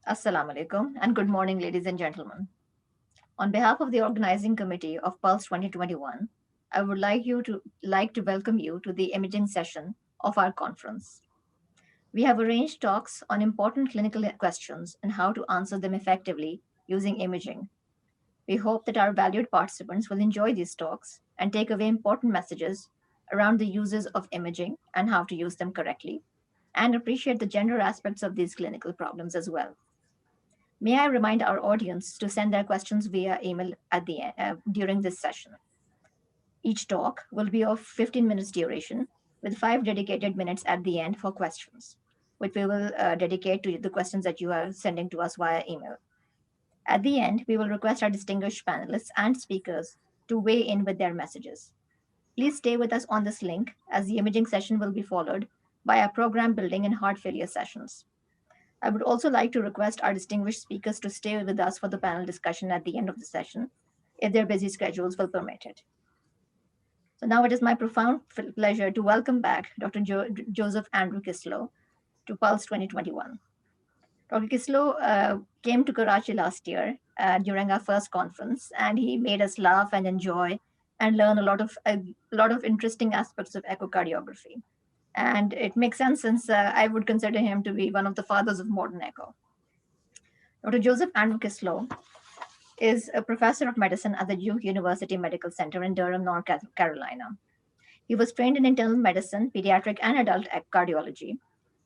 Assalamu alaikum and good morning, ladies and gentlemen. On behalf of the organizing committee of Pulse 2021, I would like to welcome you to the imaging session of our conference. We have arranged talks on important clinical questions and how to answer them effectively using imaging. We hope that our valued participants will enjoy these talks and take away important messages around the uses of imaging and how to use them correctly, and appreciate the gender aspects of these clinical problems as well. May I remind our audience to send their questions via email during this session. Each talk will be of 15 minutes duration with 5 dedicated minutes at the end for questions, which we will dedicate to the questions that you are sending to us via email. At the end, we will request our distinguished panelists and speakers to weigh in with their messages. Please stay with us on this link as the imaging session will be followed by our program building and heart failure sessions. I would also like to request our distinguished speakers to stay with us for the panel discussion at the end of the session, if their busy schedules will permit it. So now it is my profound pleasure to welcome back Dr. Joseph Andrew Kisslo to Pulse 2021. Dr. Kisslo came to Karachi last year during our first conference, and he made us laugh and enjoy and learn a lot of interesting aspects of echocardiography. And it makes sense since I would consider him to be one of the fathers of modern echo. Dr. Joseph Andrew Kisslo is a professor of medicine at the Duke University Medical Center in Durham, North Carolina. He was trained in internal medicine, pediatric, and adult cardiology,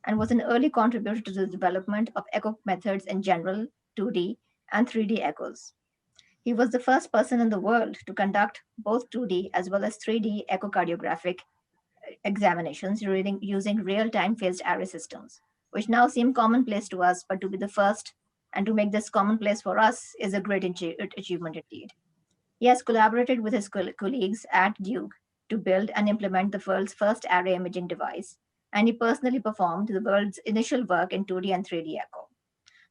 and was an early contributor to the development of echo methods in general, 2D, and 3D echoes. He was the first person in the world to conduct both 2D as well as 3D echocardiographic examinations using real-time phased array systems, which now seem commonplace to us, but to be the first and to make this commonplace for us is a great achievement indeed. He has collaborated with his colleagues at Duke to build and implement the world's first array imaging device, and he personally performed the world's initial work in 2D and 3D echo.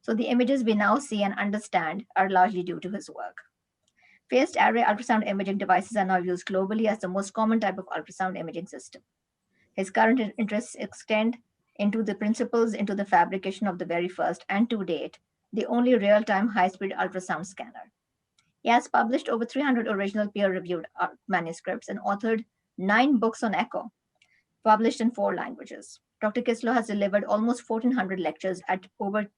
So the images we now see and understand are largely due to his work. Phased array ultrasound imaging devices are now used globally as the most common type of ultrasound imaging system. His current interests extend into the principles into the fabrication of the very first and to date, the only real-time high-speed ultrasound scanner. He has published over 300 original peer-reviewed manuscripts and authored 9 books on echo, published in 4 languages. Dr. Kisslo has delivered almost 1,400 lectures at over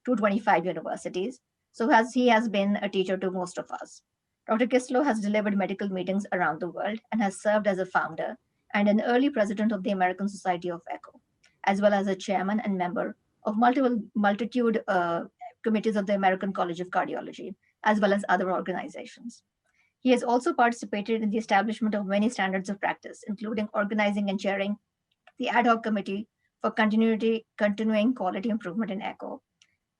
225 universities, so he has been a teacher to most of us. Dr. Kisslo has delivered medical meetings around the world and has served as a founder and an early president of the American Society of Echo, as well as a chairman and member of multitude committees of the American College of Cardiology, as well as other organizations. He has also participated in the establishment of many standards of practice, including organizing and chairing the ad hoc committee for continuing quality improvement in echo,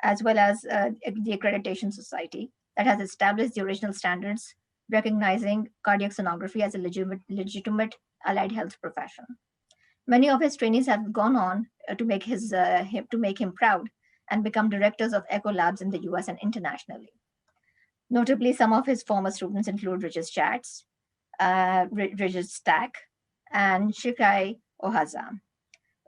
as well as the Accreditation Society that has established the original standards recognizing cardiac sonography as a legitimate allied health profession. Many of his trainees have gone on to make him proud and become directors of echo labs in the US and internationally. Notably, some of his former students include Richard Schatz, Richard Stack, and Shikai Ohaza.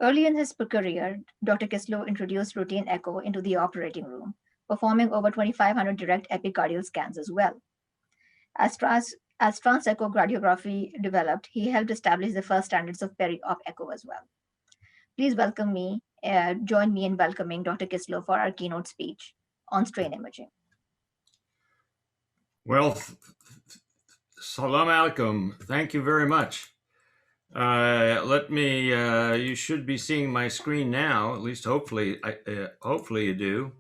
Early in his career, Dr. Kisslo introduced routine echo into the operating room, performing over 2,500 direct epicardial scans as well. As transechocardiography developed, he helped establish the first standards of peri-op echo as well. Please join me in welcoming Dr. Kisslo for our keynote speech on strain imaging. Well, salam alaikum. Thank you very much. You should be seeing my screen now, at least hopefully you do.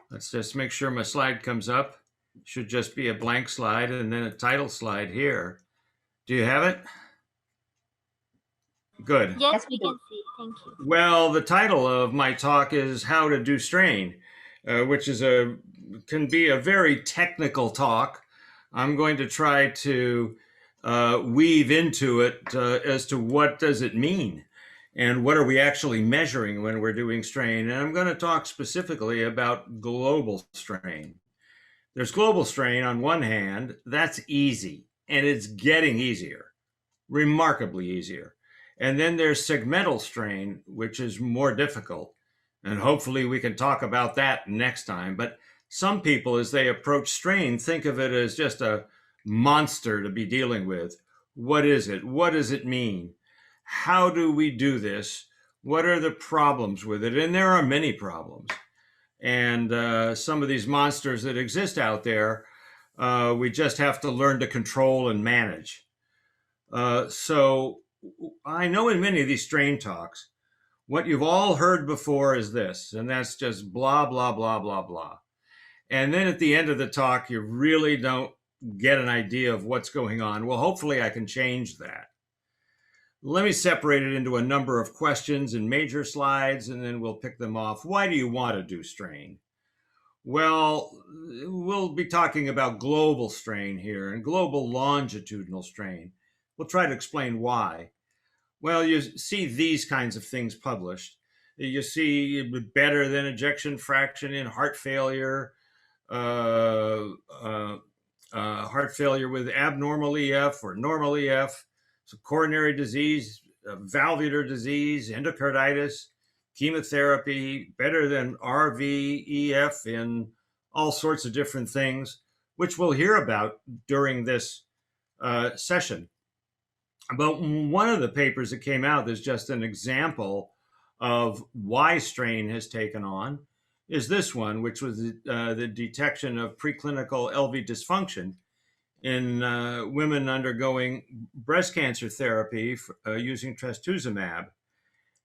Let's just make sure my slide comes up. Should just be a blank slide and then a title slide here. Do you have it? Good. Yes, we can see. Thank you. Well, the title of my talk is How to Do Strain, which can be a very technical talk. I'm going to try to weave into it as to what does it mean and what are we actually measuring when we're doing strain. And I'm going to talk specifically about global strain. There's global strain on one hand, that's easy, and it's getting easier, remarkably easier. And then there's segmental strain, which is more difficult. And hopefully we can talk about that next time. But some people, as they approach strain, think of it as just a monster to be dealing with. What is it? What does it mean? How do we do this? What are the problems with it? And there are many problems. And some of these monsters that exist out there, we just have to learn to control and manage. So I know in many of these strain talks, what you've all heard before is this, and that's just blah, blah, blah, blah, blah. And then at the end of the talk, you really don't get an idea of what's going on. Well, hopefully I can change that. Let me separate it into a number of questions and major slides, and then we'll pick them off. Why do you want to do strain? Well, we'll be talking about global strain here and global longitudinal strain. We'll try to explain why. Well, you see these kinds of things published. You see better than ejection fraction in heart failure, heart failure with abnormal EF or normal EF, so coronary disease, valvular disease, endocarditis, chemotherapy, better than RVEF in all sorts of different things, which we'll hear about during this session. But one of the papers that came out that's just an example of why strain has taken on is this one, which was the detection of preclinical LV dysfunction in women undergoing breast cancer therapy using trastuzumab.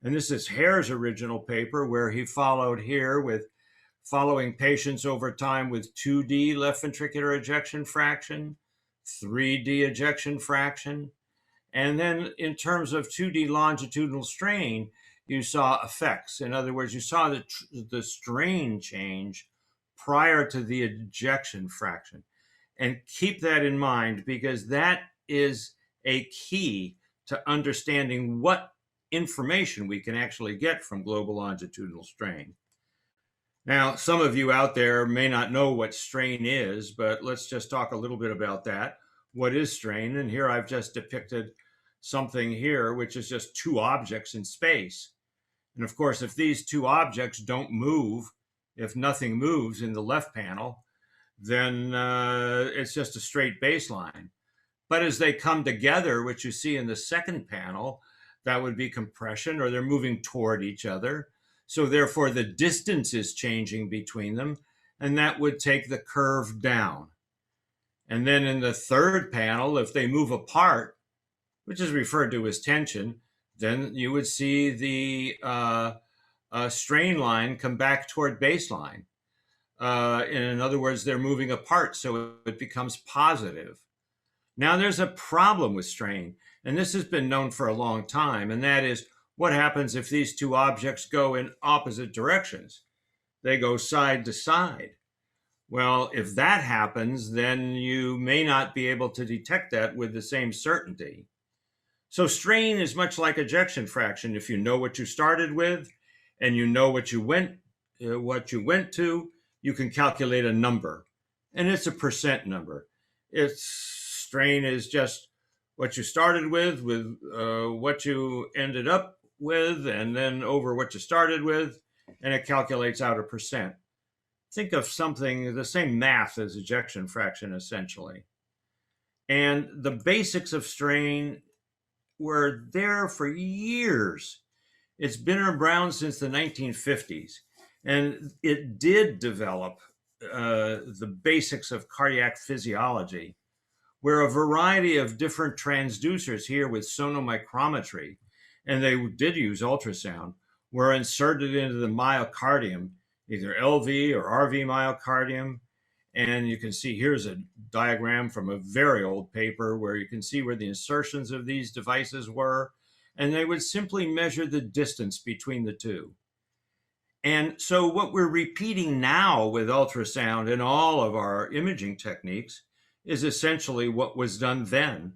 And this is Hare's original paper, where he followed here with following patients over time with 2D left ventricular ejection fraction, 3D ejection fraction. And then in terms of 2D longitudinal strain, you saw effects. In other words, you saw the strain change prior to the ejection fraction. And keep that in mind, because that is a key to understanding what information we can actually get from global longitudinal strain. Now, some of you out there may not know what strain is, but let's just talk a little bit about that. What is strain? And here I've just depicted something here, which is just two objects in space. And of course, if these two objects don't move, if nothing moves in the left panel, then it's just a straight baseline. But as they come together, which you see in the second panel, that would be compression, or they're moving toward each other. So therefore, the distance is changing between them, and that would take the curve down. And then in the third panel, if they move apart, which is referred to as tension, then you would see the strain line come back toward baseline. In other words, they're moving apart, so it becomes positive. Now, there's a problem with strain, and this has been known for a long time, and that is what happens if these two objects go in opposite directions. They go side to side. Well, if that happens, then you may not be able to detect that with the same certainty. So strain is much like ejection fraction. If you know what you started with and you know what you went to, you can calculate a number, and it's a percent number. Strain is just what you started with what you ended up with, and then over what you started with, and it calculates out a percent. Think of something, the same math as ejection fraction, essentially. And the basics of strain were there for years. It's been around since the 1950s. And it did develop the basics of cardiac physiology, where a variety of different transducers here with sonomicrometry, and they did use ultrasound, were inserted into the myocardium, either LV or RV myocardium. And you can see here's a diagram from a very old paper where you can see where the insertions of these devices were, and they would simply measure the distance between the two. And so what we're repeating now with ultrasound and all of our imaging techniques is essentially what was done then.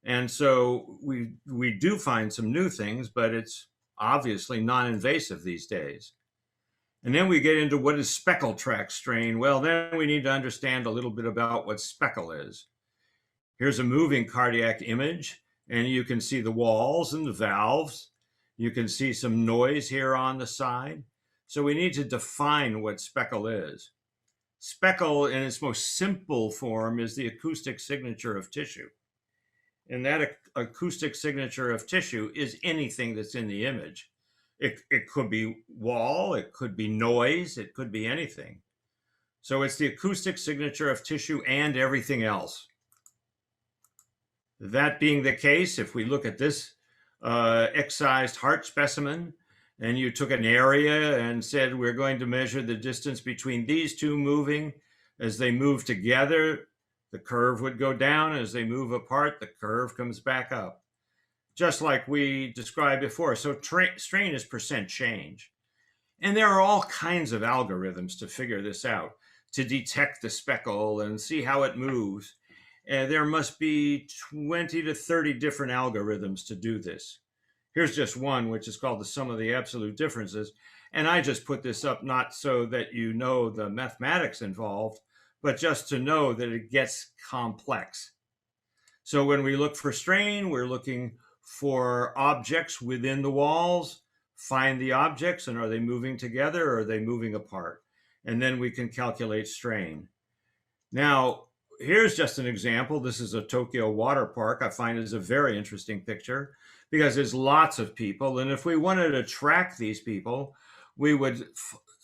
And so we do find some new things, but it's obviously non-invasive these days. And then we get into what is speckle track strain. Well, then we need to understand a little bit about what speckle is. Here's a moving cardiac image, and you can see the walls and the valves. You can see some noise here on the side. So we need to define what speckle is. Speckle, in its most simple form, is the acoustic signature of tissue. And that acoustic signature of tissue is anything that's in the image. It could be wall, it could be noise, it could be anything. So it's the acoustic signature of tissue and everything else. That being the case, if we look at this excised heart specimen, and you took an area and said, we're going to measure the distance between these two moving. As they move together, the curve would go down. As they move apart, the curve comes back up, just like we described before. So strain is percent change. And there are all kinds of algorithms to figure this out, to detect the speckle and see how it moves. There must be 20 to 30 different algorithms to do this. Here's just one, which is called the sum of the absolute differences. And I just put this up not so that you know the mathematics involved, but just to know that it gets complex. So when we look for strain, we're looking for objects within the walls, find the objects, and are they moving together or are they moving apart? And then we can calculate strain. Now, here's just an example. This is a Tokyo water park. I find it is a very interesting picture because there's lots of people. And if we wanted to track these people, we would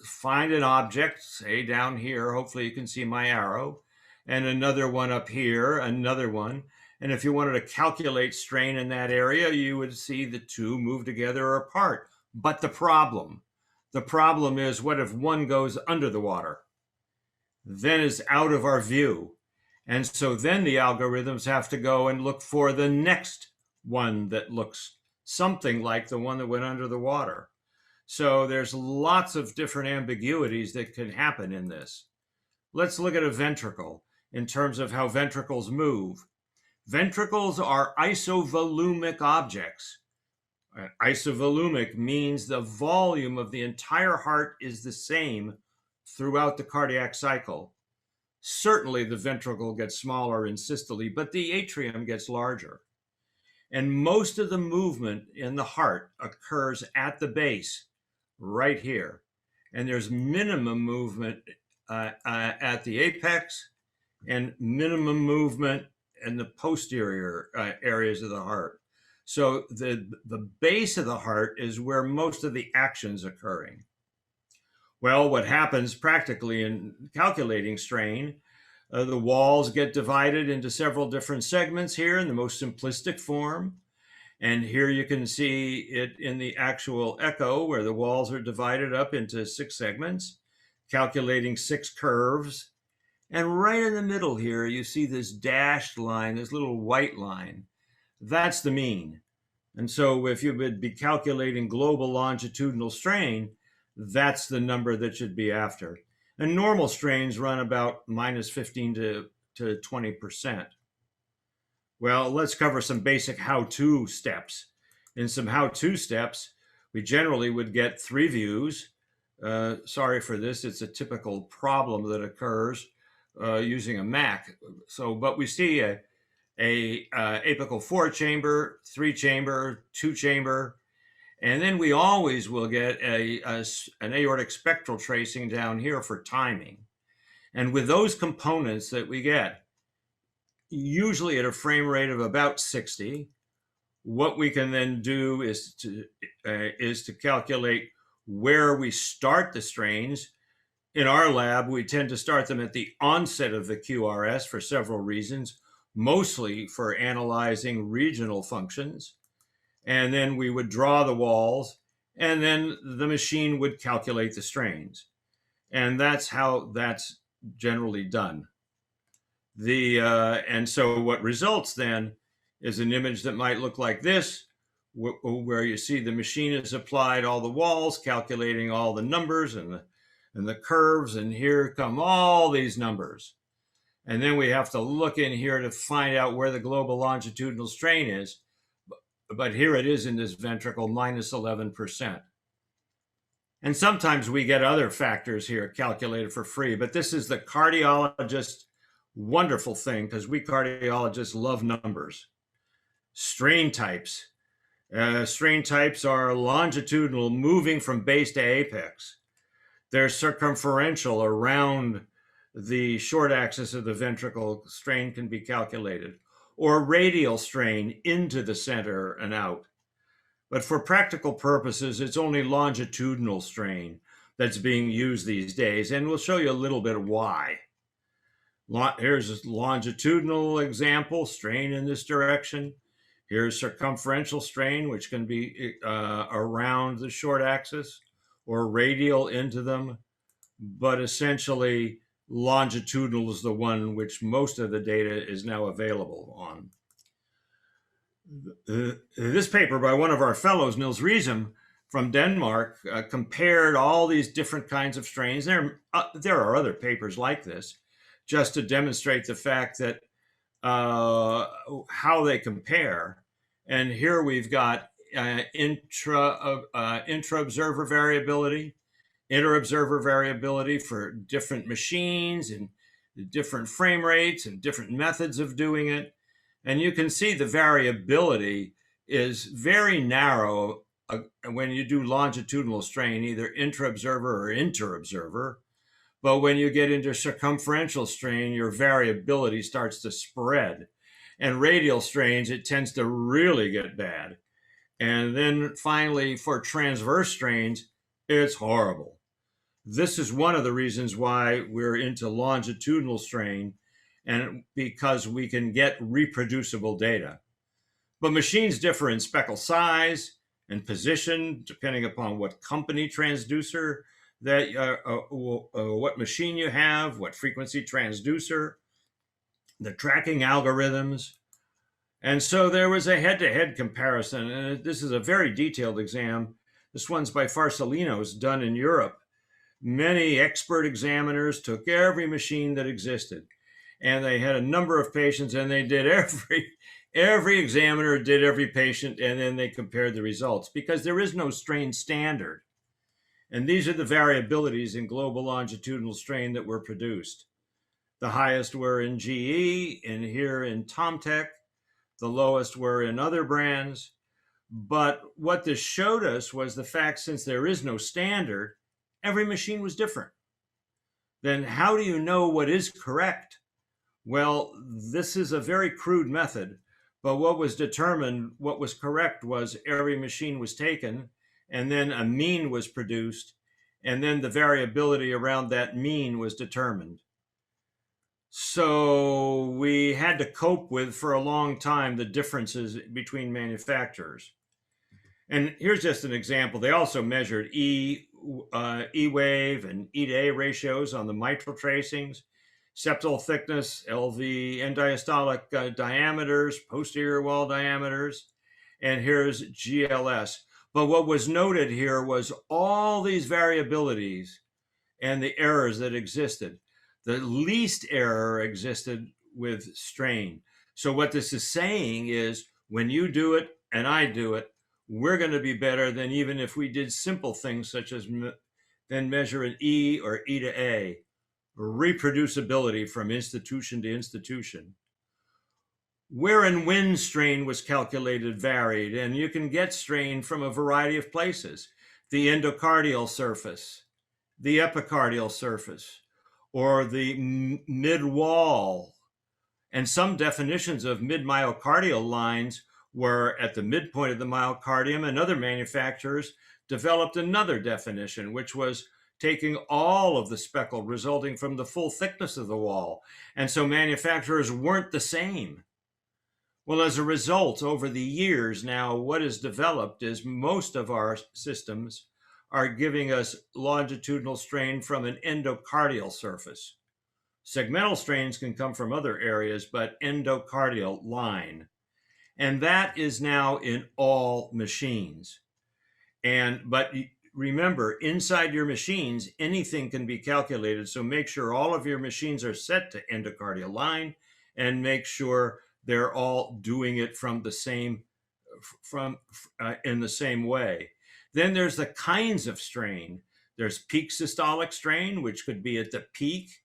find an object, say down here, hopefully you can see my arrow, and another one up here, another one. And if you wanted to calculate strain in that area, you would see the two move together or apart. But the problem is, what if one goes under the water? Then is out of our view. And so then the algorithms have to go and look for the next one that looks something like the one that went under the water. So there's lots of different ambiguities that can happen in this. Let's look at a ventricle in terms of how ventricles move. Ventricles are isovolumic objects. Isovolumic means the volume of the entire heart is the same throughout the cardiac cycle. Certainly the ventricle gets smaller in systole, but the atrium gets larger. And most of the movement in the heart occurs at the base, right here. And there's minimum movement at the apex and minimum movement in the posterior areas of the heart. So the base of the heart is where most of the action's occurring. Well, what happens practically in calculating strain, the walls get divided into several different segments here in the most simplistic form. And here you can see it in the actual echo where the walls are divided up into 6 segments, calculating 6 curves. And right in the middle here, you see this dashed line, this little white line. That's the mean. And so if you would be calculating global longitudinal strain, that's the number that should be after. And normal strains run about minus 15 to 20%. Well, let's cover some basic how-to steps. In some how-to steps, we generally would get 3 views. Sorry for this, it's a typical problem that occurs using a Mac. But we see a apical 4-chamber, 3-chamber, 2-chamber, and then we always will get an aortic spectral tracing down here for timing. And with those components that we get, usually at a frame rate of about 60, what we can then do is to calculate where we start the strains. In our lab, we tend to start them at the onset of the QRS for several reasons, mostly for analyzing regional functions. And then we would draw the walls, and then the machine would calculate the strains. And that's how that's generally done. And so what results then is an image that might look like this, where you see the machine has applied all the walls, calculating all the numbers and the curves, and here come all these numbers. And then we have to look in here to find out where the global longitudinal strain is. But here it is in this ventricle, minus 11%. And sometimes we get other factors here calculated for free, but this is the cardiologist wonderful thing, because we cardiologists love numbers. Strain types. Strain types are longitudinal, moving from base to apex. They're circumferential around the short axis of the ventricle. Strain can be calculated, or radial strain into the center and out. But for practical purposes, it's only longitudinal strain that's being used these days, and we'll show you a little bit of why. Here's a longitudinal example, strain in this direction. Here's circumferential strain, which can be around the short axis or radial into them. But essentially, longitudinal is the one which most of the data is now available on. This paper by one of our fellows, Niels Riesem from Denmark, compared all these different kinds of strains. There are other papers like this, just to demonstrate the fact that how they compare. And here we've got intra-observer variability, inter-observer variability for different machines and different frame rates and different methods of doing it. And you can see the variability is very narrow when you do longitudinal strain, either intra-observer or inter-observer. But when you get into circumferential strain, your variability starts to spread. And radial strains, it tends to really get bad. And then finally, for transverse strains, it's horrible. This is one of the reasons why we're into longitudinal strain, and because we can get reproducible data. But machines differ in speckle size and position, depending upon what company transducer that what machine you have, what frequency transducer, the tracking algorithms. And so there was a head-to-head comparison, and this is a very detailed exam. This one's by Farsalinos, done in Europe. Many expert examiners took every machine that existed, and they had a number of patients, and they did every examiner did every patient, and then they compared the results, because there is no strain standard. And these are the variabilities in global longitudinal strain that were produced. The highest were in GE, and here in Tomtec. The lowest were in other brands. But what this showed us was the fact, since there is no standard, every machine was different. Then how do you know what is correct? Well, this is a very crude method, but what was determined, what was correct, was every machine was taken, and then a mean was produced, and then the variability around that mean was determined. So we had to cope with, for a long time, the differences between manufacturers. And here's just an example. They also measured E-wave and E to A ratios on the mitral tracings, septal thickness, LV end diastolic diameters, posterior wall diameters, and here's GLS. But what was noted here was all these variabilities and the errors that existed. The least error existed with strain. So what this is saying is, when you do it and I do it, we're going to be better than even if we did simple things such as then measure an E or E to A, reproducibility from institution to institution. Where and when strain was calculated varied, and you can get strain from a variety of places. The endocardial surface, the epicardial surface, or the mid-wall. And some definitions of mid-myocardial lines were at the midpoint of the myocardium, and other manufacturers developed another definition, which was taking all of the speckle resulting from the full thickness of the wall. And so manufacturers weren't the same. Well, as a result, over the years now, what is developed is most of our systems are giving us longitudinal strain from an endocardial surface. Segmental strains can come from other areas, but endocardial line. And that is now in all machines. But remember, inside your machines, anything can be calculated. So make sure all of your machines are set to endocardial line, and make sure they're all doing it from the same, in the same way. Then there's the kinds of strain. There's peak systolic strain, which could be at the peak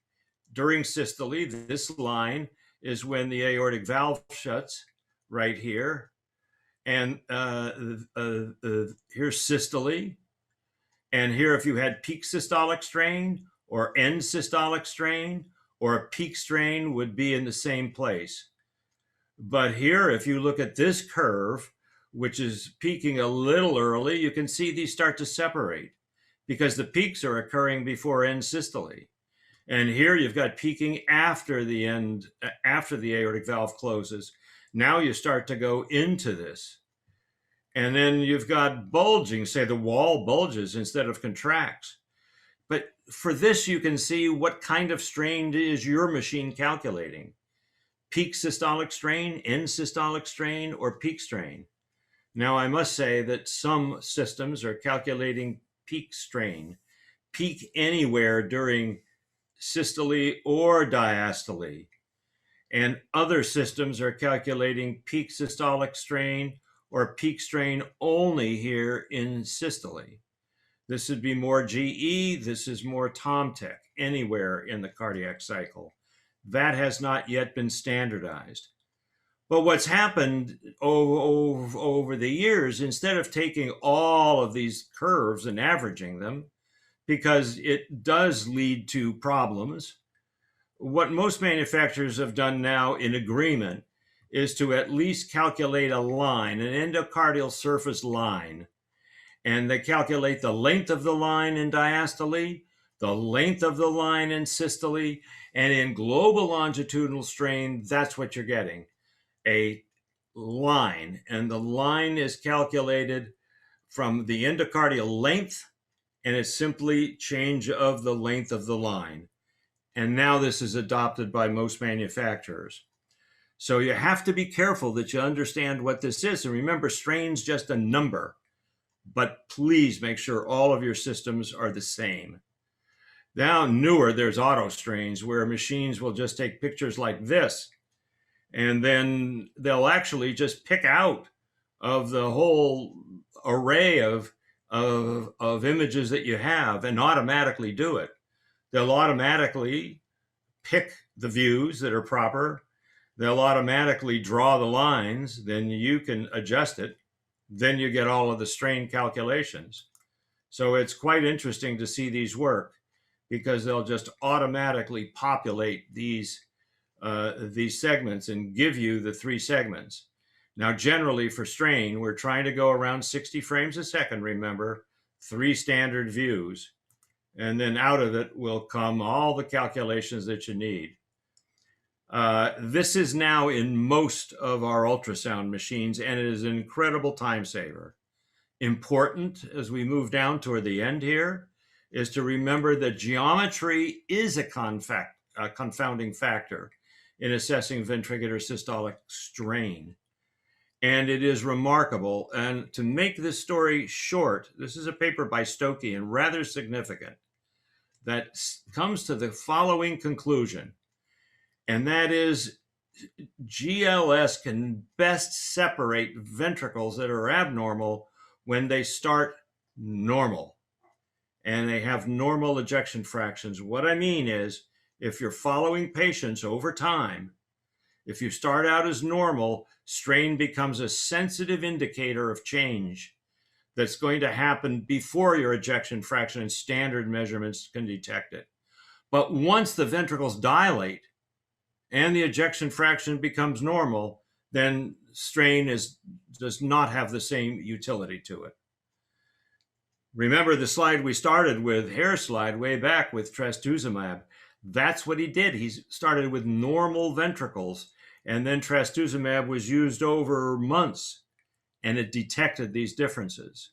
during systole. This line is when the aortic valve shuts, right here. And here's systole. And here, if you had peak systolic strain or end systolic strain or a peak strain, would be in the same place. But here, if you look at this curve, which is peaking a little early, you can see these start to separate because the peaks are occurring before end systole. And here you've got peaking after the aortic valve closes. Now you start to go into this. And then you've got bulging, say the wall bulges instead of contracts. But for this, you can see what kind of strain is your machine calculating. Peak systolic strain, end systolic strain, or peak strain. Now, I must say that some systems are calculating peak strain, peak anywhere during systole or diastole. And other systems are calculating peak systolic strain or peak strain only here in systole. This would be more GE, this is more TomTec, anywhere in the cardiac cycle. That has not yet been standardized. But what's happened over the years, instead of taking all of these curves and averaging them, because it does lead to problems, what most manufacturers have done now in agreement is to at least calculate a line, an endocardial surface line. And they calculate the length of the line in diastole, the length of the line in systole, and in global longitudinal strain, that's what you're getting, a line. And the line is calculated from the endocardial length, and it's simply change of the length of the line. And now this is adopted by most manufacturers. So you have to be careful that you understand what this is. And remember, strain's just a number, but please make sure all of your systems are the same. Now, newer, there's auto strains where machines will just take pictures like this, and then they'll actually just pick out of the whole array of images that you have and automatically do it. They'll automatically pick the views that are proper. They'll automatically draw the lines. Then you can adjust it. Then you get all of the strain calculations. So it's quite interesting to see these work because they'll just automatically populate these segments and give you the 3 segments. Now, generally for strain, we're trying to go around 60 frames a second, remember, 3 standard views. And then out of it will come all the calculations that you need. This is now in most of our ultrasound machines, and it is an incredible time saver. Important as we move down toward the end here is to remember that geometry is a confounding factor in assessing ventricular systolic strain. And it is remarkable. And to make this story short, this is a paper by Stokey and rather significant that comes to the following conclusion. And that is GLS can best separate ventricles that are abnormal when they start normal and they have normal ejection fractions. What I mean is, if you're following patients over time, if you start out as normal, strain becomes a sensitive indicator of change that's going to happen before your ejection fraction and standard measurements can detect it. But once the ventricles dilate and the ejection fraction becomes normal, then strain does not have the same utility to it. Remember the slide we started with, hair slide way back with trastuzumab. That's what he did. He started with normal ventricles, and then trastuzumab was used over months, and it detected these differences.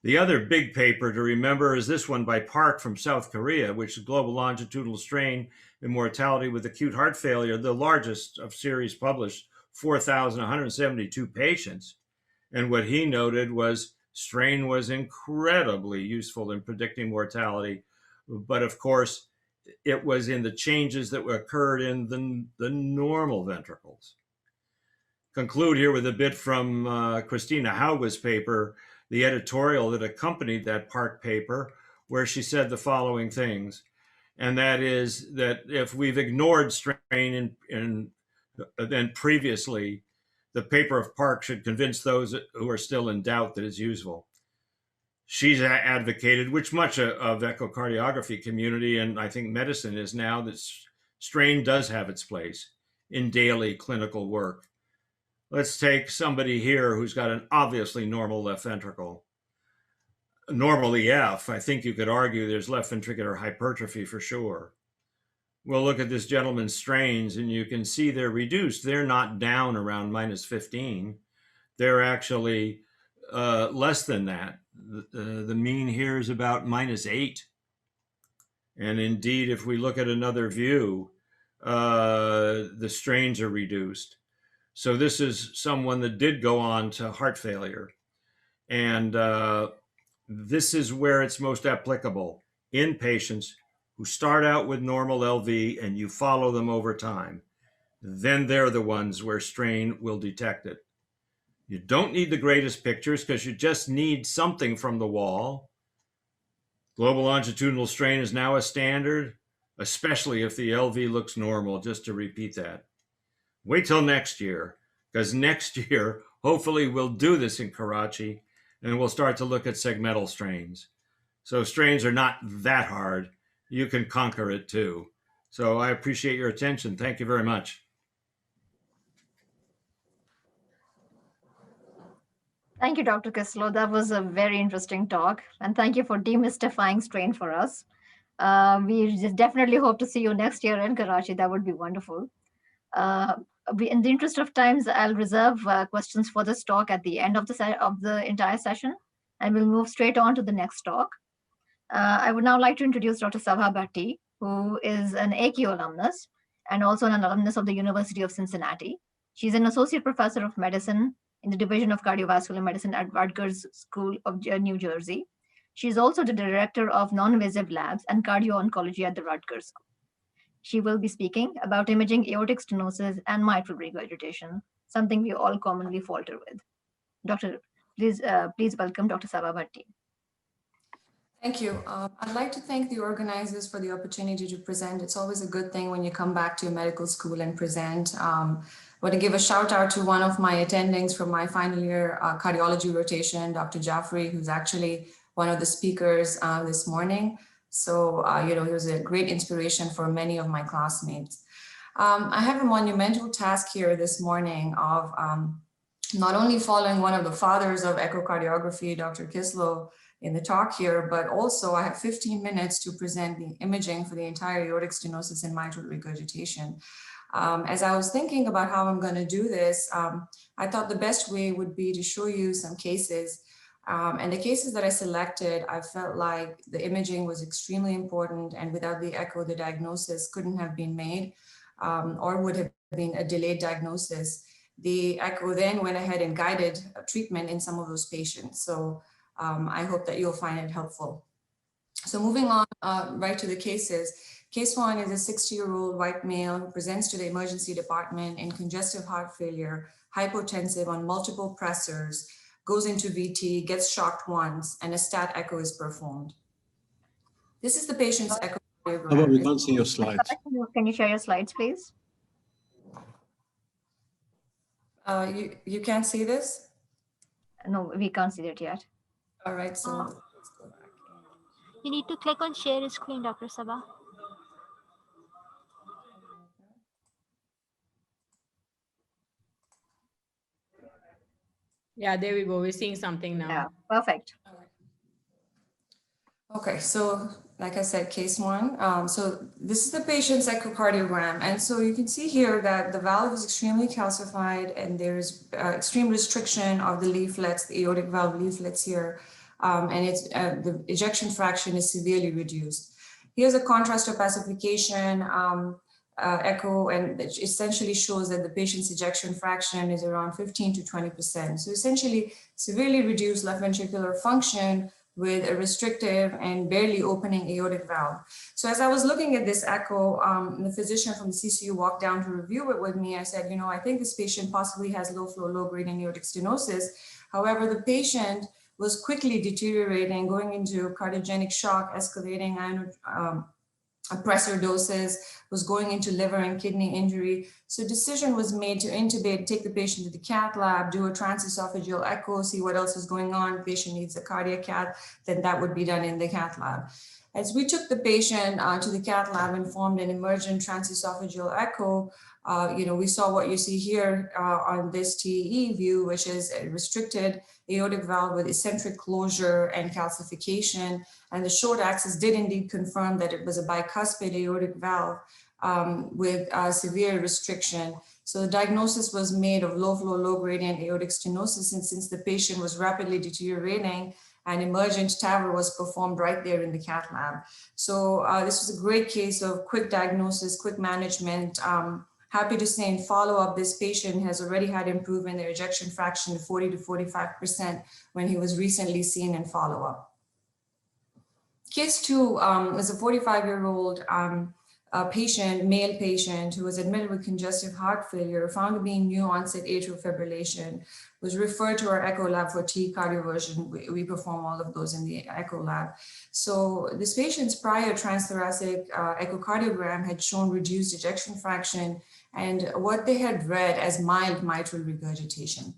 The other big paper to remember is this one by Park from South Korea, which is global longitudinal strain and mortality with acute heart failure, the largest of series published, 4,172 patients. And what he noted was strain was incredibly useful in predicting mortality. But of course, it was in the changes that occurred in the normal ventricles. Conclude here with a bit from Christina Hauge's paper, the editorial that accompanied that Park paper, where she said the following things. And that is that if we've ignored strain then previously, the paper of Park should convince those who are still in doubt that it's useful. she's advocated, which much of echocardiography community and I think medicine is now, that strain does have its place in daily clinical work. Let's take somebody here who's got an obviously normal left ventricle. Normal EF, I think you could argue there's left ventricular hypertrophy for sure. We'll look at this gentleman's strains and you can see they're reduced. They're not down around -15. They're actually less than that. The mean here is about -8. And indeed, if we look at another view, the strains are reduced. So this is someone that did go on to heart failure. And this is where it's most applicable in patients who start out with normal LV and you follow them over time. Then they're the ones where strain will detect it. You don't need the greatest pictures because you just need something from the wall. Global longitudinal strain is now a standard, especially if the LV looks normal, just to repeat that. Wait till next year, because next year, hopefully we'll do this in Karachi and we'll start to look at segmental strains. So strains are not that hard. You can conquer it too. So I appreciate your attention. Thank you very much. Thank you, Dr. Kisslo. That was a very interesting talk. And thank you for demystifying strain for us. We just definitely hope to see you next year in Karachi. That would be wonderful. In the interest of times, I'll reserve questions for this talk at the end of the entire session, and we'll move straight on to the next talk. I would now like to introduce Dr. Sabha Bhatti, who is an AQ alumnus and also an alumnus of the University of Cincinnati. She's an associate professor of medicine in the Division of Cardiovascular Medicine at Rutgers School of New Jersey. She's also the director of non-invasive labs and cardio-oncology at the Rutgers School. She will be speaking about imaging aortic stenosis and mitral regurgitation, something we all commonly falter with. Doctor, please welcome Dr. Sabha Bhatti. Thank you. I'd like to thank the organizers for the opportunity to present. It's always a good thing when you come back to a medical school and present. I want to give a shout out to one of my attendings from my final year cardiology rotation, Dr. Jafary, who's actually one of the speakers this morning. So, he was a great inspiration for many of my classmates. I have a monumental task here this morning of not only following one of the fathers of echocardiography, Dr. Kisslo, in the talk here, but also I have 15 minutes to present the imaging for the entire aortic stenosis and mitral regurgitation. As I was thinking about how I'm going to do this, I thought the best way would be to show you some cases. And the cases that I selected, I felt like the imaging was extremely important, and without the echo, the diagnosis couldn't have been made or would have been a delayed diagnosis. The echo then went ahead and guided treatment in some of those patients. So I hope that you'll find it helpful. So moving on right to the cases. Case one is a 60-year-old white male who presents to the emergency department in congestive heart failure, hypotensive on multiple pressors, goes into VT, gets shocked once, and a stat echo is performed. This is the patient's echocardiogram. We can't see your slides. Can you share your slides, please? You can't see this? No, we can't see that yet. All right, so let's go back. You need to click on share screen, Dr. Sabha. Yeah, there we go. We're seeing something now. Yeah, perfect. Okay, so like I said, case one. So this is the patient's echocardiogram. And so you can see here that the valve is extremely calcified and there's extreme restriction of the leaflets, the aortic valve leaflets here. And it's the ejection fraction is severely reduced. Here's a contrast opacification echo, and it essentially shows that the patient's ejection fraction is around 15 to 20%. So essentially severely reduced left ventricular function with a restrictive and barely opening aortic valve. So as I was looking at this echo, the physician from the CCU walked down to review it with me. I said, I think this patient possibly has low flow, low gradient aortic stenosis. However, the patient was quickly deteriorating, going into cardiogenic shock, escalating pressor doses, was going into liver and kidney injury. So decision was made to intubate, take the patient to the cath lab, do a transesophageal echo, see what else is going on. If the patient needs a cardiac cath, then that would be done in the cath lab. As we took the patient to the cath lab and formed an emergent transesophageal echo, we saw what you see here on this TE view, which is a restricted aortic valve with eccentric closure and calcification. And the short axis did indeed confirm that it was a bicuspid aortic valve with severe restriction. So the diagnosis was made of low flow, low gradient aortic stenosis. And since the patient was rapidly deteriorating, an emergent TAVR was performed right there in the cath lab. So this was a great case of quick diagnosis, quick management. Happy to say in follow-up, this patient has already had improvement in their ejection fraction to 40 to 45% when he was recently seen in follow-up. Case 2 was a 45-year-old patient, male patient, who was admitted with congestive heart failure, found to be new onset atrial fibrillation, was referred to our echo lab for T cardioversion. We perform all of those in the echo lab. So this patient's prior transthoracic echocardiogram had shown reduced ejection fraction and what they had read as mild mitral regurgitation.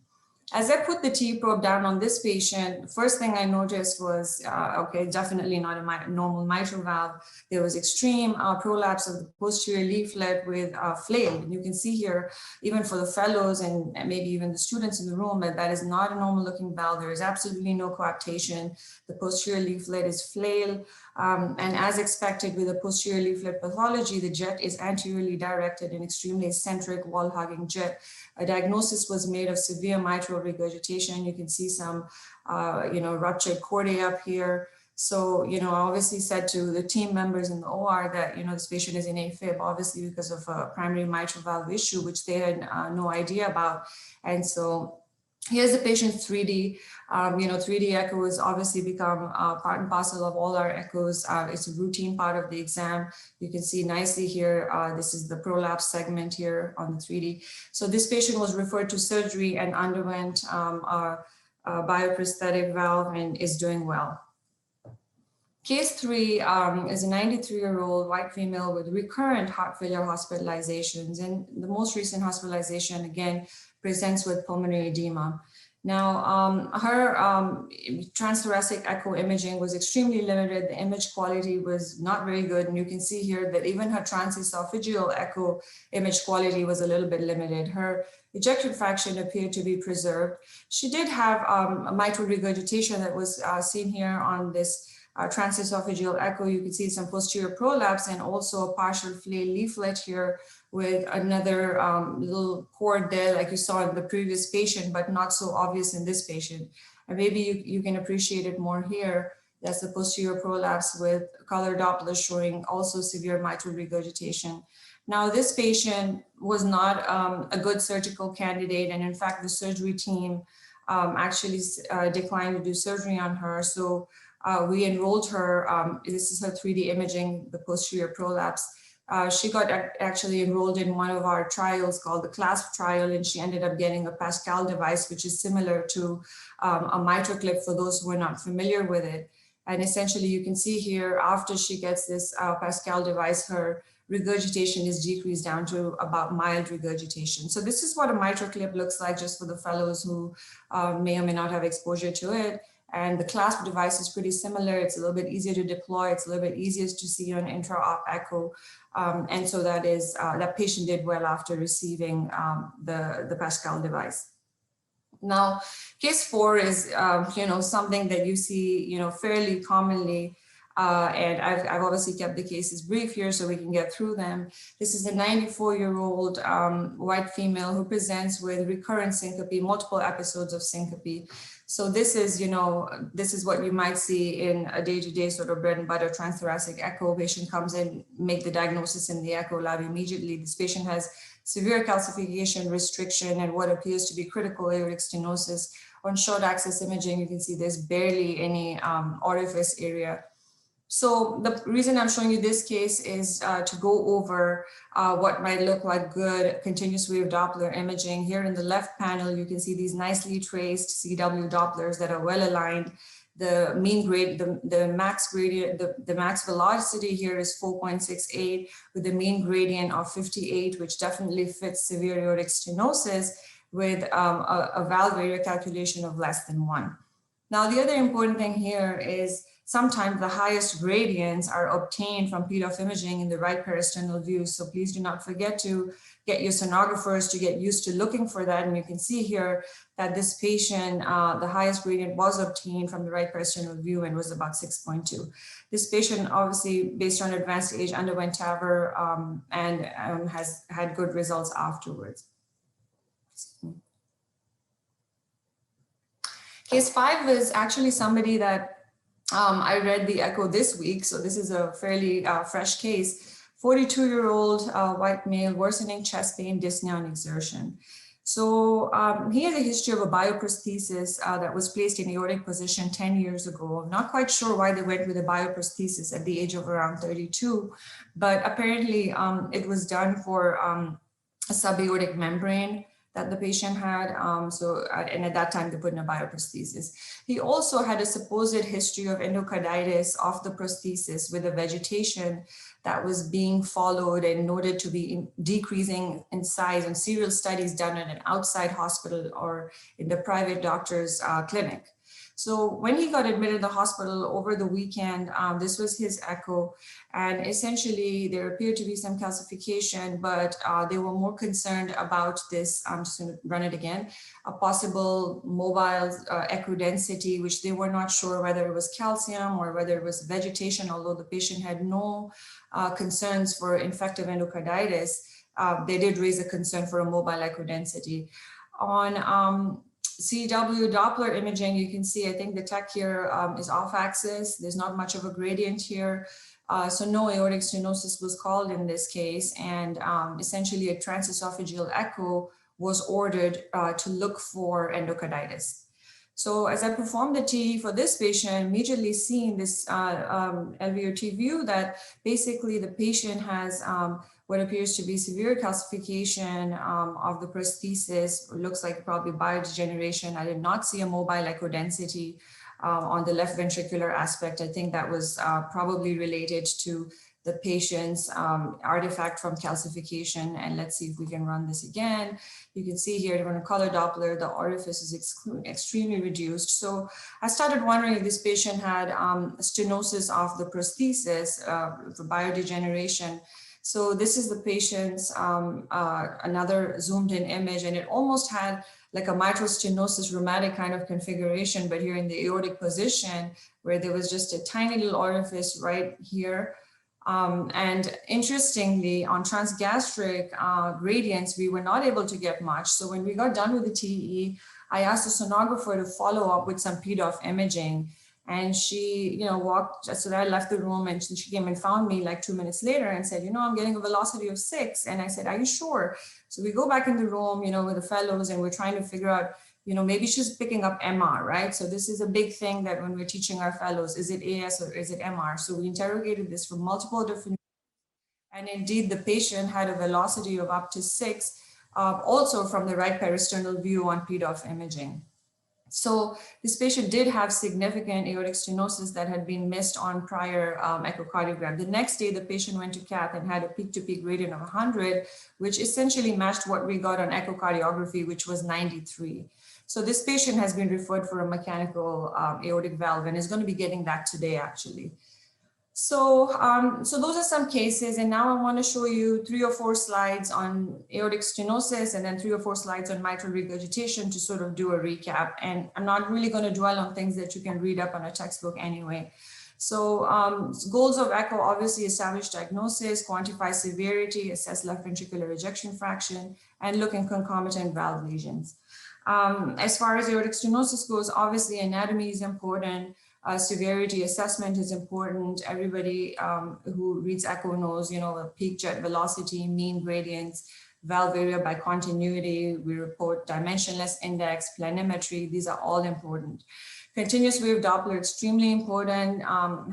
As I put the T probe down on this patient, the first thing I noticed was, okay, definitely not a normal mitral valve. There was extreme prolapse of the posterior leaflet with flail. And you can see here, even for the fellows and maybe even the students in the room, that is not a normal looking valve. There is absolutely no coaptation. The posterior leaflet is flail. And as expected with a posterior leaflet pathology, the jet is anteriorly directed and extremely eccentric wall hugging jet. A diagnosis was made of severe mitral regurgitation. You can see some, ruptured chordae up here. So, I obviously said to the team members in the OR that, this patient is in AFib, obviously because of a primary mitral valve issue, which they had no idea about. And so here's the patient's 3D. 3D echo has obviously become part and parcel of all our echoes. It's a routine part of the exam. You can see nicely here, this is the prolapse segment here on the 3D. So this patient was referred to surgery and underwent a bioprosthetic valve and is doing well. Case 3 is a 93-year-old white female with recurrent heart failure hospitalizations. And the most recent hospitalization, again, presents with pulmonary edema. Now, her transthoracic echo imaging was extremely limited. The image quality was not very good. And you can see here that even her transesophageal echo image quality was a little bit limited. Her ejection fraction appeared to be preserved. She did have a mitral regurgitation that was seen here on this transesophageal echo. You can see some posterior prolapse and also a partial flail leaflet here with another little cord there like you saw in the previous patient, but not so obvious in this patient. And maybe you can appreciate it more here. That's the posterior prolapse with color Doppler showing also severe mitral regurgitation. Now, this patient was not a good surgical candidate. And in fact, the surgery team actually declined to do surgery on her. So we enrolled her. This is her 3D imaging, the posterior prolapse. She got actually enrolled in one of our trials called the CLASP trial, and she ended up getting a Pascal device, which is similar to a MitraClip for those who are not familiar with it. And essentially, you can see here, after she gets this Pascal device, her regurgitation is decreased down to about mild regurgitation. So this is what a MitraClip looks like, just for the fellows who may or may not have exposure to it. And the CLASP device is pretty similar. It's a little bit easier to deploy. It's a little bit easier to see on intra-op echo. And so that patient did well after receiving the Pascal device. Now, case 4 is, something that you see, fairly commonly. And I've obviously kept the cases brief here so we can get through them. This is a 94-year-old white female who presents with recurrent syncope, multiple episodes of syncope. So this is, this is what you might see in a day-to-day sort of bread and butter transthoracic echo. Patient comes in, make the diagnosis in the echo lab immediately. This patient has severe calcification, restriction, and what appears to be critical aortic stenosis. On short axis imaging, you can see there's barely any orifice area. So the reason I'm showing you this case is to go over what might look like good continuous wave Doppler imaging. Here in the left panel, you can see these nicely traced CW Dopplers that are well aligned. The mean grade, the max gradient, the max velocity here is 4.68 with a mean gradient of 58, which definitely fits severe aortic stenosis with a valve area calculation of less than 1. Now, the other important thing here is sometimes the highest gradients are obtained from PDOF imaging in the right peristernal view. So please do not forget to get your sonographers to get used to looking for that. And you can see here that this patient, the highest gradient was obtained from the right peristernal view and was about 6.2. This patient, obviously, based on advanced age, underwent TAVR and has had good results afterwards. Case 5 is actually somebody that I read the echo this week, so this is a fairly fresh case. 42-year-old white male, worsening chest pain, dyspnea, and exertion. So he has a history of a bioprosthesis that was placed in aortic position 10 years ago. I'm not quite sure why they went with a bioprosthesis at the age of around 32, but apparently it was done for a subaortic membrane that the patient had, and at that time they put in a bioprosthesis. He also had a supposed history of endocarditis of the prosthesis with a vegetation that was being followed and noted to be decreasing in size on serial studies done in an outside hospital or in the private doctor's clinic. So when he got admitted to the hospital over the weekend, this was his echo, and essentially there appeared to be some calcification, but they were more concerned about this, I'm just going to run it again, a possible mobile echo density, which they were not sure whether it was calcium or whether it was vegetation, although the patient had no concerns for infective endocarditis. They did raise a concern for a mobile echo density. On CW Doppler imaging, you can see, I think the tech here is off axis. There's not much of a gradient here. So no aortic stenosis was called in this case. And essentially a transesophageal echo was ordered to look for endocarditis. So as I performed the TE for this patient, immediately seeing this LVOT view that basically the patient has what appears to be severe calcification of the prosthesis. It looks like probably biodegeneration. I did not see a mobile echo density on the left ventricular aspect. I think that was probably related to the patient's artifact from calcification. And let's see if we can run this again. You can see here, on a color Doppler, the orifice is extremely reduced. So I started wondering if this patient had stenosis of the prosthesis for biodegeneration. So this is the patient's another zoomed in image, and it almost had like a mitral stenosis rheumatic kind of configuration, but here in the aortic position where there was just a tiny little orifice right here. And interestingly, on transgastric gradients, we were not able to get much. So when we got done with the TE, I asked the sonographer to follow up with some PDOF imaging. And she, walked, so I left the room and she came and found me like 2 minutes later and said, I'm getting a velocity of 6. And I said, are you sure? So we go back in the room, with the fellows, and we're trying to figure out, maybe she's picking up MR, right? So this is a big thing that when we're teaching our fellows, is it AS or is it MR? So we interrogated this from multiple different, and indeed the patient had a velocity of up to 6, also from the right peristernal view on PDOF imaging. So this patient did have significant aortic stenosis that had been missed on prior echocardiogram. The next day, the patient went to cath and had a peak-to-peak gradient of 100, which essentially matched what we got on echocardiography, which was 93. So this patient has been referred for a mechanical aortic valve and is going to be getting that today, actually. So, so those are some cases, and now I want to show you 3 or 4 slides on aortic stenosis and then 3 or 4 slides on mitral regurgitation to sort of do a recap. And I'm not really going to dwell on things that you can read up on a textbook anyway. So goals of echo, obviously establish diagnosis, quantify severity, assess left ventricular ejection fraction, and look in concomitant valve lesions. As far as aortic stenosis goes, obviously anatomy is important. Severity assessment is important. Everybody who reads echo knows, peak jet velocity, mean gradients, valve area by continuity. We report dimensionless index, planimetry. These are all important. Continuous wave Doppler, extremely important,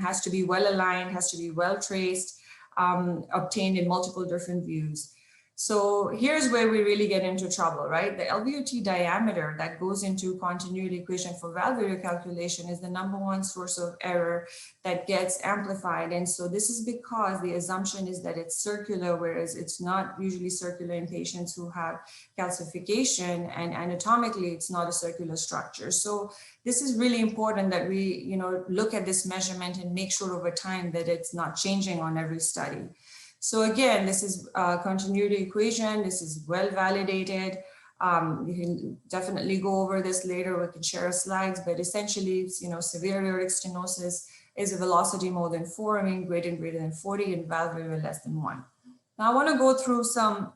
has to be well aligned, has to be well traced, obtained in multiple different views. So here's where we really get into trouble, right? The LVOT diameter that goes into continuity equation for valve area calculation is the #1 source of error that gets amplified. And so this is because the assumption is that it's circular, whereas it's not usually circular in patients who have calcification, and anatomically it's not a circular structure. So this is really important that we, look at this measurement and make sure over time that it's not changing on every study. So again, this is a continuity equation. This is well validated. You can definitely go over this later. We can share slides, but essentially, severe aortic stenosis is a velocity more than 4, greater than 40, and valve area less than 1. Now I want to go through some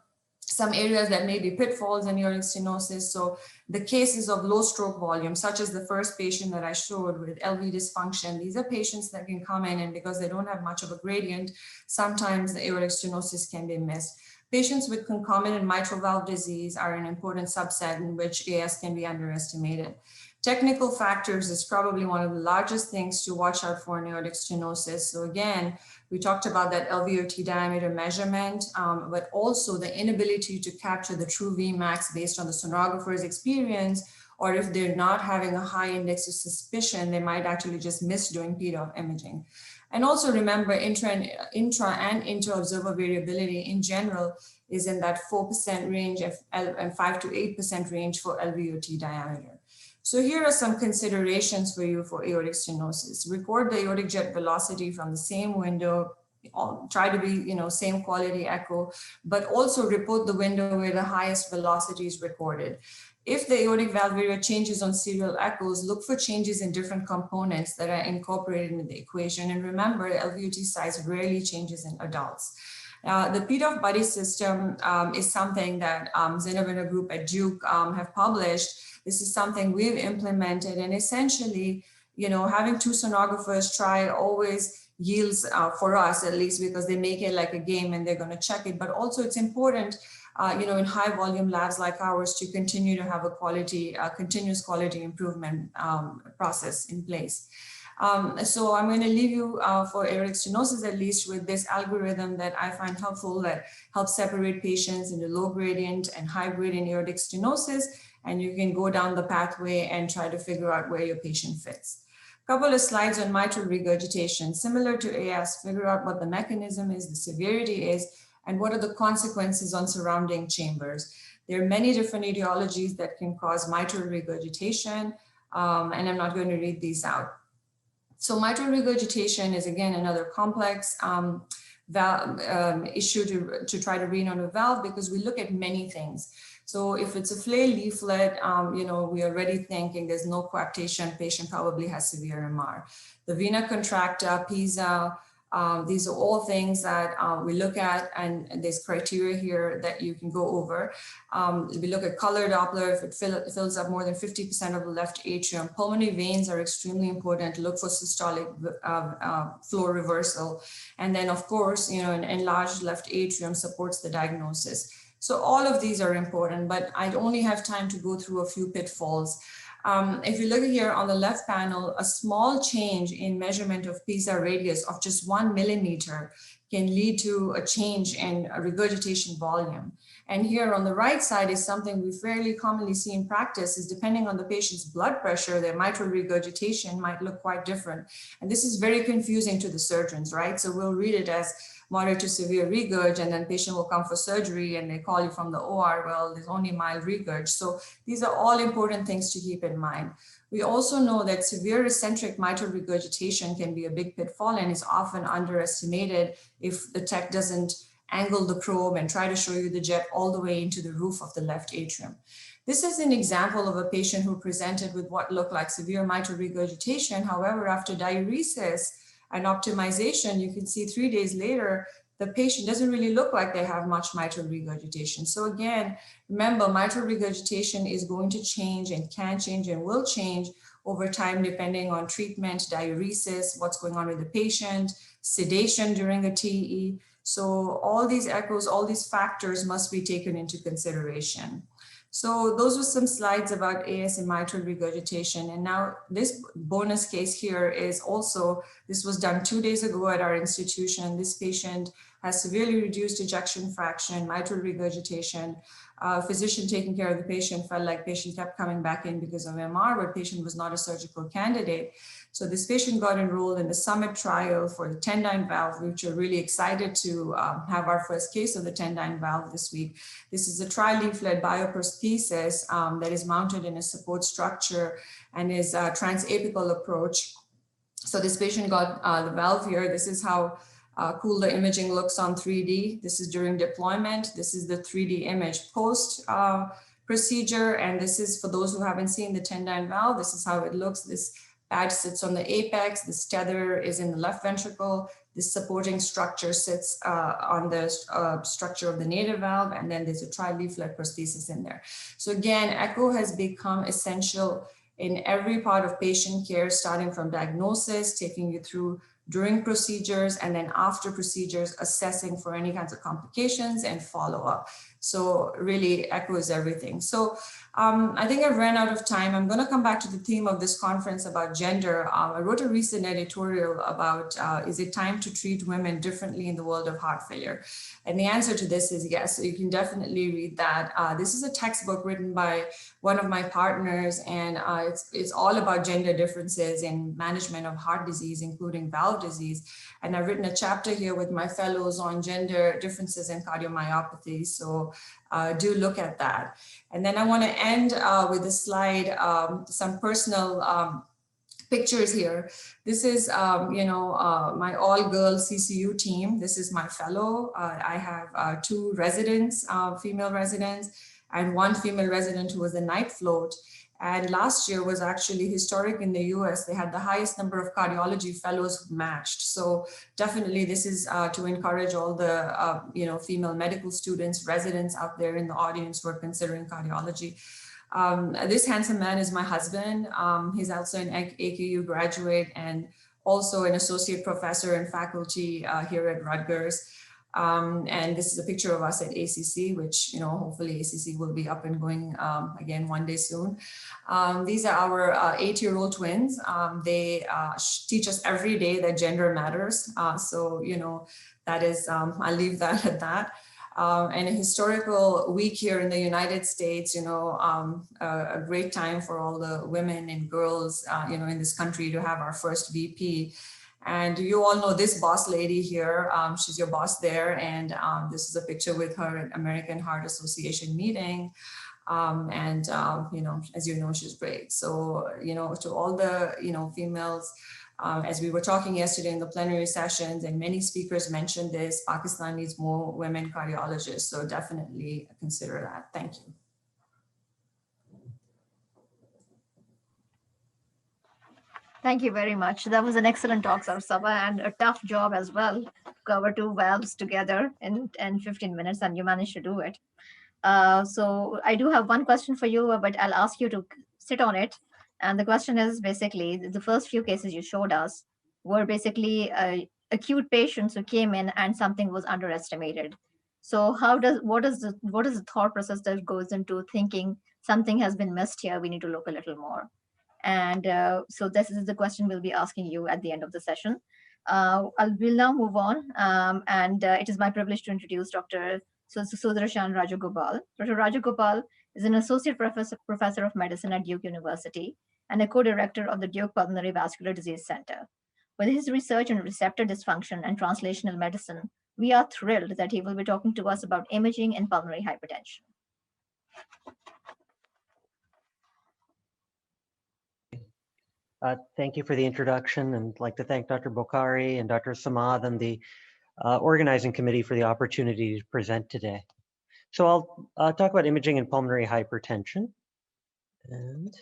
areas that may be pitfalls in aortic stenosis. So the cases of low stroke volume, such as the first patient that I showed with LV dysfunction, these are patients that can come in, and because they don't have much of a gradient, sometimes the aortic stenosis can be missed. Patients with concomitant mitral valve disease are an important subset in which AS can be underestimated. Technical factors is probably one of the largest things to watch out for in aortic stenosis. So again, we talked about that LVOT diameter measurement, but also the inability to capture the true Vmax based on the sonographer's experience, or if they're not having a high index of suspicion, they might actually just miss doing PDOF imaging. And also remember, intra and inter-observer variability in general is in that 4% range and 5 to 8% range for LVOT diameter. So here are some considerations for you for aortic stenosis. Record the aortic jet velocity from the same window. Try to be, same quality echo, but also report the window where the highest velocity is recorded. If the aortic valve area changes on serial echoes, look for changes in different components that are incorporated into the equation. And remember, LVOT size rarely changes in adults. The PDOF buddy system is something that Zainab and her group at Duke have published. This is something we've implemented, and essentially, having 2 sonographers try always yields for us, at least, because they make it like a game and they're going to check it. But also it's important, in high volume labs like ours to continue to have a continuous quality improvement process in place. So I'm going to leave you for aortic stenosis, at least, with this algorithm that I find helpful, that helps separate patients into low gradient and high gradient aortic stenosis. And you can go down the pathway and try to figure out where your patient fits. A couple of slides on mitral regurgitation. Similar to AS, figure out what the mechanism is, the severity is, and what are the consequences on surrounding chambers. There are many different etiologies that can cause mitral regurgitation, and I'm not going to read these out. So mitral regurgitation is, again, another complex issue to try to read on a valve, because we look at many things. So if it's a flail leaflet, we are already thinking there's no coaptation, patient probably has severe MR. The vena contracta, PISA, these are all things that we look at, and there's criteria here that you can go over. We look at color Doppler. If it fills up more than 50% of the left atrium. Pulmonary veins are extremely important. Look for systolic flow reversal. And then, of course, an enlarged left atrium supports the diagnosis. So all of these are important, but I only have time to go through a few pitfalls. If you look here on the left panel, a small change in measurement of PISA radius of just 1 millimeter can lead to a change in regurgitation volume. And here on the right side is something we fairly commonly see in practice, is depending on the patient's blood pressure, their mitral regurgitation might look quite different. And this is very confusing to the surgeons, right? So we'll read it as moderate to severe regurg, and then patient will come for surgery and they call you from the OR, well, there's only mild regurg. So these are all important things to keep in mind. We also know that severe eccentric mitral regurgitation can be a big pitfall and is often underestimated if the tech doesn't angle the probe and try to show you the jet all the way into the roof of the left atrium. This is an example of a patient who presented with what looked like severe mitral regurgitation. However, after diuresis and optimization, you can see 3 days later, the patient doesn't really look like they have much mitral regurgitation. So again, remember, mitral regurgitation is going to change and can change and will change over time, depending on treatment, diuresis, what's going on with the patient, sedation during a TE. So all these echoes, all these factors must be taken into consideration. So those were some slides about AS and mitral regurgitation. And now this bonus case here is also, this was done 2 days ago at our institution. This patient has severely reduced ejection fraction, mitral regurgitation. Physician taking care of the patient felt like patient kept coming back in because of MR, but patient was not a surgical candidate. So this patient got enrolled in the SUMMIT trial for the Tendyne valve, which we're really excited to have our first case of the Tendyne valve this week. This is a tri-leaflet bioprosthesis that is mounted in a support structure and is a transapical approach. So this patient got the valve here. This is how cool the imaging looks on 3D. This is during deployment. This is the 3D image post procedure. And this is for those who haven't seen the Tendyne valve. This is how it looks. This pad sits on the apex. This tether is in the left ventricle. This supporting structure sits on the structure of the native valve. And then there's a tri-leaflet prosthesis in there. So again, echo has become essential in every part of patient care, starting from diagnosis, taking you through during procedures, and then after procedures, assessing for any kinds of complications and follow-up. So really echo is everything. So I think I've ran out of time. I'm gonna come back to the theme of this conference about gender. I wrote a recent editorial about, is it time to treat women differently in the world of heart failure? And the answer to this is yes, so you can definitely read that. This is a textbook written by one of my partners, and it's all about gender differences in management of heart disease, including valve disease. And I've written a chapter here with my fellows on gender differences in cardiomyopathy. So do look at that. And then I want to end with a slide, some personal pictures here. This is, my all-girl CCU team. This is my fellow. I have 2 residents, female residents, and 1 female resident who was a night float. And last year was actually historic in the US. They had the highest number of cardiology fellows matched. So definitely this is to encourage all the female medical students, residents out there in the audience who are considering cardiology. This handsome man is my husband. He's also an AKU graduate and also an associate professor and faculty here at Rutgers. And this is a picture of us at ACC, which, hopefully ACC will be up and going again one day soon. These are our 8-year-old twins. They teach us every day that gender matters. So, that is, I'll leave that at that. And a historical week here in the United States, a great time for all the women and girls, in this country to have our first VP. And you all know this boss lady here. She's your boss there. And this is a picture with her at American Heart Association meeting. As you know, she's great. So, to all the, females, as we were talking yesterday in the plenary sessions, and many speakers mentioned this, Pakistan needs more women cardiologists. So definitely consider that. Thank you. Thank you very much. That was an excellent talk, Sabha, and a tough job as well. Cover 2 valves together in 15 minutes, and you managed to do it. So I do have one question for you, but I'll ask you to sit on it. And the question is basically, the first few cases you showed us were basically acute patients who came in and something was underestimated. So what is the thought process that goes into thinking something has been missed here, we need to look a little more? And so this is the question we'll be asking you at the end of the session. We'll now move on. It is my privilege to introduce Dr. Sudarshan Rajagopal. Dr. Rajagopal is an associate professor of medicine at Duke University and a co-director of the Duke Pulmonary Vascular Disease Center. With his research on receptor dysfunction and translational medicine, we are thrilled that he will be talking to us about imaging and pulmonary hypertension. Thank you for the introduction, and I'd like to thank Dr. Bokhari and Dr. Samad and the organizing committee for the opportunity to present today. So I'll talk about imaging and pulmonary hypertension. And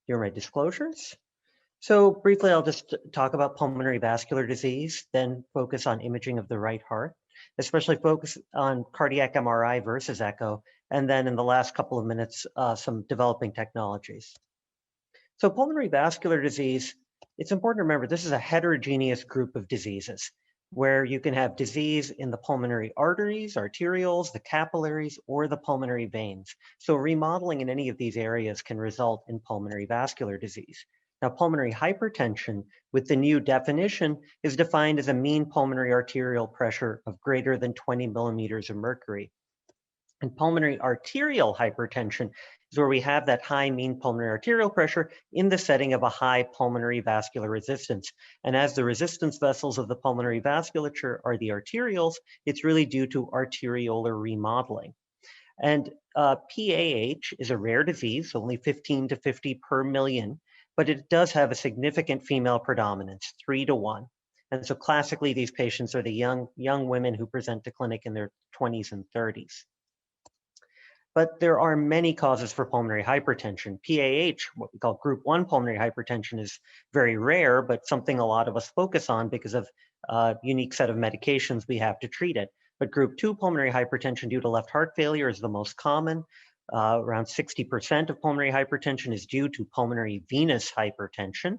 here are my disclosures. So briefly, I'll just talk about pulmonary vascular disease, then focus on imaging of the right heart, especially focus on cardiac MRI versus echo, and then in the last couple of minutes, some developing technologies. So pulmonary vascular disease, it's important to remember this is a heterogeneous group of diseases where you can have disease in the pulmonary arteries, arterioles, the capillaries, or the pulmonary veins. So remodeling in any of these areas can result in pulmonary vascular disease. Now, pulmonary hypertension with the new definition is defined as a mean pulmonary arterial pressure of greater than 20 millimeters of mercury. And pulmonary arterial hypertension is where we have that high mean pulmonary arterial pressure in the setting of a high pulmonary vascular resistance. And as the resistance vessels of the pulmonary vasculature are the arterioles, it's really due to arteriolar remodeling. And PAH is a rare disease, only 15 to 50 per million, but it does have a significant female predominance, 3 to 1. And so classically, these patients are the young women who present to clinic in their 20s and 30s. But there are many causes for pulmonary hypertension. PAH, what we call group 1 pulmonary hypertension, is very rare, but something a lot of us focus on because of a unique set of medications we have to treat it. But group 2 pulmonary hypertension due to left heart failure is the most common. Around 60% of pulmonary hypertension is due to pulmonary venous hypertension.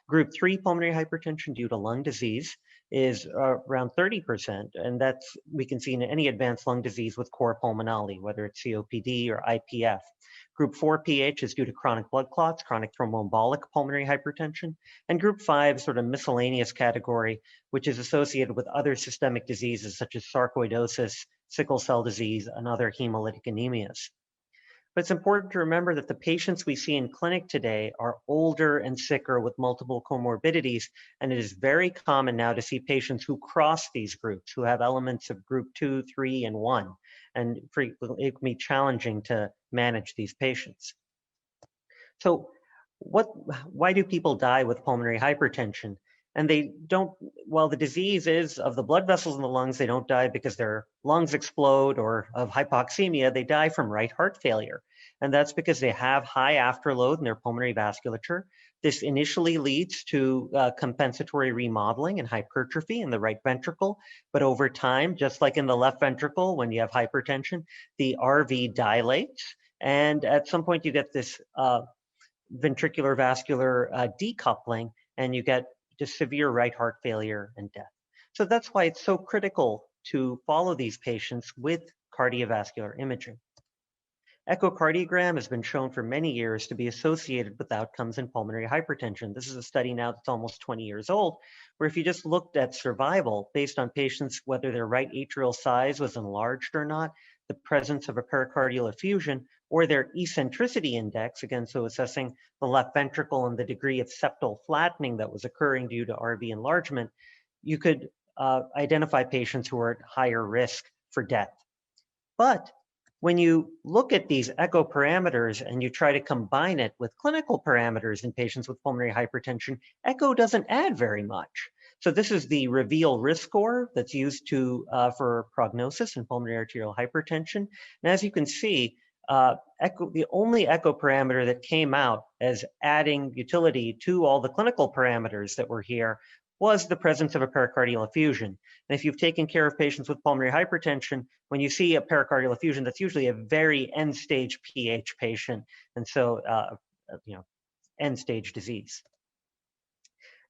Group 3 pulmonary hypertension due to lung disease is around 30%, and that's we can see in any advanced lung disease with cor pulmonale, whether it's COPD or IPF. Group 4 PH is due to chronic blood clots, chronic thromboembolic pulmonary hypertension, and group 5 sort of miscellaneous category, which is associated with other systemic diseases such as sarcoidosis, sickle cell disease, and other hemolytic anemias. But it's important to remember that the patients we see in clinic today are older and sicker with multiple comorbidities, and it is very common now to see patients who cross these groups, who have elements of group 2, 3, and 1, and frequently it can be challenging to manage these patients. So why do people die with pulmonary hypertension? And they don't, while the disease is of the blood vessels in the lungs, they don't die because their lungs explode or of hypoxemia, they die from right heart failure. And that's because they have high afterload in their pulmonary vasculature. This initially leads to compensatory remodeling and hypertrophy in the right ventricle. But over time, just like in the left ventricle, when you have hypertension, the RV dilates. And at some point you get this ventricular vascular decoupling, and you get just severe right heart failure and death. So that's why it's so critical to follow these patients with cardiovascular imaging. Echocardiogram has been shown for many years to be associated with outcomes in pulmonary hypertension. This is a study now that's almost 20 years old, where if you just looked at survival based on patients, whether their right atrial size was enlarged or not, the presence of a pericardial effusion, or their eccentricity index, again, so assessing the left ventricle and the degree of septal flattening that was occurring due to RV enlargement, you could identify patients who are at higher risk for death. But when you look at these echo parameters and you try to combine it with clinical parameters in patients with pulmonary hypertension, echo doesn't add very much. So this is the REVEAL risk score that's used for prognosis in pulmonary arterial hypertension. And as you can see, the only echo parameter that came out as adding utility to all the clinical parameters that were here was the presence of a pericardial effusion. And if you've taken care of patients with pulmonary hypertension, when you see a pericardial effusion, that's usually a very end-stage PH patient, and so end-stage disease.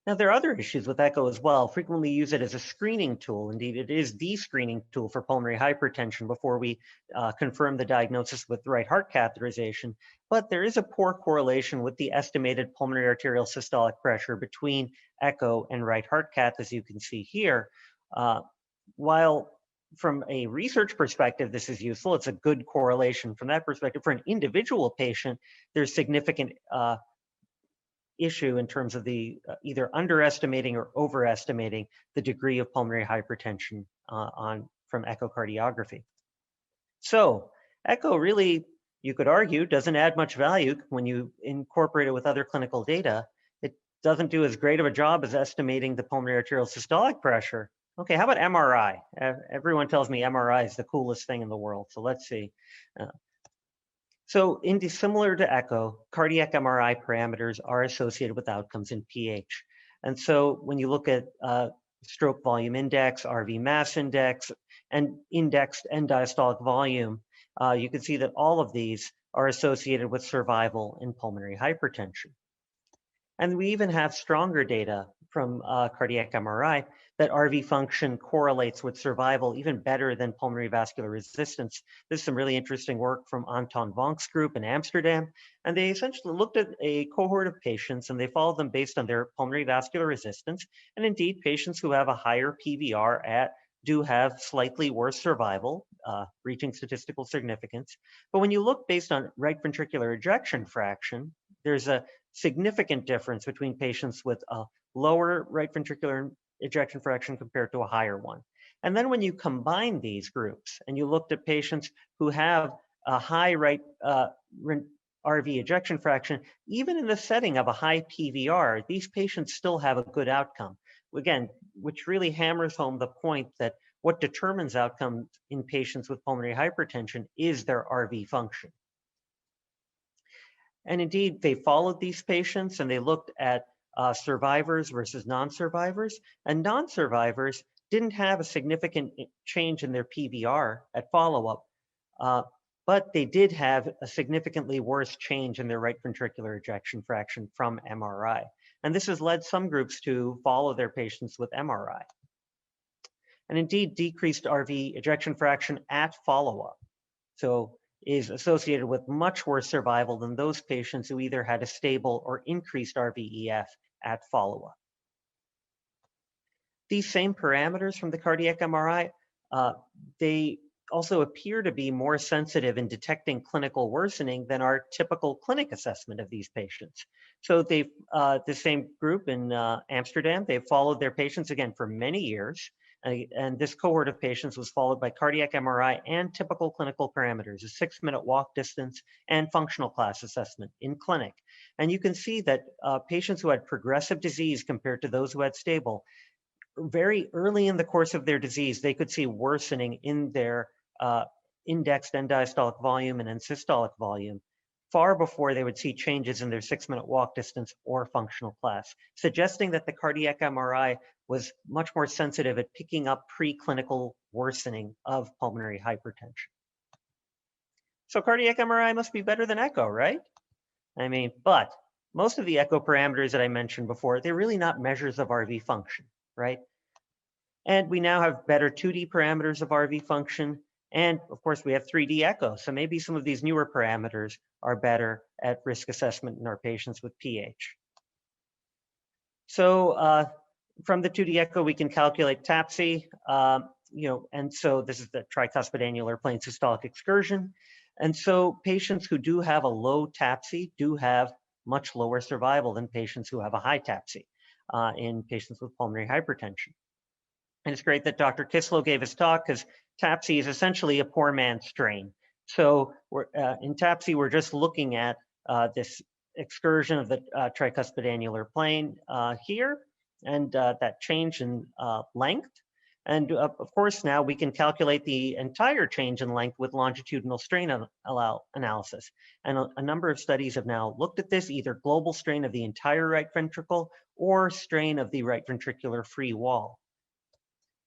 Now, there are other issues with echo as well. Frequently use it as a screening tool. Indeed, it is the screening tool for pulmonary hypertension before we confirm the diagnosis with right heart catheterization. But there is a poor correlation with the estimated pulmonary arterial systolic pressure between echo and right heart cath, as you can see here. While from a research perspective, this is useful, it's a good correlation from that perspective. For an individual patient, there's significant issue in terms of the either underestimating or overestimating the degree of pulmonary hypertension from echocardiography. So echo really, you could argue, doesn't add much value when you incorporate it with other clinical data. It doesn't do as great of a job as estimating the pulmonary arterial systolic pressure. Okay, how about MRI? Everyone tells me MRI is the coolest thing in the world. So let's see. So similar to echo, cardiac MRI parameters are associated with outcomes in PH. And so when you look at stroke volume index, RV mass index, and indexed end diastolic volume, you can see that all of these are associated with survival in pulmonary hypertension. And we even have stronger data from cardiac MRI that RV function correlates with survival even better than pulmonary vascular resistance. This is some really interesting work from Anton Vonk's group in Amsterdam. And they essentially looked at a cohort of patients and they followed them based on their pulmonary vascular resistance. And indeed, patients who have a higher PVR do have slightly worse survival, reaching statistical significance. But when you look based on right ventricular ejection fraction, there's a significant difference between patients with a lower right ventricular ejection fraction compared to a higher one. And then when you combine these groups and you looked at patients who have a high right RV ejection fraction, even in the setting of a high PVR, these patients still have a good outcome. Again, which really hammers home the point that what determines outcomes in patients with pulmonary hypertension is their RV function. And indeed, they followed these patients and they looked at survivors versus non-survivors. And non-survivors didn't have a significant change in their PVR at follow-up, but they did have a significantly worse change in their right ventricular ejection fraction from MRI. And this has led some groups to follow their patients with MRI. And indeed, decreased RV ejection fraction at follow-up. So is associated with much worse survival than those patients who either had a stable or increased RVEF at follow-up. These same parameters from the cardiac MRI, they also appear to be more sensitive in detecting clinical worsening than our typical clinic assessment of these patients. So they've, the same group in Amsterdam, they've followed their patients again for many years. And this cohort of patients was followed by cardiac MRI and typical clinical parameters, a 6-minute walk distance and functional class assessment in clinic. And you can see that patients who had progressive disease compared to those who had stable, very early in the course of their disease, they could see worsening in their indexed end diastolic volume and end systolic volume far before they would see changes in their 6-minute walk distance or functional class, suggesting that the cardiac MRI was much more sensitive at picking up preclinical worsening of pulmonary hypertension. So cardiac MRI must be better than echo, right? I mean, but most of the echo parameters that I mentioned before, they're really not measures of RV function, right? And we now have better 2D parameters of RV function. And of course, we have 3D echo. So maybe some of these newer parameters are better at risk assessment in our patients with PH. So from the 2D echo, we can calculate TAPSE, and so this is the tricuspid annular plane systolic excursion. And so patients who do have a low TAPSE do have much lower survival than patients who have a high TAPSE in patients with pulmonary hypertension. And it's great that Dr. Kisslo gave his talk because TAPSE is essentially a poor man's strain. So in TAPSE, we're just looking at this excursion of the tricuspid annular plane here, and that change in length. And of course, now we can calculate the entire change in length with longitudinal strain analysis. And a number of studies have now looked at this, either global strain of the entire right ventricle or strain of the right ventricular free wall.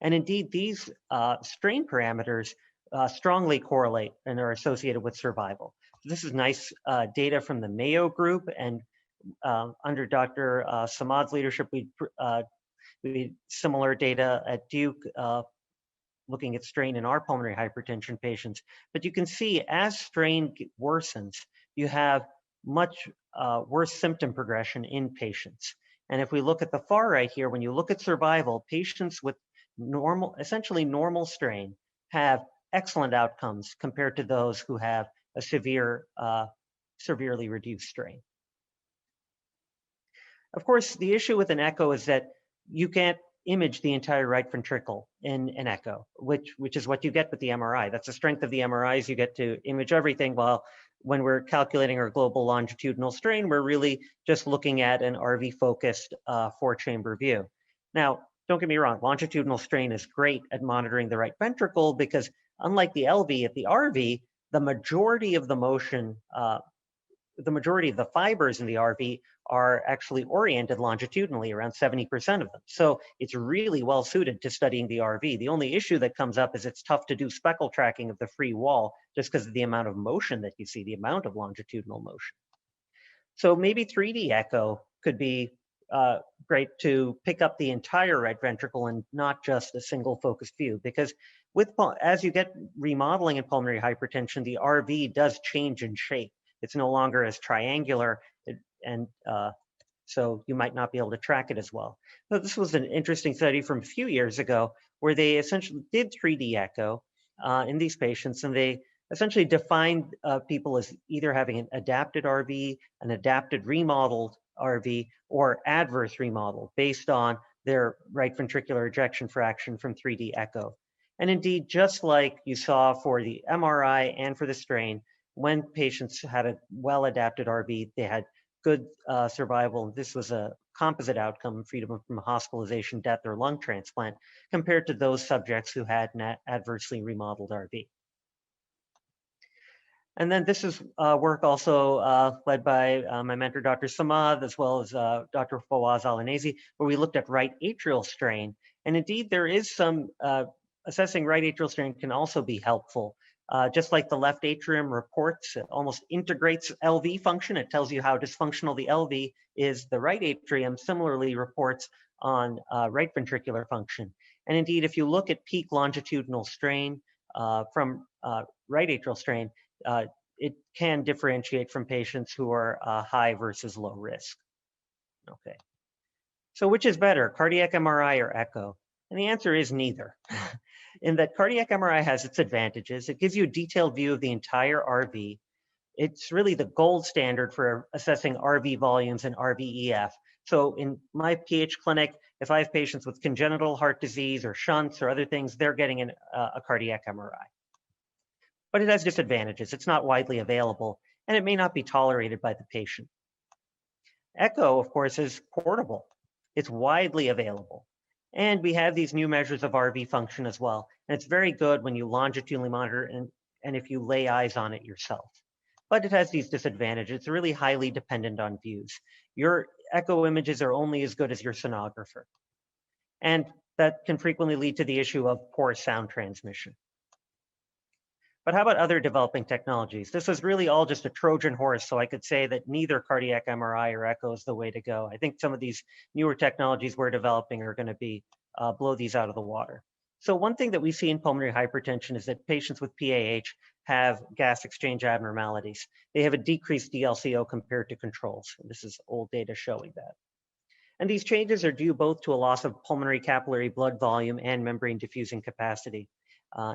And indeed, these strain parameters strongly correlate and are associated with survival. This is nice data from the Mayo group, and under Dr. Samad's leadership, we had similar data at Duke looking at strain in our pulmonary hypertension patients. But you can see as strain worsens, you have much worse symptom progression in patients. And if we look at the far right here, when you look at survival, patients with essentially normal strain have excellent outcomes compared to those who have a severely reduced strain. Of course, the issue with an echo is that you can't image the entire right ventricle in an echo, which is what you get with the MRI. That's the strength of the MRIs. You get to image everything, while when we're calculating our global longitudinal strain, we're really just looking at an RV-focused 4-chamber view. Now, don't get me wrong, longitudinal strain is great at monitoring the right ventricle because unlike the LV, at the RV, the majority of the motion, the majority of the fibers in the RV are actually oriented longitudinally, around 70% of them. So it's really well suited to studying the RV. The only issue that comes up is it's tough to do speckle tracking of the free wall just because of the amount of motion that you see, the amount of longitudinal motion. So maybe 3D echo could be great to pick up the entire right ventricle and not just a single focused view, because as you get remodeling in pulmonary hypertension, the RV does change in shape. It's no longer as triangular, and so you might not be able to track it as well. So this was an interesting study from a few years ago where they essentially did 3D echo in these patients, and they essentially defined people as either having an adapted RV, an adapted remodeled RV, or adverse remodeled based on their right ventricular ejection fraction from 3D echo. And indeed, just like you saw for the MRI and for the strain, when patients had a well-adapted RV, they had good survival. This was a composite outcome, freedom from hospitalization, death, or lung transplant, compared to those subjects who had an adversely remodeled RV. And then this is work also led by my mentor, Dr. Samad, as well as Dr. Fawaz Al-Anezi, where we looked at right atrial strain. And indeed, there is some assessing right atrial strain can also be helpful. Just like the left atrium reports, it almost integrates LV function. It tells you how dysfunctional the LV is. The right atrium similarly reports on right ventricular function. And indeed, if you look at peak longitudinal strain from right atrial strain, it can differentiate from patients who are high versus low risk. Okay. So which is better, cardiac MRI or echo? And the answer is neither. In that cardiac MRI has its advantages. It gives you a detailed view of the entire RV. It's really the gold standard for assessing RV volumes and RVEF. So in my PH clinic, if I have patients with congenital heart disease or shunts or other things, they're getting a cardiac MRI. But it has disadvantages. It's not widely available, and it may not be tolerated by the patient. Echo, of course, is portable. It's widely available. And we have these new measures of RV function as well. And it's very good when you longitudinally monitor and if you lay eyes on it yourself. But it has these disadvantages. It's really highly dependent on views. Your echo images are only as good as your sonographer. And that can frequently lead to the issue of poor sound transmission. But how about other developing technologies? This was really all just a Trojan horse, so I could say that neither cardiac MRI or echo is the way to go. I think some of these newer technologies we're developing are going to be blow these out of the water. So one thing that we see in pulmonary hypertension is that patients with PAH have gas exchange abnormalities. They have a decreased DLCO compared to controls. This is old data showing that. And these changes are due both to a loss of pulmonary capillary blood volume and membrane diffusing capacity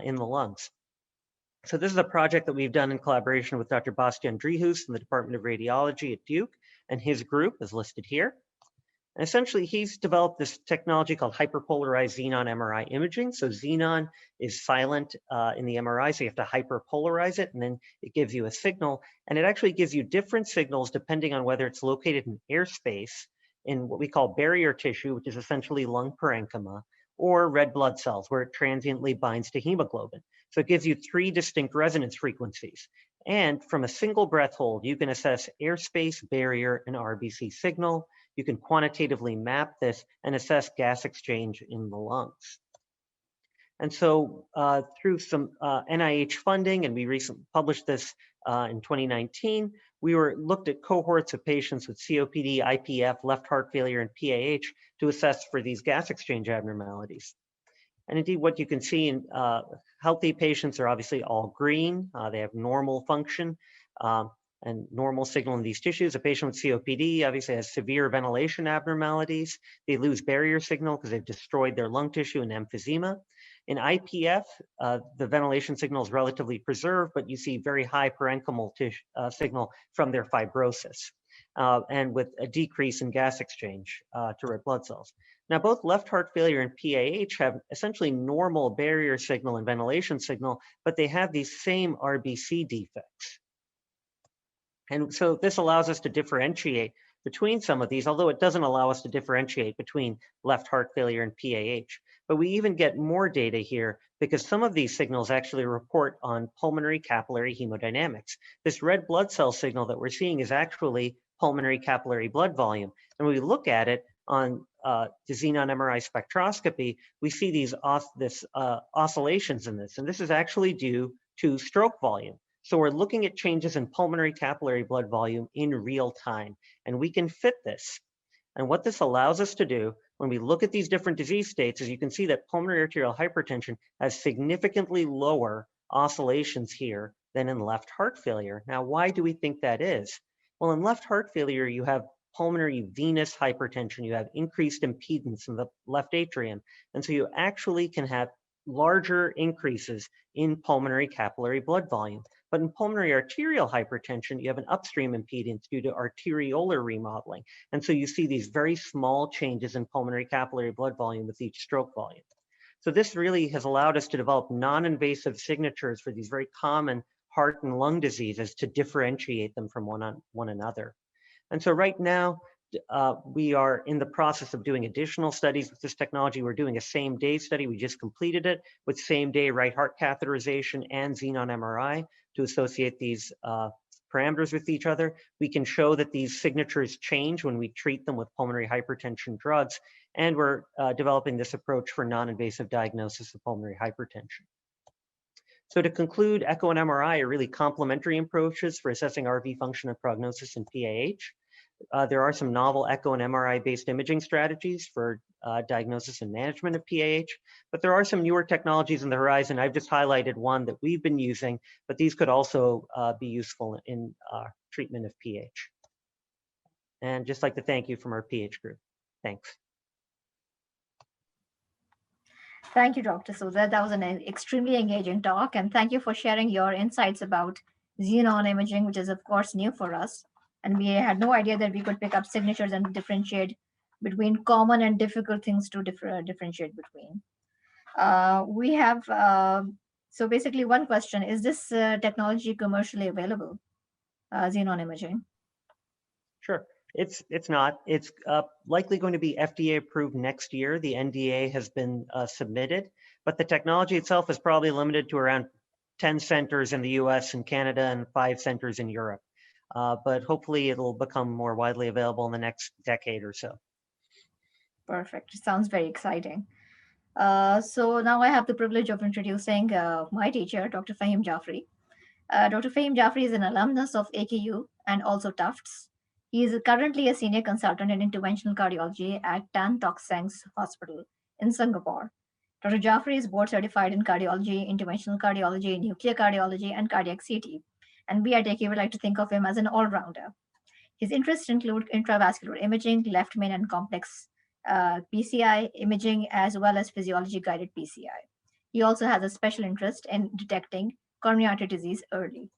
in the lungs. So this is a project that we've done in collaboration with Dr. Bastian Driehuis in the Department of Radiology at Duke, and his group is listed here. And essentially, he's developed this technology called hyperpolarized xenon MRI imaging. So xenon is silent in the MRI, so you have to hyperpolarize it, and then it gives you a signal. And it actually gives you different signals depending on whether it's located in airspace in what we call barrier tissue, which is essentially lung parenchyma, or red blood cells, where it transiently binds to hemoglobin. So it gives you 3 distinct resonance frequencies. And from a single breath hold, you can assess airspace, barrier, and RBC signal. You can quantitatively map this and assess gas exchange in the lungs. And so through some NIH funding, and we recently published this in 2019, we looked at cohorts of patients with COPD, IPF, left heart failure, and PAH to assess for these gas exchange abnormalities. And indeed, what you can see in healthy patients are obviously all green. They have normal function and normal signal in these tissues. A patient with COPD obviously has severe ventilation abnormalities. They lose barrier signal because they've destroyed their lung tissue and emphysema. In IPF, the ventilation signal is relatively preserved, but you see very high parenchymal signal from their fibrosis and with a decrease in gas exchange to red blood cells. Now, both left heart failure and PAH have essentially normal barrier signal and ventilation signal, but they have these same RBC defects. And so this allows us to differentiate between some of these, although it doesn't allow us to differentiate between left heart failure and PAH. But we even get more data here because some of these signals actually report on pulmonary capillary hemodynamics. This red blood cell signal that we're seeing is actually pulmonary capillary blood volume. And when we look at it on the xenon MRI spectroscopy, we see these oscillations in this. And this is actually due to stroke volume. So we're looking at changes in pulmonary capillary blood volume in real time, and we can fit this. And what this allows us to do when we look at these different disease states is you can see that pulmonary arterial hypertension has significantly lower oscillations here than in left heart failure. Now, why do we think that is? Well, in left heart failure, you have pulmonary venous hypertension, you have increased impedance in the left atrium. And so you actually can have larger increases in pulmonary capillary blood volume. But in pulmonary arterial hypertension, you have an upstream impedance due to arteriolar remodeling. And so you see these very small changes in pulmonary capillary blood volume with each stroke volume. So this really has allowed us to develop non-invasive signatures for these very common heart and lung diseases to differentiate them from one another. And so right now, we are in the process of doing additional studies with this technology. We're doing a same-day study. We just completed it with same-day right heart catheterization and xenon MRI to associate these parameters with each other. We can show that these signatures change when we treat them with pulmonary hypertension drugs, and we're developing this approach for non-invasive diagnosis of pulmonary hypertension. So to conclude, echo and MRI are really complementary approaches for assessing RV function and prognosis in PAH. There are some novel echo and MRI-based imaging strategies for diagnosis and management of PAH, but there are some newer technologies on the horizon. I've just highlighted one that we've been using, but these could also be useful in treatment of PH. And just like to thank you from our PH group. Thanks. Thank you, Dr. Souza. That was an extremely engaging talk, and thank you for sharing your insights about xenon imaging, which is of course new for us. And we had no idea that we could pick up signatures and differentiate between common and difficult things to differentiate between. We have, so basically one question, is this technology commercially available, xenon imaging? Sure. It's not. It's likely going to be FDA approved next year. The NDA has been submitted, but the technology itself is probably limited to around 10 centers in the US and Canada and 5 centers in Europe. But hopefully it'll become more widely available in the next decade or so. Perfect. Sounds very exciting. So now I have the privilege of introducing my teacher, Dr. Fahim Jafary. Dr. Fahim Jafary is an alumnus of AKU and also Tufts. He is currently a senior consultant in interventional cardiology at Tan Tock Seng's Hospital in Singapore. Dr. Jafary is board certified in cardiology, interventional cardiology, nuclear cardiology, and cardiac CT. And we at AKU would like to think of him as an all-rounder. His interests include intravascular imaging, left main and complex PCI imaging, as well as physiology-guided PCI. He also has a special interest in detecting coronary artery disease early.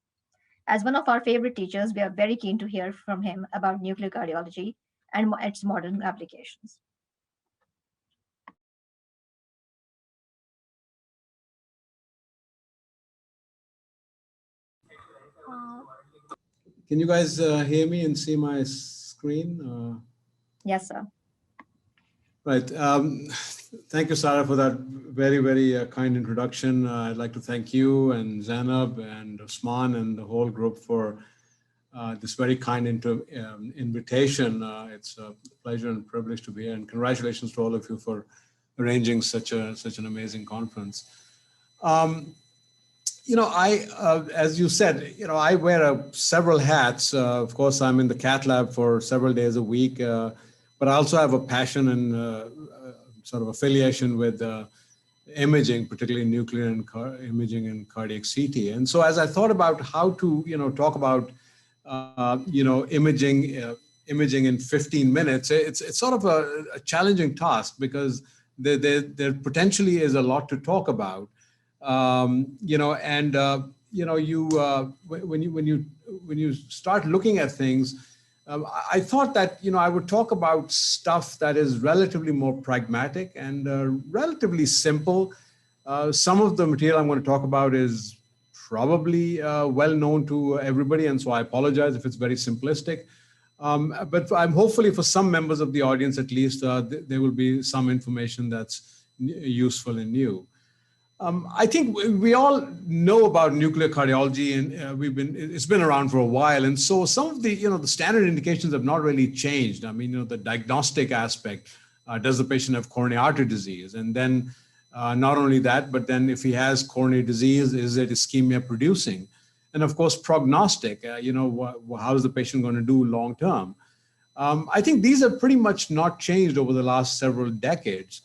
As one of our favorite teachers, we are very keen to hear from him about nuclear cardiology and its modern applications. Can you guys hear me and see my screen? Yes, sir. Right. Thank you, Sarah, for that very, very kind introduction. I'd like to thank you and Zainab and Osman and the whole group for this very kind invitation. It's a pleasure and privilege to be here, and congratulations to all of you for arranging such an amazing conference. You know, as you said, you know, I wear several hats. Of course, I'm in the cath lab for several days a week, but I also have a passion and sort of affiliation with imaging, particularly nuclear and imaging and cardiac CT. And so as I thought about how to, you know, talk about, you know, imaging in 15 minutes, it's sort of a challenging task because there potentially is a lot to talk about. You know, and you know, when you start looking at things, I thought that, you know, I would talk about stuff that is relatively more pragmatic and relatively simple. Some of the material I'm going to talk about is probably well known to everybody, and so I apologize if it's very simplistic. But I'm hopefully for some members of the audience, at least, there will be some information that's useful and new. I think we all know about nuclear cardiology, and it's been around for a while. And so some of the, you know, the standard indications have not really changed. I mean, you know, the diagnostic aspect, does the patient have coronary artery disease? And then not only that, but then if he has coronary disease, is it ischemia producing? And of course, prognostic, you know, how is the patient going to do long term? I think these have pretty much not changed over the last several decades.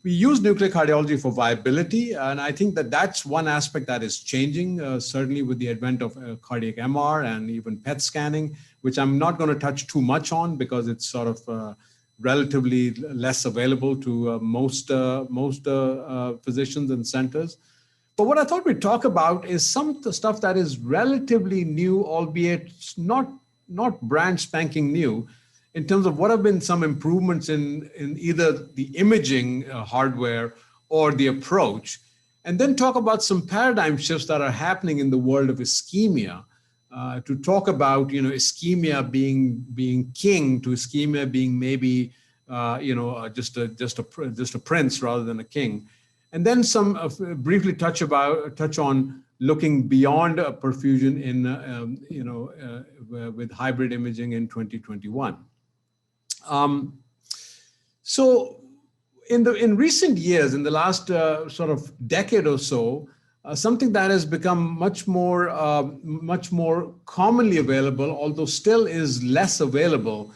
We use nuclear cardiology for viability, and I think that that's one aspect that is changing, certainly with the advent of cardiac MR and even PET scanning, which I'm not going to touch too much on because it's sort of relatively less available to most physicians and centers. But what I thought we'd talk about is some of the stuff that is relatively new, albeit not brand spanking new, in terms of what have been some improvements in either the imaging hardware or the approach, and then talk about some paradigm shifts that are happening in the world of ischemia, to talk about, ischemia being king to ischemia being maybe, just a prince rather than a king. And then some briefly touch on looking beyond perfusion in, with hybrid imaging in 2021. So in recent years, in the last sort of decade or so, something that has become much more commonly available, although still is less available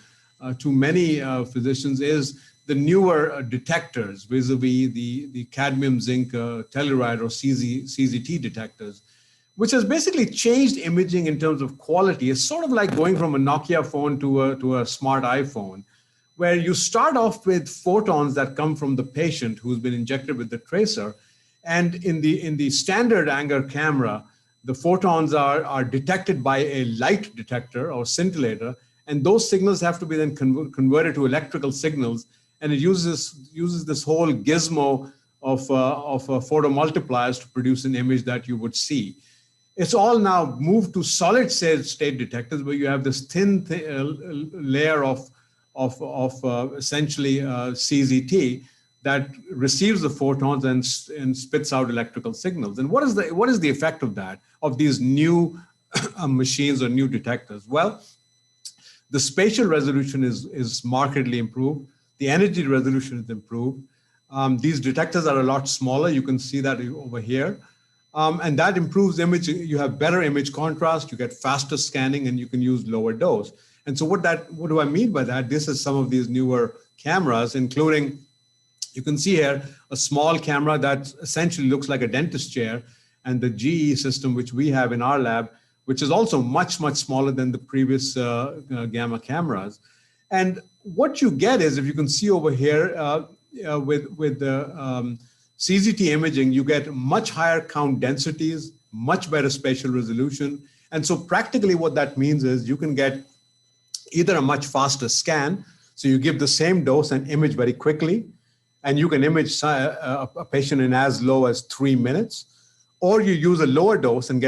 to many physicians, is the newer detectors, vis-a-vis the cadmium zinc telluride or CZT detectors, which has basically changed imaging in terms of quality. It's sort of like going from a Nokia phone to a smart iPhone, where you start off with photons that come from the patient who's been injected with the tracer. And in the standard Anger camera, the photons are detected by a light detector or scintillator, and those signals have to be then converted to electrical signals. And it uses this whole gizmo of photomultipliers to produce an image that you would see. It's all now moved to solid state detectors, where you have this thin layer of essentially CZT that receives the photons and spits out electrical signals. And what is the effect of that, of these new machines or new detectors? Well, the spatial resolution is markedly improved. The energy resolution is improved. These detectors are a lot smaller. You can see that over here. And that improves image. You have better image contrast, you get faster scanning, and you can use lower dose. And so what do I mean by that? This is some of these newer cameras, including, you can see here, a small camera that essentially looks like a dentist chair, and the GE system, which we have in our lab, which is also much, much smaller than the previous gamma cameras. And what you get is, if you can see over here, with the CZT imaging, you get much higher count densities, much better spatial resolution. And so practically what that means is you can get either a much faster scan, so you give the same dose and image very quickly, and you can image a patient in as low as 3 minutes, or you use a lower dose and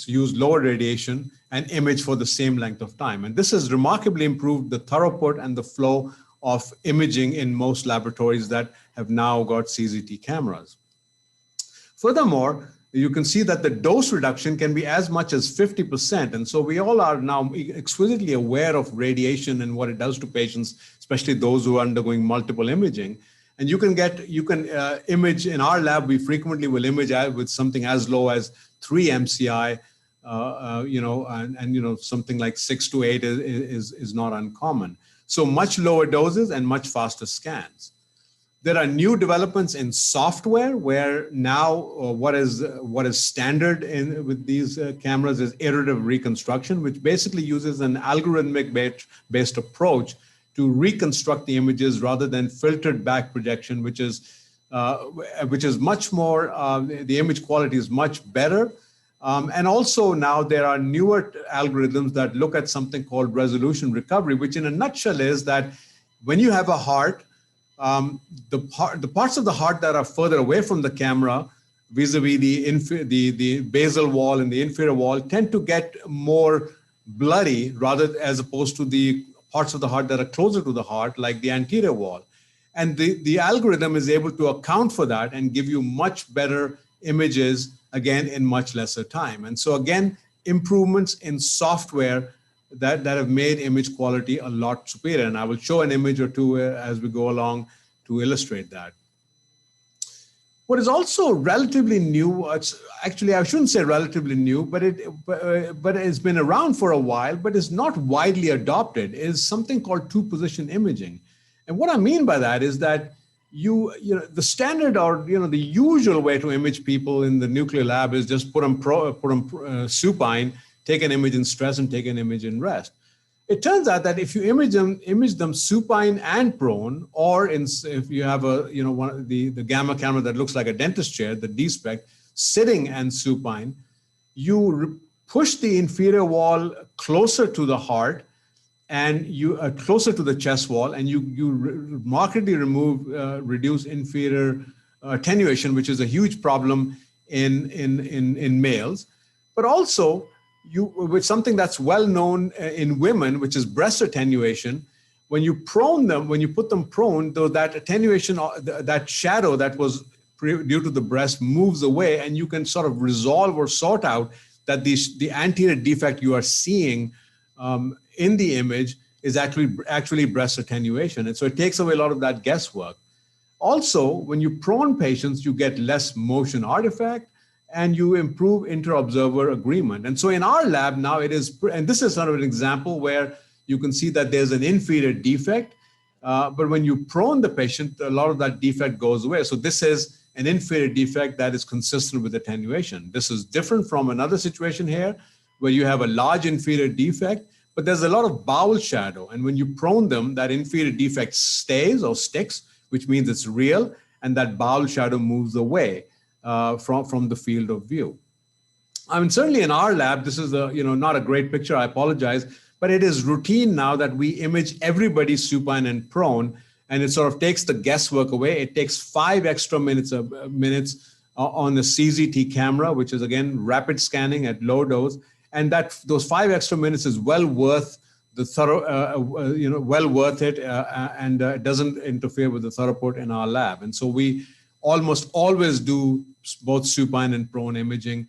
use lower radiation and image for the same length of time. And this has remarkably improved the throughput and the flow of imaging in most laboratories that have now got CZT cameras. Furthermore, you can see that the dose reduction can be as much as 50%. And so we all are now exquisitely aware of radiation and what it does to patients, especially those who are undergoing multiple imaging. And you can image in our lab. We frequently will image with something as low as 3 MCI, and something like 6 to 8 is not uncommon. So much lower doses and much faster scans. There are new developments in software, where now what is standard with these cameras is iterative reconstruction, which basically uses an algorithmic based approach to reconstruct the images rather than filtered back projection, which is much more, the image quality is much better. And also now there are newer algorithms that look at something called resolution recovery, which in a nutshell is that when you have a heart, the parts of the heart that are further away from the camera, vis-a-vis the basal wall and the inferior wall, tend to get more bloody as opposed to the parts of the heart that are closer to the heart, like the anterior wall. And the algorithm is able to account for that and give you much better images, again, in much lesser time. And so again, improvements in software that have made image quality a lot superior. And I will show an image or two as we go along to illustrate that. What is also relatively new, actually I shouldn't say relatively new, but it's been around for a while, but is not widely adopted, is something called two-position imaging. And what I mean by that is that the standard or the usual way to image people in the nuclear lab is just put them supine, take an image in stress and take an image in rest. It turns out that if you image them supine and prone, or if you have the gamma camera that looks like a dentist chair, the D-spec, sitting and supine, you push the inferior wall closer to the heart and you closer to the chest wall, and you markedly reduce inferior attenuation, which is a huge problem in males, but also with something that's well known in women, which is breast attenuation. When you prone them, when you put them prone, though that attenuation, that shadow that was due to the breast moves away, and you can sort of resolve or sort out that the anterior defect you are seeing in the image is actually breast attenuation. And so it takes away a lot of that guesswork. Also, when you prone patients, you get less motion artifact, and you improve inter-observer agreement. And so in our lab now it is, and this is sort of an example where you can see that there's an inferior defect, but when you prone the patient, a lot of that defect goes away. So this is an inferior defect that is consistent with attenuation. This is different from another situation here where you have a large inferior defect, but there's a lot of bowel shadow. And when you prone them, that inferior defect stays or sticks, which means it's real, and that bowel shadow moves away from the field of view. I mean, certainly in our lab, this is not a great picture, I apologize, but it is routine now that we image everybody supine and prone, and it sort of takes the guesswork away. It takes 5 extra minutes on the CZT camera, which is again rapid scanning at low dose, and those 5 extra minutes is well worth the well worth it, and it doesn't interfere with the throughput in our lab. And so we almost always do both supine and prone imaging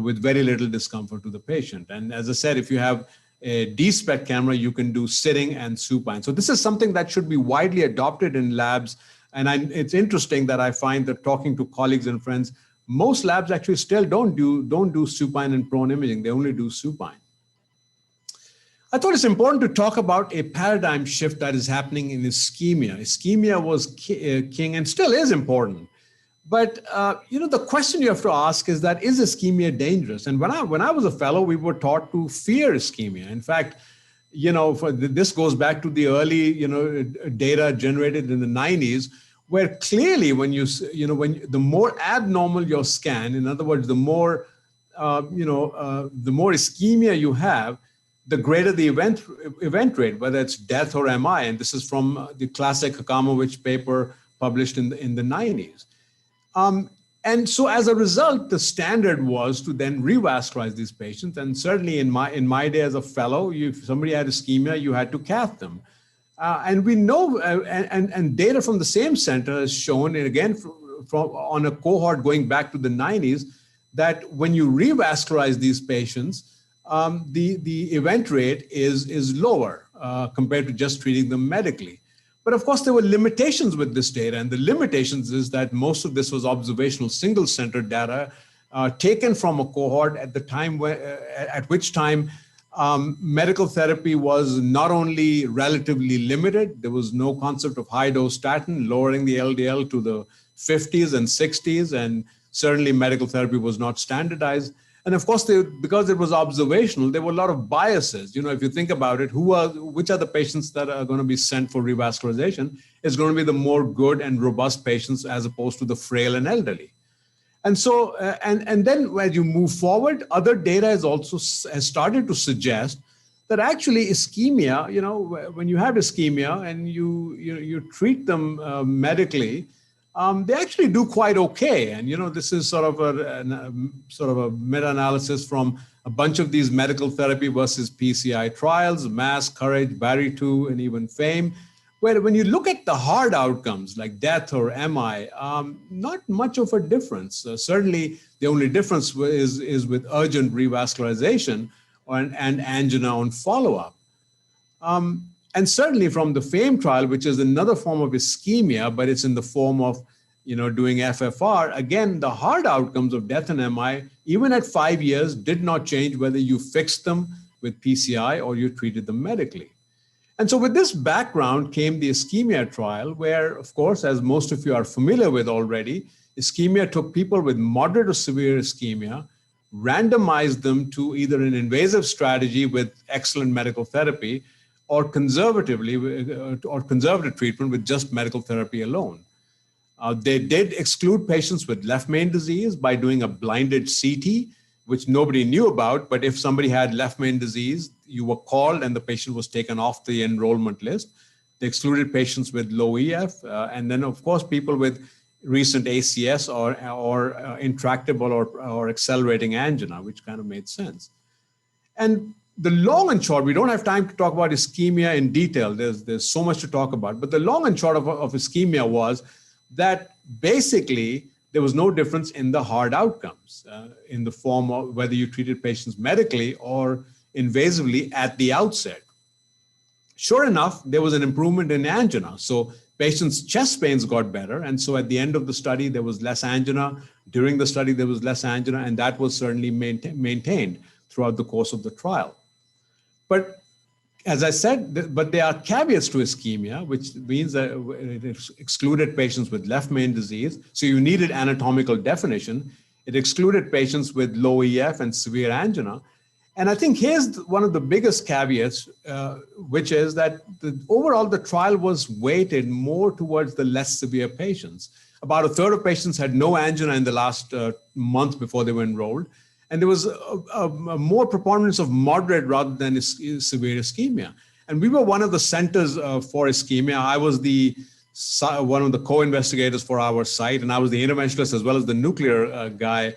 with very little discomfort to the patient. And as I said, if you have a D-spec camera, you can do sitting and supine. So this is something that should be widely adopted in labs. And it's interesting that I find that talking to colleagues and friends, most labs actually still don't do supine and prone imaging. They only do supine. I thought it's important to talk about a paradigm shift that is happening in ischemia. Ischemia was king and still is important. But the question you have to ask is that, is ischemia dangerous? And when I was a fellow, we were taught to fear ischemia. In fact, this goes back to the early data generated in the 90s, where clearly when the more abnormal your scan, in other words, the more ischemia you have, the greater the event rate, whether it's death or MI. And this is from the classic Hakamovich paper published in the 90s. And so as a result, the standard was to then revascularize these patients. And certainly in my day as a fellow, if somebody had ischemia, you had to cath them. And we know, and data from the same center has shown, and again, on a cohort going back to the 90s, that when you revascularize these patients, the event rate is lower compared to just treating them medically. But of course, there were limitations with this data, and the limitations is that most of this was observational single-center data taken from a cohort at the time at which time medical therapy was not only relatively limited, there was no concept of high-dose statin, lowering the LDL to the 50s and 60s, and certainly medical therapy was not standardized. And of course, because it was observational, there were a lot of biases. If you think about it, which are the patients that are going to be sent for revascularization? It's going to be the more good and robust patients as opposed to the frail and elderly. And so, and then as you move forward, other data has started to suggest that actually ischemia, when you have ischemia and you treat them medically, they actually do quite okay. And this is sort of a meta-analysis from a bunch of these medical therapy versus PCI trials, MASS, COURAGE, BARRY2, and even FAME, where when you look at the hard outcomes like death or MI, not much of a difference. Certainly, the only difference is with urgent revascularization and angina on follow-up. And certainly from the FAME trial, which is another form of ischemia, but it's in the form of, doing FFR, again, the hard outcomes of death and MI, even at 5 years, did not change whether you fixed them with PCI or you treated them medically. And so with this background came the ischemia trial, where, of course, as most of you are familiar with already, ischemia took people with moderate or severe ischemia, randomized them to either an invasive strategy with excellent medical therapy or conservative treatment with just medical therapy alone. They did exclude patients with left main disease by doing a blinded CT, which nobody knew about, but if somebody had left main disease, you were called and the patient was taken off the enrollment list. They excluded patients with low EF, and then of course people with recent ACS or intractable or accelerating angina, which kind of made sense. And the long and short, we don't have time to talk about ischemia in detail. There's so much to talk about, but the long and short of ischemia was that basically there was no difference in the hard outcomes in the form of whether you treated patients medically or invasively at the outset. Sure enough, there was an improvement in angina. So patients' chest pains got better. And so at the end of the study, there was less angina. During the study, there was less angina, and that was certainly maintained throughout the course of the trial. But as I said, but there are caveats to ischemia, which means that it excluded patients with left main disease. So you needed anatomical definition. It excluded patients with low EF and severe angina. And I think here's one of the biggest caveats, which is that overall the trial was weighted more towards the less severe patients. About a third of patients had no angina in the last month before they were enrolled. And there was a more preponderance of moderate rather than severe ischemia. And we were one of the centers for ischemia. I was one of the co-investigators for our site, and I was the interventionist as well as the nuclear guy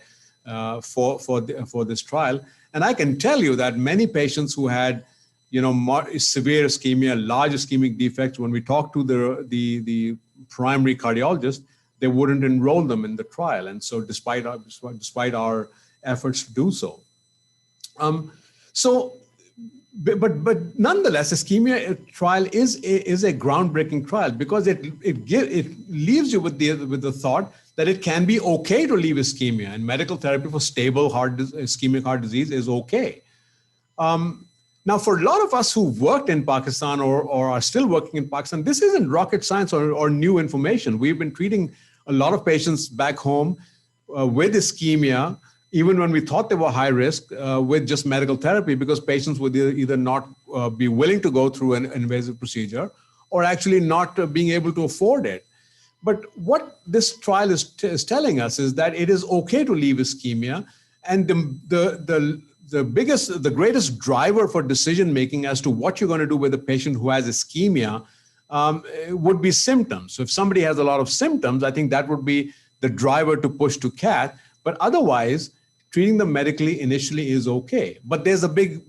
for this trial. And I can tell you that many patients who had, severe ischemia, large ischemic defects, when we talked to the primary cardiologist, they wouldn't enroll them in the trial. And so despite our efforts to do so. But nonetheless, ischemia trial is a groundbreaking trial because it leaves you with the thought that it can be okay to leave ischemia, and medical therapy for stable ischemic heart disease is okay. Now, for a lot of us who worked in Pakistan or are still working in Pakistan, this isn't rocket science or new information. We've been treating a lot of patients back home with ischemia, even when we thought they were high risk, with just medical therapy, because patients would either not be willing to go through an invasive procedure or actually not being able to afford it. But what this trial is telling us is that it is okay to leave ischemia, and the greatest driver for decision making as to what you're going to do with a patient who has ischemia would be symptoms. So if somebody has a lot of symptoms, I think that would be the driver to push to cath. But otherwise, treating them medically initially is okay. But there's a big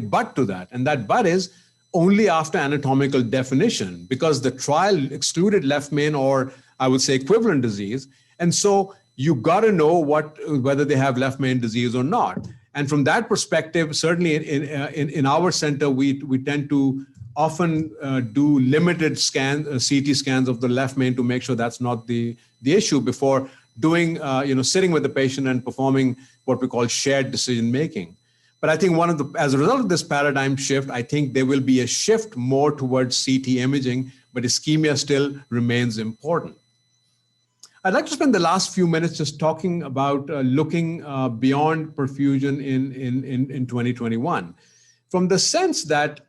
but to that, and that but is only after anatomical definition, because the trial excluded left main, or I would say equivalent disease. And so you got to know whether they have left main disease or not. And from that perspective, certainly in our center, we tend to often do limited CT scans of the left main to make sure that's not the issue before doing, sitting with the patient and performing what we call shared decision making. But I think as a result of this paradigm shift, I think there will be a shift more towards CT imaging, but ischemia still remains important. I'd like to spend the last few minutes just talking about looking beyond perfusion in 2021, from the sense that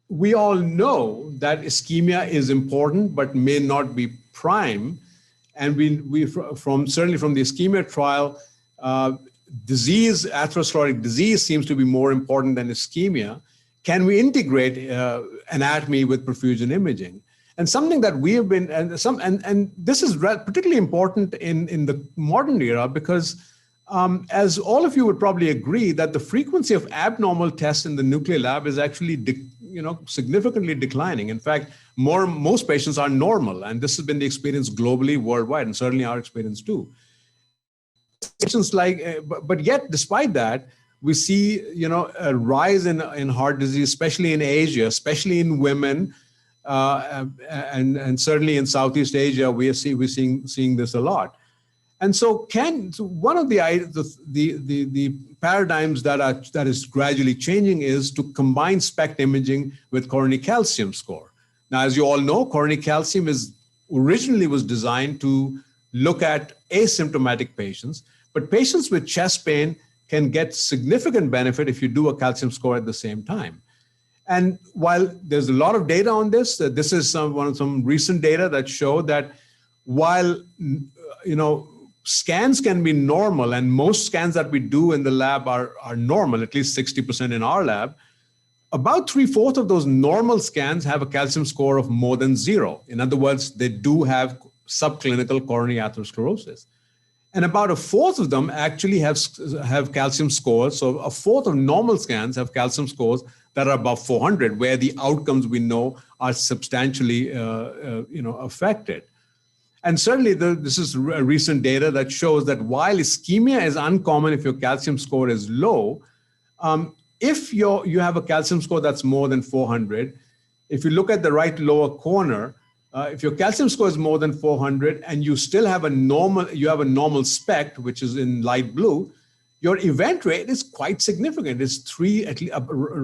we all know that ischemia is important, but may not be prime. And certainly from the ischemia trial, atherosclerotic disease seems to be more important than ischemia. Can we integrate anatomy with perfusion imaging? And something that we have been, and this is particularly important in the modern era, because as all of you would probably agree, that the frequency of abnormal tests in the nuclear lab is actually significantly declining. In fact, most patients are normal, and this has been the experience globally, worldwide, and certainly our experience too. But yet, despite that, we see a rise in heart disease, especially in Asia, especially in women, and certainly in Southeast Asia, we're seeing this a lot. And so one of the paradigms that is gradually changing is to combine SPECT imaging with coronary calcium score. Now, as you all know, coronary calcium originally was designed to look at asymptomatic patients, but patients with chest pain can get significant benefit if you do a calcium score at the same time. And while there's a lot of data on this, this is some recent data that show that while scans can be normal, and most scans that we do in the lab are normal, at least 60% in our lab, about 3/4 of those normal scans have a calcium score of more than 0. In other words, they do have subclinical coronary atherosclerosis. And about 1/4 of them actually have calcium scores. So 1/4 of normal scans have calcium scores that are above 400, where the outcomes we know are substantially affected. And certainly this is recent data that shows that while ischemia is uncommon if your calcium score is low, if you have a calcium score that's more than 400, if you look at the right lower corner, if your calcium score is more than 400 and you still have a normal SPECT, which is in light blue, your event rate is quite significant. It's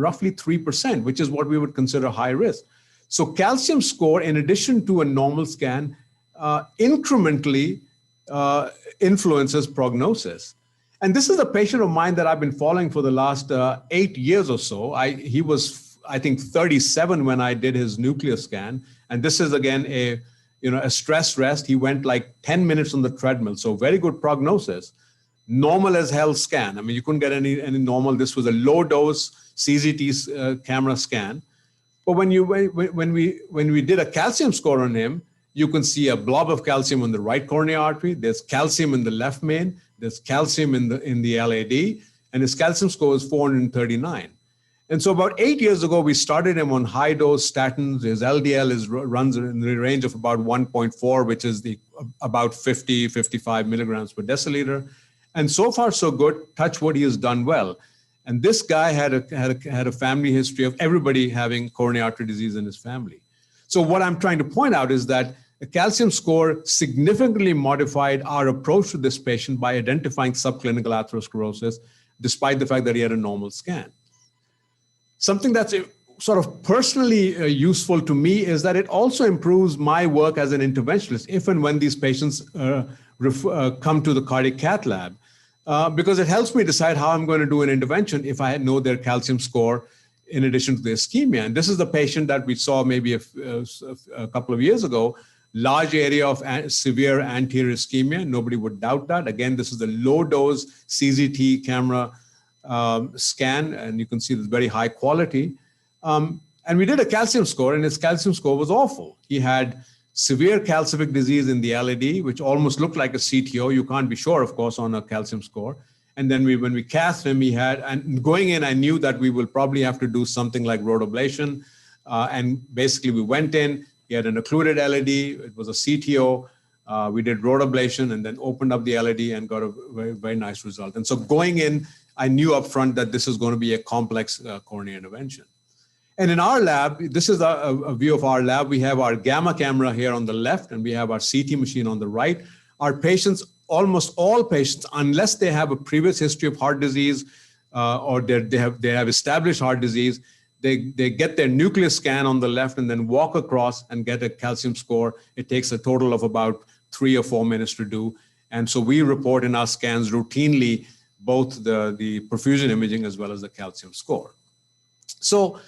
roughly 3%, which is what we would consider high risk. So calcium score, in addition to a normal scan, incrementally influences prognosis. And this is a patient of mine that I've been following for the last 8 years or so. He was, I think, 37 when I did his nuclear scan. And this is, again, a stress rest. He went like 10 minutes on the treadmill. So very good prognosis. Normal as hell scan. I mean, you couldn't get any normal. This was a low dose CZT camera scan. But when we did a calcium score on him, you can see a blob of calcium on the right coronary artery. There's calcium in the left main. There's calcium in the LAD, and his calcium score is 439. And so about 8 years ago, we started him on high dose statins. His LDL runs in the range of about 1.4, which is about 55 milligrams per deciliter. And so far, so good. Touch wood, he has done well. And this guy had a family history of everybody having coronary artery disease in his family. So what I'm trying to point out is that a calcium score significantly modified our approach to this patient by identifying subclinical atherosclerosis, despite the fact that he had a normal scan. Something that's sort of personally useful to me is that it also improves my work as an interventionist if and when these patients come to the cardiac cath lab, because it helps me decide how I'm going to do an intervention if I know their calcium score in addition to the ischemia. And this is the patient that we saw maybe a couple of years ago, large area of severe anterior ischemia. Nobody would doubt that. Again, this is a low dose CZT camera scan, and you can see it's very high quality. And we did a calcium score, and his calcium score was awful. He had severe calcific disease in the LAD, which almost looked like a CTO. You can't be sure, of course, on a calcium score. And then when we cast him, and going in, I knew that we will probably have to do something like rotablation. And basically we went in, he had an occluded LAD, it was a CTO. We did rotablation and then opened up the LAD and got a very, very nice result. And so going in, I knew up front that this is going to be a complex coronary intervention. And in our lab, this is a view of our lab. We have our gamma camera here on the left, and we have our CT machine on the right. Our patients, almost all patients, unless they have a previous history of heart disease or they have established heart disease, they get their nuclear scan on the left and then walk across and get a calcium score. It takes a total of about 3 or 4 minutes to do. And so we report in our scans routinely both the perfusion imaging as well as the calcium score. So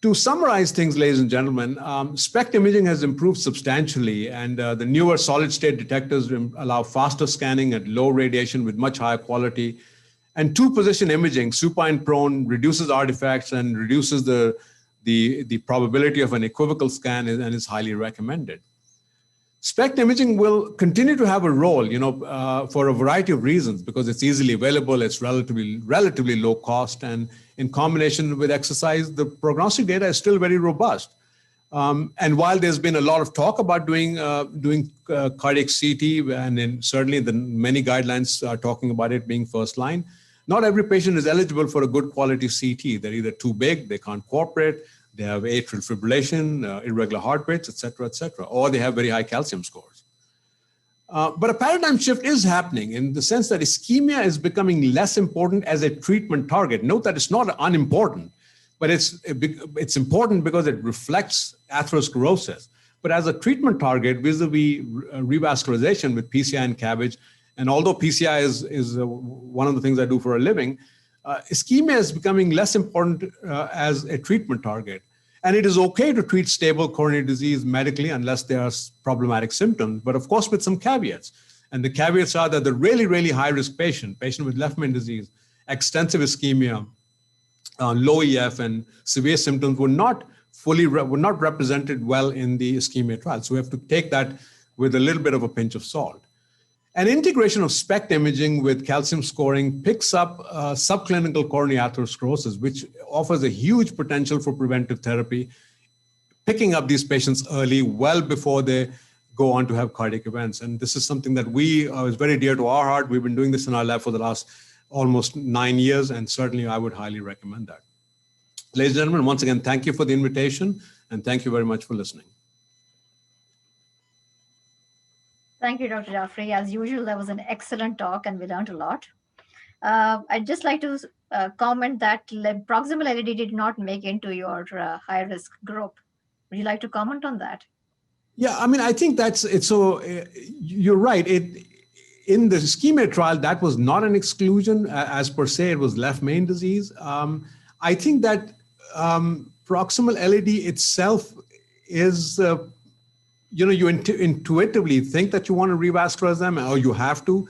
to summarize things, ladies and gentlemen, SPECT imaging has improved substantially, and the newer solid-state detectors allow faster scanning at low radiation with much higher quality. And two-position imaging, supine-prone, reduces artifacts and reduces the probability of an equivocal scan, and is highly recommended. SPECT imaging will continue to have a role, for a variety of reasons, because it's easily available, it's relatively low cost, and in combination with exercise, the prognostic data is still very robust. And while there's been a lot of talk about doing cardiac CT, and certainly the many guidelines are talking about it being first line, not every patient is eligible for a good quality CT. They're either too big, they can't cooperate, they have atrial fibrillation, irregular heart rates, et cetera, or they have very high calcium scores. But a paradigm shift is happening in the sense that ischemia is becoming less important as a treatment target. Note that it's not unimportant, but it's important because it reflects atherosclerosis. But as a treatment target vis-a-vis revascularization with PCI and CABG, and although PCI is one of the things I do for a living, ischemia is becoming less important as a treatment target. And it is okay to treat stable coronary disease medically unless there are problematic symptoms, but of course with some caveats. And the caveats are that the really, really high-risk patient with left main disease, extensive ischemia, low EF, and severe symptoms were not represented well in the ischemia trial. So we have to take that with a little bit of a pinch of salt. An integration of SPECT imaging with calcium scoring picks up subclinical coronary atherosclerosis, which offers a huge potential for preventive therapy, picking up these patients early, well before they go on to have cardiac events. And this is something that is very dear to our heart. We've been doing this in our lab for the last almost 9 years, and certainly I would highly recommend that. Ladies and gentlemen, once again, thank you for the invitation, and thank you very much for listening. Thank you, Dr. Jafary. As usual, that was an excellent talk and we learned a lot. I'd just like to comment that proximal LED did not make into your high-risk group. Would you like to comment on that? Yeah, I mean, I think you're right. In the ischemia trial, that was not an exclusion as per se, it was left main disease. I think that proximal LED itself is, you intuitively think that you want to revascularize them, or you have to.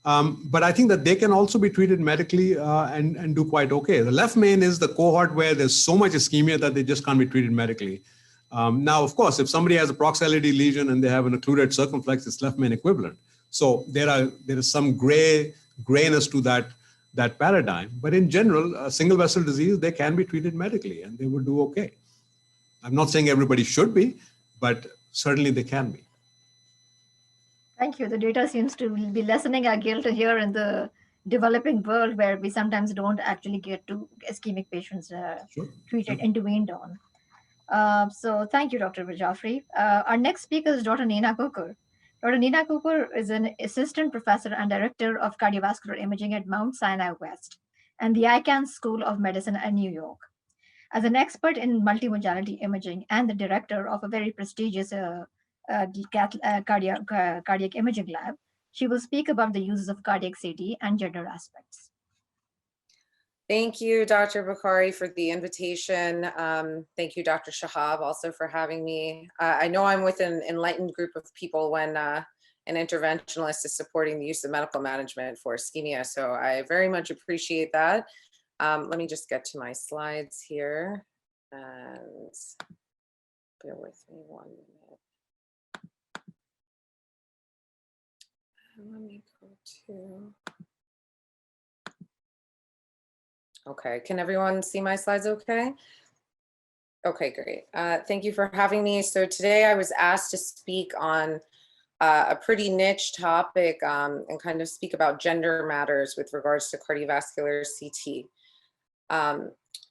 But I think that they can also be treated medically and do quite okay. The left main is the cohort where there's so much ischemia that they just can't be treated medically. Now, of course, if somebody has a prox LED lesion and they have an occluded circumflex, it's left main equivalent. So there is some grayness to that paradigm. But in general, a single vessel disease, they can be treated medically and they will do okay. I'm not saying everybody should be, but certainly they can be. Thank you. The data seems to be lessening our guilt here in the developing world where we sometimes don't actually get to ischemic patients treated, intervened on. So thank you, Dr. Jafary. Our next speaker is Dr. Nina Kukar. Dr. Nina Kukar is an assistant professor and director of cardiovascular imaging at Mount Sinai West and the ICANN School of Medicine at New York. As an expert in multimodality imaging and the director of a very prestigious cardiac imaging lab, she will speak about the uses of cardiac CT and gender aspects. Thank you, Dr. Bukhari, for the invitation. Thank you, Dr. Shahab, also for having me. I know I'm with an enlightened group of people when an interventionalist is supporting the use of medical management for ischemia, so I very much appreciate that. Let me just get to my slides here, and bear with me 1 minute. Let me go to... Okay, can everyone see my slides okay? Okay, great. Thank you for having me. So today I was asked to speak on a pretty niche topic and kind of speak about gender matters with regards to cardiovascular CT.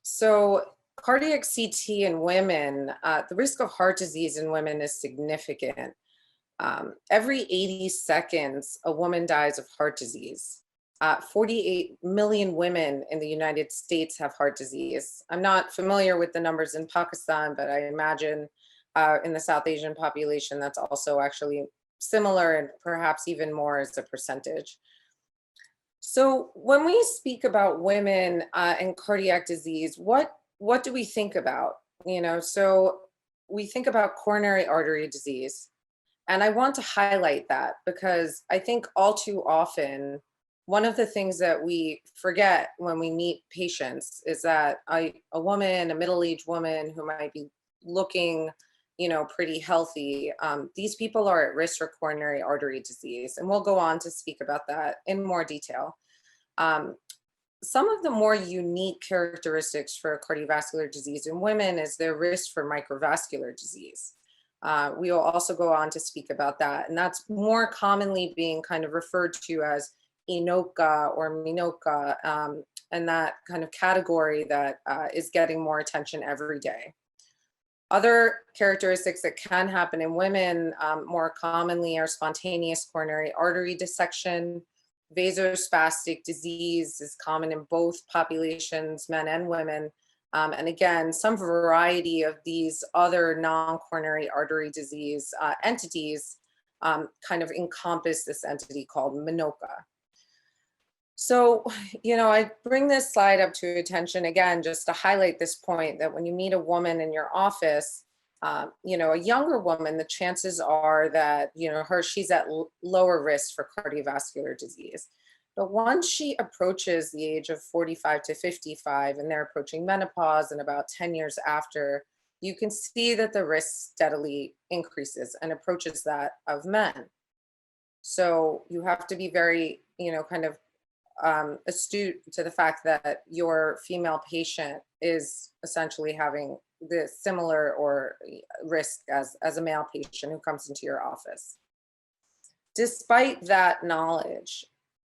So cardiac CT in women, the risk of heart disease in women is significant. Every 80 seconds, a woman dies of heart disease. 48 million women in the United States have heart disease. I'm not familiar with the numbers in Pakistan, but I imagine in the South Asian population, that's also actually similar and perhaps even more as a percentage. So when we speak about women and cardiac disease, what do we think about? So we think about coronary artery disease. And I want to highlight that because I think all too often, one of the things that we forget when we meet patients is that a woman, a middle-aged woman who might be looking, pretty healthy, these people are at risk for coronary artery disease. And we'll go on to speak about that in more detail. Some of the more unique characteristics for cardiovascular disease in women is their risk for microvascular disease. We will also go on to speak about that. And that's more commonly being kind of referred to as INOCA or MINOCA, and that kind of category that is getting more attention every day. Other characteristics that can happen in women more commonly are spontaneous coronary artery dissection. Vasospastic disease is common in both populations, men and women. And again, some variety of these other non-coronary artery disease entities kind of encompass this entity called MINOCA. So, I bring this slide up to attention again, just to highlight this point that when you meet a woman in your office, a younger woman, the chances are that, she's at lower risk for cardiovascular disease. But once she approaches the age of 45 to 55 and they're approaching menopause and about 10 years after, you can see that the risk steadily increases and approaches that of men. So you have to be very, astute to the fact that your female patient is essentially having the similar or risk as a male patient who comes into your office. Despite that knowledge,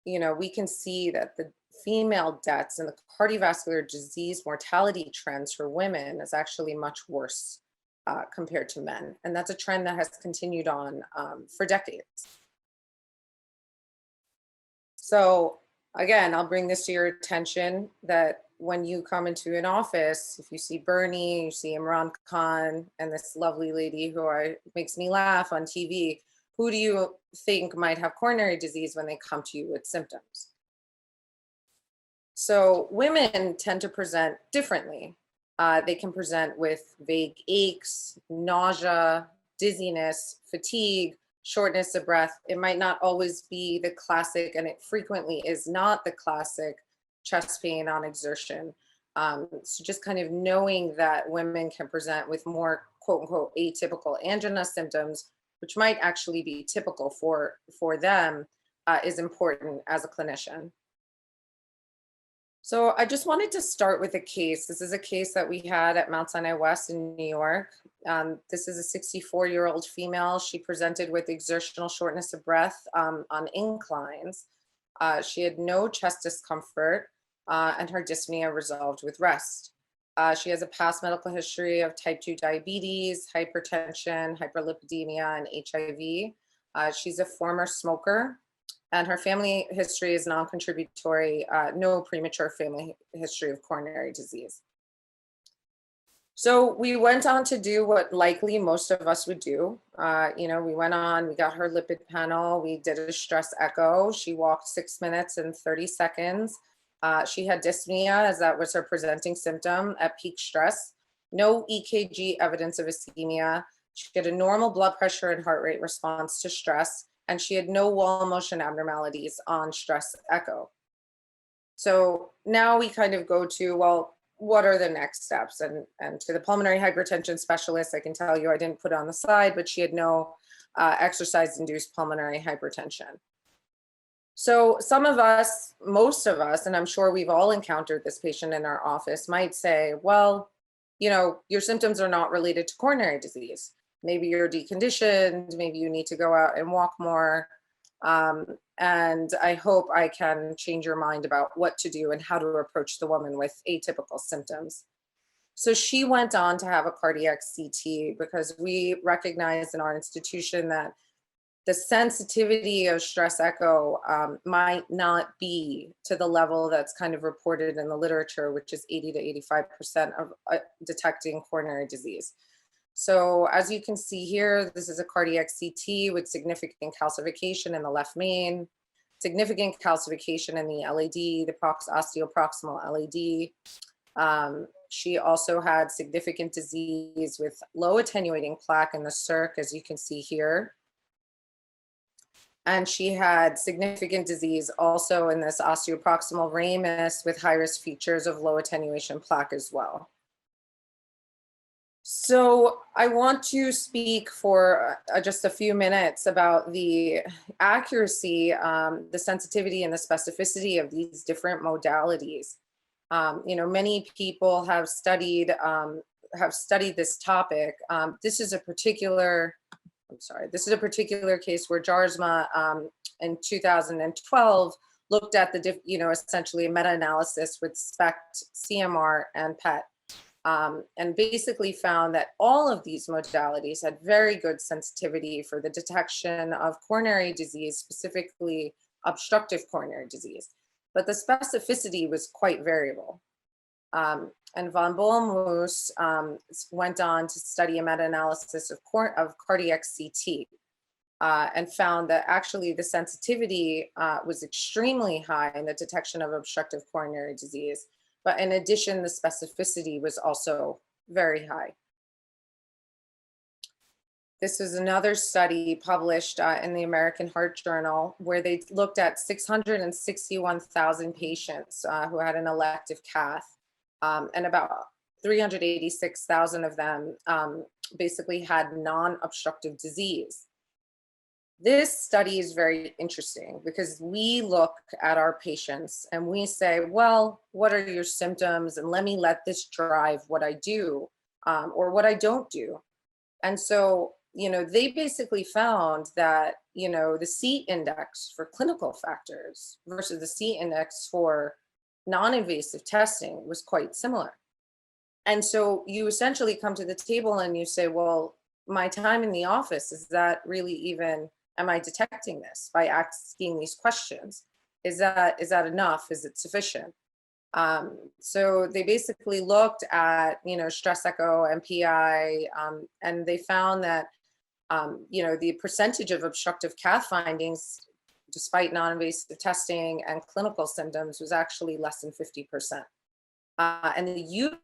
we can see that the female deaths and the cardiovascular disease mortality trends for women is actually much worse compared to men. And that's a trend that has continued on for decades. So again, I'll bring this to your attention that when you come into an office, if you see Bernie, you see Imran Khan, and this lovely lady who makes me laugh on TV, who do you think might have coronary disease when they come to you with symptoms? So women tend to present differently. They can present with vague aches, nausea, dizziness, fatigue, shortness of breath. It might not always be the classic, and it frequently is not the classic chest pain on exertion. So just kind of knowing that women can present with more quote unquote atypical angina symptoms, which might actually be typical for them, is important as a clinician. So I just wanted to start with a case. This is a case that we had at Mount Sinai West in New York. This is a 64-year-old female. She presented with exertional shortness of breath on inclines. She had no chest discomfort and her dyspnea resolved with rest. She has a past medical history of type 2 diabetes, hypertension, hyperlipidemia, and HIV. She's a former smoker, and her family history is non-contributory, no premature family history of coronary disease. So we went on to do what likely most of us would do. We went on, we got her lipid panel, we did a stress echo. She walked 6 minutes and 30 seconds. She had dyspnea, as that was her presenting symptom at peak stress. No EKG evidence of ischemia. She had a normal blood pressure and heart rate response to stress, and she had no wall motion abnormalities on stress echo. So now we kind of go to, well, what are the next steps? And to the pulmonary hypertension specialist, I can tell you, I didn't put it on the slide, but she had no exercise-induced pulmonary hypertension. So some of us, most of us, and I'm sure we've all encountered this patient in our office, might say, well, your symptoms are not related to coronary disease. Maybe you're deconditioned, maybe you need to go out and walk more. And I hope I can change your mind about what to do and how to approach the woman with atypical symptoms. So she went on to have a cardiac CT because we recognize in our institution that the sensitivity of stress echo might not be to the level that's kind of reported in the literature, which is 80 to 85% of detecting coronary disease. So as you can see here, this is a cardiac CT with significant calcification in the left main, significant calcification in the LAD, the osteoproximal LAD. She also had significant disease with low attenuating plaque in the circ, as you can see here. And she had significant disease also in this osteoproximal ramus with high-risk features of low attenuation plaque as well. So I want to speak for just a few minutes about the accuracy, the sensitivity and the specificity of these different modalities. Many people have studied this topic. This is a particular case where JARSMA in 2012 looked at the, essentially a meta-analysis with SPECT, CMR, and PET. and basically found that all of these modalities had very good sensitivity for the detection of coronary disease, specifically obstructive coronary disease. But the specificity was quite variable. And von Bollmuth went on to study a meta-analysis of cardiac CT and found that actually the sensitivity was extremely high in the detection of obstructive coronary disease. But in addition, the specificity was also very high. This is another study published in the American Heart Journal, where they looked at 661,000 patients who had an elective cath, and about 386,000 of them basically had non-obstructive disease. This study is very interesting because we look at our patients and we say, well, what are your symptoms? And let me let this drive what I do or what I don't do. And so, they basically found that, the C index for clinical factors versus the C index for non-invasive testing was quite similar. And so you essentially come to the table and you say, well, my time in the office, is that really even, am I detecting this by asking these questions? Is that enough? Is it sufficient? So they basically looked at, stress echo, MPI, and they found that, the percentage of obstructive cath findings, despite non-invasive testing and clinical symptoms, was actually less than 50%. And the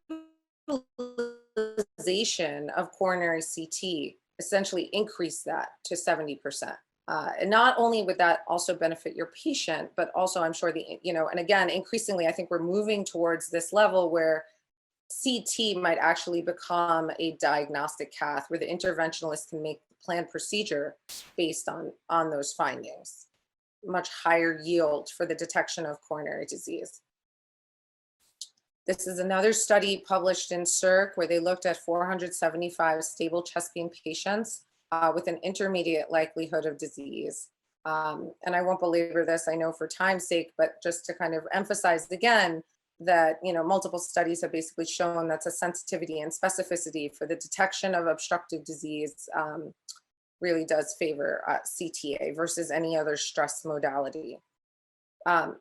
utilization of coronary CT essentially increased that to 70%. And not only would that also benefit your patient, but also I'm sure and again, increasingly, I think we're moving towards this level where CT might actually become a diagnostic cath where the interventionalist can make the planned procedure based on those findings. Much higher yield for the detection of coronary disease. This is another study published in CIRC where they looked at 475 stable chest pain patients with an intermediate likelihood of disease. And I won't belabor this, I know for time's sake, but just to kind of emphasize again that, multiple studies have basically shown that's a sensitivity and specificity for the detection of obstructive disease really does favor CTA versus any other stress modality.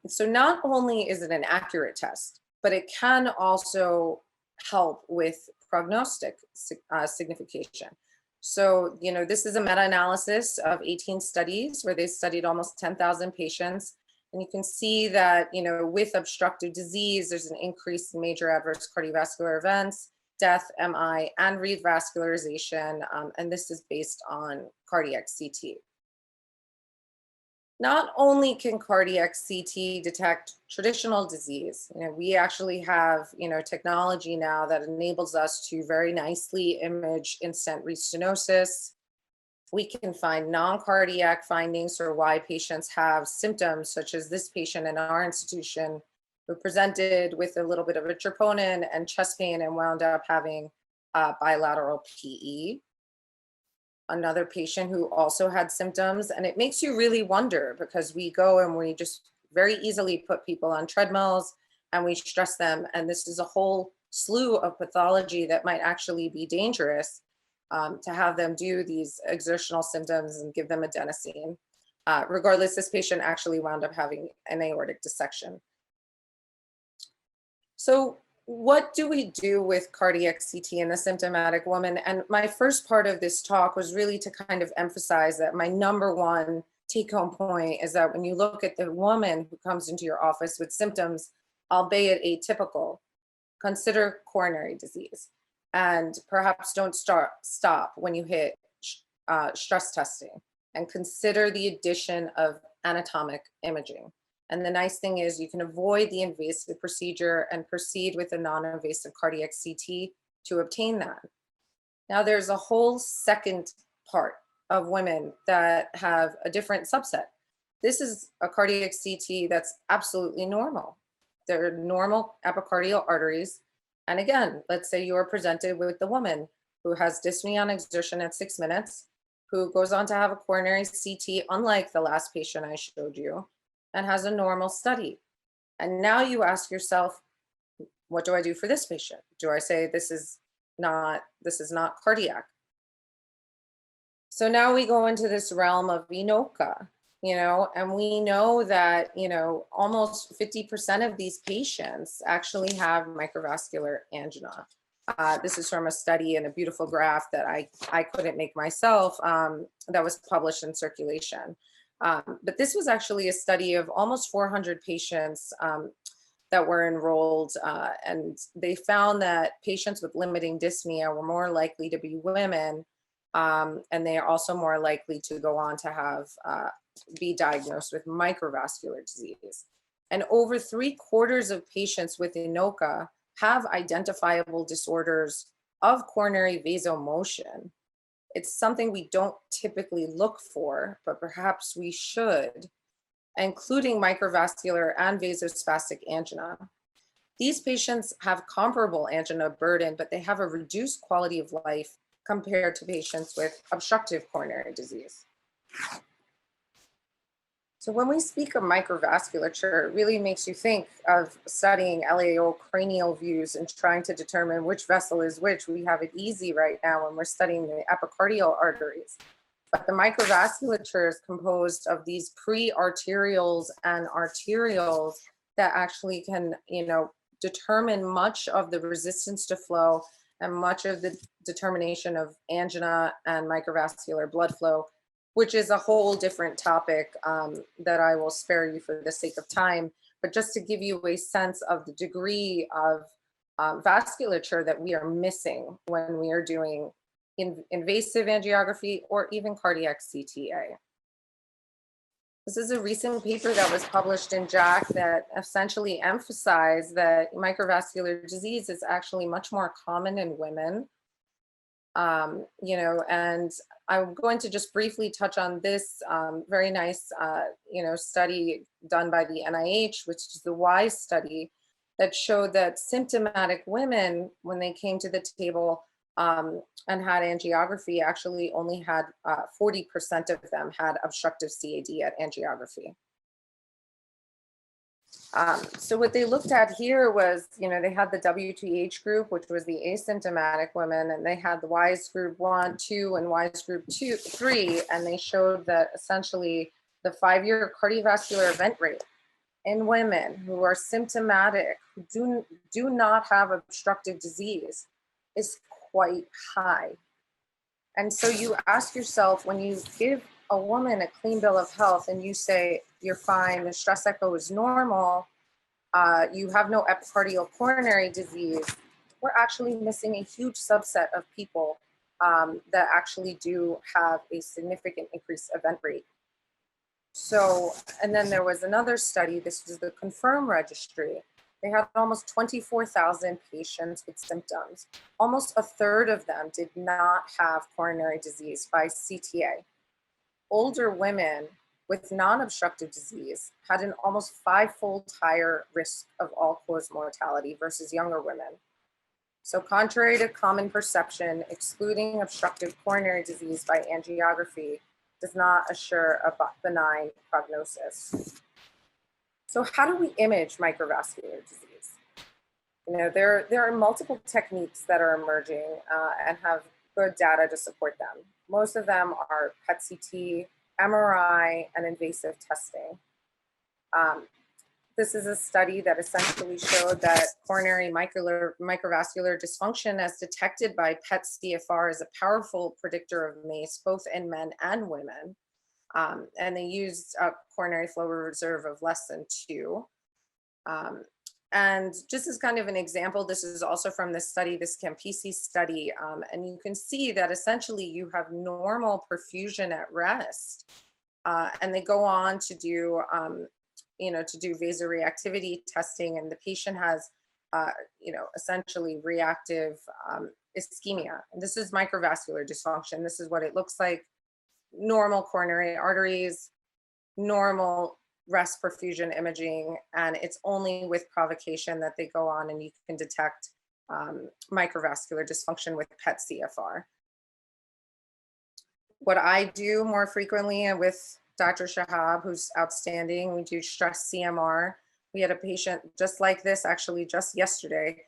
So not only is it an accurate test, but it can also help with prognostic signification. So, this is a meta-analysis of 18 studies where they studied almost 10,000 patients. And you can see that, with obstructive disease, there's an increase in major adverse cardiovascular events, death, MI, and revascularization. And this is based on cardiac CT. Not only can cardiac CT detect traditional disease, we actually have, technology now that enables us to very nicely image in-stent restenosis. We can find non-cardiac findings for why patients have symptoms, such as this patient in our institution who presented with a little bit of a troponin and chest pain and wound up having bilateral PE. Another patient who also had symptoms, and it makes you really wonder because we go and we just very easily put people on treadmills and we stress them, and this is a whole slew of pathology that might actually be dangerous to have them do these exertional symptoms and give them adenosine. Regardless, this patient actually wound up having an aortic dissection. So what do we do with cardiac CT in the symptomatic woman? And my first part of this talk was really to kind of emphasize that my number one take-home point is that when you look at the woman who comes into your office with symptoms, albeit atypical, consider coronary disease. And perhaps don't stop when you hit stress testing, and consider the addition of anatomic imaging. And the nice thing is you can avoid the invasive procedure and proceed with a non-invasive cardiac CT to obtain that. Now there's a whole second part of women that have a different subset. This is a cardiac CT that's absolutely normal. They're normal epicardial arteries. And again, let's say you're presented with the woman who has dyspnea on exertion at 6 minutes, who goes on to have a coronary CT, unlike the last patient I showed you, and has a normal study. And now you ask yourself, What do I do for this patient? Do I say this is not cardiac? So now we go into this realm of INOCA, and we know that, almost 50% of these patients actually have microvascular angina. This is from a study and a beautiful graph that I couldn't make myself, that was published in Circulation. But this was actually a study of almost 400 patients that were enrolled, and they found that patients with limiting dyspnea were more likely to be women, and they are also more likely to go on to have be diagnosed with microvascular disease. And over 3/4 of patients with INOCA have identifiable disorders of coronary vasomotion. It's something we don't typically look for, but perhaps we should, including microvascular and vasospastic angina. These patients have comparable angina burden, but they have a reduced quality of life compared to patients with obstructive coronary disease. So when we speak of microvasculature, it really makes you think of studying LAO cranial views and trying to determine which vessel is which. We have it easy right now when we're studying the epicardial arteries. But the microvasculature is composed of these pre-arterioles and arterioles that actually can, determine much of the resistance to flow and much of the determination of angina and microvascular blood flow, which is a whole different topic that I will spare you for the sake of time. But just to give you a sense of the degree of vasculature that we are missing when we are doing invasive angiography or even cardiac CTA. This is a recent paper that was published in JACC that essentially emphasized that microvascular disease is actually much more common in women. And I'm going to just briefly touch on this very nice, study done by the NIH, which is the WISE study, that showed that symptomatic women, when they came to the table and had angiography, actually only had 40% of them had obstructive CAD at angiography. So what they looked at here was, they had the WTH group, which was the asymptomatic women, and they had the WISE group 1, 2, and WISE group 2, 3, and they showed that essentially the 5-year cardiovascular event rate in women who are symptomatic, who do not have obstructive disease, is quite high. And so you ask yourself, when you give a woman a clean bill of health and you say, you're fine, the stress echo is normal, you have no epicardial coronary disease, we're actually missing a huge subset of people that actually do have a significant increased event rate. So, and then there was another study, this was the CONFIRM registry. They had almost 24,000 patients with symptoms. Almost a third of them did not have coronary disease by CTA. Older women with non-obstructive disease had an almost 5-fold higher risk of all-cause mortality versus younger women. So contrary to common perception, excluding obstructive coronary disease by angiography does not assure a benign prognosis. So how do we image microvascular disease? There are multiple techniques that are emerging and have good data to support them. Most of them are PET-CT, MRI, and invasive testing. This is a study that essentially showed that coronary microvascular dysfunction as detected by PET-CFR is a powerful predictor of MACE, both in men and women. And they used a coronary flow reserve of less than 2. And just as kind of an example, this is also from this study, this Campisi study, and you can see that essentially you have normal perfusion at rest. And they go on to do, to do vasoreactivity testing, and the patient has, essentially reactive ischemia. And this is microvascular dysfunction. This is what it looks like. Normal coronary arteries, normal rest perfusion imaging, and it's only with provocation that they go on and you can detect microvascular dysfunction with PET-CFR. What I do more frequently with Dr. Shahab, who's outstanding, we do stress CMR. We had a patient just like this, actually just yesterday.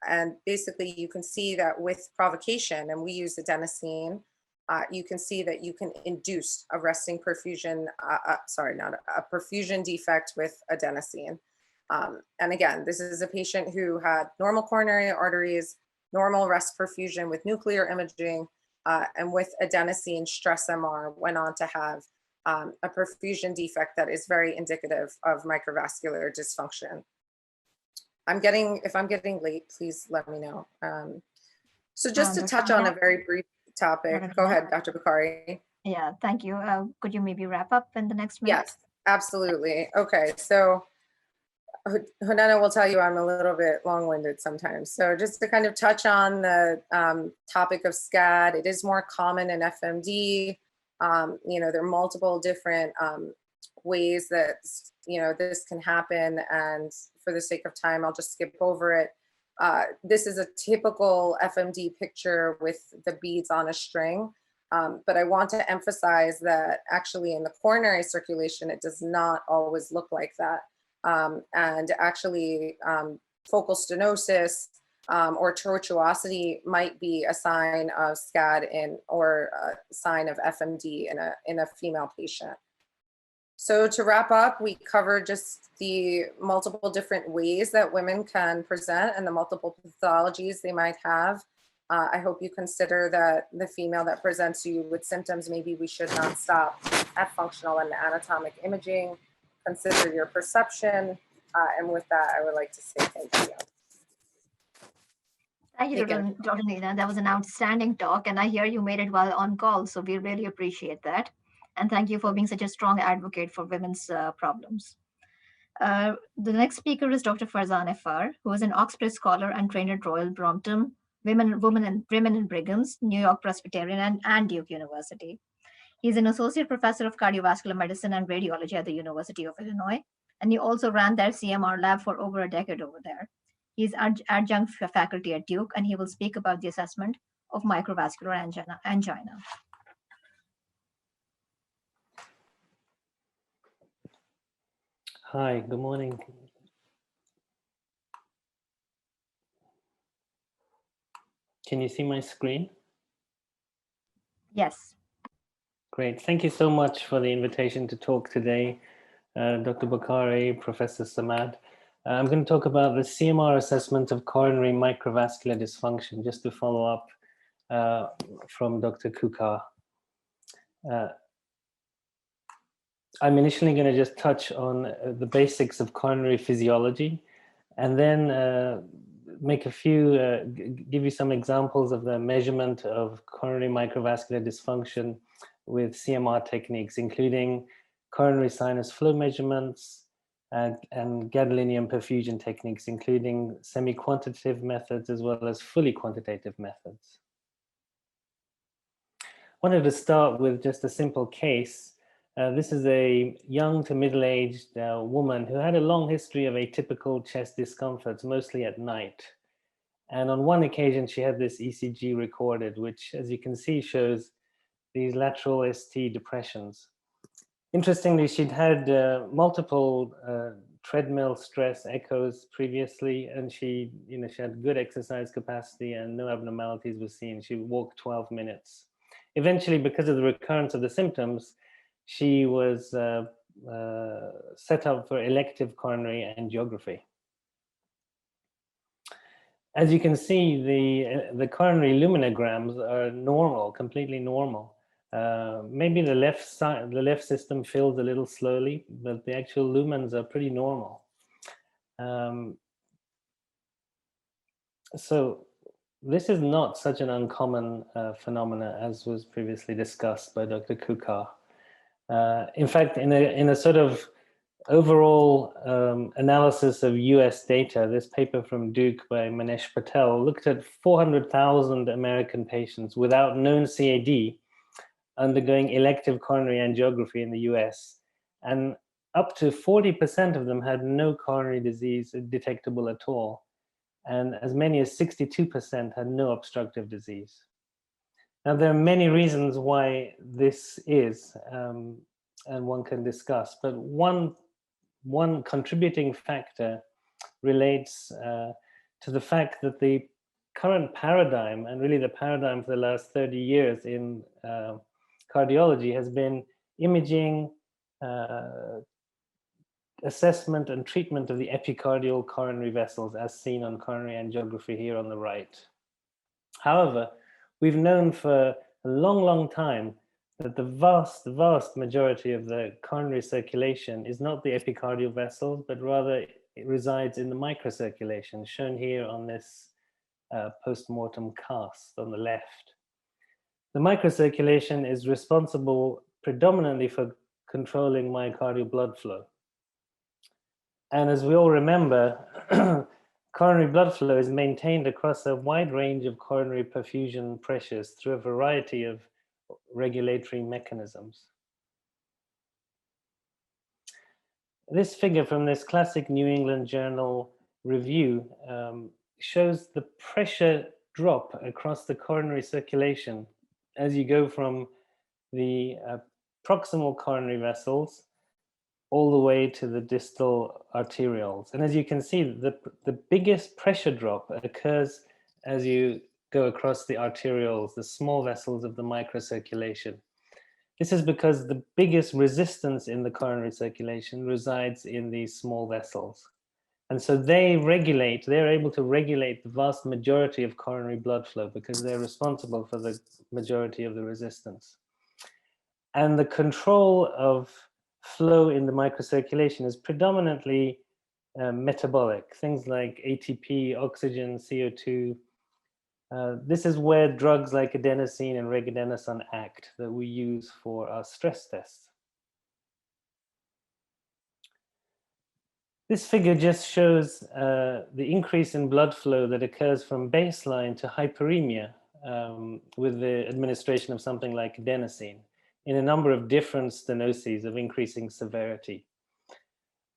And basically you can see that with provocation, and we use adenosine, you can see that you can induce a resting perfusion, sorry, not a perfusion defect with adenosine. And again, this is a patient who had normal coronary arteries, normal rest perfusion with nuclear imaging, and with adenosine stress MR went on to have a perfusion defect that is very indicative of microvascular dysfunction. If I'm getting late, please let me know. So just to touch on a very brief topic, go ahead, Dr. Bukhari. Yeah, thank you. Could you maybe wrap up in the next minute? Yes, absolutely. Okay, so Hunana will tell you I'm a little bit long-winded sometimes. So just to kind of touch on the topic of SCAD, it is more common in FMD. You know, there are multiple different ways that, you know, this can happen. And for the sake of time, I'll just skip over it. This is a typical FMD picture with the beads on a string. But I want to emphasize that actually in the coronary circulation, it does not always look like that. And actually focal stenosis or tortuosity might be a sign of SCAD or a sign of FMD in a female patient. So to wrap up, we covered just the multiple different ways that women can present and the multiple pathologies they might have. I hope you consider that the female that presents to you with symptoms, maybe we should not stop at functional and anatomic imaging. Consider your perception. And with that, I would like to say thank you. Thank you, Dr. Nina. That was an outstanding talk, and I hear you made it while on call, so we really appreciate that. And thank you for being such a strong advocate for women's problems. The next speaker is Dr. Farzaneh-Far, who is an Oxford scholar and trained at Royal Brompton, Women in Brigham's, New York Presbyterian, and Duke University. He's an associate professor of cardiovascular medicine and radiology at the University of Illinois, and he also ran their CMR lab for over a decade over there. He's adjunct faculty at Duke, and he will speak about the assessment of microvascular angina. Hi, good morning. Can you see my screen? Yes. Great. Thank you so much for the invitation to talk today, Dr. Bukhari, Professor Samad. I'm going to talk about the CMR assessment of coronary microvascular dysfunction, just to follow up from Dr. Kukar. I'm initially going to just touch on the basics of coronary physiology, and then make a few, give you some examples of the measurement of coronary microvascular dysfunction with CMR techniques, including coronary sinus flow measurements and gadolinium perfusion techniques, including semi-quantitative methods as well as fully quantitative methods. I wanted to start with just a simple case. This is a young to middle-aged woman who had a long history of atypical chest discomforts, mostly at night. And on one occasion, she had this ECG recorded, which, as you can see, shows these lateral ST depressions. Interestingly, she'd had multiple treadmill stress echoes previously, and she had good exercise capacity and no abnormalities were seen. She walked 12 minutes. Eventually, because of the recurrence of the symptoms, she was set up for elective coronary angiography. As you can see, the coronary luminograms are normal, completely normal. Maybe the left system fills a little slowly, but the actual lumens are pretty normal. So this is not such an uncommon phenomena as was previously discussed by Dr. Kukar. In fact, in a sort of overall analysis of US data, this paper from Duke by Manesh Patel looked at 400,000 American patients without known CAD undergoing elective coronary angiography in the US, and up to 40% of them had no coronary disease detectable at all, and as many as 62% had no obstructive disease. Now, there are many reasons why this is, and one can discuss, but one one contributing factor relates to the fact that the current paradigm, and really the paradigm for the last 30 years in cardiology, has been imaging, assessment and treatment of the epicardial coronary vessels as seen on coronary angiography here on the right. However, we've known for a long time that the vast majority of the coronary circulation is not the epicardial vessels, but rather it resides in the microcirculation, shown here on this post-mortem cast on the left. The microcirculation is responsible predominantly for controlling myocardial blood flow. And as we all remember, coronary blood flow is maintained across a wide range of coronary perfusion pressures through a variety of regulatory mechanisms. This figure from this classic New England Journal review shows the pressure drop across the coronary circulation as you go from the proximal coronary vessels all the way to the distal arterioles. And as you can see, the biggest pressure drop occurs as you go across the arterioles, the small vessels of the microcirculation. This is because the biggest resistance in the coronary circulation resides in these small vessels. And so they're able to regulate the vast majority of coronary blood flow because they're responsible for the majority of the resistance. And the control of flow in the microcirculation is predominantly metabolic, things like ATP, oxygen, CO2. This is where drugs like adenosine and regadenoson act that we use for our stress tests. This figure just shows the increase in blood flow that occurs from baseline to hyperemia with the administration of something like adenosine in a number of different stenoses of increasing severity.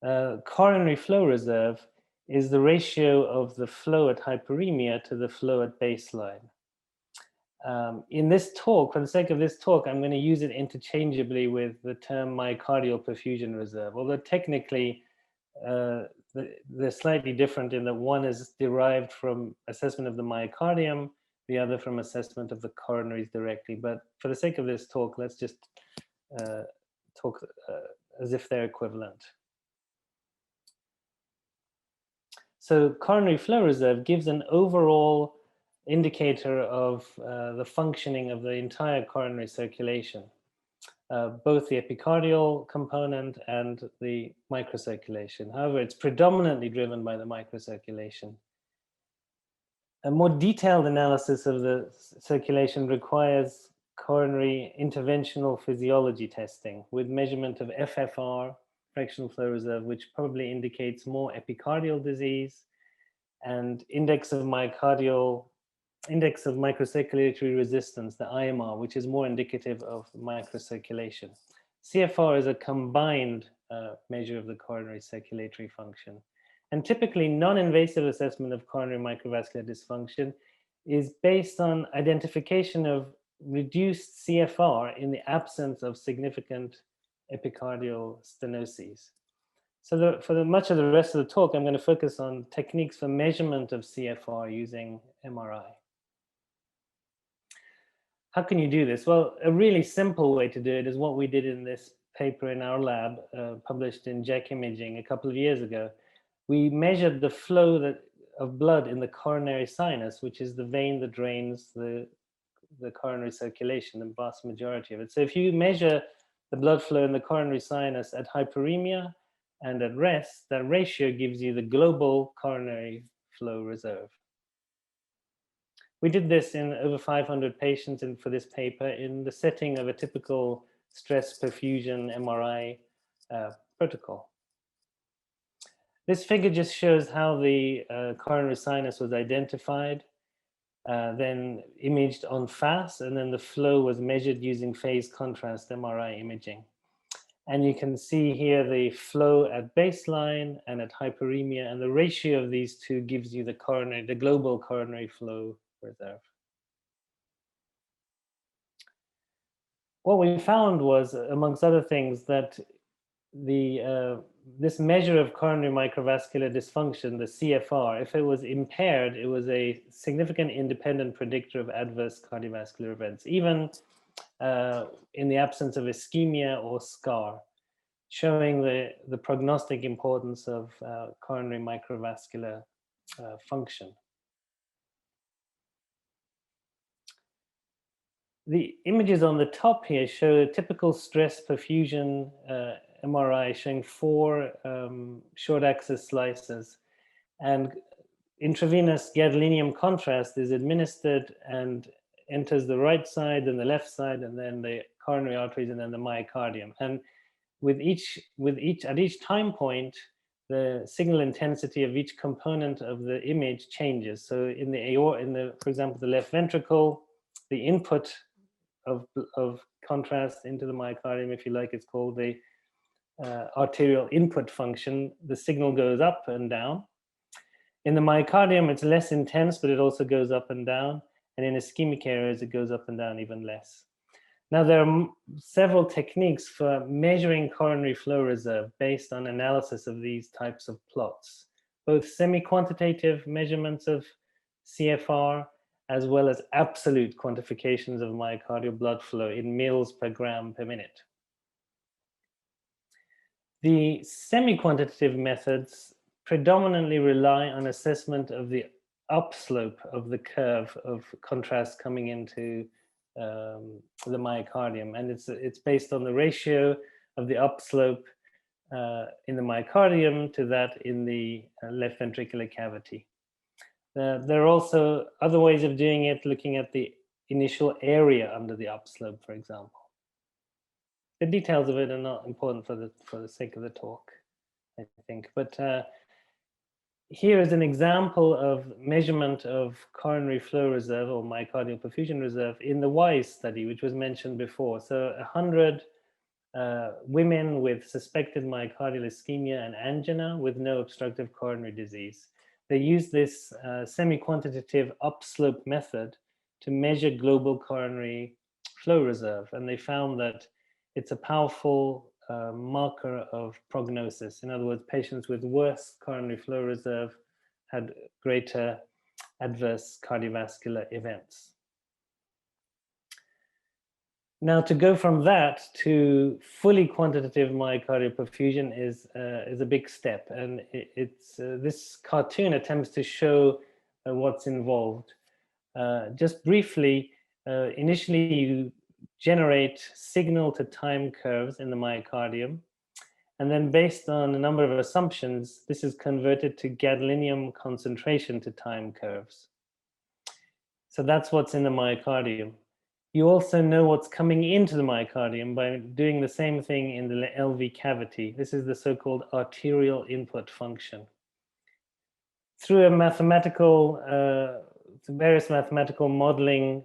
Coronary flow reserve is the ratio of the flow at hyperemia to the flow at baseline. In this talk, for the sake of this talk, I'm going to use it interchangeably with the term myocardial perfusion reserve, although technically they're slightly different in that one is derived from assessment of the myocardium, the other from assessment of the coronaries directly. But for the sake of this talk, let's just talk as if they're equivalent. So coronary flow reserve gives an overall indicator of the functioning of the entire coronary circulation, both the epicardial component and the microcirculation. However, it's predominantly driven by the microcirculation. A more detailed analysis of the circulation requires coronary interventional physiology testing with measurement of FFR, fractional flow reserve, which probably indicates more epicardial disease, and index of microcirculatory resistance, the IMR, which is more indicative of microcirculation. CFR is a combined measure of the coronary circulatory function. And typically, non-invasive assessment of coronary microvascular dysfunction is based on identification of reduced CFR in the absence of significant epicardial stenoses. So for much of the rest of the talk, I'm going to focus on techniques for measurement of CFR using MRI. How can you do this? Well, a really simple way to do it is what we did in this paper in our lab, published in JACC Imaging a couple of years ago. We measured the flow of blood in the coronary sinus, which is the vein that drains the coronary circulation, the vast majority of it. So if you measure the blood flow in the coronary sinus at hyperemia and at rest, that ratio gives you the global coronary flow reserve. We did this in over 500 patients for this paper in the setting of a typical stress perfusion MRI protocol. This figure just shows how the coronary sinus was identified, then imaged on FAST, and then the flow was measured using phase contrast MRI imaging. And you can see here the flow at baseline and at hyperemia, and the ratio of these two gives you the global coronary flow reserve. What we found was, amongst other things, that this measure of coronary microvascular dysfunction, the CFR, if it was impaired, it was a significant independent predictor of adverse cardiovascular events, even in the absence of ischemia or scar, showing the prognostic importance of coronary microvascular function. The images on the top here show a typical stress perfusion MRI showing 4 short axis slices, and intravenous gadolinium contrast is administered and enters the right side, then the left side, and then the coronary arteries, and then the myocardium. And at each time point, the signal intensity of each component of the image changes. So in for example, the left ventricle, the input of contrast into the myocardium, if you like, it's called the arterial input function. The signal goes up and down. In the myocardium, it's less intense, but it also goes up and down. And in ischemic areas, it goes up and down even less. Now, there are several techniques for measuring coronary flow reserve based on analysis of these types of plots, both semi-quantitative measurements of CFR, as well as absolute quantifications of myocardial blood flow in mils per gram per minute. The semi-quantitative methods predominantly rely on assessment of the upslope of the curve of contrast coming into the myocardium, and it's based on the ratio of the upslope in the myocardium to that in the left ventricular cavity. There are also other ways of doing it, looking at the initial area under the upslope, for example. The details of it are not important for the sake of the talk, I think. But here is an example of measurement of coronary flow reserve or myocardial perfusion reserve in the WISE study, which was mentioned before. So 100 women with suspected myocardial ischemia and angina with no obstructive coronary disease. They used this semi-quantitative upslope method to measure global coronary flow reserve. And they found that it's a powerful marker of prognosis. In other words, patients with worse coronary flow reserve had greater adverse cardiovascular events. Now, to go from that to fully quantitative myocardial perfusion is a big step, and this cartoon attempts to show what's involved. Just briefly, initially you generate signal to time curves in the myocardium, and then based on a number of assumptions, this is converted to gadolinium concentration to time curves. So that's what's in the myocardium. You also know what's coming into the myocardium by doing the same thing in the LV cavity. This is the so-called arterial input function. Through a various mathematical modeling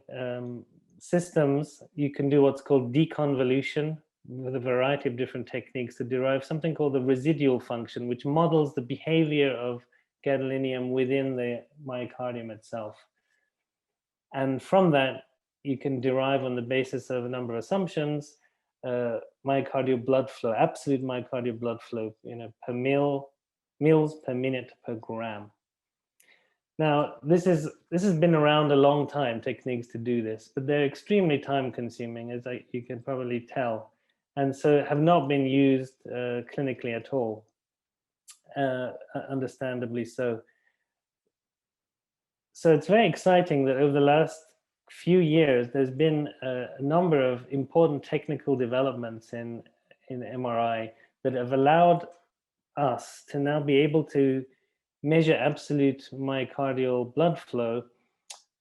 systems, you can do what's called deconvolution with a variety of different techniques to derive something called the residual function, which models the behavior of gadolinium within the myocardium itself. And from that, you can derive on the basis of a number of assumptions, myocardial blood flow, absolute myocardial blood flow, per mils per minute per gram. Now, this has been around a long time, techniques to do this, but they're extremely time consuming, as you can probably tell, and so have not been used clinically at all, understandably so. So it's very exciting that over the last few years, there's been a number of important technical developments in MRI that have allowed us to now be able to measure absolute myocardial blood flow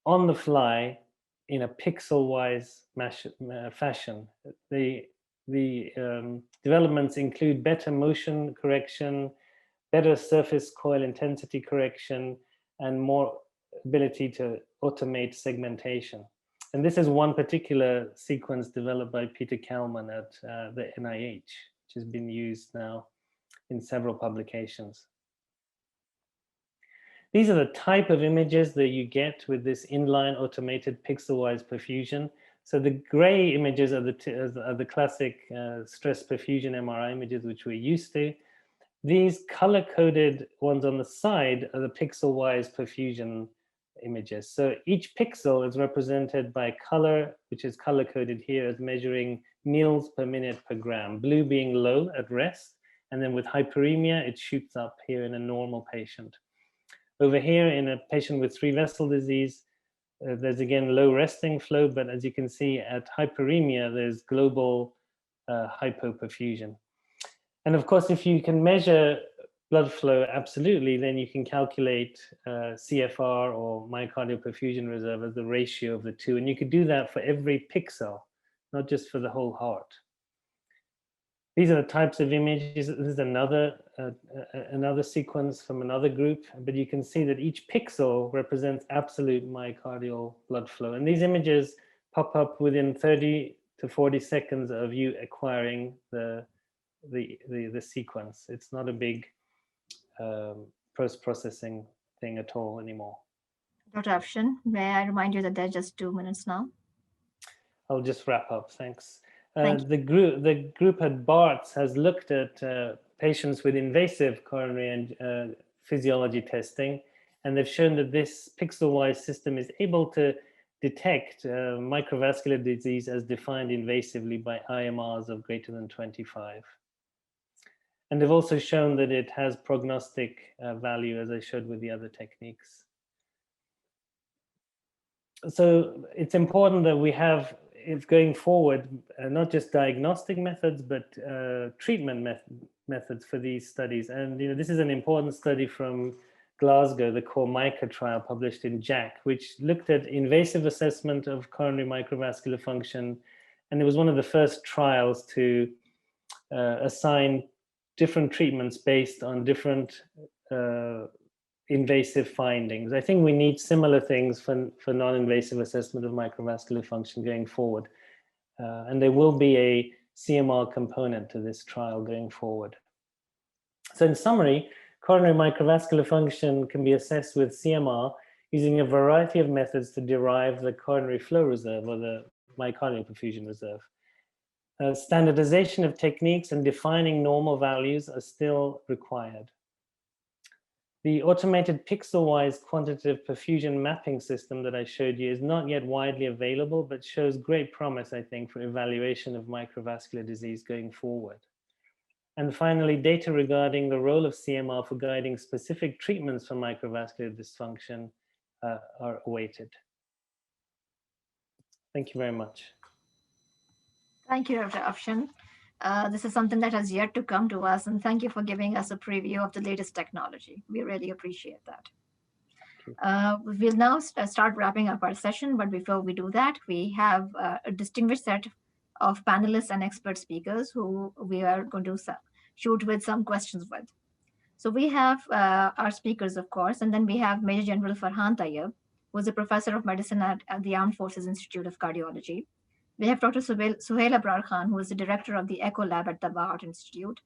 on the fly in a pixel-wise fashion. The developments include better motion correction, better surface coil intensity correction, and more ability to automate segmentation. And this is one particular sequence developed by Peter Kalman at the NIH, which has been used now in several publications. These are the type of images that you get with this inline automated pixel-wise perfusion. So the gray images are the classic stress perfusion MRI images, which we're used to. These color-coded ones on the side are the pixel-wise perfusion images. So each pixel is represented by color, which is color-coded here as measuring mils per minute per gram, blue being low at rest. And then with hyperemia, it shoots up here in a normal patient. Over here in a patient with 3-vessel disease, there's again low resting flow, but as you can see at hyperemia, there's global hypoperfusion. And of course, if you can measure blood flow absolutely, then you can calculate CFR or myocardial perfusion reserve as the ratio of the two. And you could do that for every pixel, not just for the whole heart. These are the types of images. This is another sequence from another group, but you can see that each pixel represents absolute myocardial blood flow. And these images pop up within 30 to 40 seconds of you acquiring the sequence. It's not a big post-processing thing at all anymore. Dr. Afshin, may I remind you that there's just 2 minutes now? I'll just wrap up, thanks. The group at Bart's has looked at patients with invasive coronary and physiology testing, and they've shown that this pixel-wise system is able to detect microvascular disease as defined invasively by IMRs of greater than 25. And they've also shown that it has prognostic value, as I showed with the other techniques. So it's important that we have, if going forward, not just diagnostic methods, but treatment methods for these studies. And this is an important study from Glasgow, the Core MICA trial published in JACC, which looked at invasive assessment of coronary microvascular function. And it was one of the first trials to assign different treatments based on different invasive findings. I think we need similar things for non-invasive assessment of microvascular function going forward. And there will be a CMR component to this trial going forward. So in summary, coronary microvascular function can be assessed with CMR using a variety of methods to derive the coronary flow reserve or the myocardial perfusion reserve. Standardization of techniques and defining normal values are still required. The automated pixel-wise quantitative perfusion mapping system that I showed you is not yet widely available, but shows great promise, I think, for evaluation of microvascular disease going forward. And finally, data regarding the role of CMR for guiding specific treatments for microvascular dysfunction are awaited. Thank you very much. Thank you, Dr. Afshin. This is something that has yet to come to us, and thank you for giving us a preview of the latest technology. We really appreciate that. We'll now start wrapping up our session, but before we do that, we have a distinguished set of panelists and expert speakers who we are going to shoot with some questions with. So we have our speakers, of course, and then we have Major General Farhan Tayyab, who is a professor of medicine at the Armed Forces Institute of Cardiology. We have Dr. Suhail Abrar Khan, who is the director of the Echo Lab at the Heart Institute.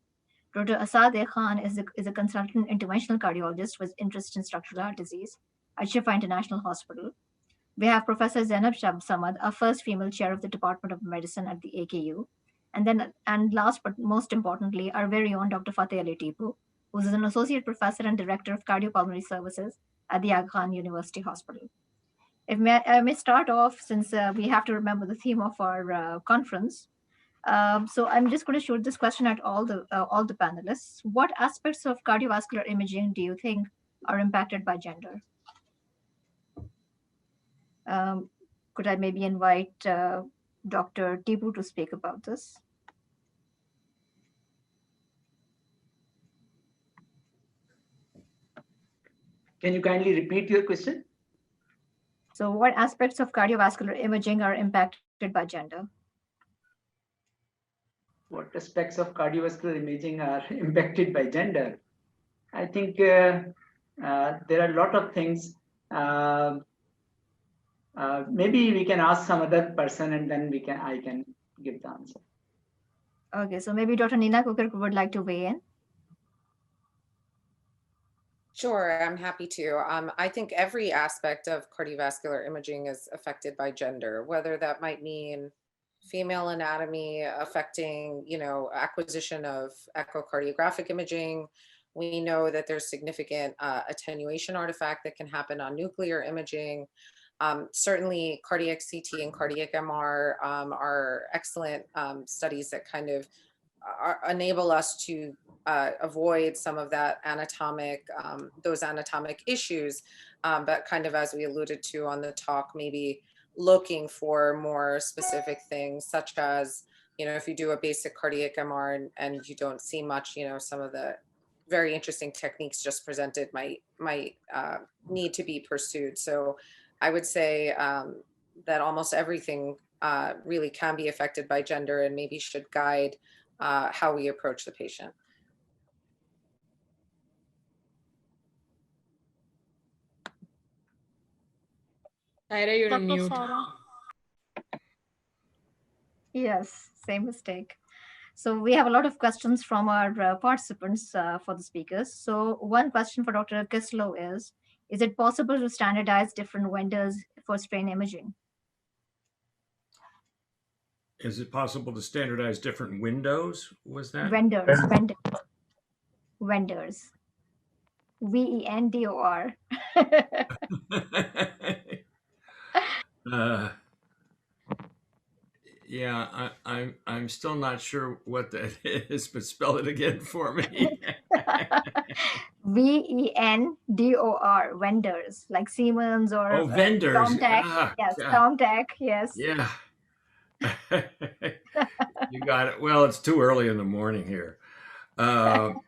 Dr. Asad Khan is a consultant interventional cardiologist with interest in structural heart disease at Shifa International Hospital. We have Professor Zainab Samad, our first female chair of the Department of Medicine at the AKU. And last but most importantly, our very own Dr. Fateh Ali Tipu, who is an associate professor and director of cardiopulmonary services at the Aga Khan University Hospital. I may start off, since we have to remember the theme of our conference. So I'm just going to shoot this question at all the panelists. What aspects of cardiovascular imaging do you think are impacted by gender? Could I maybe invite Dr. Tipu to speak about this? Can you kindly repeat your question? So what aspects of cardiovascular imaging are impacted by gender? What aspects of cardiovascular imaging are impacted by gender? I think there are a lot of things. Maybe we can ask some other person and then I can give the answer. Okay, so maybe Dr. Nina Kukar would like to weigh in. Sure, I'm happy to. I think every aspect of cardiovascular imaging is affected by gender, whether that might mean female anatomy affecting, acquisition of echocardiographic imaging. We know that there's significant attenuation artifact that can happen on nuclear imaging. Certainly, cardiac CT and cardiac MR are excellent studies that kind of enable us to avoid some of that those anatomic issues. But kind of as we alluded to on the talk, maybe looking for more specific things, such as, if you do a basic cardiac MR and you don't see much, some of the very interesting techniques just presented might need to be pursued. So I would say that almost everything really can be affected by gender and maybe should guide how we approach the patient. Tyra, you're on Dr. mute. Sarah. Yes, same mistake. So we have a lot of questions from our participants for the speakers. So one question for Dr. Kisslo is it possible to standardize different vendors for strain imaging? Is it possible to standardize different windows? Was that? Vendors. VENDOR. Yeah, I'm still not sure what that is, but spell it again for me. VENDOR, vendors, like Siemens or vendors. Tomtec. Yes, Tomtec. Yes. Yeah. You got it. Well, it's too early in the morning here. Yeah,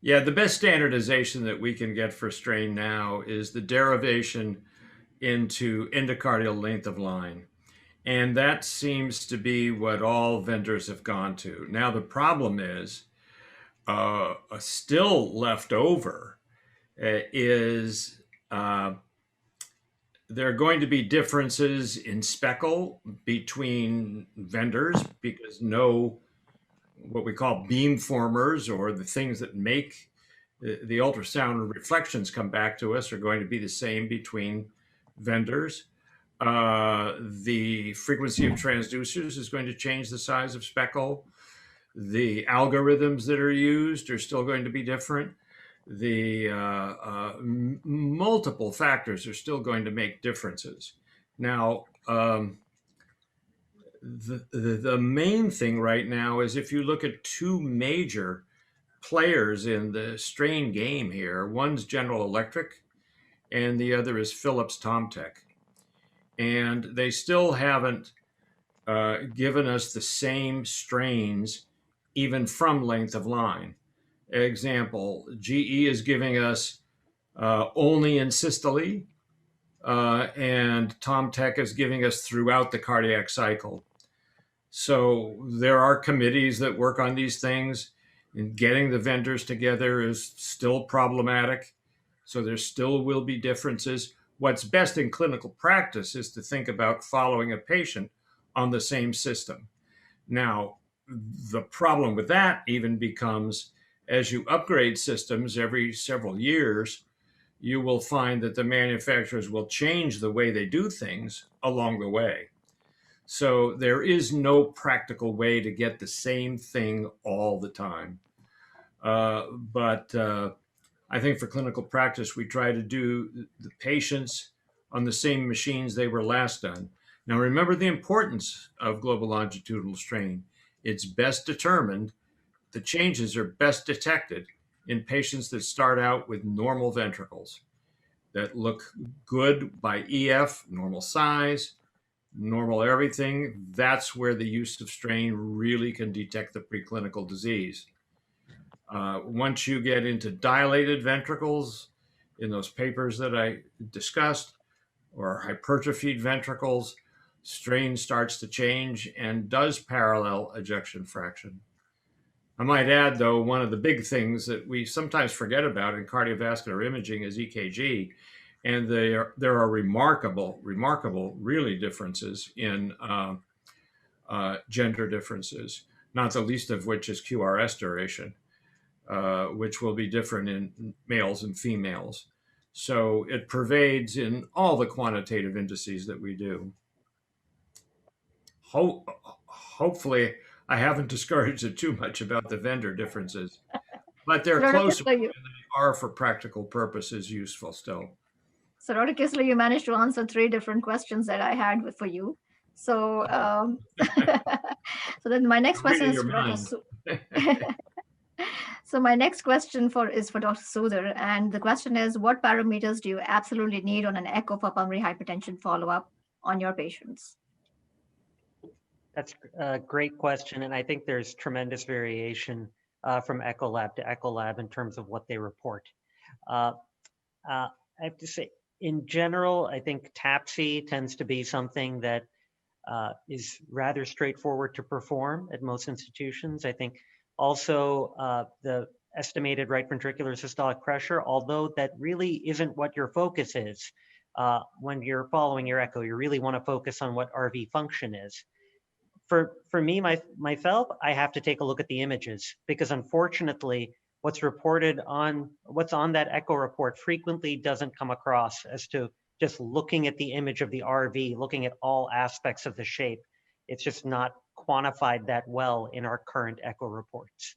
the best standardization that we can get for strain now is the derivation into endocardial length of line. And that seems to be what all vendors have gone to. Now, the problem is still left over is there are going to be differences in speckle between vendors because what we call beamformers, or the things that make the ultrasound reflections come back to us, are going to be the same between vendors. The frequency of transducers is going to change the size of speckle. The algorithms that are used are still going to be different. The multiple factors are still going to make differences. Now, the main thing right now is if you look at two major players in the strain game here, one's General Electric and the other is Philips Tomtec. And they still haven't given us the same strains even from length of line. Example, GE is giving us only in systole, and Tomtec is giving us throughout the cardiac cycle. So there are committees that work on these things, and getting the vendors together is still problematic. So there still will be differences. What's best in clinical practice is to think about following a patient on the same system. Now, the problem with that even becomes, as you upgrade systems every several years, you will find that the manufacturers will change the way they do things along the way. So there is no practical way to get the same thing all the time. But I think for clinical practice, we try to do the patients on the same machines they were last done. Now, remember the importance of global longitudinal strain. It's best determined, the changes are best detected in patients that start out with normal ventricles that look good by EF, normal size, normal everything. That's where the use of strain really can detect the preclinical disease. Once you get into dilated ventricles, in those papers that I discussed, or hypertrophied ventricles, strain starts to change and does parallel ejection fraction. I might add, though, one of the big things that we sometimes forget about in cardiovascular imaging is EKG. And there are remarkable, really differences in gender differences, not the least of which is QRS duration. which will be different in males and females. So it pervades in all the quantitative indices that we do. Hopefully, I haven't discouraged it too much about the vendor differences, but they're So, Dr. closer Kisslo, than they are for practical purposes useful still. So, Dr. Kisslo, you managed to answer 3 different questions that I had for you. So, so then my next question is for Dr. So my next question is for Dr. Sudar, and the question is, what parameters do you absolutely need on an echo for pulmonary hypertension follow-up on your patients? That's a great question, and I think there's tremendous variation from echo lab to echo lab in terms of what they report. I have to say, in general, I think TAPSE tends to be something that is rather straightforward to perform at most institutions. I think also the estimated right ventricular systolic pressure, although that really isn't what your focus is when you're following your echo. You really want to focus on what RV function is. For me, myself, I have to take a look at the images, because unfortunately, what's on that echo report frequently doesn't come across as to just looking at the image of the RV, looking at all aspects of the shape. It's just not quantified that well in our current echo reports.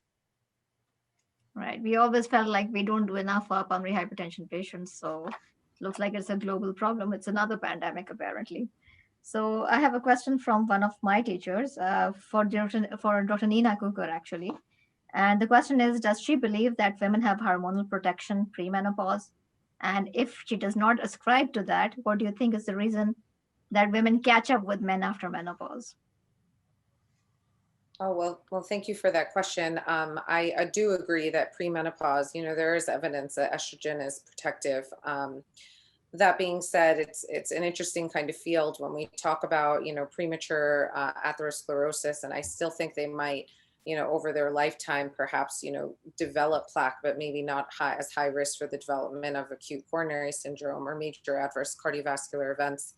Right. We always felt like we don't do enough for pulmonary hypertension patients. So it looks like it's a global problem. It's another pandemic, apparently. So I have a question from one of my teachers for Dr. Nina Kukar, actually. And the question is, does she believe that women have hormonal protection pre-menopause? And if she does not ascribe to that, what do you think is the reason that women catch up with men after menopause? Oh, well, thank you for that question. I do agree that pre-menopause, there is evidence that estrogen is protective. That being said, it's an interesting kind of field when we talk about, premature atherosclerosis, and I still think they might, over their lifetime, perhaps, develop plaque, but maybe not as high risk for the development of acute coronary syndrome or major adverse cardiovascular events.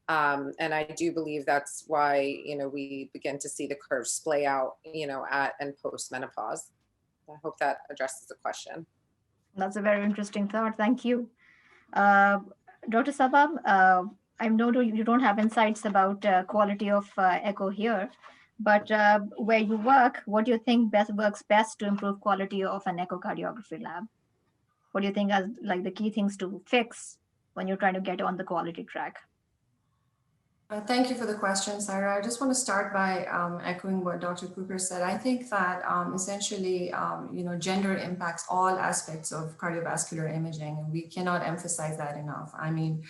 And I do believe that's why, we begin to see the curves splay out, at and post menopause. I hope that addresses the question. That's a very interesting thought. Thank you. Dr. Sabha, I know you don't have insights about quality of echo here, but where you work, what do you think works best to improve quality of an echocardiography lab? What do you think are like the key things to fix when you're trying to get on the quality track? Thank you for the question, Sarah. I just want to start by echoing what Dr. Kukar said. I think that essentially, gender impacts all aspects of cardiovascular imaging, and we cannot emphasize that enough. I mean,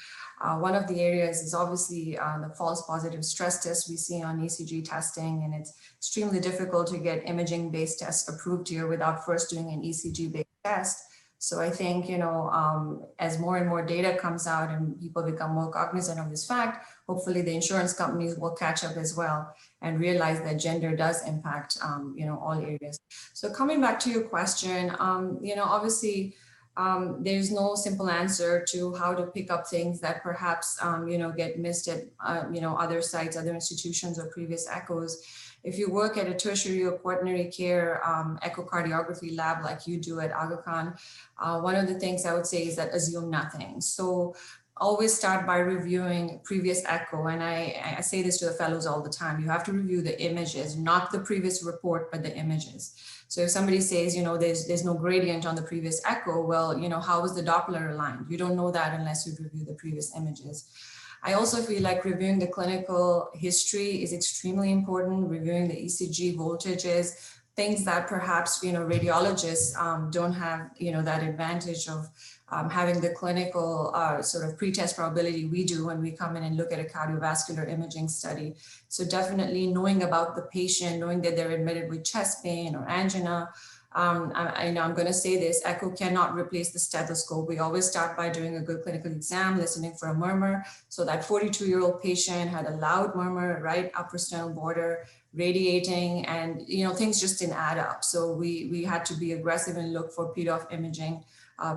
one of the areas is obviously the false positive stress test we see on ECG testing, and it's extremely difficult to get imaging-based tests approved here without first doing an ECG-based test. So I think, as more and more data comes out and people become more cognizant of this fact, hopefully the insurance companies will catch up as well and realize that gender does impact, all areas. So coming back to your question, obviously, there's no simple answer to how to pick up things that perhaps, get missed at, other sites, other institutions or previous echoes. If you work at a tertiary or quaternary care echocardiography lab like you do at Aga Khan, one of the things I would say is that assume nothing. So always start by reviewing previous echo. And I say this to the fellows all the time. You have to review the images, not the previous report, but the images. So if somebody says, there's no gradient on the previous echo, well, how was the Doppler aligned? You don't know that unless you review the previous images. I also feel like reviewing the clinical history is extremely important, reviewing the ECG voltages, things that perhaps, radiologists don't have, that advantage of having the clinical sort of pretest probability we do when we come in and look at a cardiovascular imaging study. So definitely knowing about the patient, knowing that they're admitted with chest pain or angina. I know I'm going to say this, echo cannot replace the stethoscope. We always start by doing a good clinical exam, listening for a murmur. So that 42-year-old patient had a loud murmur, right upper sternal border, radiating, and things just didn't add up. So we had to be aggressive and look for PDOF imaging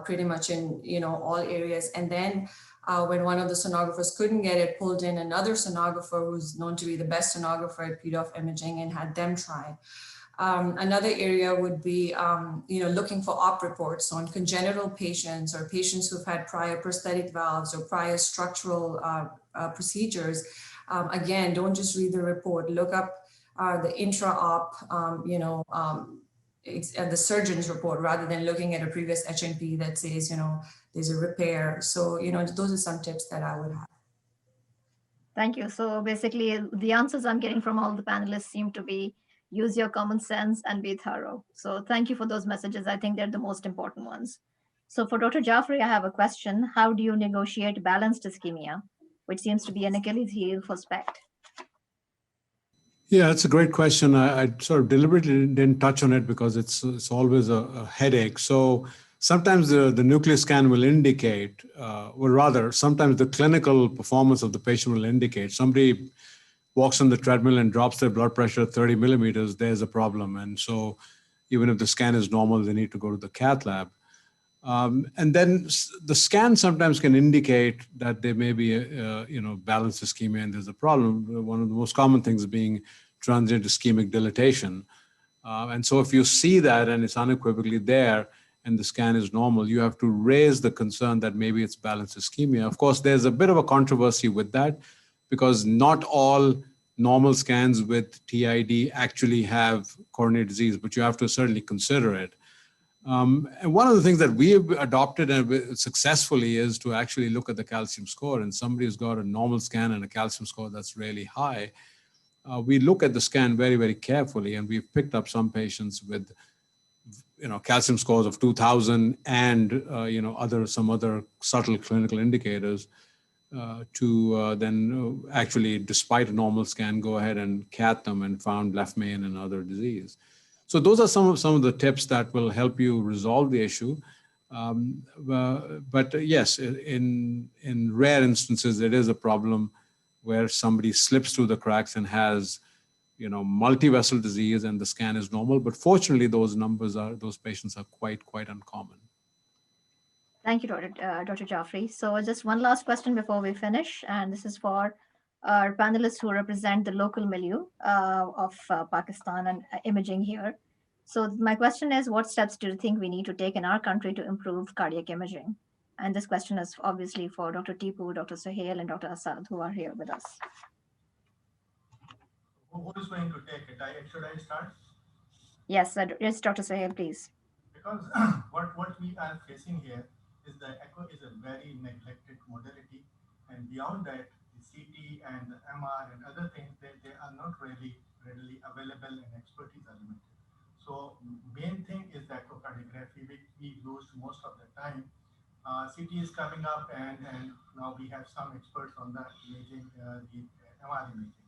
pretty much in all areas. And then when one of the sonographers couldn't get it, pulled in another sonographer who's known to be the best sonographer at PDOF imaging and had them try. Another area would be, looking for op reports on congenital patients or patients who've had prior prosthetic valves or prior structural procedures. Again, don't just read the report. Look up the intra-op, the surgeon's report rather than looking at a previous HNP that says, there's a repair. So, those are some tips that I would have. Thank you. So basically, the answers I'm getting from all the panelists seem to be use your common sense and be thorough. So thank you for those messages. I think they're the most important ones. So for Dr. Jafary, I have a question. How do you negotiate balanced ischemia, which seems to be an Achilles heel for SPECT? Yeah, it's a great question. I sort of deliberately didn't touch on it because it's always a headache. So sometimes the nuclear scan will indicate, or rather, sometimes the clinical performance of the patient will indicate. Somebody walks on the treadmill and drops their blood pressure 30 millimeters, there's a problem. And so even if the scan is normal, they need to go to the cath lab. And then the scan sometimes can indicate that there may be balanced ischemia and there's a problem. One of the most common things being transient ischemic dilatation. And so if you see that and it's unequivocally there and the scan is normal, you have to raise the concern that maybe it's balanced ischemia. Of course, there's a bit of a controversy with that because not all normal scans with TID actually have coronary disease, but you have to certainly consider it. And one of the things that we have adopted successfully is to actually look at the calcium score. And somebody who's got a normal scan and a calcium score that's really high, we look at the scan very, very carefully. And we've picked up some patients with, calcium scores of 2000 and, some other subtle clinical indicators to then actually, despite a normal scan, go ahead and cath them and found left main and other disease. So those are some of the tips that will help you resolve the issue. But yes, in rare instances, it is a problem where somebody slips through the cracks and has, multi-vessel disease and the scan is normal. But fortunately, those patients are quite uncommon. Thank you, Dr. Jafary. So just one last question before we finish, and this is for our panelists who represent the local milieu of Pakistan and imaging here. So my question is, what steps do you think we need to take in our country to improve cardiac imaging? And this question is obviously for Dr. Tipu, Dr. Sohail, and Dr. Asad, who are here with us. Who is going to take it? Should I start? Yes, Dr. Sohail, please. Because what we are facing here is the echo is a very neglected modality, and beyond that, the CT and the MR and other things, they are not really readily available and expertise are limited. So main thing is the echocardiography, which we use most of the time. CT is coming up, and now we have some experts on the imaging, the MR imaging.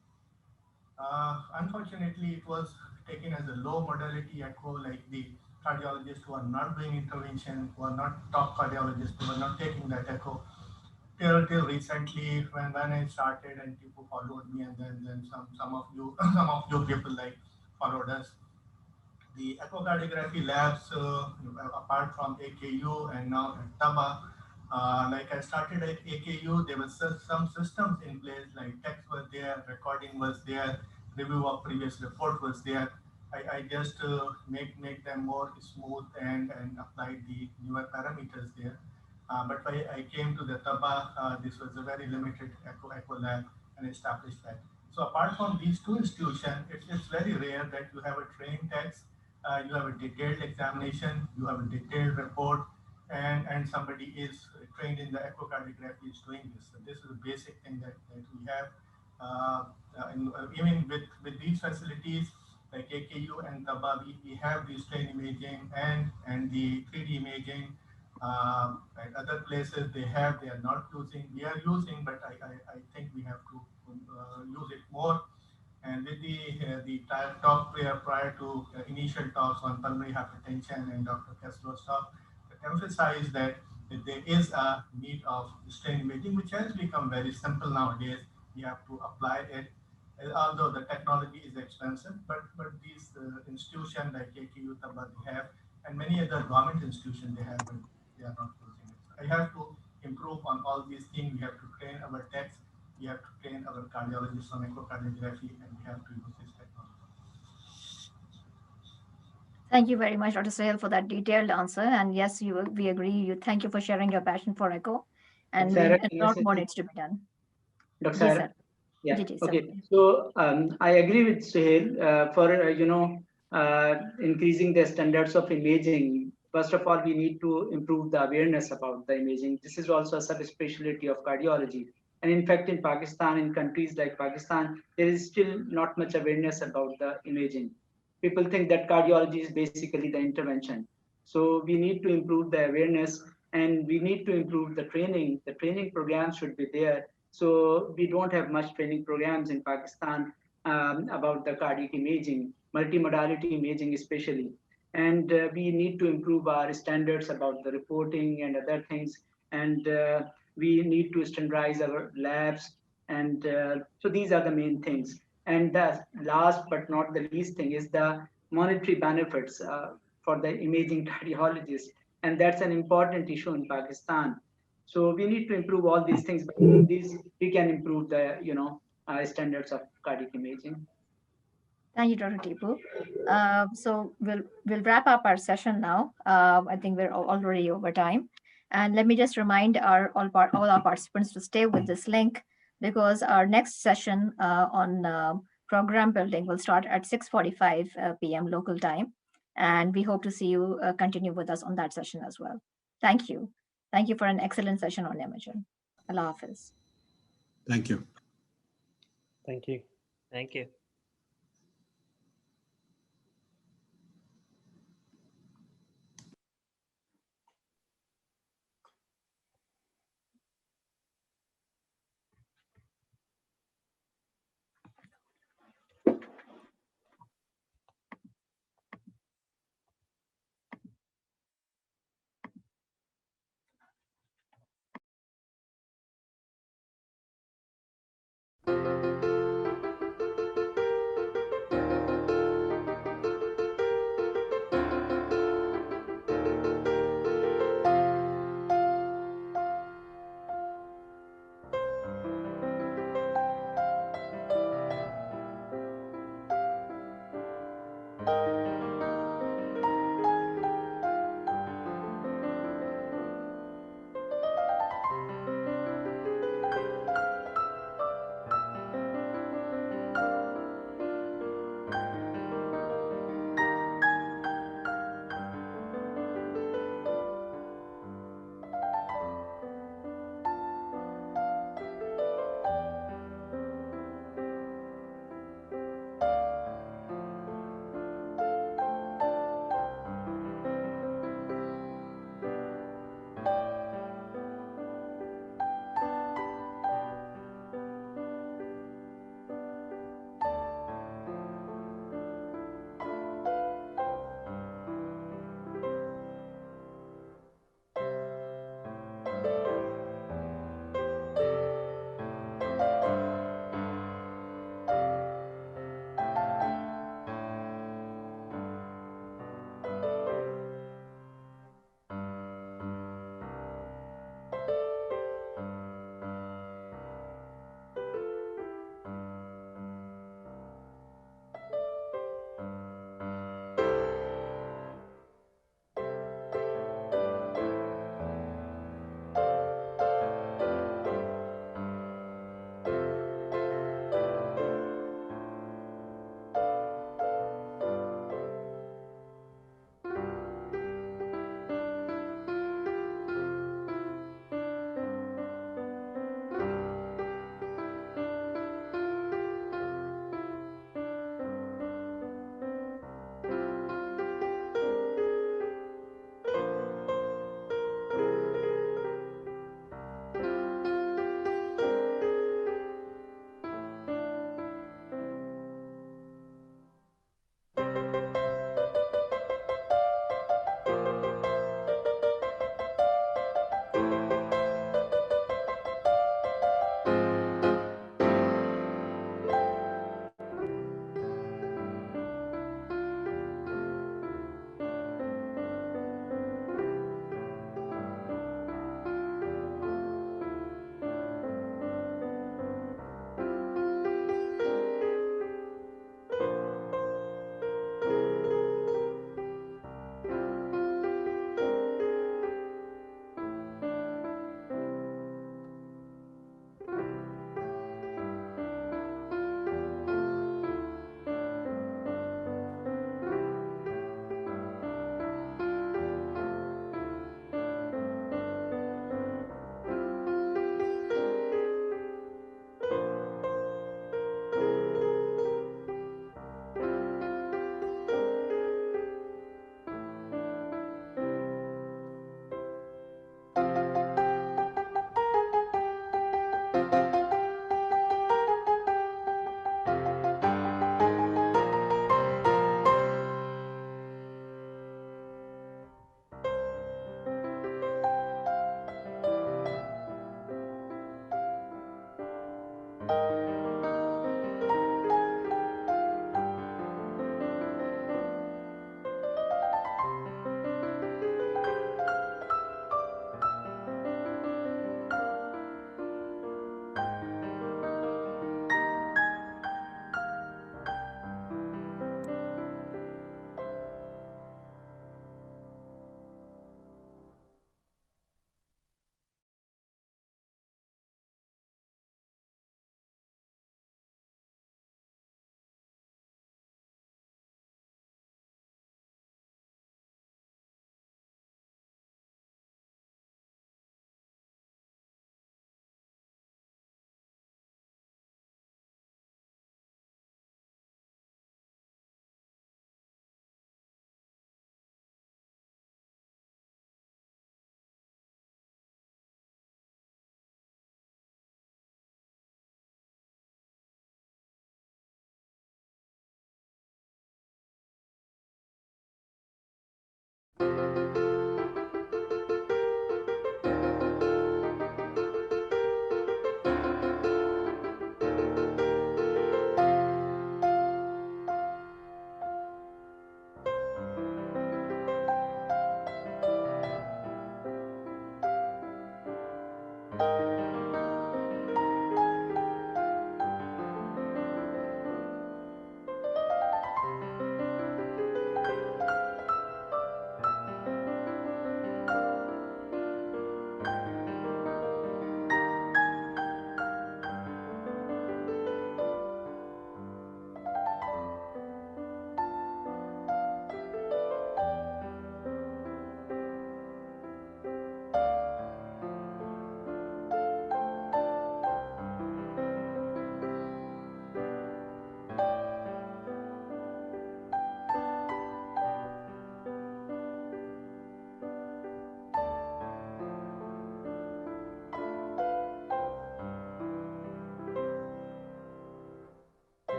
Unfortunately, it was taken as a low modality echo, like the cardiologists who are not doing intervention, who are not top cardiologists, who are not taking that echo. Till recently, when I started and people followed me, and then some of you people like followed us. The echocardiography labs, apart from AKU and now at Taba, like I started at AKU, there was some systems in place, like text was there, recording was there, review of previous report was there. I just make them more smooth and apply the newer parameters there. But when I came to the Taba, this was a very limited echo lab and established that. So apart from these two institutions, it's very rare that you have a trained text, you have a detailed examination, you have a detailed report, and somebody is trained in the echocardiography is doing this. So this is a basic thing that we have. Even with these facilities like AKU and Taba, we have the strain imaging and the 3D imaging. At other places they are not using. We are using, but I think we have to use it more. And with the talk prior to initial talks on pulmonary hypertension and Dr. Kisslo's talk, emphasize that there is a need of strain imaging, which has become very simple nowadays. We have to apply it, although the technology is expensive, but these institutions like AKU, Taba, they have, and many other government institutions they have, but they are not using it. So I have to improve on all these things. We have to train our techs, we have to train our cardiologists on echocardiography, and we have to use this technology. Thank you very much, Dr. Sahel, for that detailed answer. And yes, we agree. Thank you for sharing your passion for echo. And Sarah, a can I lot say more something? needs to be done. Dr. Yes, Sarah? sir. Yeah. Ji, sir. Okay. So I agree with Suhail for increasing the standards of imaging. First of all, we need to improve the awareness about the imaging. This is also a subspecialty of cardiology. And in fact, in Pakistan, in countries like Pakistan, there is still not much awareness about the imaging. People think that cardiology is basically the intervention. So we need to improve the awareness and we need to improve the training. The training programs should be there. So we don't have much training programs in Pakistan about the cardiac imaging, multimodality imaging especially. And we need to improve our standards about the reporting and other things. And we need to standardize our labs. And so these are the main things. And the last but not the least thing is the monetary benefits for the imaging cardiologist. And that's an important issue in Pakistan. So we need to improve all these things. But these we can improve the standards of cardiac imaging. Thank you, Dr. Tipu. So we'll wrap up our session now. I think we're already over time. And let me just remind all our participants to stay with this link because our next session on program building will start at 6:45 p.m. local time. And we hope to see you continue with us on that session as well. Thank you. Thank you for an excellent session on imaging. Allah Hafiz. Thank you. Thank you. Thank you.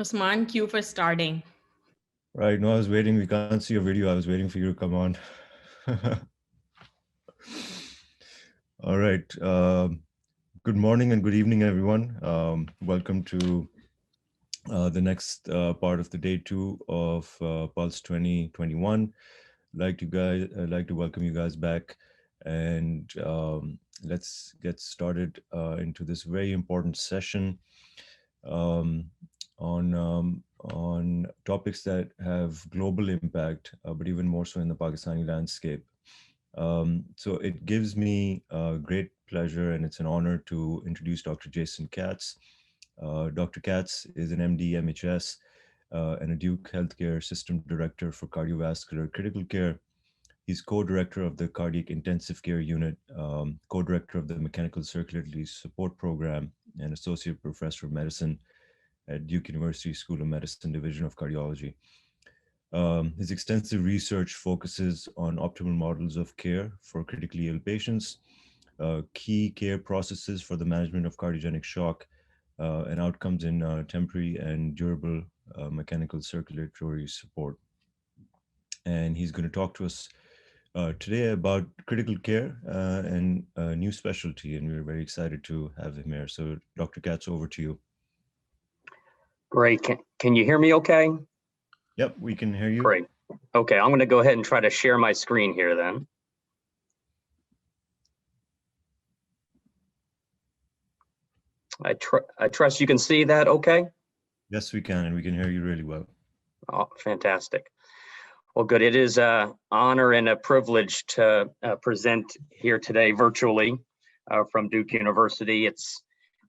Usman, cue for starting. Right. No, I was waiting. We can't see your video. I was waiting for you to come on. All right. Good morning and good evening, everyone. Welcome to the next part of the day 2 of Pulse 2021. I'd like to welcome you guys back, and let's get started into this very important session on topics that have global impact, but even more so in the Pakistani landscape. So it gives me great pleasure and it's an honor to introduce Dr. Jason Katz. Dr. Katz is an MD, MHS, and a Duke Healthcare System Director for Cardiovascular Critical Care. He's co-director of the Cardiac Intensive Care Unit, co-director of the Mechanical Circulatory Support Program, and Associate Professor of Medicine at Duke University School of Medicine Division of Cardiology. His extensive research focuses on optimal models of care for critically ill patients, key care processes for the management of cardiogenic shock, and outcomes in temporary and durable mechanical circulatory support. And he's going to talk to us today about critical care and a new specialty, and we're very excited to have him here. So Dr. Katz, over to you. Great. Can you hear me okay? Yep, we can hear you. Great. Okay, I'm going to go ahead and try to share my screen here then. I trust you can see that okay? Yes, we can, and we can hear you really well. Oh, fantastic. Well, good. It is an honor and a privilege to present here today virtually from Duke University. It's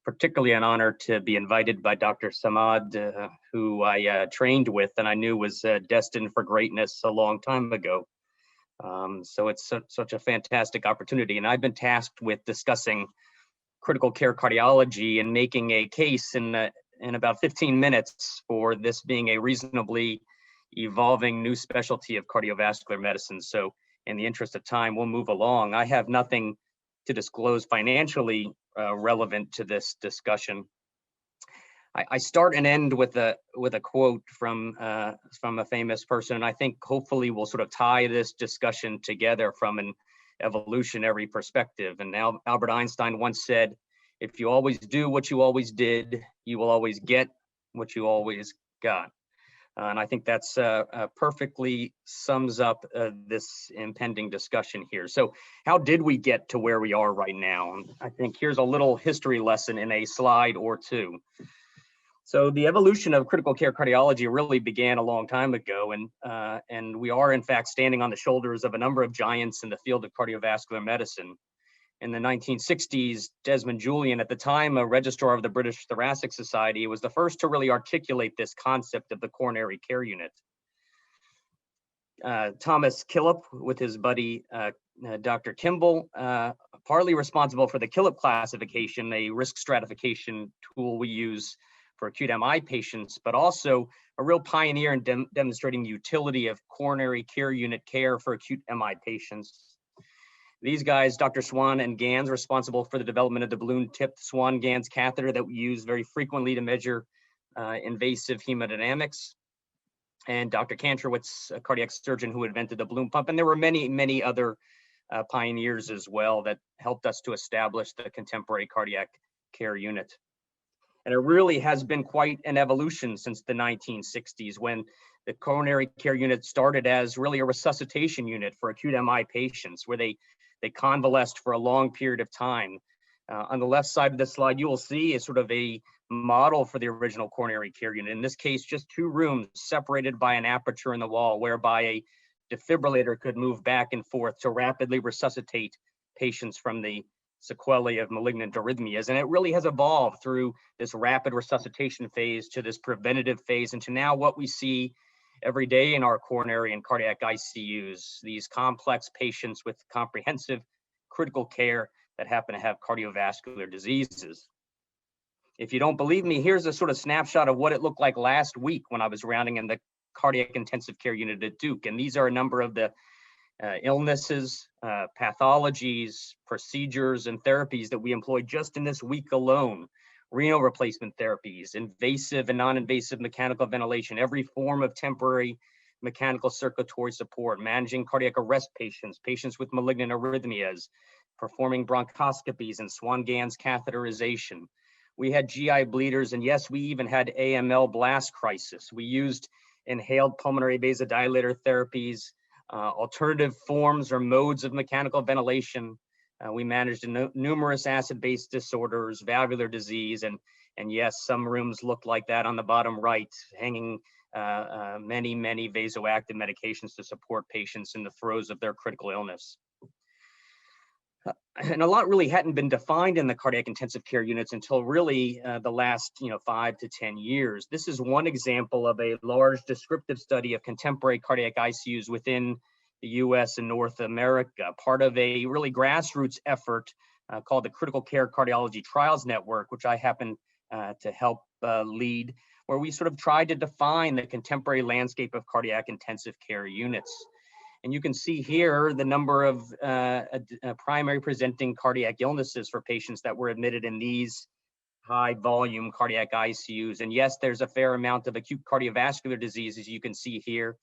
particularly an honor to be invited by Dr. Samad, who I trained with and I knew was destined for greatness a long time ago. So it's such a fantastic opportunity. And I've been tasked with discussing critical care cardiology and making a case in about 15 minutes for this being a reasonably evolving new specialty of cardiovascular medicine. So in the interest of time, we'll move along. I have nothing to disclose financially relevant to this discussion. I start and end with a quote from a famous person, and I think hopefully we'll sort of tie this discussion together from an evolutionary perspective. And now Albert Einstein once said, "If you always do what you always did, you will always get what you always got." And I think that's perfectly sums up this impending discussion here. So how did we get to where we are right now? I think here's a little history lesson in a slide or two. So the evolution of critical care cardiology really began a long time ago, and we are in fact standing on the shoulders of a number of giants in the field of cardiovascular medicine. In the 1960s, Desmond Julian, at the time a registrar of the British Thoracic Society, was the first to really articulate this concept of the coronary care unit. Thomas Killip, with his buddy Dr. Kimball, partly responsible for the Killip classification, a risk stratification tool we use for acute MI patients, but also a real pioneer in demonstrating the utility of coronary care unit care for acute MI patients. These guys, Dr. Swan and Gans, responsible for the development of the balloon-tipped Swan-Gans catheter that we use very frequently to measure invasive hemodynamics. And Dr. Kantrowitz, a cardiac surgeon who invented the balloon pump. And there were many, many other pioneers as well that helped us to establish the contemporary cardiac care unit. And it really has been quite an evolution since the 1960s, when the coronary care unit started as really a resuscitation unit for acute MI patients, where they convalesced for a long period of time. On the left side of the slide, you will see is sort of a model for the original coronary care unit. In this case, just two rooms separated by an aperture in the wall, whereby a defibrillator could move back and forth to rapidly resuscitate patients from the sequelae of malignant arrhythmias. And it really has evolved through this rapid resuscitation phase to this preventative phase, and to now what we see every day in our coronary and cardiac ICUs, these complex patients with comprehensive critical care that happen to have cardiovascular diseases. If you don't believe me, here's a sort of snapshot of what it looked like last week when I was rounding in the cardiac intensive care unit at Duke. And these are a number of the illnesses, pathologies, procedures, and therapies that we employed just in this week alone. Renal replacement therapies, invasive and non-invasive mechanical ventilation, every form of temporary mechanical circulatory support, managing cardiac arrest patients, patients with malignant arrhythmias, performing bronchoscopies and Swan-Gans catheterization. We had GI bleeders, and yes, we even had AML blast crisis. We used inhaled pulmonary vasodilator therapies, alternative forms or modes of mechanical ventilation. We managed numerous acid-base disorders, valvular disease, and yes, some rooms looked like that on the bottom right, hanging many, many vasoactive medications to support patients in the throes of their critical illness. And a lot really hadn't been defined in the cardiac intensive care units until really the last 5 to 10 years. This is one example of a large descriptive study of contemporary cardiac ICUs within the US and North America, part of a really grassroots effort called the Critical Care Cardiology Trials Network, which I happen to help lead, where we sort of tried to define the contemporary landscape of cardiac intensive care units. And you can see here the number of primary presenting cardiac illnesses for patients that were admitted in these high volume cardiac ICUs. And yes, there's a fair amount of acute cardiovascular disease, as you can see here.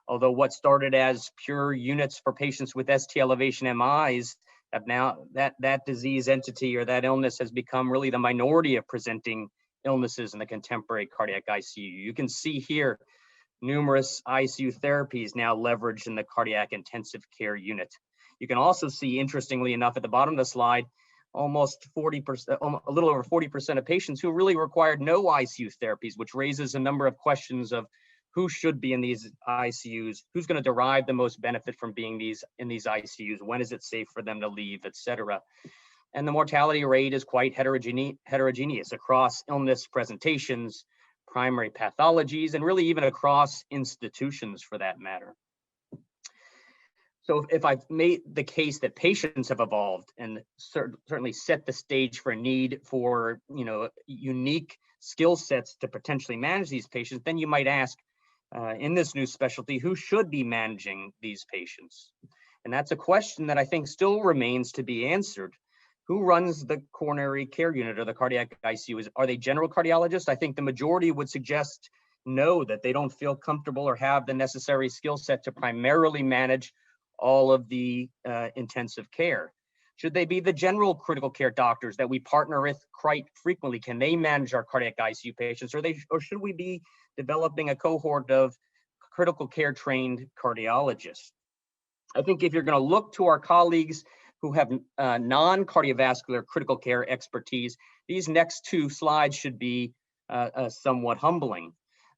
Although what started as pure units for patients with ST elevation MIs, have now that disease entity or that illness has become really the minority of presenting illnesses in the contemporary cardiac ICU. You can see here numerous ICU therapies now leveraged in the cardiac intensive care unit. You can also see, interestingly enough, at the bottom of the slide, almost 40%, a little over 40% of patients who really required no ICU therapies, which raises a number of questions of who should be in these ICUs, who's going to derive the most benefit from being in these ICUs, when is it safe for them to leave, et cetera. And the mortality rate is quite heterogeneous across illness presentations, primary pathologies, and really even across institutions for that matter. So if I've made the case that patients have evolved and certainly set the stage for a need for unique skill sets to potentially manage these patients, then you might ask, in this new specialty, who should be managing these patients? And that's a question that I think still remains to be answered. Who runs the coronary care unit or the cardiac ICU? Are they general cardiologists? I think the majority would suggest no, that they don't feel comfortable or have the necessary skill set to primarily manage all of the intensive care. Should they be the general critical care doctors that we partner with quite frequently? Can they manage our cardiac ICU patients, or should we be developing a cohort of critical care trained cardiologists? I think if you're going to look to our colleagues who have non-cardiovascular critical care expertise, these next two slides should be somewhat humbling.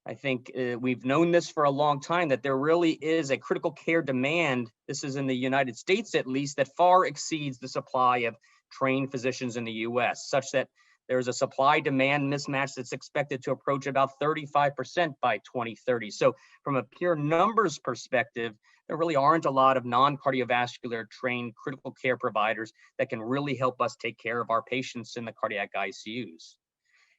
I think we've known this for a long time, that there really is a critical care demand, this is in the United States at least, that far exceeds the supply of trained physicians in the US, such that there's a supply-demand mismatch that's expected to approach about 35% by 2030. So from a pure numbers perspective, there really aren't a lot of non-cardiovascular trained critical care providers that can really help us take care of our patients in the cardiac ICUs.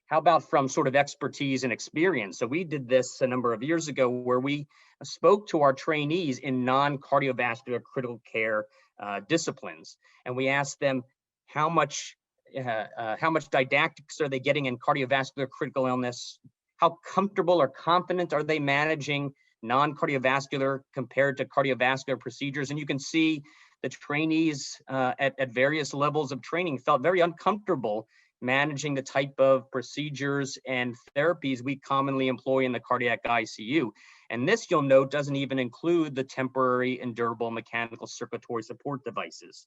How about from sort of expertise and experience? So we did this a number of years ago where we spoke to our trainees in non-cardiovascular critical care disciplines. And we asked them how much didactics are they getting in cardiovascular critical illness? How comfortable or confident are they managing non-cardiovascular compared to cardiovascular procedures? And you can see the trainees at various levels of training felt very uncomfortable managing the type of procedures and therapies we commonly employ in the cardiac ICU. And this, you'll note, doesn't even include the temporary and durable mechanical circulatory support devices.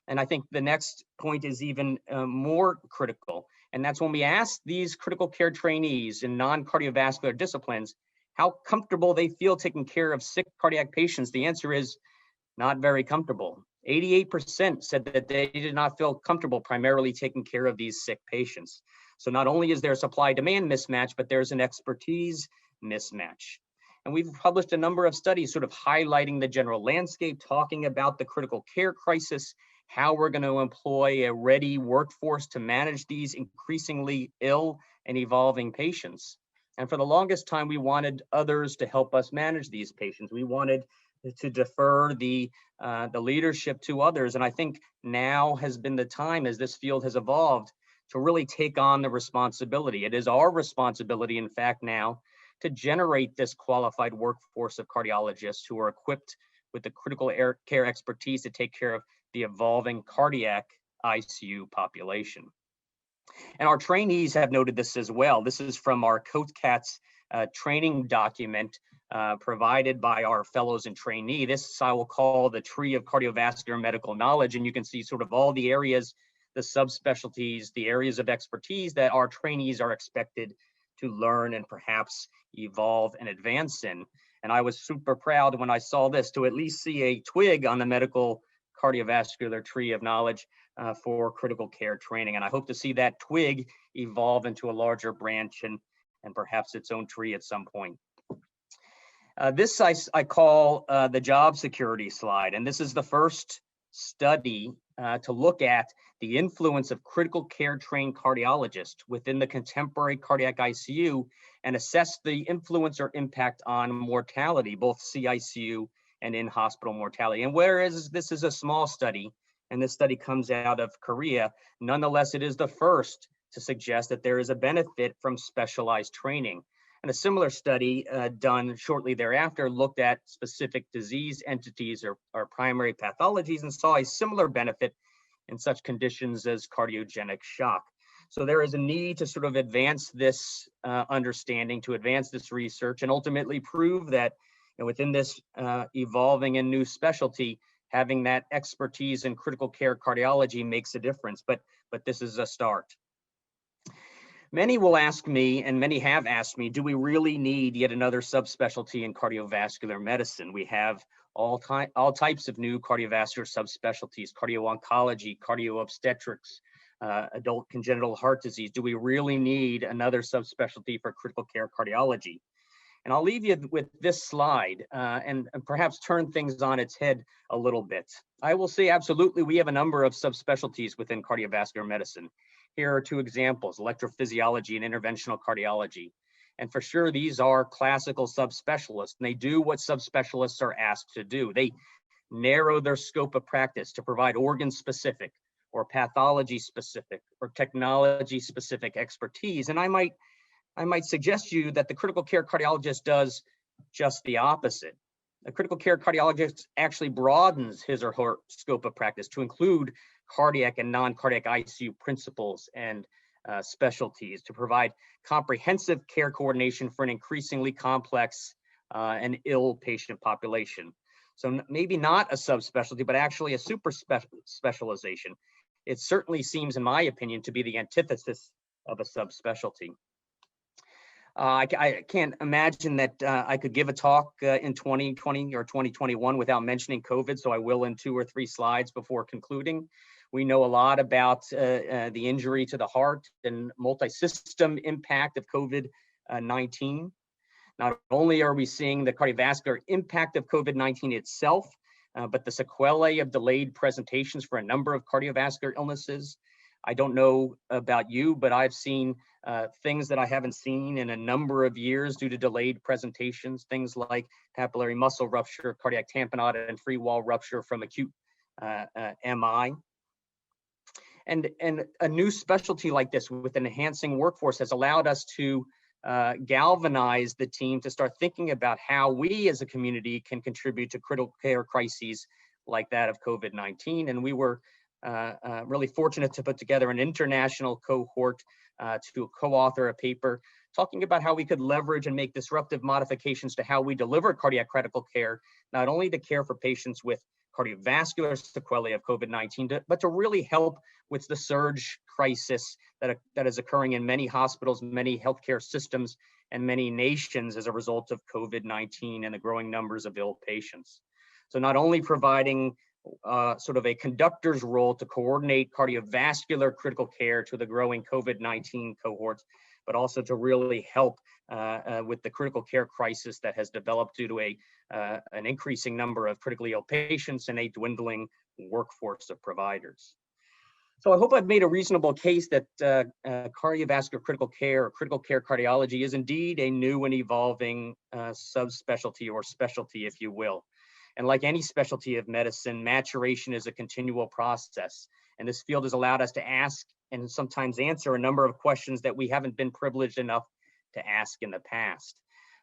And I think the next point is even more critical. And that's when we ask these critical care trainees in non-cardiovascular disciplines how comfortable they feel taking care of sick cardiac patients. The answer is not very comfortable. 88% said that they did not feel comfortable primarily taking care of these sick patients. So not only is there a supply-demand mismatch, but there's an expertise mismatch. And we've published a number of studies sort of highlighting the general landscape, talking about the critical care crisis, how we're going to employ a ready workforce to manage these increasingly ill and evolving patients. And for the longest time, we wanted others to help us manage these patients. We wanted to defer the leadership to others. And I think now has been the time, as this field has evolved, to really take on the responsibility. It is our responsibility, in fact, now to generate this qualified workforce of cardiologists who are equipped with the critical care expertise to take care of the evolving cardiac ICU population. And our trainees have noted this as well. This is from our COTCATS training document provided by our fellows and trainee. This I will call the tree of cardiovascular medical knowledge. And you can see sort of all the areas, the subspecialties, the areas of expertise that our trainees are expected to learn and perhaps evolve and advance in. And I was super proud when I saw this to at least see a twig on the medical cardiovascular tree of knowledge for critical care training. And I hope to see that twig evolve into a larger branch and perhaps its own tree at some point. This I call the job security slide, and this is the first study to look at the influence of critical care trained cardiologists within the contemporary cardiac ICU and assess the influence or impact on mortality, both CICU and in-hospital mortality. And whereas this is a small study, and this study comes out of Korea, nonetheless, it is the first to suggest that there is a benefit from specialized training. And a similar study done shortly thereafter looked at specific disease entities or primary pathologies and saw a similar benefit in such conditions as cardiogenic shock. So there is a need to sort of advance this understanding, to advance this research, and ultimately prove that within this evolving and new specialty, having that expertise in critical care cardiology makes a difference. But this is a start. Many will ask me, and many have asked me, do we really need yet another subspecialty in cardiovascular medicine? We have all types of new cardiovascular subspecialties, cardio-oncology, cardio-obstetrics, adult congenital heart disease. Do we really need another subspecialty for critical care cardiology? And I'll leave you with this slide and perhaps turn things on its head a little bit. I will say absolutely we have a number of subspecialties within cardiovascular medicine. Here are two examples: electrophysiology and interventional cardiology. And for sure, these are classical subspecialists, and they do what subspecialists are asked to do. They narrow their scope of practice to provide organ-specific or pathology-specific or technology-specific expertise. And I might suggest to you that the critical care cardiologist does just the opposite. The critical care cardiologist actually broadens his or her scope of practice to include cardiac and non-cardiac ICU principles and specialties to provide comprehensive care coordination for an increasingly complex and ill patient population. So maybe not a subspecialty, but actually a super specialization. It certainly seems, in my opinion, to be the antithesis of a subspecialty. I can't imagine that I could give a talk in 2020 or 2021 without mentioning COVID, so I will in 2 or 3 slides before concluding. We know a lot about the injury to the heart and multi-system impact of COVID-19. Not only are we seeing the cardiovascular impact of COVID-19 itself, but the sequelae of delayed presentations for a number of cardiovascular illnesses. I don't know about you, but I've seen things that I haven't seen in a number of years due to delayed presentations, things like papillary muscle rupture, cardiac tamponade, and free wall rupture from acute MI. And a new specialty like this with an enhancing workforce has allowed us to galvanize the team to start thinking about how we as a community can contribute to critical care crises like that of COVID-19. And we were really fortunate to put together an international cohort to co-author a paper talking about how we could leverage and make disruptive modifications to how we deliver cardiac critical care, not only to care for patients with cardiovascular sequelae of COVID-19, but to really help with the surge crisis that is occurring in many hospitals, many healthcare systems, and many nations as a result of COVID-19 and the growing numbers of ill patients. So not only providing sort of a conductor's role to coordinate cardiovascular critical care to the growing COVID-19 cohorts, but also to really help with the critical care crisis that has developed due to an increasing number of critically ill patients and a dwindling workforce of providers. So I hope I've made a reasonable case that cardiovascular critical care or critical care cardiology is indeed a new and evolving subspecialty or specialty, if you will. And like any specialty of medicine, maturation is a continual process. And this field has allowed us to ask and sometimes answer a number of questions that we haven't been privileged enough to ask in the past.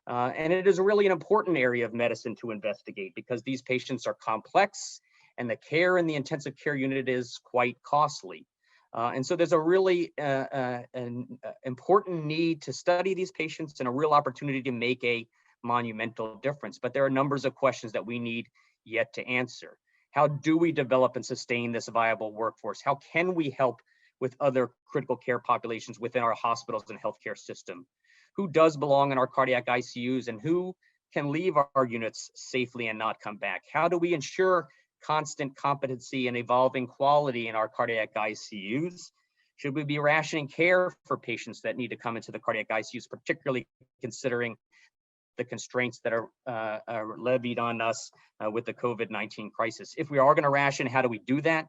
And it is really an important area of medicine to investigate because these patients are complex and the care in the intensive care unit is quite costly. And so there's a really an important need to study these patients and a real opportunity to make a monumental difference. But there are numbers of questions that we need yet to answer. How do we develop and sustain this viable workforce? How can we help with other critical care populations within our hospitals and healthcare system? Who does belong in our cardiac ICUs and who can leave our units safely and not come back? How do we ensure constant competency and evolving quality in our cardiac ICUs? Should we be rationing care for patients that need to come into the cardiac ICUs, particularly considering the constraints that are levied on us with the COVID-19 crisis? If we are going to ration, how do we do that?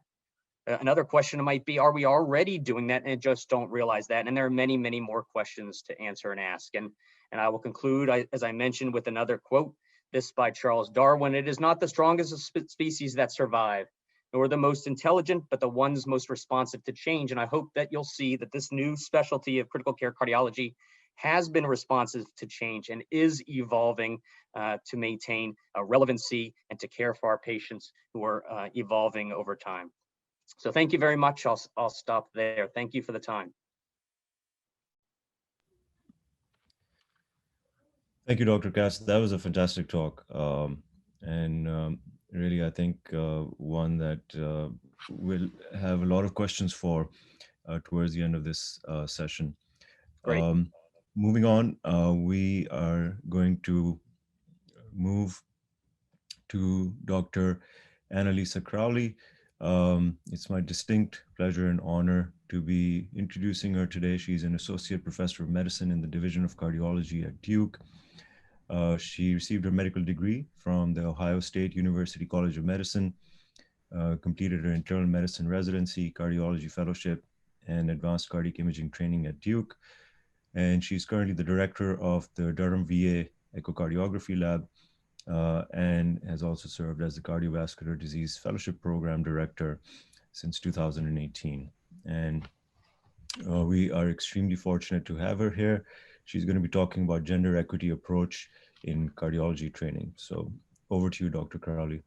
Another question might be, are we already doing that and just don't realize that? And there are many, many more questions to answer and ask. And I will conclude, as I mentioned, with another quote, this by Charles Darwin: "It is not the strongest of species that survive, nor the most intelligent, but the ones most responsive to change." And I hope that you'll see that this new specialty of critical care cardiology has been responsive to change and is evolving to maintain relevancy and to care for our patients who are evolving over time. So thank you very much. I'll stop there. Thank you for the time. Thank you, Dr. Katz. That was a fantastic talk. Really, I think one that we'll have a lot of questions for towards the end of this session. Great. Moving on, we are going to move to Dr. Anna Lisa Crowley. It's my distinct pleasure and honor to be introducing her today. She's an associate professor of medicine in the Division of Cardiology at Duke. She received her medical degree from the Ohio State University College of Medicine, completed her internal medicine residency, cardiology fellowship, and advanced cardiac imaging training at Duke. And she's currently the director of the Durham VA Echocardiography Lab, and has also served as the Cardiovascular Disease Fellowship Program Director since 2018. And we are extremely fortunate to have her here. She's going to be talking about gender equity approach in cardiology training. So over to you, Dr. Crowley.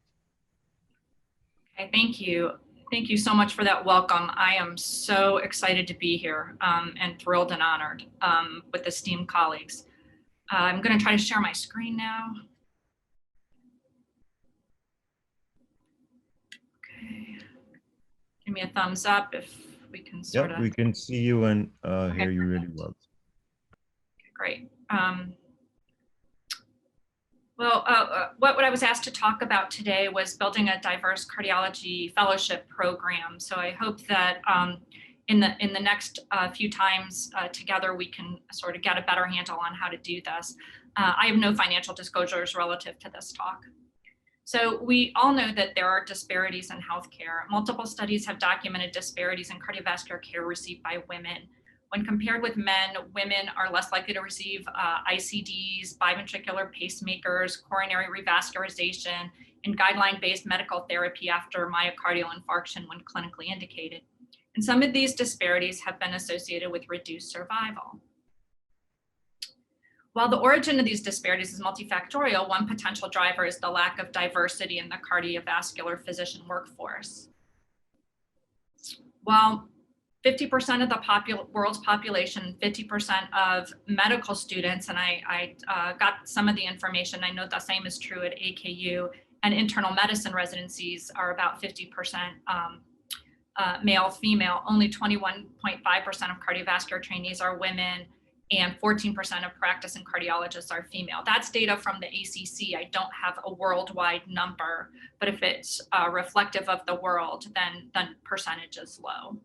Okay, thank you. Thank you so much for that welcome. I am so excited to be here and thrilled and honored with esteemed colleagues. I'm going to try to share my screen now. Okay. Give me a thumbs up if we can sort of. We can see you and hear you really well. Okay, great. What I was asked to talk about today was building a diverse cardiology fellowship program. So I hope that in the next few times together, we can sort of get a better handle on how to do this. I have no financial disclosures relative to this talk. So we all know that there are disparities in healthcare. Multiple studies have documented disparities in cardiovascular care received by women. When compared with men, women are less likely to receive ICDs, biventricular pacemakers, coronary revascularization, and guideline-based medical therapy after myocardial infarction when clinically indicated. And some of these disparities have been associated with reduced survival. While the origin of these disparities is multifactorial, one potential driver is the lack of diversity in the cardiovascular physician workforce. While 50% of the world's population, 50% of medical students, and I got some of the information, I know the same is true at AKU, and internal medicine residencies are about 50% male, female. Only 21.5% of cardiovascular trainees are women, and 14% of practicing cardiologists are female. That's data from the ACC. I don't have a worldwide number, but if it's reflective of the world, then percentage is low.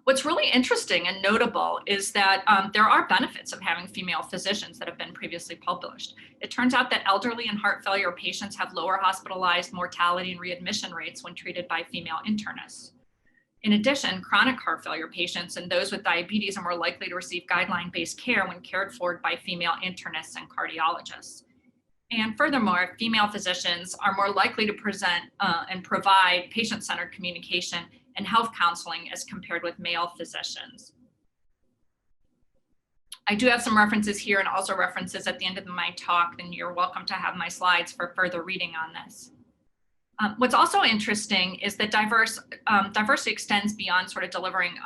What's really interesting and notable is that there are benefits of having female physicians that have been previously published. It turns out that elderly and heart failure patients have lower hospitalized mortality and readmission rates when treated by female internists. In addition, chronic heart failure patients and those with diabetes are more likely to receive guideline-based care when cared for by female internists and cardiologists. And furthermore, female physicians are more likely to present and provide patient-centered communication and health counseling as compared with male physicians. I do have some references here and also references at the end of my talk, and you're welcome to have my slides for further reading on this. What's also interesting is that diversity extends beyond sort of delivering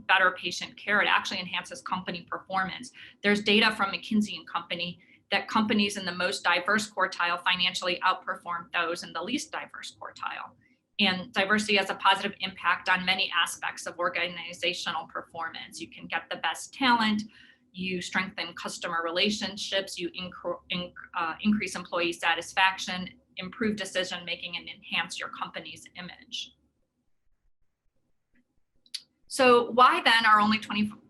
better patient care. It actually enhances company performance. There's data from McKinsey & Company that companies in the most diverse quartile financially outperform those in the least diverse quartile. And diversity has a positive impact on many aspects of organizational performance. You can get the best talent, you strengthen customer relationships, you increase employee satisfaction, improve decision making and enhance your company's image. So why then are only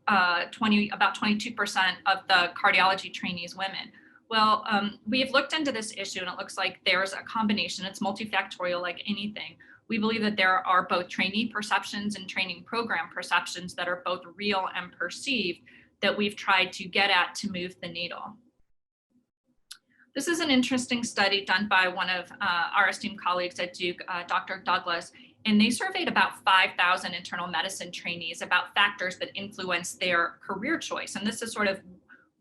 about 22% of the cardiology trainees women? Well, we've looked into this issue and it looks like there's a combination. It's multifactorial like anything. We believe that there are both trainee perceptions and training program perceptions that are both real and perceived that we've tried to get at to move the needle. This is an interesting study done by one of our esteemed colleagues at Duke, Dr. Douglas, and they surveyed about 5,000 internal medicine trainees about factors that influence their career choice. And this is sort of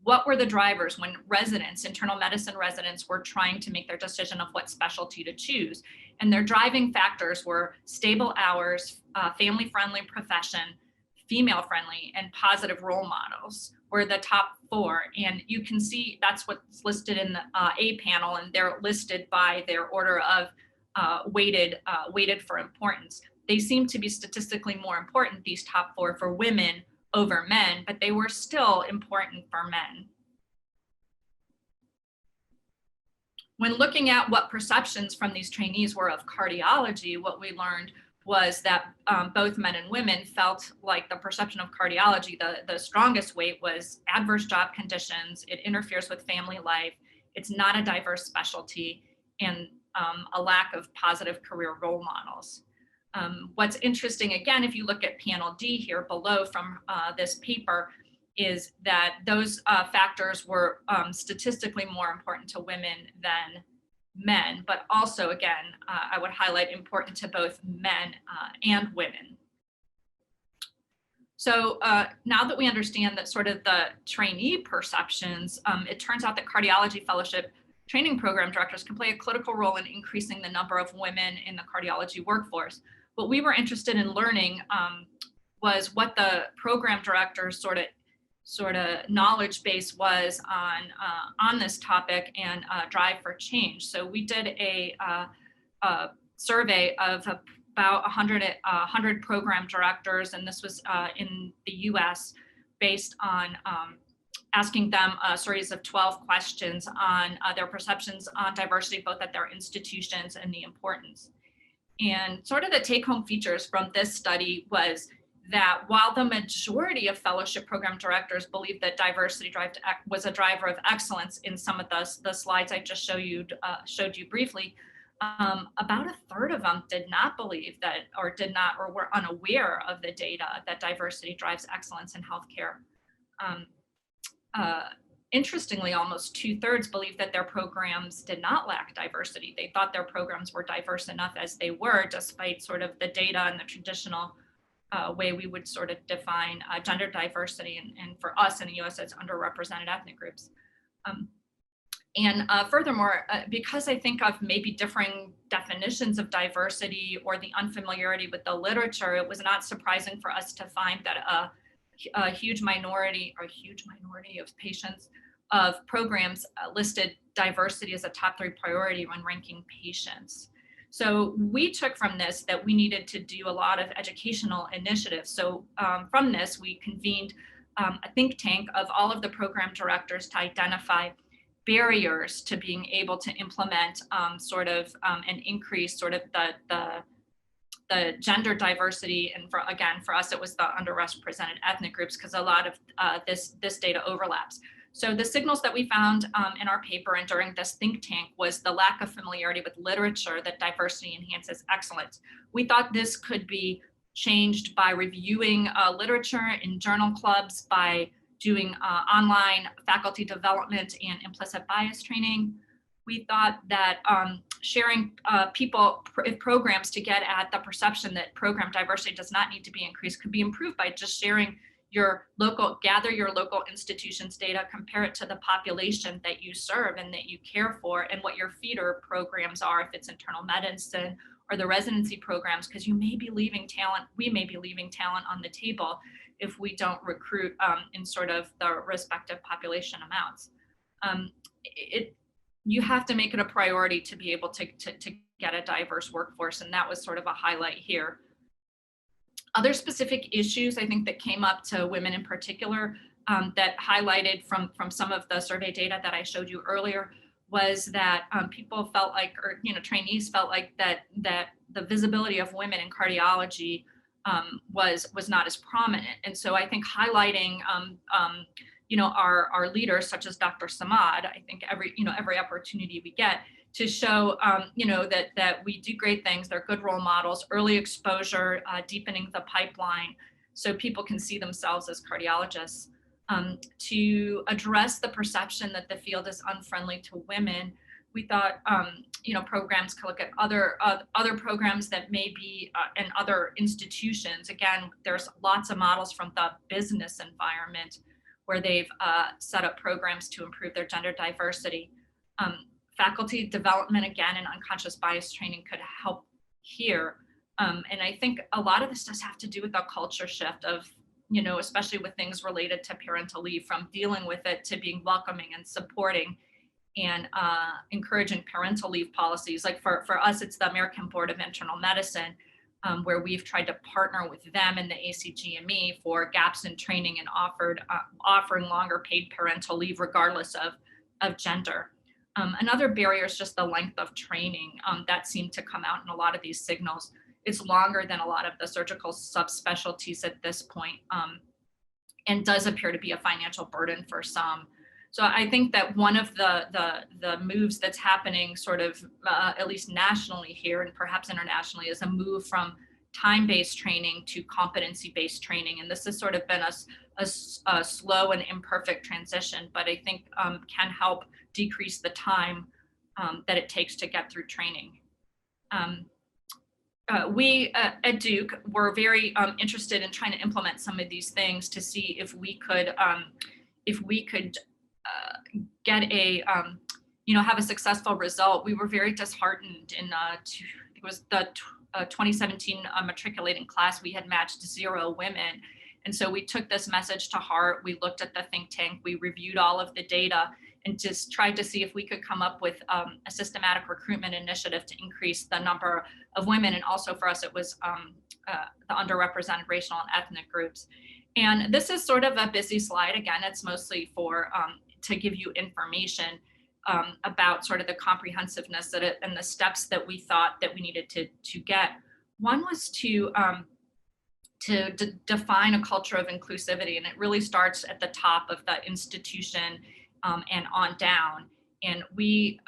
what were the drivers when residents, internal medicine residents, were trying to make their decision of what specialty to choose. And their driving factors were stable hours, family-friendly profession, female-friendly, and positive role models were the top 4. And you can see that's what's listed in the A panel, and they're listed by their order of weighted for importance. They seem to be statistically more important, these top 4, for women over men, but they were still important for men. When looking at what perceptions from these trainees were of cardiology, what we learned was that both men and women felt like the perception of cardiology, the strongest weight was adverse job conditions, it interferes with family life, it's not a diverse specialty, and a lack of positive career role models. What's interesting, again, if you look at panel D here below from this paper, is that those factors were statistically more important to women than men, but also, again, I would highlight important to both men and women. So now that we understand that sort of the trainee perceptions, it turns out that cardiology fellowship training program directors can play a critical role in increasing the number of women in the cardiology workforce. What we were interested in learning was what the program director's sort of knowledge base was on this topic and drive for change. So we did a survey of about 100 program directors, and this was in the US, based on asking them a series of 12 questions on their perceptions on diversity, both at their institutions and the importance. And sort of the take-home features from this study was that while the majority of fellowship program directors believed that diversity was a driver of excellence in some of the slides I just showed you briefly, about a third of them did not believe that, or were unaware of the data that diversity drives excellence in healthcare. Interestingly, almost 2/3 believed that their programs did not lack diversity. They thought their programs were diverse enough as they were, despite sort of the data and the traditional way we would sort of define gender diversity, and for us in the US, it's underrepresented ethnic groups. Furthermore, because I think of maybe differing definitions of diversity or the unfamiliarity with the literature, it was not surprising for us to find that a huge minority of patients of programs listed diversity as a top 3 priority when ranking patients. So we took from this that we needed to do a lot of educational initiatives. So from this, we convened a think tank of all of the program directors to identify barriers to being able to implement and increase sort of the gender diversity. And for us, it was the underrepresented ethnic groups, because a lot of this data overlaps. So the signals that we found in our paper and during this think tank was the lack of familiarity with literature that diversity enhances excellence. We thought this could be changed by reviewing literature in journal clubs, by doing online faculty development and implicit bias training. We thought that sharing programs to get at the perception that program diversity does not need to be increased could be improved by just sharing gather your local institution's data, compare it to the population that you serve and that you care for, and what your feeder programs are, if it's internal medicine or the residency programs, because we may be leaving talent on the table if we don't recruit in sort of the respective population amounts. You have to make it a priority to be able to get a diverse workforce, and that was sort of a highlight here. Other specific issues I think that came up to women in particular that highlighted from some of the survey data that I showed you earlier was that people felt like, or trainees felt like that the visibility of women in cardiology was not as prominent. And so I think highlighting our leaders such as Dr. Samad, I think every opportunity we get to show that we do great things. They're good role models, early exposure, deepening the pipeline so people can see themselves as cardiologists. To address the perception that the field is unfriendly to women, we thought programs could look at other programs that may be in other institutions. Again, there's lots of models from the business environment where they've set up programs to improve their gender diversity. Faculty development, again, and unconscious bias training could help here. And I think a lot of this does have to do with a culture shift of, especially with things related to parental leave, from dealing with it to being welcoming and supporting and encouraging parental leave policies. Like for us, it's the American Board of Internal Medicine, where we've tried to partner with them and the ACGME for gaps in training and offering longer paid parental leave regardless of gender. Another barrier is just the length of training that seemed to come out in a lot of these signals. It's longer than a lot of the surgical subspecialties at this point, and does appear to be a financial burden for some. So I think that one of the moves that's happening sort of at least nationally here and perhaps internationally is a move from time-based training to competency-based training. And this has sort of been a slow and imperfect transition, but I think can help decrease the time that it takes to get through training. We at Duke were very interested in trying to implement some of these things to see if we could get a have a successful result. We were very disheartened in it was the 2017 matriculating class. We had matched 0 women, and so we took this message to heart. We looked at the think tank, we reviewed all of the data, and just tried to see if we could come up with a systematic recruitment initiative to increase the number of women. And also for us, it was the underrepresented racial and ethnic groups. And this is sort of a busy slide. Again, it's mostly for to give you information about sort of the comprehensiveness and the steps that we thought that we needed to get. One was to define a culture of inclusivity, and it really starts at the top of the institution and on down. And we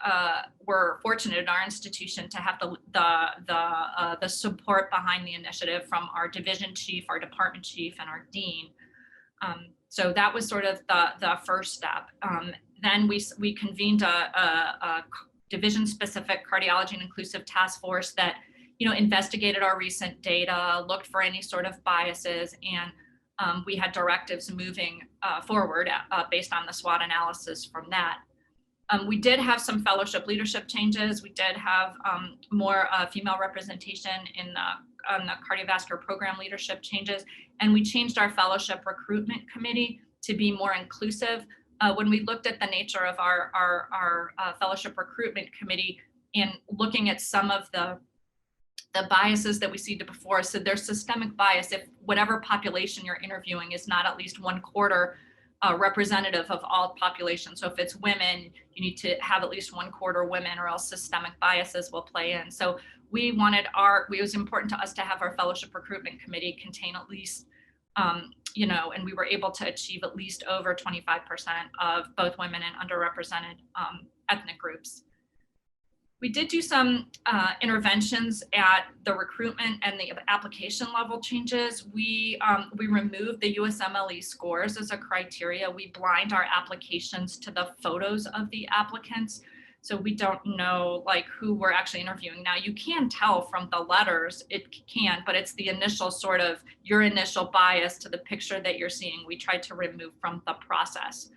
were fortunate in our institution to have the support behind the initiative from our division chief, our department chief, and our dean. So that was sort of the first step. Then we convened a division-specific cardiology and inclusive task force that investigated our recent data, looked for any sort of biases, and we had directives moving forward based on the SWOT analysis from that. We did have some fellowship leadership changes. We did have more female representation in the cardiovascular program leadership changes, and we changed our fellowship recruitment committee to be more inclusive. When we looked at the nature of our fellowship recruitment committee and looking at some of the biases that we see before us, so there's systemic bias if whatever population you're interviewing is not at least 1/4 representative of all populations. So if it's women, you need to have at least 1/4 women, or else systemic biases will play in. So we wanted it was important to us to have our fellowship recruitment committee contain at least, and we were able to achieve at least over 25% of both women and underrepresented ethnic groups. We did do some interventions at the recruitment and the application level changes. We removed the USMLE scores as a criteria. We blind our applications to the photos of the applicants. So we don't know who we're actually interviewing. Now you can tell from the letters, but it's the initial sort of your initial bias to the picture that you're seeing. We tried to remove from the process.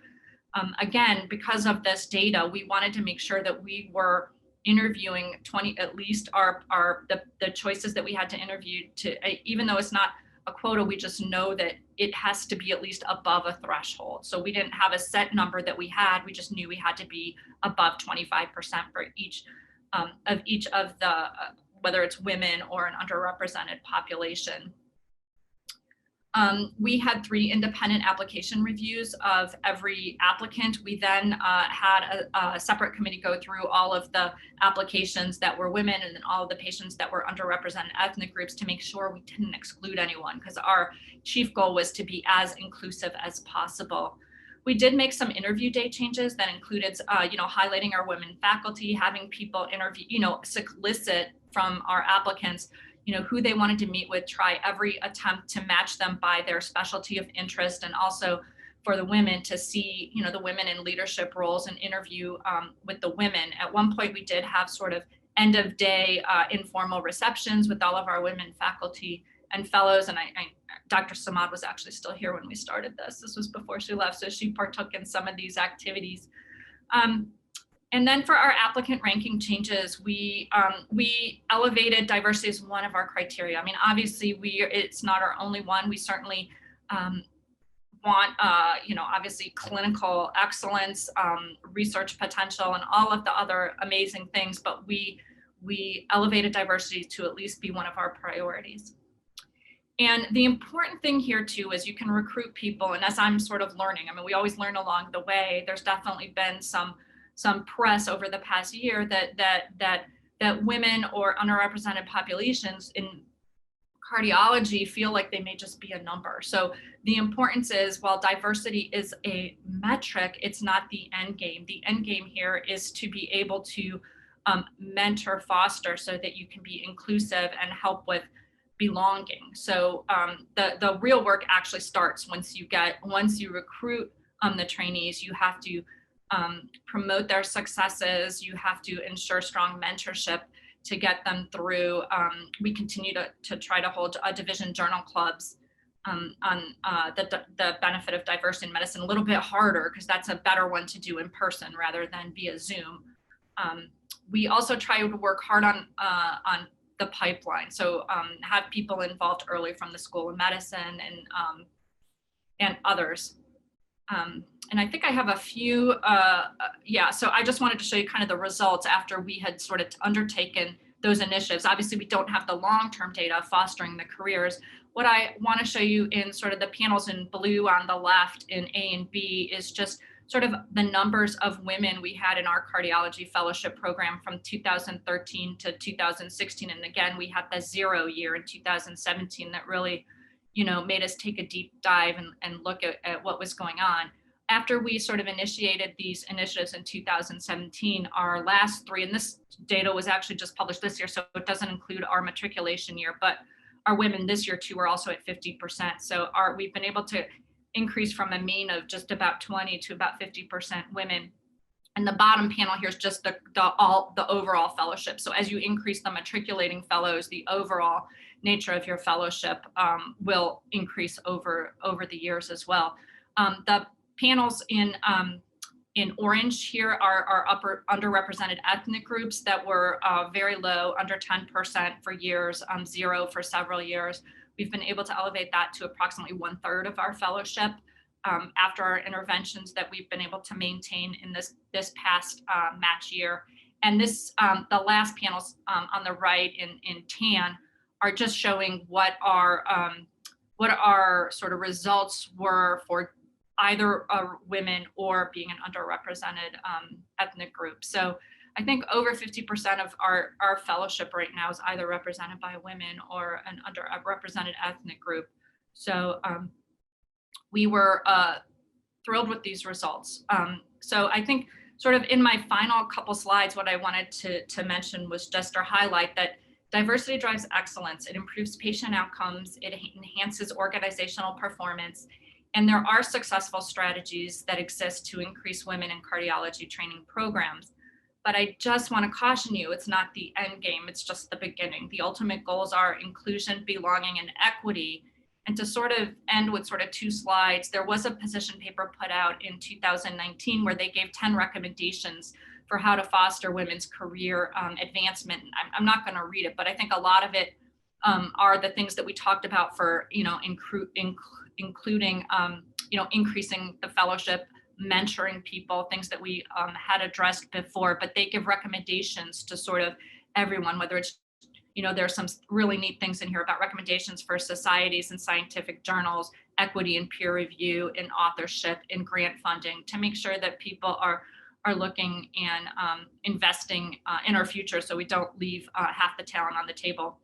Again, because of this data, we wanted to make sure that we were interviewing at least the choices that we had to interview to, even though it's not a quota, we just know that it has to be at least above a threshold. So we didn't have a set number that we had, we just knew we had to be above 25% for each of the, whether it's women or an underrepresented population. We had 3 independent application reviews of every applicant. We then had a separate committee go through all of the applications that were women and then all of the patients that were underrepresented ethnic groups to make sure we didn't exclude anyone, because our chief goal was to be as inclusive as possible. We did make some interview day changes that included, highlighting our women faculty, having people interview, solicit from our applicants, who they wanted to meet with, try every attempt to match them by their specialty of interest, and also for the women to see, the women in leadership roles and interview with the women. At one point, we did have sort of end of day informal receptions with all of our women faculty and fellows. And Dr. Samad was actually still here when we started this. This was before she left, so she partook in some of these activities. And then for our applicant ranking changes, we elevated diversity as one of our criteria. I mean, obviously it's not our only one. We certainly want, obviously clinical excellence, research potential, and all of the other amazing things, but we elevated diversity to at least be one of our priorities. And the important thing here too is you can recruit people, and as I'm sort of learning, I mean, we always learn along the way. There's definitely been some press over the past year that women or underrepresented populations in cardiology feel like they may just be a number. So the importance is, while diversity is a metric, it's not the end game. The end game here is to be able to mentor, foster, so that you can be inclusive and help with belonging. So the real work actually starts once you recruit the trainees. You have to promote their successes. You have to ensure strong mentorship to get them through. We continue to try to hold division journal clubs on the benefit of diversity in medicine. A little bit harder because that's a better one to do in person rather than via Zoom. We also try to work hard on the pipeline. So have people involved early from the School of Medicine and others. And I think I have a few, so I just wanted to show you kind of the results after we had sort of undertaken those initiatives. Obviously, we don't have the long-term data of fostering the careers. What I want to show you in sort of the panels in blue on the left in A and B is just sort of the numbers of women we had in our cardiology fellowship program from 2013 to 2016. And again, we had the 0 year in 2017 that really, made us take a deep dive and look at what was going on. After we sort of initiated these initiatives in 2017, our last 3, and this data was actually just published this year, so it doesn't include our matriculation year, but our women this year too are also at 50%. So we've been able to increase from a mean of just about 20 to about 50% women. And the bottom panel here is just the overall fellowship. So as you increase the matriculating fellows, the overall nature of your fellowship will increase over the years as well. The panels in orange here are underrepresented ethnic groups that were very low, under 10% for years, 0 for several years. We've been able to elevate that to approximately 1/3 of our fellowship after our interventions that we've been able to maintain in this past match year. And this, the last panels on the right in tan are just showing what our sort of results were for either women or being an underrepresented ethnic group. So I think over 50% of our fellowship right now is either represented by women or an underrepresented ethnic group. So we were thrilled with these results. So I think sort of in my final couple slides, what I wanted to mention was just to highlight that diversity drives excellence. It improves patient outcomes. It enhances organizational performance. And there are successful strategies that exist to increase women in cardiology training programs. But I just want to caution you, it's not the end game, it's just the beginning. The ultimate goals are inclusion, belonging, and equity. And to sort of end with sort of 2 slides, there was a position paper put out in 2019 where they gave 10 recommendations for how to foster women's career advancement. I'm not going to read it, but I think a lot of it are the things that we talked about for, including, increasing the fellowship, mentoring people, things that we had addressed before, but they give recommendations to sort of everyone, whether it's there's some really neat things in here about recommendations for societies and scientific journals, equity and peer review, and authorship, and grant funding, to make sure that people are looking and investing in our future, so we don't leave half the talent on the table.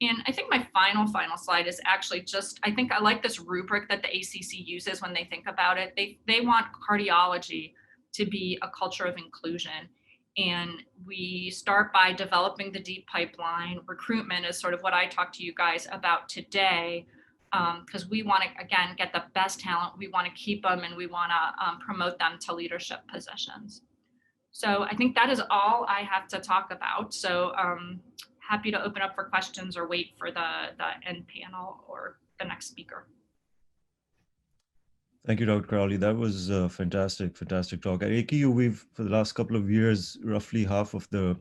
And I think my final slide is actually just, I think I like this rubric that the ACC uses when they think about it. They want cardiology to be a culture of inclusion. And we start by developing the deep pipeline. Recruitment is sort of what I talked to you guys about today, because we want to, again, get the best talent. We want to keep them, and we want to promote them to leadership positions. So I think that is all I have to talk about. So happy to open up for questions or wait for the end panel or the next speaker. Thank you, Dr. Crowley. That was a fantastic talk. At AKU, we've, for the last couple of years, roughly half of the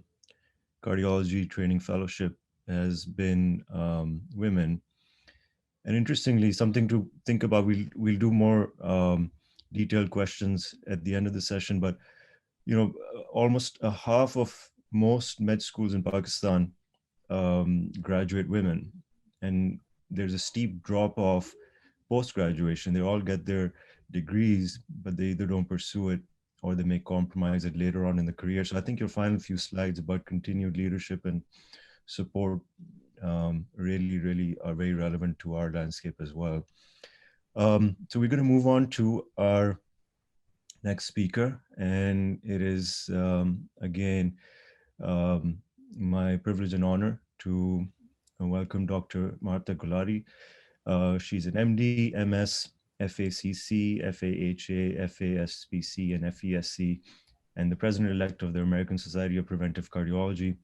cardiology training fellowship has been women. And interestingly, something to think about, we'll do more detailed questions at the end of the session, but almost a half of most med schools in Pakistan graduate women, and there's a steep drop off post-graduation. They all get their degrees, but they either don't pursue it or they may compromise it later on in the career. So I think your final few slides about continued leadership and support really are very relevant to our landscape as well. So we're going to move on to our next speaker, and it is again my privilege and honor to welcome Dr. Martha Gulati. She's an MD, MS, FACC, FAHA, FASPC, and FESC, and the president-elect of the American Society of Preventive Cardiology.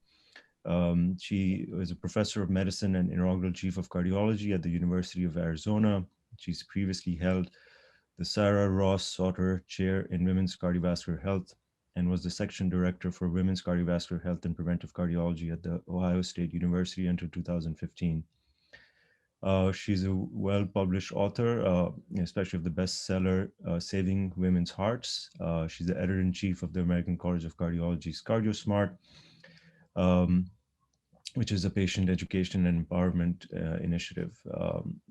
She is a professor of medicine and inaugural chief of cardiology at the University of Arizona. She's previously held the Sarah Ross Sauter Chair in Women's Cardiovascular Health and was the section director for Women's Cardiovascular Health and Preventive Cardiology at the Ohio State University until 2015. She's a well-published author, especially of the bestseller, Saving Women's Hearts. She's the editor-in-chief of the American College of Cardiology's CardioSmart, which is a patient education and empowerment initiative.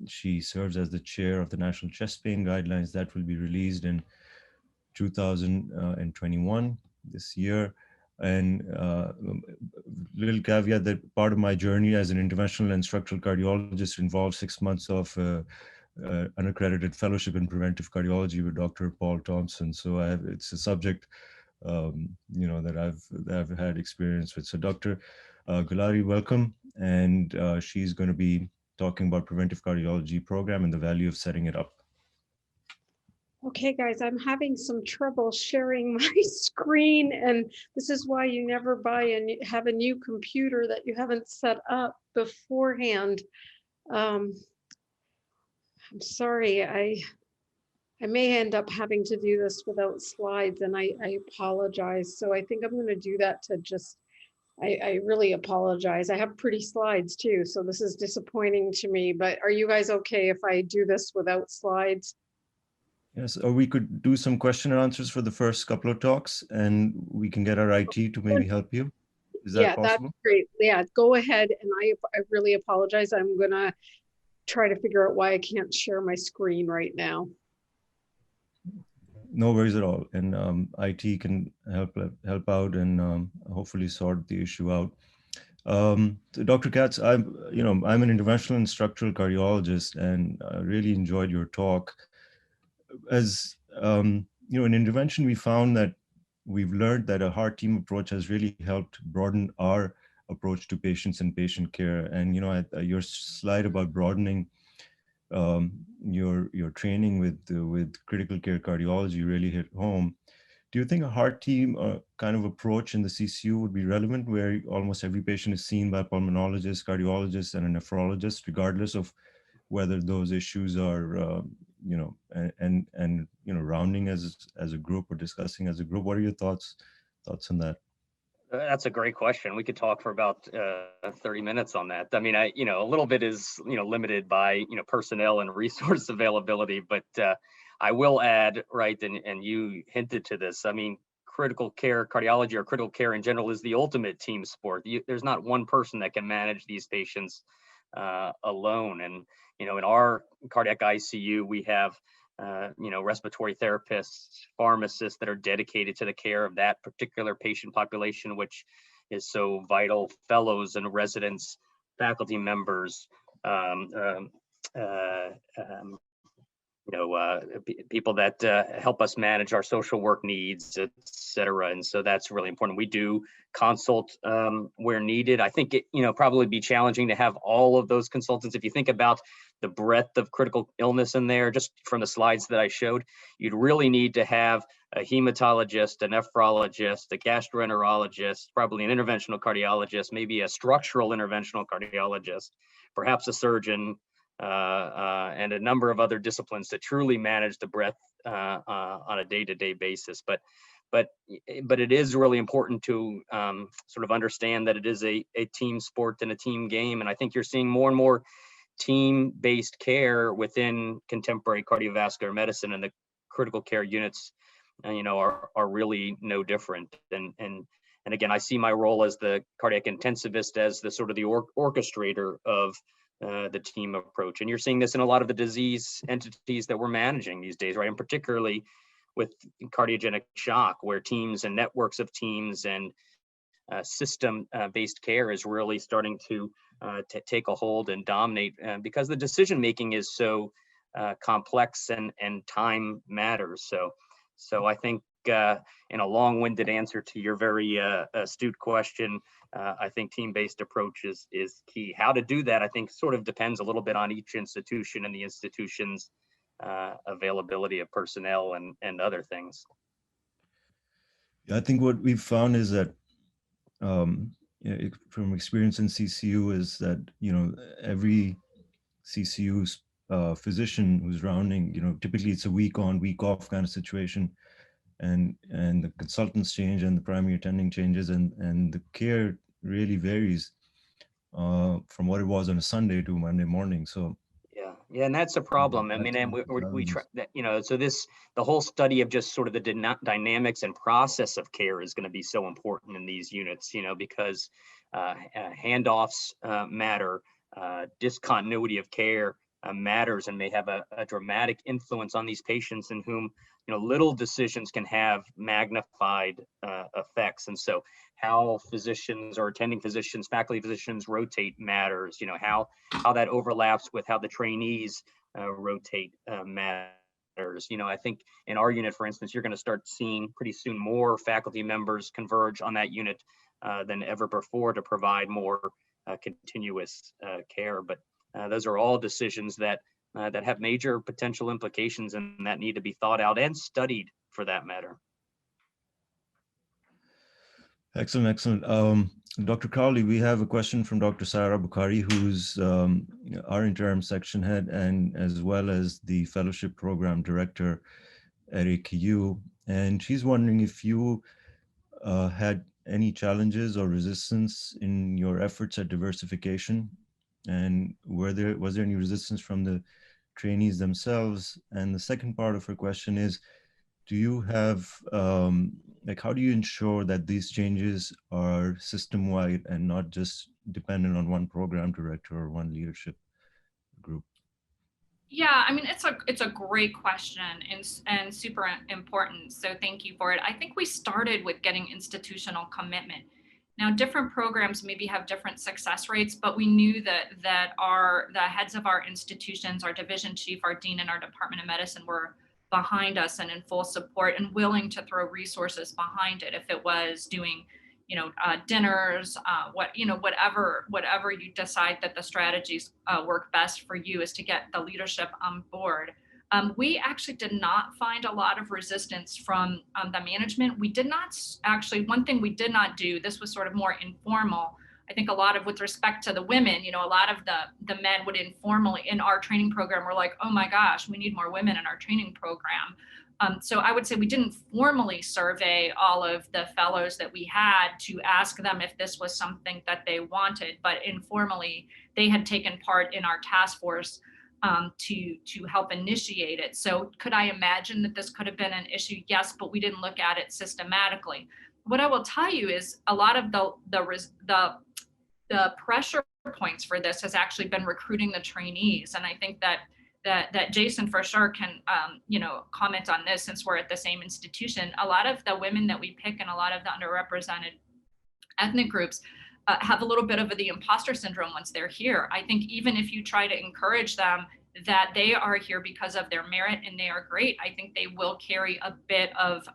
She serves as the chair of the National Chest Pain Guidelines that will be released in 2021, this year. And little caveat that part of my journey as an interventional and structural cardiologist involved 6 months of unaccredited fellowship in preventive cardiology with Dr. Paul Thompson. So it's a subject that I've had experience with. So Dr. Gulati, welcome. And she's going to be talking about preventive cardiology program and the value of setting it up. Okay, guys, I'm having some trouble sharing my screen, and this is why you never have a new computer that you haven't set up beforehand. I'm sorry, I may end up having to do this without slides, and I apologize. So I think I'm going to do that to just, I really apologize. I have pretty slides too, so this is disappointing to me, but are you guys okay if I do this without slides? Yes, or we could do some question and answers for the first couple of talks, and we can get our IT to maybe help you. Is that possible? That's great. Yeah, go ahead. And I really apologize. I'm going to try to figure out why I can't share my screen right now. No worries at all. And IT can help out and hopefully sort the issue out. Dr. Katz, I'm an interventional and structural cardiologist, and I really enjoyed your talk. As in intervention, we found that we've learned that a heart team approach has really helped broaden our approach to patients and patient care. And your slide about broadening your training with critical care cardiology really hit home. Do you think a heart team kind of approach in the CCU would be relevant, where almost every patient is seen by a pulmonologist, cardiologist, and a nephrologist, regardless of whether those issues are rounding as a group or discussing as a group? What are your thoughts on that? That's a great question. We could talk for about 30 minutes on that. I mean, a little bit is limited by personnel and resource availability, but I will add, right, and you hinted to this. I mean, critical care cardiology or critical care in general is the ultimate team sport. There's not one person that can manage these patients alone. And, in our cardiac ICU, we have, respiratory therapists, pharmacists that are dedicated to the care of that particular patient population, which is so vital, fellows and residents, faculty members, people that help us manage our social work needs, et cetera. And so that's really important. We do consult where needed. I think it, probably be challenging to have all of those consultants. If you think about the breadth of critical illness in there, just from the slides that I showed, you'd really need to have a hematologist, a nephrologist, a gastroenterologist, probably an interventional cardiologist, maybe a structural interventional cardiologist, perhaps a surgeon, and a number of other disciplines to truly manage the breadth on a day-to-day basis. But it is really important to sort of understand that it is a team sport and a team game. And I think you're seeing more and more team-based care within contemporary cardiovascular medicine, and the critical care units, are really no different. And again, I see my role as the cardiac intensivist as the sort of the orchestrator of the team approach. And you're seeing this in a lot of the disease entities that we're managing these days, right? And particularly with cardiogenic shock, where teams and networks of teams and system-based care is really starting to take a hold and dominate, because the decision-making is so complex and time matters. So I think in a long-winded answer to your very astute question, I think team-based approach is key. How to do that, I think, sort of depends a little bit on each institution and the institution's availability of personnel and other things. Yeah, I think what we've found is that from experience in CCU is that, every CCU physician who's rounding, typically it's a week on, week off kind of situation. And the consultants change and the primary attending changes, and the care really varies from what it was on a Sunday to Monday morning. So yeah, and that's a problem. I mean, and we try that, so the whole study of just sort of the dynamics and process of care is going to be so important in these units, because handoffs matter, discontinuity of care matters, and may have a dramatic influence on these patients in whom little decisions can have magnified effects. And so how physicians or attending physicians, faculty physicians rotate matters, how that overlaps with how the trainees rotate matters. I think in our unit, for instance, you're going to start seeing pretty soon more faculty members converge on that unit than ever before to provide more continuous care. But those are all decisions that have major potential implications and that need to be thought out and studied, for that matter. Excellent. Dr. Crowley, we have a question from Dr. Sabha Bhatti, who's our interim section head, and as well as the fellowship program director at AKU. And she's wondering if you had any challenges or resistance in your efforts at diversification, and was there any resistance from the trainees themselves? And the second part of her question is, do you have, how do you ensure that these changes are system-wide and not just dependent on one program director or one leadership group? Yeah, I mean, it's a great question and super important. So thank you for it. I think we started with getting institutional commitment. Now, different programs maybe have different success rates, but we knew that the heads of our institutions, our division chief, our dean, and our department of medicine were behind us and in full support and willing to throw resources behind it. If it was doing, dinners, whatever you decide that the strategies work best for you is to get the leadership on board. We actually did not find a lot of resistance from the management. We did not actually, one thing we did not do, this was sort of more informal. I think a lot of, with respect to the women, a lot of the men would informally, in our training program, were like, oh my gosh, we need more women in our training program. So I would say we didn't formally survey all of the fellows that we had to ask them if this was something that they wanted, but informally, they had taken part in our task force to help initiate it. So could I imagine that this could have been an issue? Yes, but we didn't look at it systematically. What I will tell you is a lot of the pressure points for this has actually been recruiting the trainees, and I think that Jason for sure can comment on this since we're at the same institution. A lot of the women that we pick and a lot of the underrepresented ethnic groups have a little bit of the imposter syndrome once they're here. I think even if you try to encourage them that they are here because of their merit and they are great, I think they will carry a bit of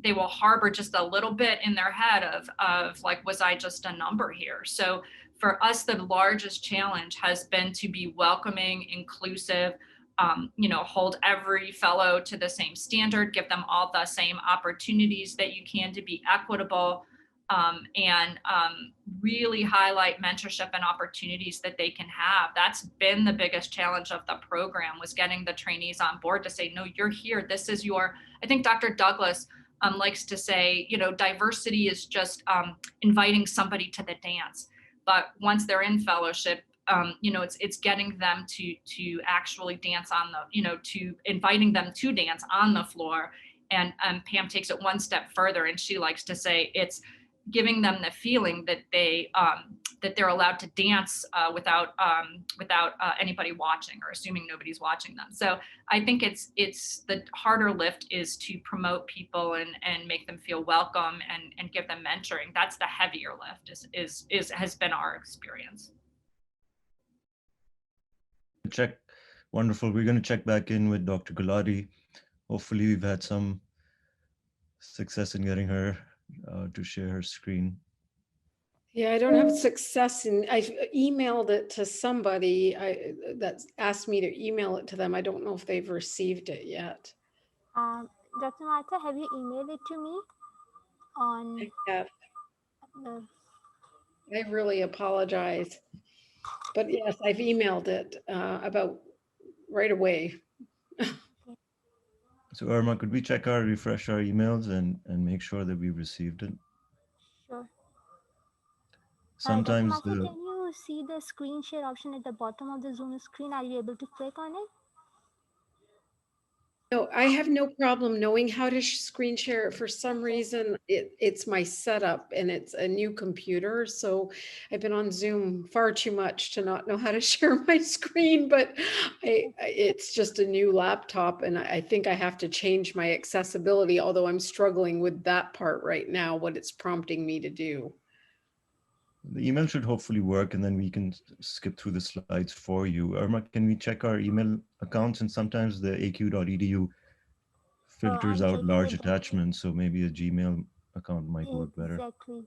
they will harbor just a little bit in their head of like, was I just a number here? So for us, the largest challenge has been to be welcoming, inclusive, hold every fellow to the same standard, give them all the same opportunities that you can, to be equitable, and really highlight mentorship and opportunities that they can have. That's been the biggest challenge of the program, was getting the trainees on board to say, no, you're here. This is your, I think Dr. Douglas likes to say, diversity is just inviting somebody to the dance. But once they're in fellowship, it's getting them to actually dance on the, to inviting them to dance on the floor. And Pam takes it one step further, and she likes to say it's giving them the feeling that they're allowed to dance without anybody watching, or assuming nobody's watching them. So I think it's the harder lift is to promote people and make them feel welcome and give them mentoring. That's the heavier lift has been our experience. Check. Wonderful. We're going to check back in with Dr. Gulati. Hopefully we've had some success in getting her to share her screen. Yeah, I don't have success in, I've emailed it to somebody that's asked me to email it to them. I don't know if they've received it yet. Dr. Martha, have you emailed it to me on? I really apologize. But yes, I've emailed it about right away. So Irma, could we refresh our emails and make sure that we received it? Sure. Sometimes Dr. Martha, can you see the screen share option at the bottom of the Zoom screen? Are you able to click on it? No, I have no problem knowing how to screen share. For some reason, it's my setup and it's a new computer. So I've been on Zoom far too much to not know how to share my screen, but it's just a new laptop and I think I have to change my accessibility, although I'm struggling with that part right now, what it's prompting me to do. the email should hopefully work, and then we can skip through the slides for you. Irma, can we check our email accounts? And sometimes the aq.edu filters out large attachments, so maybe a Gmail account might work better. Exactly.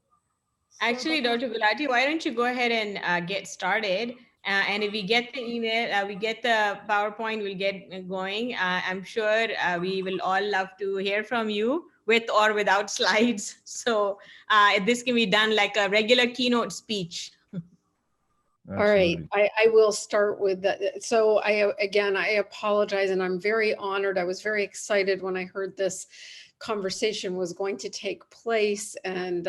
Actually, Dr. Gulati, why don't you go ahead and get started? And if we get the email, we get the PowerPoint, we'll get going. I'm sure we will all love to hear from you with or without slides. So this can be done like a regular keynote speech. Absolutely. All right, I will start with that. So I apologize, and I'm very honored. I was very excited when I heard this conversation was going to take place, and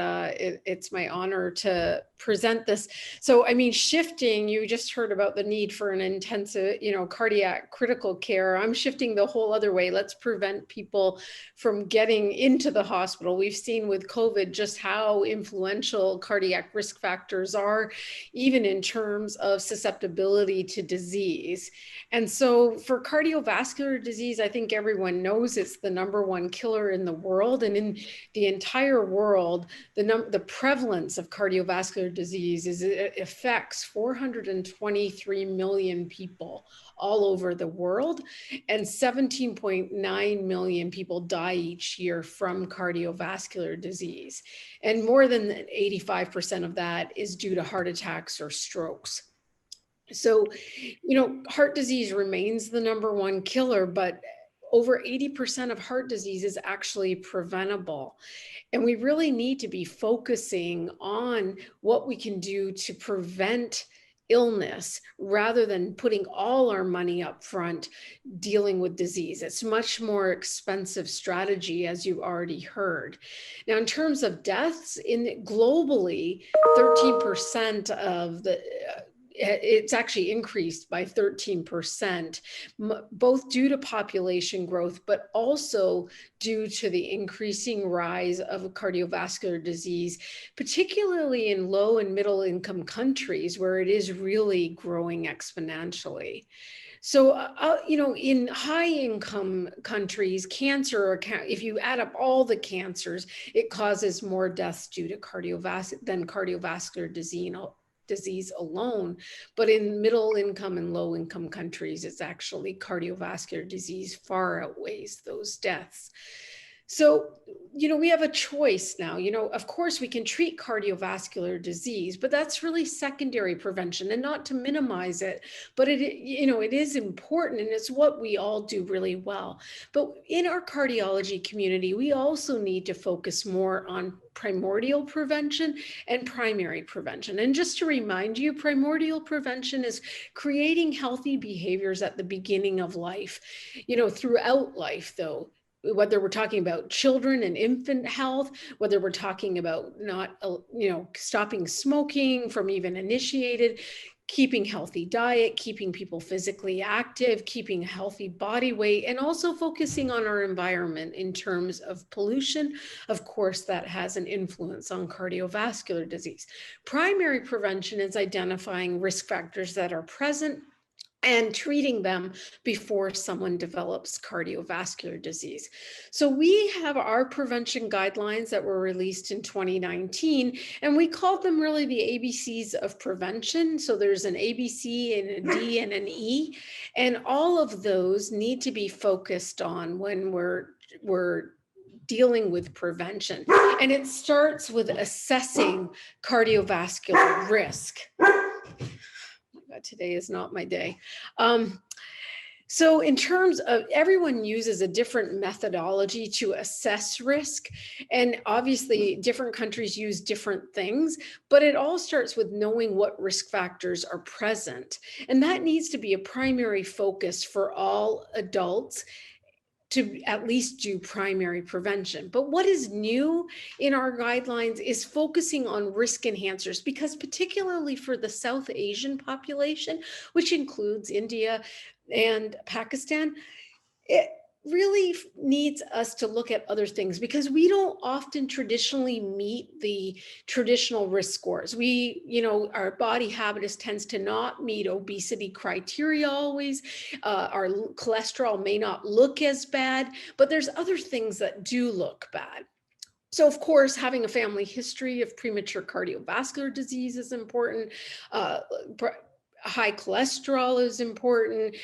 it's my honor to present this. So, I mean, shifting, you just heard about the need for an intensive, cardiac critical care. I'm shifting the whole other way. Let's prevent people from getting into the hospital. We've seen with COVID just how influential cardiac risk factors are, even in terms of susceptibility to disease. And so for cardiovascular disease, I think everyone knows it's the #1 killer in the world. And in the entire world, the prevalence of cardiovascular disease it affects 423 million people all over the world, and 17.9 million people die each year from cardiovascular disease. And more than 85% of that is due to heart attacks or strokes. So, heart disease remains the #1 killer, but over 80% of heart disease is actually preventable. And we really need to be focusing on what we can do to prevent illness rather than putting all our money up front dealing with disease. It's much more expensive strategy, as you already heard. Now, in terms of deaths, globally, 13% of the it's actually increased by 13%, both due to population growth, but also due to the increasing rise of cardiovascular disease, particularly in low and middle income countries where it is really growing exponentially. So, in high income countries, cancer, if you add up all the cancers, it causes more deaths due to cardiovascular disease alone. But in middle income and low income countries, it's actually cardiovascular disease far outweighs those deaths. So, we have a choice now. Of course, we can treat cardiovascular disease, but that's really secondary prevention, and not to minimize it, but it is important, and it's what we all do really well. But in our cardiology community, we also need to focus more on primordial prevention and primary prevention. And just to remind you, primordial prevention is creating healthy behaviors at the beginning of life, throughout life, though. Whether we're talking about children and infant health, whether we're talking about not, stopping smoking from even initiated, keeping healthy diet, keeping people physically active, keeping a healthy body weight, and also focusing on our environment in terms of pollution. Of course, that has an influence on cardiovascular disease. Primary prevention is identifying risk factors that are present and treating them before someone develops cardiovascular disease. So we have our prevention guidelines that were released in 2019, and we called them really the ABCs of prevention. So there's an ABC and a D and an E, and all of those need to be focused on when we're dealing with prevention. And it starts with assessing cardiovascular risk. Today is not my day. So in terms of, everyone uses a different methodology to assess risk. And obviously different countries use different things, but it all starts with knowing what risk factors are present. And that needs to be a primary focus for all adults to at least do primary prevention. But what is new in our guidelines is focusing on risk enhancers, because particularly for the South Asian population, which includes India and Pakistan, it really needs us to look at other things, because we don't often traditionally meet the traditional risk scores. Our body habitus tends to not meet obesity criteria always. Our cholesterol may not look as bad, but there's other things that do look bad. So of course, having a family history of premature cardiovascular disease is important. High cholesterol is important,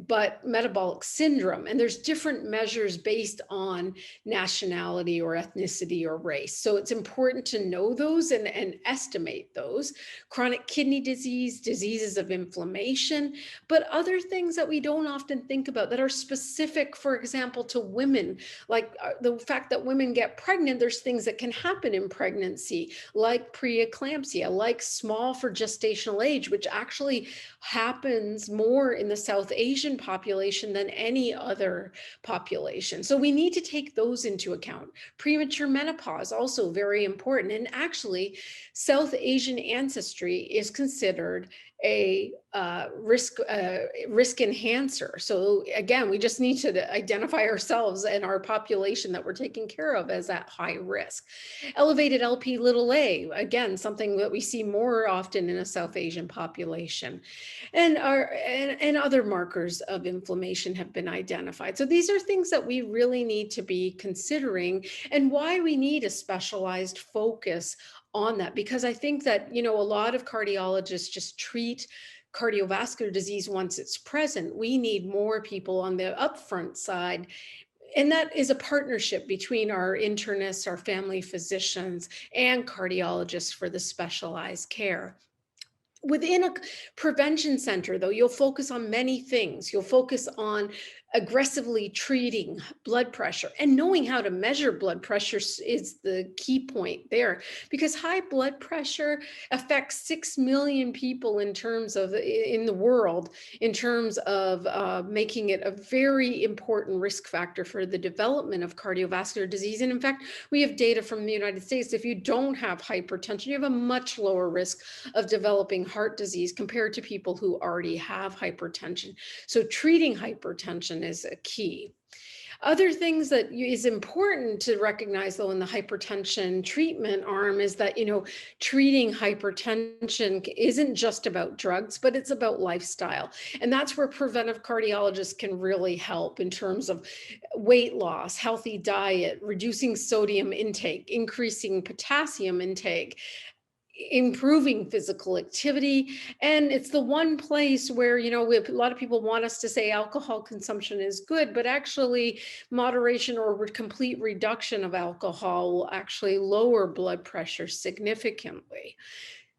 but metabolic syndrome, and there's different measures based on nationality or ethnicity or race. So it's important to know those and estimate those. Chronic kidney disease, diseases of inflammation, but other things that we don't often think about that are specific, for example, to women, like the fact that women get pregnant. There's things that can happen in pregnancy, like preeclampsia, like small for gestational age, which actually happens more in the South Asian population than any other population. So we need to take those into account. Premature menopause, also very important. And actually, South Asian ancestry is considered a risk enhancer. So again, we just need to identify ourselves and our population that we're taking care of as at high risk. Elevated Lp(a), again, something that we see more often in a South Asian population, and other markers of inflammation have been identified. So these are things that we really need to be considering, and why we need a specialized focus on that, because I think that, a lot of cardiologists just treat cardiovascular disease once it's present. We need more people on the upfront side. And that is a partnership between our internists, our family physicians, and cardiologists for the specialized care. Within a prevention center, though, you'll focus on many things. You'll focus on aggressively treating blood pressure and knowing how to measure blood pressure is the key point there, because high blood pressure affects 6 million people in terms of in the world, in terms of making it a very important risk factor for the development of cardiovascular disease. And in fact, we have data from the United States. If you don't have hypertension, you have a much lower risk of developing heart disease compared to people who already have hypertension. So treating hypertension is a key. Other things that is important to recognize, though, in the hypertension treatment arm is that, treating hypertension isn't just about drugs, but it's about lifestyle. And that's where preventive cardiologists can really help in terms of weight loss, healthy diet, reducing sodium intake, increasing potassium intake, improving physical activity. And it's the one place where, a lot of people want us to say alcohol consumption is good, but actually moderation or complete reduction of alcohol will actually lower blood pressure significantly.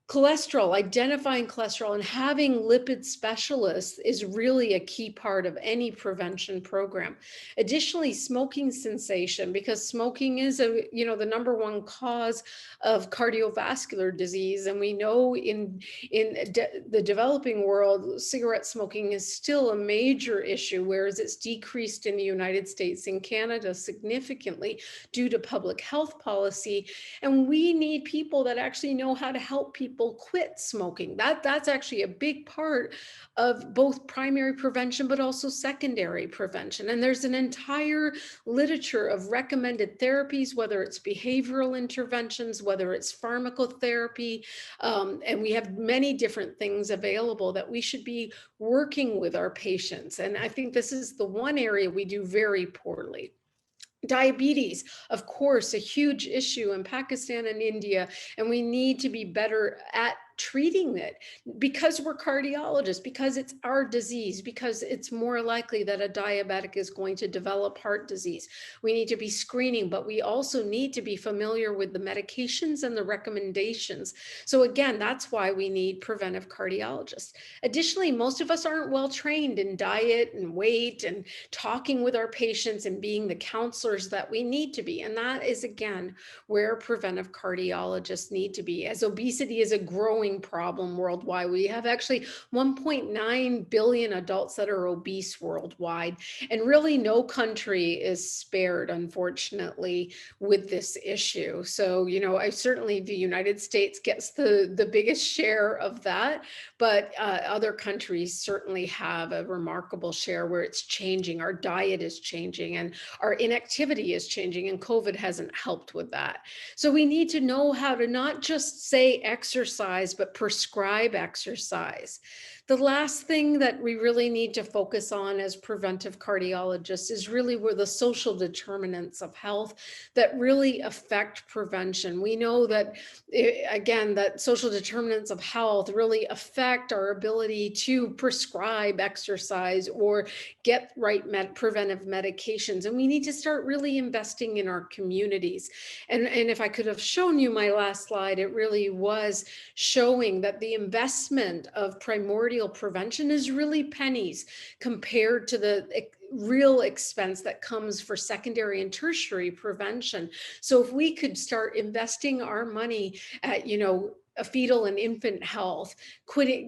Cholesterol, identifying cholesterol and having lipid specialists is really a key part of any prevention program. Additionally, smoking cessation, because smoking is the #1 cause of cardiovascular disease. And we know in the developing world, cigarette smoking is still a major issue, whereas it's decreased in the United States and Canada significantly due to public health policy. And we need people that actually know how to help people quit smoking. That's actually a big part of both primary prevention, but also secondary prevention. And there's an entire literature of recommended therapies, whether it's behavioral interventions, whether it's pharmacotherapy, and we have many different things available that we should be working with our patients. And I think this is the one area we do very poorly. Diabetes, of course, a huge issue in Pakistan and India, and we need to be better at treating it because we're cardiologists, because it's our disease, because it's more likely that a diabetic is going to develop heart disease. We need to be screening, but we also need to be familiar with the medications and the recommendations. So again, that's why we need preventive cardiologists. Additionally, most of us aren't well trained in diet and weight and talking with our patients and being the counselors that we need to be. And that is, again, where preventive cardiologists need to be. As obesity is a growing problem worldwide, we have actually 1.9 billion adults that are obese worldwide. And really no country is spared, unfortunately, with this issue. So, I certainly, the United States gets the biggest share of that, but other countries certainly have a remarkable share where it's changing. Our diet is changing and our inactivity is changing, and COVID hasn't helped with that. So we need to know how to not just say exercise, but prescribe exercise. The last thing that we really need to focus on as preventive cardiologists is really where the social determinants of health that really affect prevention. We know that, again, that social determinants of health really affect our ability to prescribe exercise or get right preventive medications. And we need to start really investing in our communities. And if I could have shown you my last slide, it really was showing that the investment of primordial prevention is really pennies compared to the real expense that comes for secondary and tertiary prevention. So if we could start investing our money at, a fetal and infant health,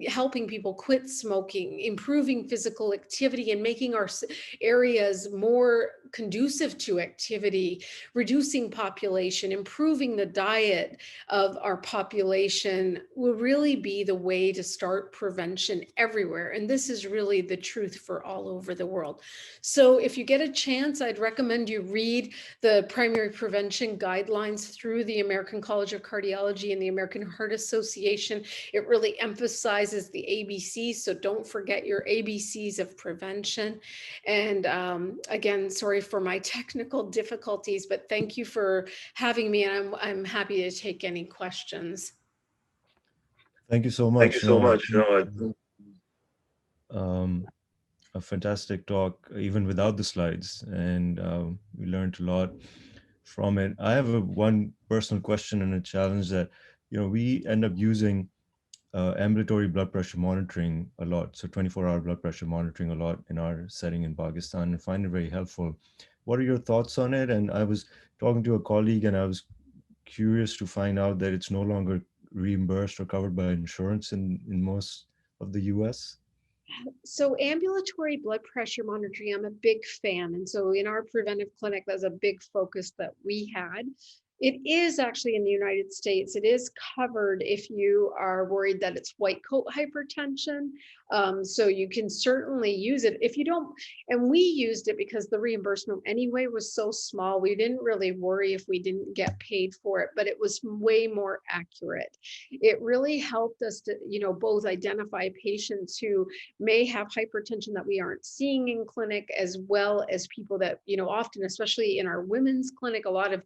helping people quit smoking, improving physical activity, and making our areas more conducive to activity, reducing population, improving the diet of our population will really be the way to start prevention everywhere. And this is really the truth for all over the world. So if you get a chance, I'd recommend you read the primary prevention guidelines through the American College of Cardiology and the American Heart Association. It really emphasizes the ABCs, so don't forget your ABCs of prevention. And again, sorry for my technical difficulties, but thank you for having me, and I'm happy to take any questions. Thank you so much. Thank you so much. A fantastic talk, even without the slides, and we learned a lot from it. I have one personal question and a challenge that, we end up using ambulatory blood pressure monitoring a lot, so 24-hour blood pressure monitoring a lot in our setting in Pakistan, and find it very helpful. What are your thoughts on it? And I was talking to a colleague, and I was curious to find out that it's no longer reimbursed or covered by insurance in most of the US. So ambulatory blood pressure monitoring, I'm a big fan. And so in our preventive clinic, that's a big focus that we had. It is actually in the United States, it is covered if you are worried that it's white coat hypertension. So you can certainly use it if you don't, and we used it because the reimbursement anyway was so small. We didn't really worry if we didn't get paid for it, but it was way more accurate. It really helped us to, both identify patients who may have hypertension that we aren't seeing in clinic, as well as people that, often, especially in our women's clinic, a lot of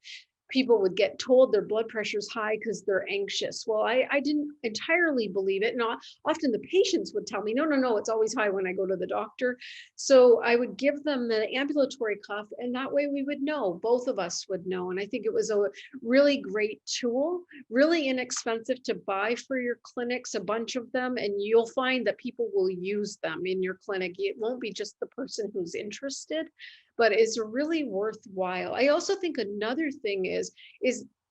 people would get told their blood pressure is high because they're anxious. Well, I didn't entirely believe it. Not often the patients would tell me, no, it's always high when I go to the doctor. So I would give them the ambulatory cuff, and that way we would know, both of us would know. And I think it was a really great tool, really inexpensive to buy for your clinics, a bunch of them, and you'll find that people will use them in your clinic. It won't be just the person who's interested, but it's really worthwhile. I also think another thing is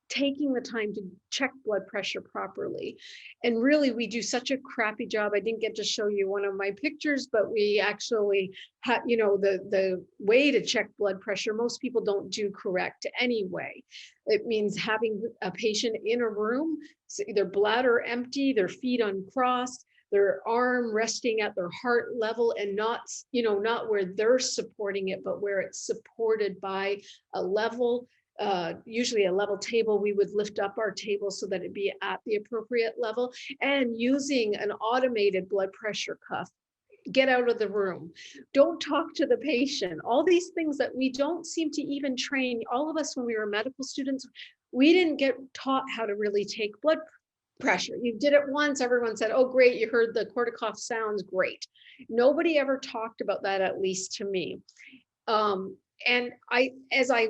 taking the time to check blood pressure properly. And really, we do such a crappy job. I didn't get to show you one of my pictures, but we actually have, the way to check blood pressure, most people don't do correct anyway. It means having a patient in a room, their bladder empty, their feet uncrossed, their arm resting at their heart level, and not where they're supporting it, but where it's supported by a level, usually a level table. We would lift up our table so that it'd be at the appropriate level, and using an automated blood pressure cuff. Get out of the room. Don't talk to the patient. All these things that we don't seem to even train. All of us, when we were medical students, we didn't get taught how to really take blood pressure. You did it once, everyone said, oh, great, you heard the Korsakoff sounds, great. Nobody ever talked about that, at least to me. And as I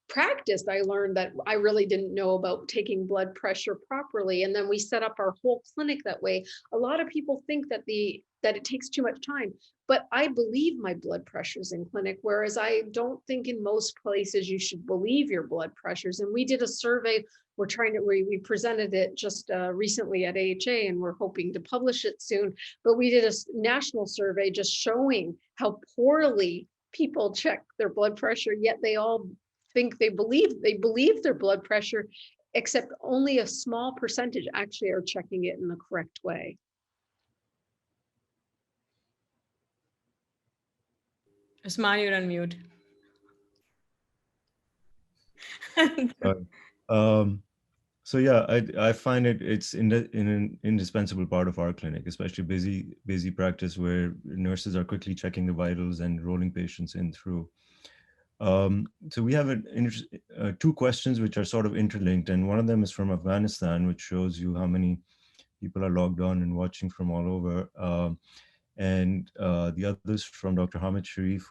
practiced, I learned that I really didn't know about taking blood pressure properly. And then we set up our whole clinic that way. A lot of people think that it takes too much time, but I believe my blood pressures in clinic, whereas I don't think in most places you should believe your blood pressures. And we did a survey. We presented it just recently at AHA, and we're hoping to publish it soon. But we did a national survey just showing how poorly people check their blood pressure, yet they all think they believe their blood pressure, except only a small percentage actually are checking it in the correct way. Usman, you're on mute. So yeah, I find it's an indispensable part of our clinic, especially busy practice where nurses are quickly checking the vitals and rolling patients in through. So we have two questions which are sort of interlinked, and one of them is from Afghanistan, which shows you how many people are logged on and watching from all over. And the other is from Dr. Hamid Sharif,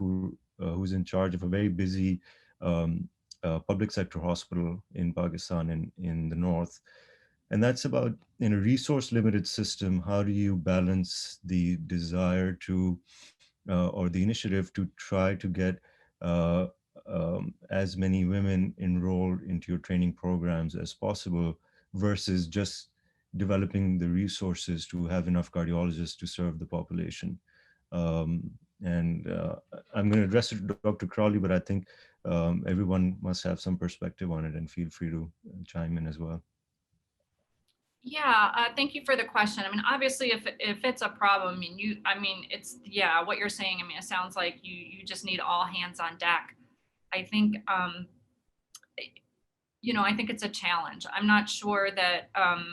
who's in charge of a very busy public sector hospital in Pakistan in the north. And that's about, in a resource limited system, how do you balance the desire to, or the initiative to try to get as many women enrolled into your training programs as possible versus just developing the resources to have enough cardiologists to serve the population. I'm going to address it to Dr. Crowley, but I think everyone must have some perspective on it, and feel free to chime in as well. Yeah, thank you for the question. I mean, obviously, if it's a problem, it's, yeah, what you're saying, I mean, it sounds like you just need all hands on deck. I think, I think it's a challenge. I'm not sure that, I'm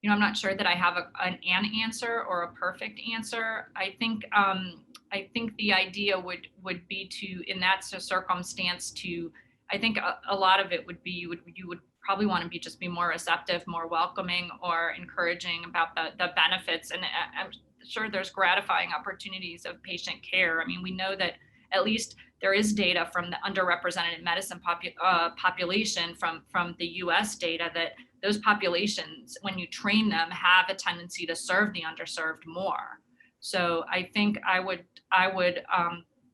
not sure that I have an answer or a perfect answer. I think the idea would be to, in that circumstance, I think a lot of it would be, you would probably want to be more receptive, more welcoming, or encouraging about the benefits. And I'm sure there's gratifying opportunities of patient care. I mean, we know that at least there is data from the underrepresented medicine population from the US data that those populations, when you train them, have a tendency to serve the underserved more. So I think I would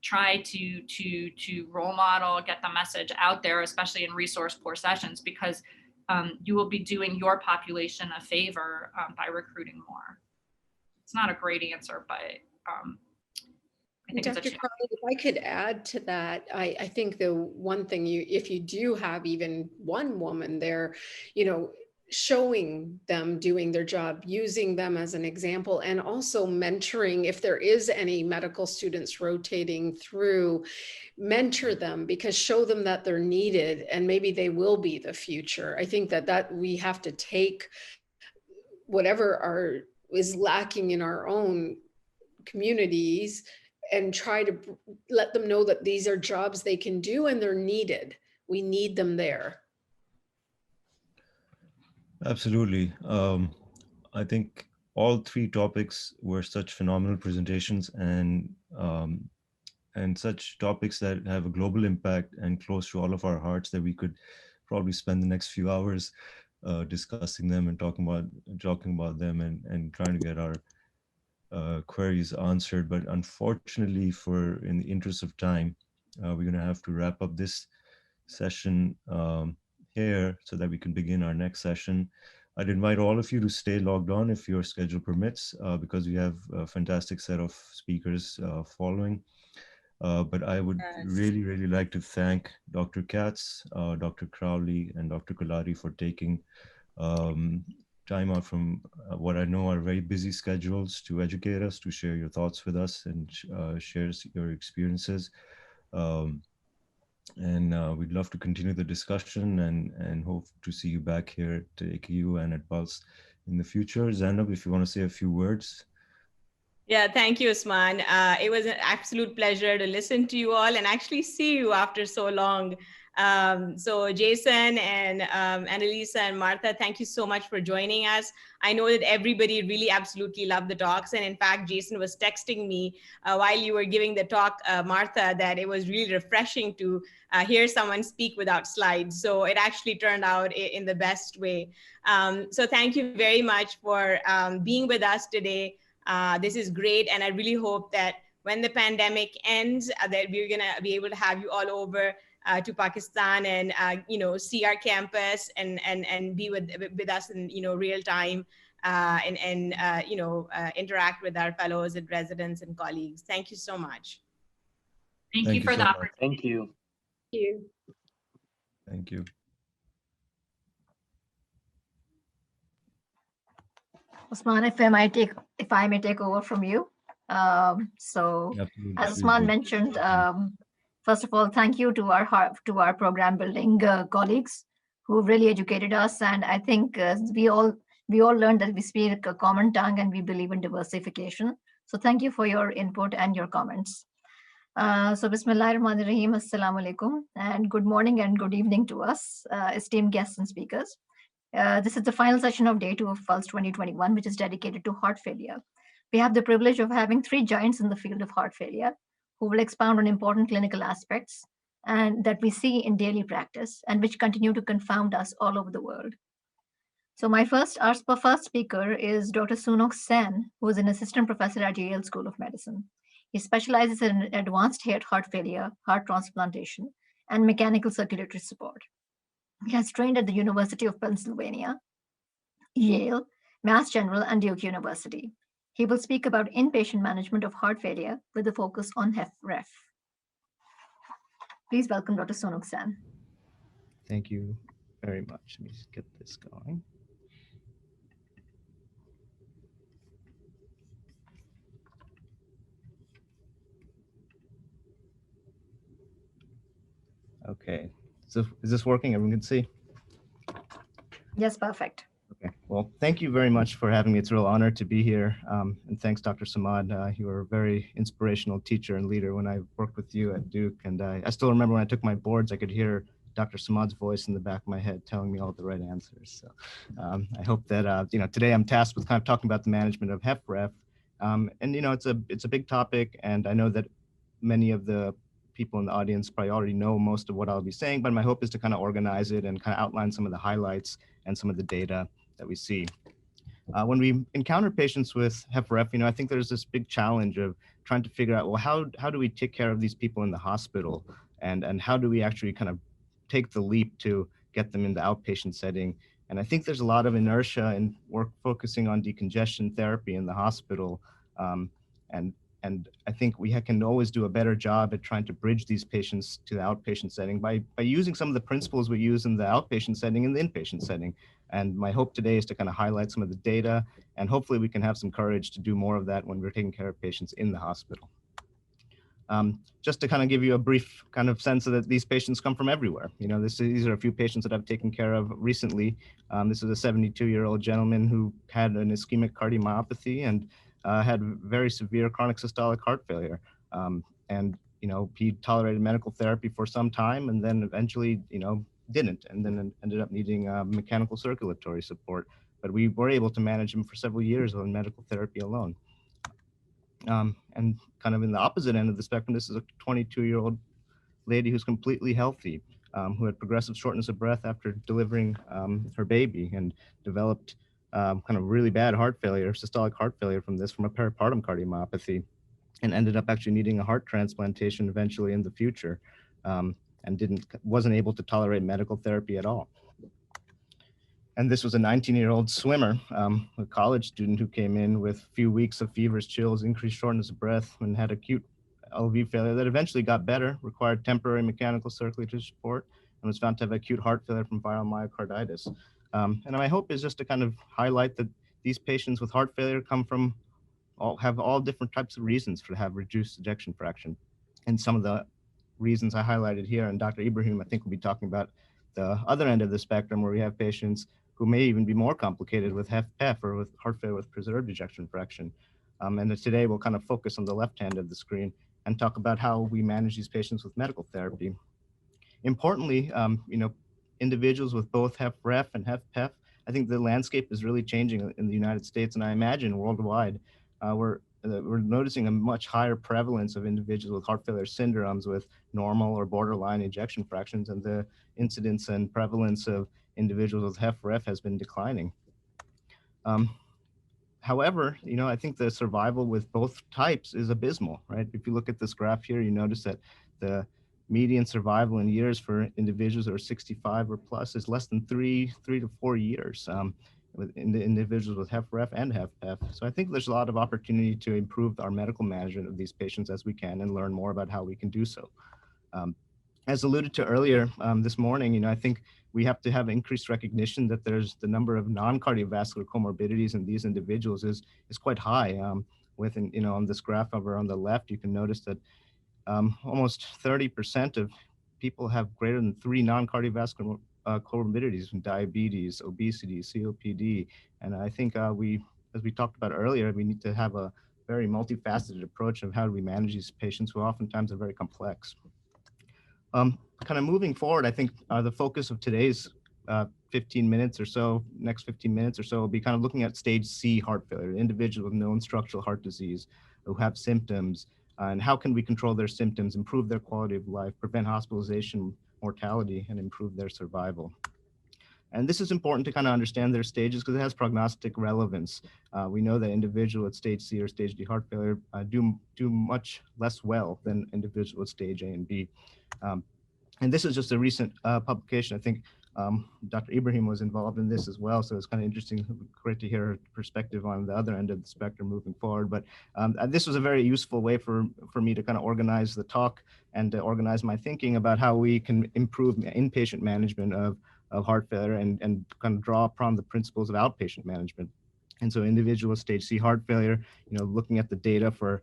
try to role model, get the message out there, especially in resource poor sessions, because you will be doing your population a favor by recruiting more. It's not a great answer, but I think Dr. it's a Crowley, if I could add to that, I think the one thing if you do have even one woman there, showing them doing their job, using them as an example, and also mentoring if there is any medical students rotating through, mentor them, because show them that they're needed and maybe they will be the future. I think that we have to take whatever is lacking in our own communities and try to let them know that these are jobs they can do and they're needed. We need them there. Absolutely. I think all three topics were such phenomenal presentations and such topics that have a global impact and close to all of our hearts that we could probably spend the next few hours discussing them and talking about them and trying to get our queries answered. But unfortunately, in the interest of time, we're going to have to wrap up this session here so that we can begin our next session. I'd invite all of you to stay logged on if your schedule permits, because we have a fantastic set of speakers following. But I would really like to thank Dr. Katz, Dr. Crowley, and Dr. Kulati for taking time out from what I know are very busy schedules to educate us, to share your thoughts with us and share your experiences. And we'd love to continue the discussion and hope to see you back here at AKU and at Pulse in the future. Zainab, if you want to say a few words. Yeah, thank you, Usman. It was an absolute pleasure to listen to you all and actually see you after so long. So Jason and Anna Lisa and Martha, thank you so much for joining us. I know that everybody really absolutely loved the talks. And in fact, Jason was texting me while you were giving the talk, Martha, that it was really refreshing to hear someone speak without slides. So it actually turned out in the best way. So thank you very much for being with us today. This is great. And I really hope that when the pandemic ends, that we're gonna be able to have you all over to Pakistan and see our campus and be with us in real time and interact with our fellows and residents and colleagues. Thank you so much. Thank you for the opportunity. Thank you. Thank you. Thank you. Usman, if I may take over from you. So as Usman mentioned, first of all, thank you to our program building colleagues who really educated us. And I think we all learned that we speak a common tongue and we believe in diversification. So thank you for your input and your comments. So Bismillahirrahmanirrahim, Assalamu alaikum, and good morning and good evening to us, esteemed guests and speakers. This is the final session of Day 2 of Pulse 2021, which is dedicated to heart failure. We have the privilege of having three giants in the field of heart failure who will expound on important clinical aspects and that we see in daily practice and which continue to confound us all over the world. So our first speaker is Dr. Sounok Sen, who is an assistant professor at Yale School of Medicine. He specializes in advanced heart failure, heart transplantation, and mechanical circulatory support. He has trained at the University of Pennsylvania, Yale, Mass General, and Duke University. He will speak about inpatient management of heart failure with a focus on HFrEF. Please welcome Dr. Sounok Sen. Thank you very much. Let me just get this going. Okay, so is this working? Everyone can see? Yes, perfect. Okay, well, thank you very much for having me. It's a real honor to be here. And thanks, Dr. Samad. You were a very inspirational teacher and leader when I worked with you at Duke. And I still remember when I took my boards, I could hear Dr. Samad's voice in the back of my head telling me all the right answers. So I hope that, today I'm tasked with kind of talking about the management of HFrEF. And, it's a big topic. And I know that many of the people in the audience probably already know most of what I'll be saying, but my hope is to kind of organize it and kind of outline some of the highlights and some of the data that we see. When we encounter patients with HFrEF, I think there's this big challenge of trying to figure out, well, how do we take care of these people in the hospital, and how do we actually kind of take the leap to get them in the outpatient setting? And I think there's a lot of inertia in work focusing on decongestion therapy in the hospital, and I think we can always do a better job at trying to bridge these patients to the outpatient setting by using some of the principles we use in the outpatient setting and the inpatient setting. And my hope today is to kind of highlight some of the data, and hopefully we can have some courage to do more of that when we're taking care of patients in the hospital. Just to kind of give you a brief kind of sense of that these patients come from everywhere. These are a few patients that I've taken care of recently. This is a 72-year-old gentleman who had an ischemic cardiomyopathy and had very severe chronic systolic heart failure. And he tolerated medical therapy for some time, and then eventually, didn't, and then ended up needing mechanical circulatory support. But we were able to manage him for several years on medical therapy alone. And kind of in the opposite end of the spectrum, this is a 22-year-old lady who's completely healthy, who had progressive shortness of breath after delivering her baby, and developed kind of really bad heart failure, systolic heart failure from a peripartum cardiomyopathy, and ended up actually needing a heart transplantation eventually in the future, and wasn't able to tolerate medical therapy at all. And this was a 19-year-old swimmer, a college student who came in with a few weeks of fevers, chills, increased shortness of breath, and had acute LV failure that eventually got better, required temporary mechanical circulatory support, and was found to have acute heart failure from viral myocarditis. And my hope is just to kind of highlight that these patients with heart failure have all different types of reasons to have reduced ejection fraction. And some of the reasons I highlighted here, and Dr. Ibrahim, I think, will be talking about the other end of the spectrum, where we have patients who may even be more complicated with HFpEF or with heart failure with preserved ejection fraction. And today we'll kind of focus on the left hand of the screen and talk about how we manage these patients with medical therapy. Importantly, individuals with both HFrEF and HFpEF, I think the landscape is really changing in the United States, and I imagine worldwide. We're noticing a much higher prevalence of individuals with heart failure syndromes with normal or borderline ejection fractions, and the incidence and prevalence of individuals with HFrEF has been declining. However, I think the survival with both types is abysmal, right? If you look at this graph here, you notice that the median survival in years for individuals that are 65 or plus is less than three to 4 years with individuals with HFrEF and HFpEF. So I think there's a lot of opportunity to improve our medical management of these patients as we can, and learn more about how we can do so. As alluded to earlier this morning, I think we have to have increased recognition that there's the number of non-cardiovascular comorbidities in these individuals is quite high. On this graph over on the left, you can notice that almost 30% of people have greater than 3 non-cardiovascular comorbidities, from diabetes, obesity, COPD. And I think as we talked about earlier, we need to have a very multifaceted approach of how do we manage these patients who oftentimes are very complex. Kind of moving forward, I think the focus of today's 15 minutes or so, next 15 minutes or so, will be kind of looking at stage C heart failure, individuals with known structural heart disease who have symptoms, and how can we control their symptoms, improve their quality of life, prevent hospitalization, mortality, and improve their survival. And this is important to kind of understand their stages because it has prognostic relevance. We know that individuals at stage C or stage D heart failure do much less well than individuals with stage A and B. And this is just a recent publication. I think Dr. Ibrahim was involved in this as well, so it's kind of interesting, great to hear her perspective on the other end of the spectrum moving forward. But this was a very useful way for me to kind of organize the talk and to organize my thinking about how we can improve inpatient management of heart failure and kind of draw upon the principles of outpatient management. And so individual stage C heart failure, looking at the data for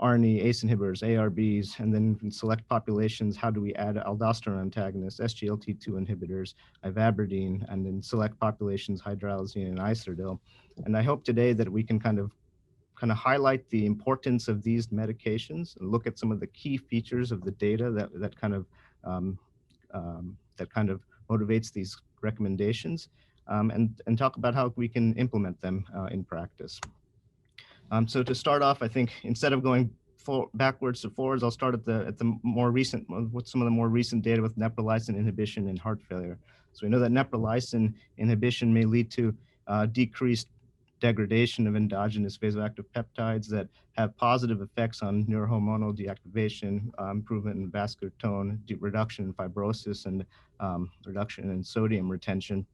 RNA ACE inhibitors, ARBs, and then in select populations, how do we add aldosterone antagonists, SGLT2 inhibitors, ivabradine, and in select populations, hydralazine and iserdil. And I hope today that we can kind of highlight the importance of these medications and look at some of the key features of the data that kind of motivates these recommendations, and talk about how we can implement them in practice. So to start off, I think instead of going backwards to forwards. I'll start at the more recent, with some of the more recent data with neprilysin inhibition and heart failure. So we know that neprilysin inhibition may lead to decreased degradation of endogenous vasoactive peptides that have positive effects on neurohormonal deactivation, improvement in vascular tone, reduction in fibrosis, and reduction in sodium retention.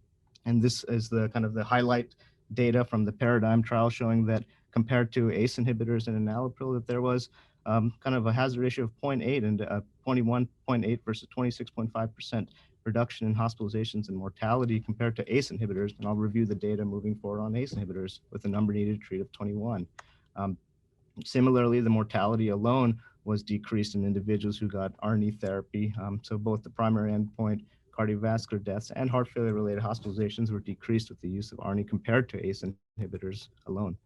And this is the kind of the highlight data from the paradigm trial showing that compared to ACE inhibitors and enalapril, that there was kind of a hazard ratio of 0.8 and 21.8 versus 26.5% reduction in hospitalizations and mortality compared to ACE inhibitors. And I'll review the data moving forward on ACE inhibitors with a number needed to treat of 21. Similarly, the mortality alone was decreased in individuals who got ARNI therapy. So both the primary endpoint, cardiovascular deaths, and heart failure related hospitalizations were decreased with the use of ARNI compared to ACE inhibitors alone.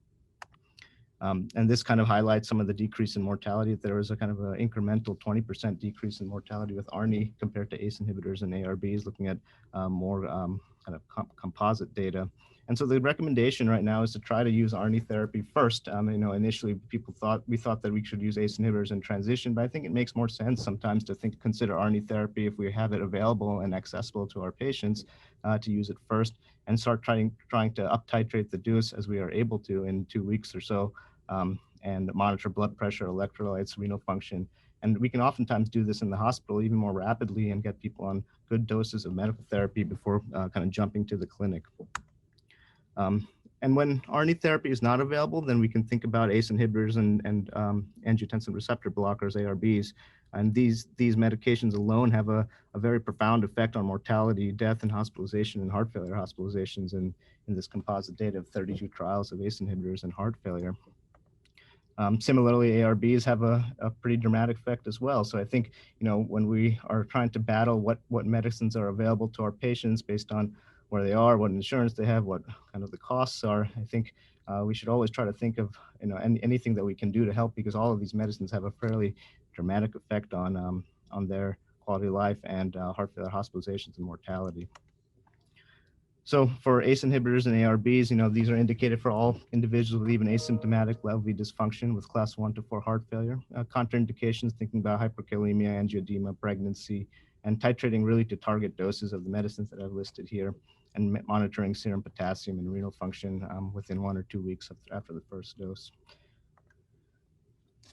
And this kind of highlights some of the decrease in mortality. There was a kind of an incremental 20% decrease in mortality with ARNI compared to ACE inhibitors and ARBs, looking at more kind of composite data. And so the recommendation right now is to try to use ARNI therapy first. Initially we thought that we should use ACE inhibitors in transition, but I think it makes more sense sometimes to consider ARNI therapy if we have it available and accessible to our patients to use it first and start trying to up titrate the dose as we are able to in 2 weeks or so. And monitor blood pressure, electrolytes, renal function. And we can oftentimes do this in the hospital even more rapidly and get people on good doses of medical therapy before kind of jumping to the clinic. And when ARNI therapy is not available, then we can think about ACE inhibitors and angiotensin receptor blockers, ARBs. And these medications alone have a very profound effect on mortality, death, and hospitalization and heart failure hospitalizations in this composite data of 32 trials of ACE inhibitors and heart failure. Similarly, ARBs have a pretty dramatic effect as well. So I think, when we are trying to battle what medicines are available to our patients based on where they are, what insurance they have, what kind of the costs are, I think we should always try to think of, anything that we can do to help, because all of these medicines have a fairly dramatic effect on their quality of life and heart failure hospitalizations and mortality. So for ACE inhibitors and ARBs, these are indicated for all individuals with even asymptomatic LV dysfunction with class 1 to 4 heart failure. Contraindications, thinking about hyperkalemia, angioedema, pregnancy, and titrating really to target doses of the medicines that I've listed here, and monitoring serum potassium and renal function within 1 or 2 weeks after the first dose.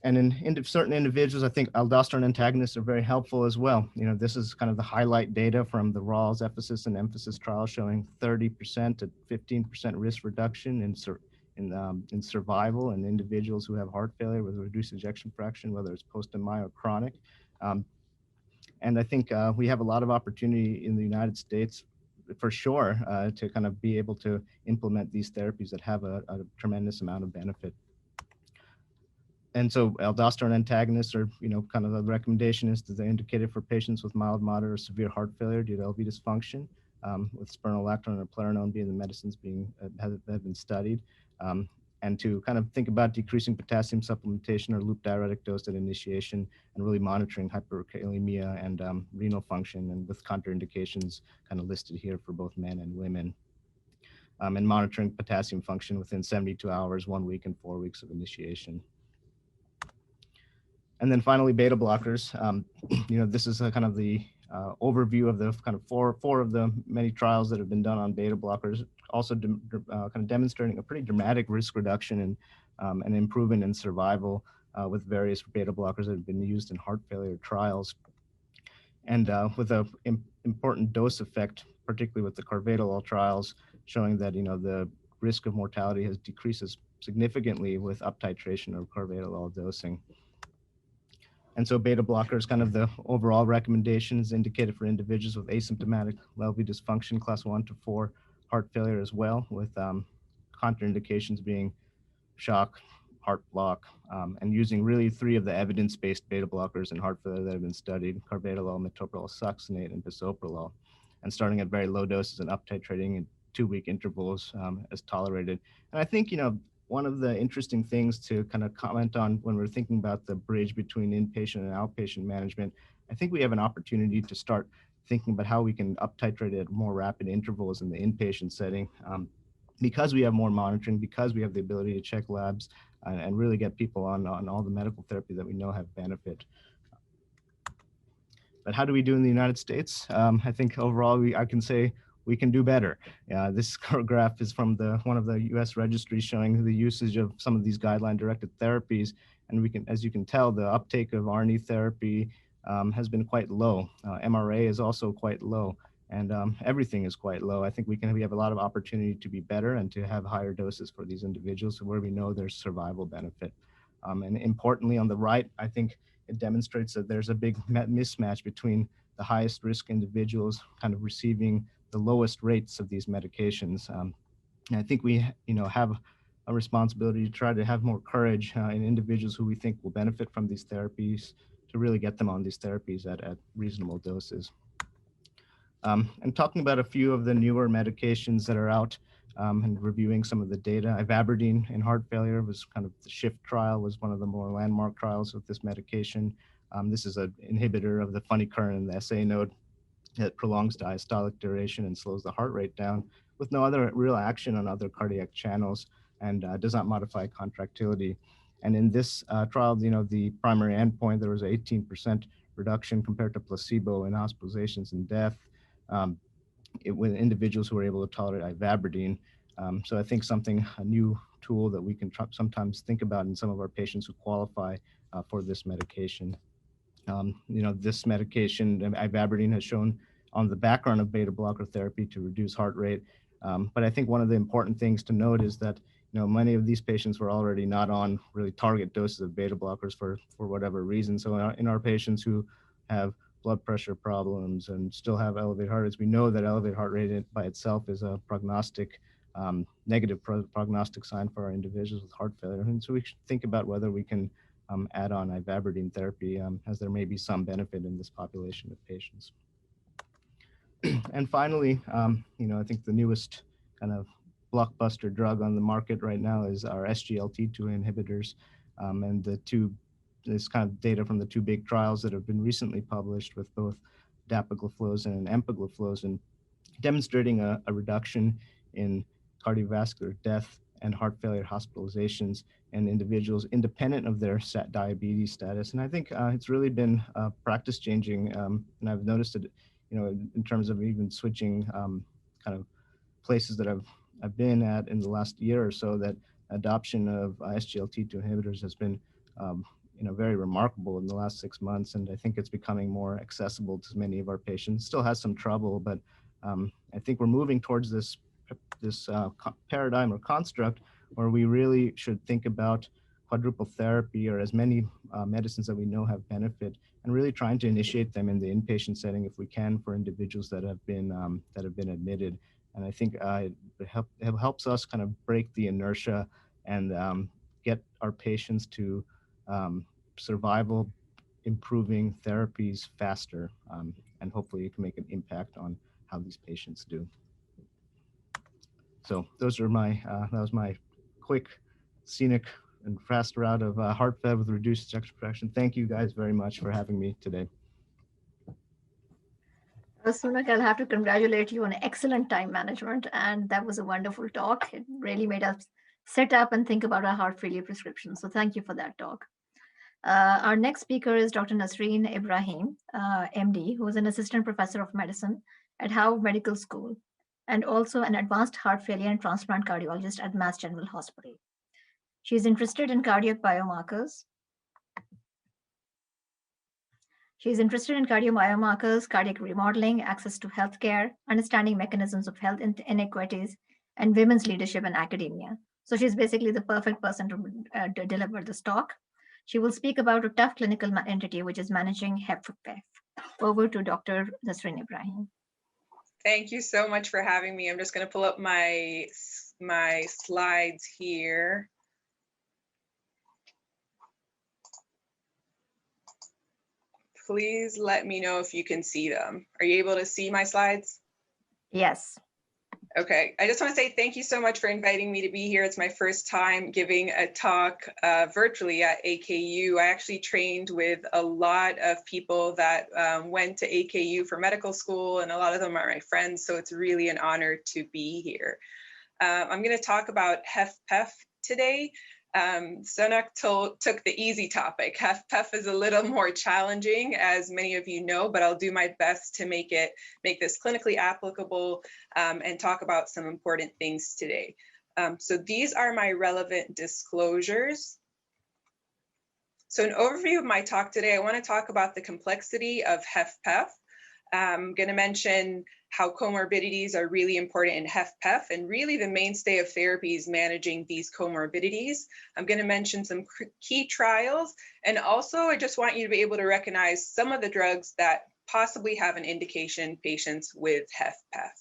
And in certain individuals, I think aldosterone antagonists are very helpful as well. This is kind of the highlight data from the RAWS, EPHASIS, and EMPHASIS trial showing 30% to 15% risk reduction in survival in individuals who have heart failure with a reduced ejection fraction, whether it's post-MI or chronic. And I think we have a lot of opportunity in the United States for sure to kind of be able to implement these therapies that have a tremendous amount of benefit. And so aldosterone antagonists are, kind of the recommendation is that they're indicated for patients with mild, moderate, or severe heart failure due to LV dysfunction, with spironolactone or eplerenone being the medicines that have been studied, and to kind of think about decreasing potassium supplementation or loop diuretic dose at initiation, and really monitoring hyperkalemia and renal function, and with contraindications kind of listed here for both men and women. And monitoring potassium function within 72 hours, 1 week, and 4 weeks of initiation. And then finally, beta blockers. This is a kind of the overview of the kind of four of the many trials that have been done on beta blockers, also kind of demonstrating a pretty dramatic risk reduction and an improvement in survival with various beta blockers that have been used in heart failure trials. And with an important dose effect, particularly with the carvedilol trials, showing that the risk of mortality has decreases significantly with uptitration of carvedilol dosing. And so beta blockers, kind of the overall recommendation is indicated for individuals with asymptomatic LV dysfunction, class 1 to 4 heart failure as well, with contraindications being shock, heart block, and using really 3 of the evidence-based beta blockers in heart failure that have been studied: carvedilol, metoprolol, succinate, and bisoprolol, and starting at very low doses and up titrating in 2-week intervals as tolerated. And I think, one of the interesting things to kind of comment on when we're thinking about the bridge between inpatient and outpatient management, I think we have an opportunity to start thinking about how we can up titrate at more rapid intervals in the inpatient setting. Because we have more monitoring, because we have the ability to check labs and really get people on all the medical therapy that we know have benefit. But how do we do in the United States? I think overall, I can say we can do better. This graph is from one of the US registries showing the usage of some of these guideline-directed therapies. And we can, as you can tell, the uptake of ARNI therapy has been quite low. MRA is also quite low, and everything is quite low. I think we have a lot of opportunity to be better and to have higher doses for these individuals where we know there's survival benefit. And importantly, on the right, I think it demonstrates that there's a big mismatch between the highest risk individuals kind of receiving the lowest rates of these medications. And I think we have a responsibility to try to have more courage in individuals who we think will benefit from these therapies to really get them on these therapies at reasonable doses. And talking about a few of the newer medications that are out, and reviewing some of the data. Ivabradine in heart failure was kind of the SHIFT trial, was one of the more landmark trials with this medication. This is an inhibitor of the funny current in the SA node that prolongs diastolic duration and slows the heart rate down with no other real action on other cardiac channels, and does not modify contractility. And in this trial, the primary endpoint, there was an 18% reduction compared to placebo in hospitalizations and death. With individuals who are able to tolerate ivabradine. So I think a new tool that we can sometimes think about in some of our patients who qualify for this medication. This medication, ivabradine, has shown on the background of beta blocker therapy to reduce heart rate. But I think one of the important things to note is that many of these patients were already not on really target doses of beta blockers for whatever reason. So in our patients who have blood pressure problems and still have elevated heart rates, we know that elevated heart rate by itself is a prognostic, negative prognostic sign for our individuals with heart failure. And so we should think about whether we can add on ivabradine therapy, as there may be some benefit in this population of patients. And finally, I think the newest kind of blockbuster drug on the market right now is our SGLT2 inhibitors, and this kind of data from the two big trials that have been recently published with both dapagliflozin and empagliflozin, demonstrating a reduction in cardiovascular death and heart failure hospitalizations in individuals independent of their diabetes status. And I think it's really been practice changing, and I've noticed it, in terms of even switching kind of places that I've been at in the last year or so, that adoption of SGLT2 inhibitors has been very remarkable in the last 6 months, and I think it's becoming more accessible to many of our patients. Still has some trouble, but I think we're moving towards this paradigm or construct where we really should think about quadruple therapy, or as many medicines that we know have benefit, and really trying to initiate them in the inpatient setting if we can for individuals that have been admitted. And I think it helps us kind of break the inertia and get our patients to survival improving therapies faster, and hopefully it can make an impact on how these patients do. So those are that was my quick, scenic, and fast route of heart failure with reduced ejection fraction. Thank you guys very much for having me today. Sounok, I'll have to congratulate you on excellent time management, and that was a wonderful talk. It really made us sit up and think about our heart failure prescription. So thank you for that talk. Our next speaker is Dr. Nasreen Ibrahim, MD, who is an assistant professor of medicine at Harvard Medical School and also an advanced heart failure and transplant cardiologist at Mass General Hospital. She is interested in cardiac biomarkers. She is interested in cardiomyomarkers, cardiac remodeling, access to healthcare, understanding mechanisms of health inequities, and women's leadership in academia. So she's basically the perfect person to deliver this talk. She will speak about a tough clinical entity, which is managing HFPEF. Over to Dr. Nasreen Ibrahim. Thank you so much for having me. I'm just going to pull up my slides here. Please let me know if you can see them. Are you able to see my slides? Yes. Okay, I just want to say thank you so much for inviting me to be here. It's my first time giving a talk virtually at AKU. I actually trained with a lot of people that went to AKU for medical school, and a lot of them are my friends, so it's really an honor to be here. I'm going to talk about HFPEF today. Sounok took the easy topic. HFPEF is a little more challenging, as many of you know, but I'll do my best to make this clinically applicable and talk about some important things today. So these are my relevant disclosures. So an overview of my talk today, I want to talk about the complexity of HFPEF. I'm going to mention how comorbidities are really important in HFPEF and really the mainstay of therapies managing these comorbidities. I'm going to mention some key trials, and also I just want you to be able to recognize some of the drugs that possibly have an indication in patients with HFPEF.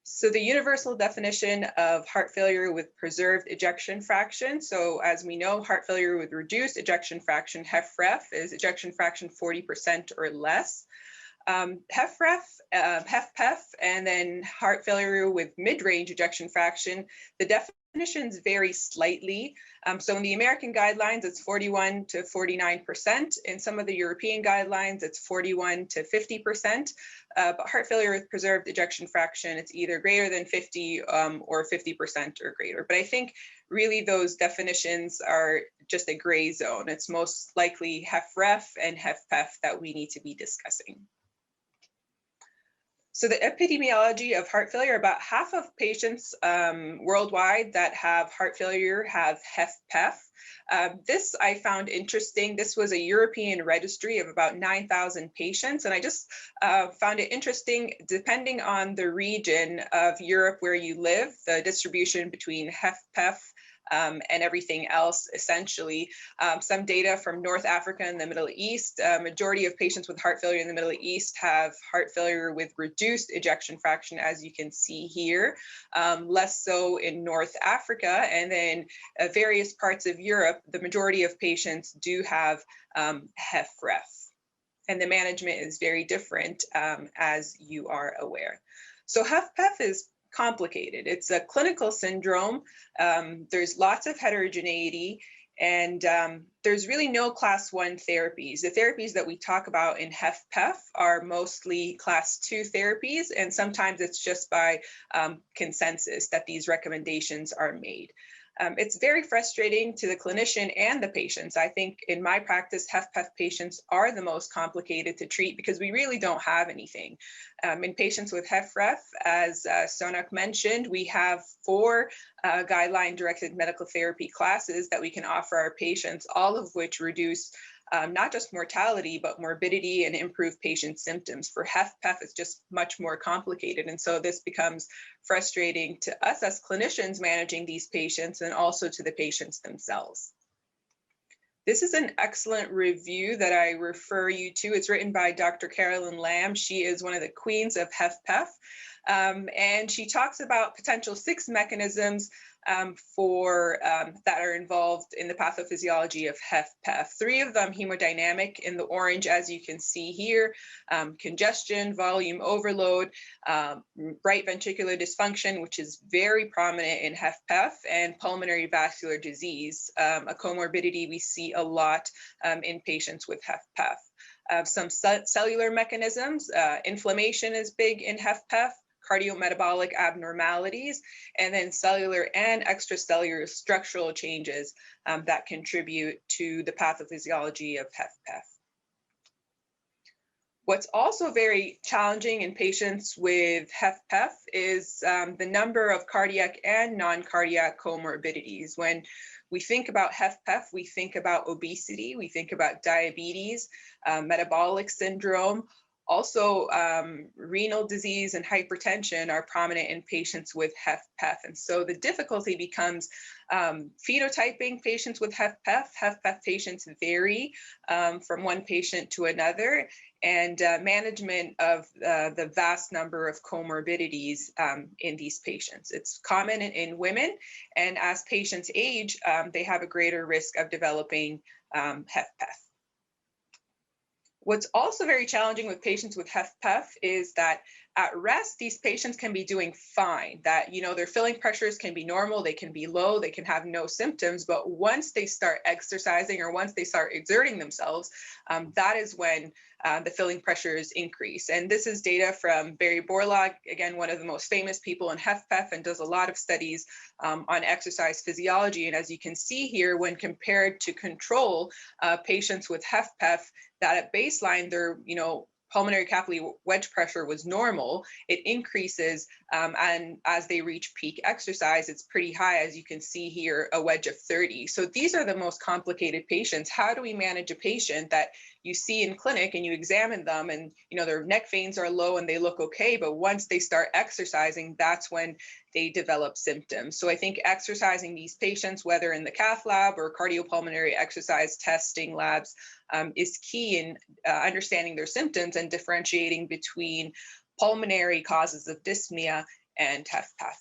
So the universal definition of heart failure with preserved ejection fraction. So as we know, heart failure with reduced ejection fraction, HFrEF, is ejection fraction 40% or less. HFrEF, HFpEF, and then heart failure with mid-range ejection fraction, the definitions vary slightly. So in the American guidelines, it's 41 to 49%. In some of the European guidelines, it's 41 to 50%. But heart failure with preserved ejection fraction, it's either greater than 50 or 50% or greater. But I think really those definitions are just a gray zone. It's most likely HFrEF and HFpEF that we need to be discussing. So the epidemiology of heart failure, about half of patients worldwide that have heart failure have HFpEF. This I found interesting. This was a European registry of about 9,000 patients. And I just found it interesting, depending on the region of Europe where you live, the distribution between HFpEF and everything else, essentially. Some data from North Africa and the Middle East, majority of patients with heart failure in the Middle East have heart failure with reduced ejection fraction, as you can see here, less so in North Africa. And then various parts of Europe, the majority of patients do have HFrEF. And the management is very different, as you are aware. So HFpEF is complicated. It's a clinical syndrome. There's lots of heterogeneity, and there's really no class 1 therapies. The therapies that we talk about in HFpEF are mostly class 2 therapies, and sometimes it's just by consensus that these recommendations are made. It's very frustrating to the clinician and the patients. I think in my practice, HFpEF patients are the most complicated to treat because we really don't have anything. In patients with HFrEF, as Sounok mentioned, we have 4 guideline-directed medical therapy classes that we can offer our patients, all of which reduce not just mortality, but morbidity and improve patient symptoms. For HFpEF, it's just much more complicated. And so this becomes frustrating to us as clinicians managing these patients and also to the patients themselves. This is an excellent review that I refer you to. It's written by Dr. Carolyn Lamb. She is one of the queens of HFpEF. And she talks about potential 6 mechanisms that are involved in the pathophysiology of HFpEF. 3 of them hemodynamic in the orange, as you can see here, congestion, volume overload, right ventricular dysfunction, which is very prominent in HFpEF, and pulmonary vascular disease, a comorbidity we see a lot in patients with HFpEF. Some cellular mechanisms, inflammation is big in HFpEF, cardiometabolic abnormalities, and then cellular and extracellular structural changes that contribute to the pathophysiology of HFpEF. What's also very challenging in patients with HFpEF is the number of cardiac and non-cardiac comorbidities. When we think about HFpEF, we think about obesity, we think about diabetes, metabolic syndrome. Also, renal disease and hypertension are prominent in patients with HFpEF. And so the difficulty becomes phenotyping patients with HFpEF. HFpEF patients vary from one patient to another, and management of the vast number of comorbidities in these patients. It's common in women, and as patients age, they have a greater risk of developing HFpEF. What's also very challenging with patients with HFpEF is that at rest, these patients can be doing fine, that, you know, their filling pressures can be normal, they can be low, they can have no symptoms, but once they start exercising or once they start exerting themselves, that is when the filling pressures increase. And this is data from Barry Borlaug, again, one of the most famous people in HFpEF and does a lot of studies on exercise physiology. And as you can see here, when compared to control patients with HFpEF, that at baseline, their pulmonary capillary wedge pressure was normal. It increases, and as they reach peak exercise, it's pretty high, as you can see here, a wedge of 30. So these are the most complicated patients. How do we manage a patient that you see in clinic and you examine them and their neck veins are low and they look okay, but once they start exercising, that's when they develop symptoms. So I think exercising these patients, whether in the cath lab or cardiopulmonary exercise testing labs, is key in understanding their symptoms and differentiating between pulmonary causes of dyspnea and HFpEF.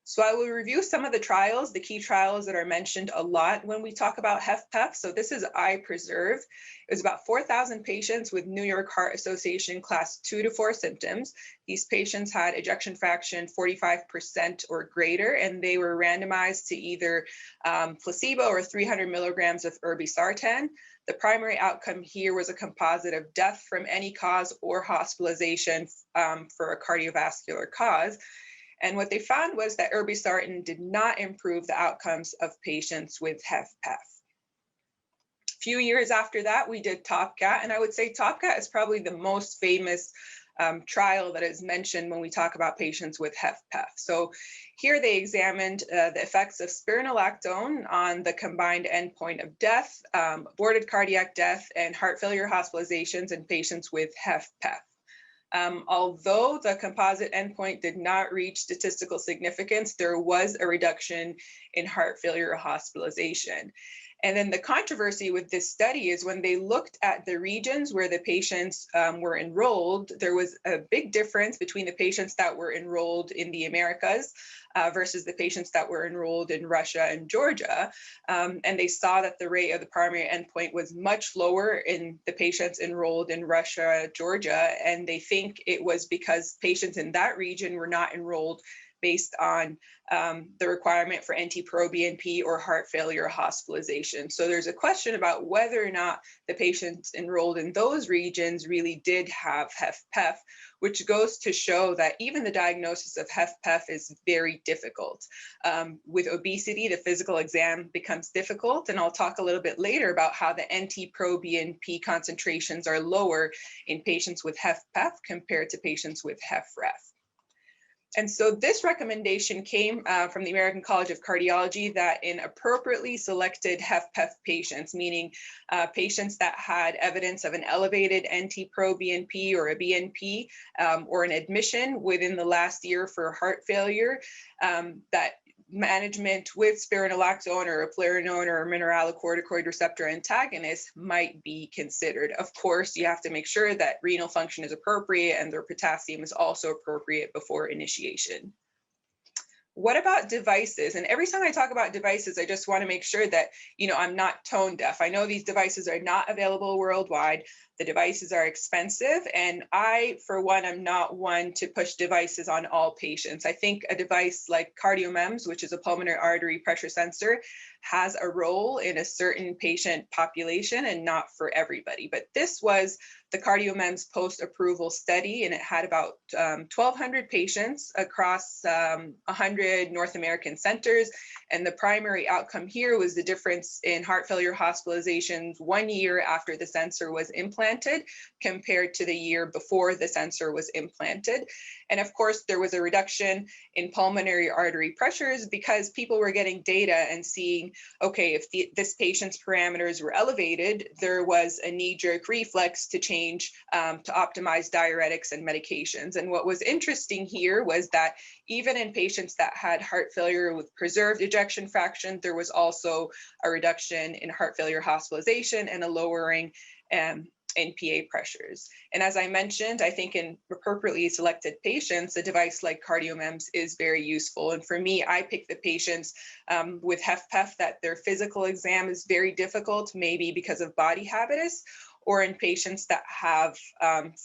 So I will review some of the trials, the key trials that are mentioned a lot when we talk about HFpEF. So this is iPreserve. It was about 4,000 patients with New York Heart Association class 2 to 4 symptoms. These patients had ejection fraction 45% or greater, and they were randomized to either placebo or 300 milligrams of irbesartan. The primary outcome here was a composite of death from any cause or hospitalization for a cardiovascular cause. And what they found was that irbesartan did not improve the outcomes of patients with HFpEF. A few years after that, we did TOPCAT, and I would say TOPCAT is probably the most famous trial that is mentioned when we talk about patients with HFpEF. So here they examined the effects of spironolactone on the combined endpoint of death, aborted cardiac death, and heart failure hospitalizations in patients with HFpEF. Although the composite endpoint did not reach statistical significance, there was a reduction in heart failure hospitalization. And then the controversy with this study is when they looked at the regions where the patients were enrolled, there was a big difference between the patients that were enrolled in the Americas versus the patients that were enrolled in Russia and Georgia. And they saw that the rate of the primary endpoint was much lower in the patients enrolled in Russia, Georgia, and they think it was because patients in that region were not enrolled based on the requirement for NT-proBNP or heart failure hospitalization. So there's a question about whether or not the patients enrolled in those regions really did have HFpEF, which goes to show that even the diagnosis of HFpEF is very difficult. With obesity, the physical exam becomes difficult, and I'll talk a little bit later about how the NT-proBNP concentrations are lower in patients with HFpEF compared to patients with HFrEF. And so this recommendation came from the American College of Cardiology that in appropriately selected HFpEF patients, meaning patients that had evidence of an elevated NT-proBNP or a BNP or an admission within the last year for heart failure, that management with spironolactone or a eplerenone or a mineralocorticoid receptor antagonist might be considered. Of course, you have to make sure that renal function is appropriate and their potassium is also appropriate before initiation. What about devices? And every time I talk about devices, I just want to make sure that, I'm not tone deaf. I know these devices are not available worldwide. The devices are expensive. And I, for one, am not one to push devices on all patients. I think a device like CardioMEMS, which is a pulmonary artery pressure sensor, has a role in a certain patient population and not for everybody. But this was the CardioMEMS post-approval study, and it had about 1,200 patients across 100 North American centers. And the primary outcome here was the difference in heart failure hospitalizations 1 year after the sensor was implanted compared to the year before the sensor was implanted. And of course, there was a reduction in pulmonary artery pressures because people were getting data and seeing, okay, if this patient's parameters were elevated, there was a knee-jerk reflex to change to optimize diuretics and medications. And what was interesting here was that even in patients that had heart failure with preserved ejection fraction, there was also a reduction in heart failure hospitalization and a lowering NPA pressures. And as I mentioned, I think in appropriately selected patients, a device like CardioMEMS is very useful. And for me, I pick the patients with HFpEF that their physical exam is very difficult, maybe because of body habitus, or in patients that have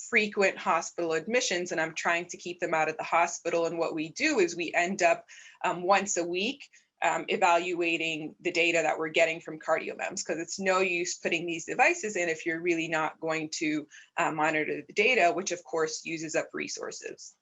frequent hospital admissions, and I'm trying to keep them out of the hospital. And what we do is we end up once a week evaluating the data that we're getting from CardioMEMS, because it's no use putting these devices in if you're really not going to monitor the data, which of course uses up resources.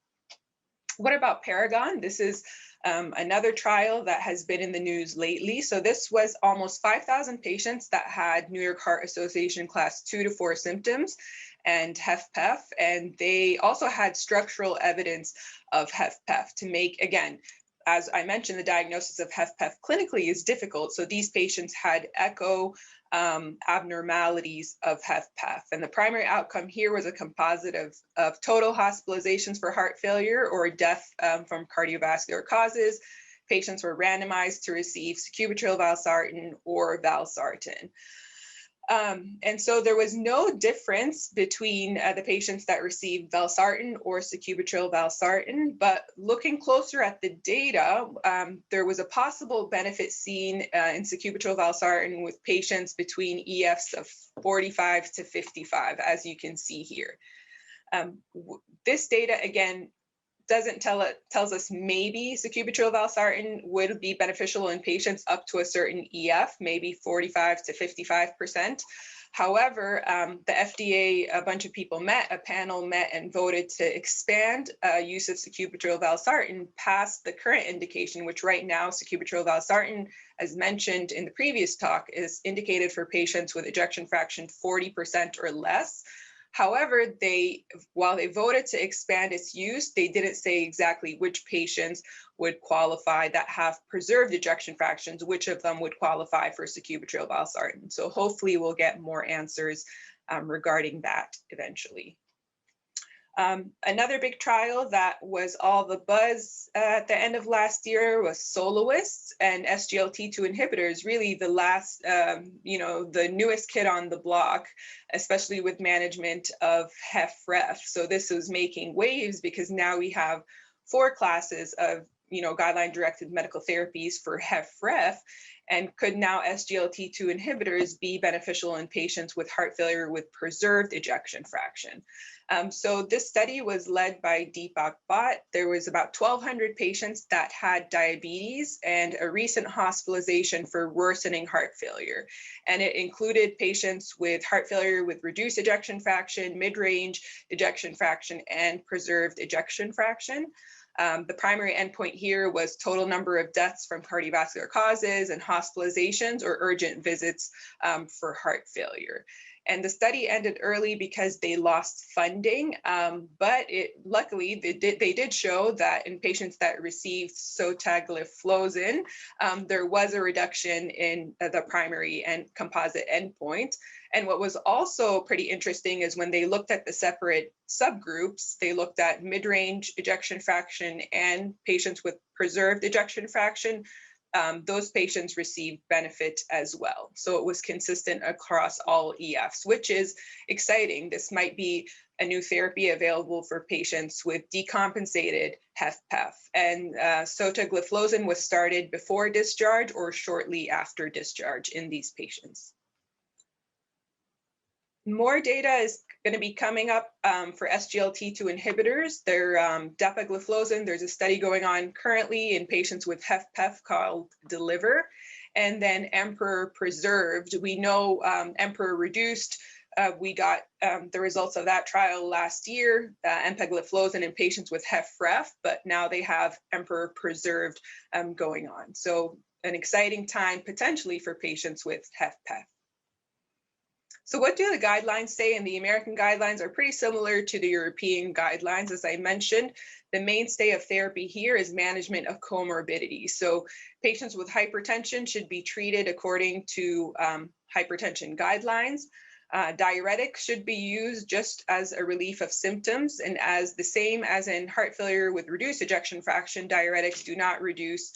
What about Paragon? This is another trial that has been in the news lately. So this was almost 5,000 patients that had New York Heart Association class 2 to 4 symptoms and HFPEF, and they also had structural evidence of HFPEF to make, again, as I mentioned, the diagnosis of HFPEF clinically is difficult. So these patients had echo abnormalities of HFPEF. And the primary outcome here was a composite of total hospitalizations for heart failure or death from cardiovascular causes. Patients were randomized to receive sacubitril valsartan or valsartan. And so there was no difference between the patients that received valsartan or sacubitril valsartan, but looking closer at the data, there was a possible benefit seen in sacubitril valsartan with patients between EFs of 45 to 55, as you can see here. This data, again, tells us maybe sacubitril valsartan would be beneficial in patients up to a certain EF, maybe 45 to 55%. However, the FDA, a bunch of people a panel met and voted to expand use of sacubitril valsartan past the current indication, which right now sacubitril valsartan, as mentioned in the previous talk, is indicated for patients with ejection fraction 40% or less. However, while they voted to expand its use, they didn't say exactly which patients would qualify that have preserved ejection fractions, which of them would qualify for sacubitril valsartan. So hopefully we'll get more answers regarding that eventually. Another big trial that was all the buzz at the end of last year was Soloists and SGLT2 inhibitors, really the last, the newest kid on the block, especially with management of HFrEF. So this was making waves because now we have 4 classes of guideline-directed medical therapies for HFrEF, and could now SGLT2 inhibitors be beneficial in patients with heart failure with preserved ejection fraction? So this study was led by Deepak Bhatt. There was about 1,200 patients that had diabetes and a recent hospitalization for worsening heart failure. And it included patients with heart failure with reduced ejection fraction, mid-range ejection fraction, and preserved ejection fraction. The primary endpoint here was total number of deaths from cardiovascular causes and hospitalizations or urgent visits for heart failure. And the study ended early because they lost funding, but luckily they did show that in patients that received sotagliflozin, there was a reduction in the primary and composite endpoint. And what was also pretty interesting is when they looked at the separate subgroups, they looked at mid-range ejection fraction and patients with preserved ejection fraction. Those patients received benefit as well. So it was consistent across all EFs, which is exciting. This might be a new therapy available for patients with decompensated HFpEF. And sotagliflozin was started before discharge or shortly after discharge in these patients. More data is going to be coming up for SGLT2 inhibitors. They're dapagliflozin. There's a study going on currently in patients with HFpEF called DELIVER. And then Emperor preserved. We know Emperor reduced. We got the results of that trial last year, empagliflozin in patients with HFrEF, but now they have Emperor preserved going on. So an exciting time potentially for patients with HFpEF. So what do the guidelines say? And the American guidelines are pretty similar to the European guidelines. As I mentioned, the mainstay of therapy here is management of comorbidity. So patients with hypertension should be treated according to hypertension guidelines. Diuretics should be used just as a relief of symptoms, and as the same as in heart failure with reduced ejection fraction, diuretics do not reduce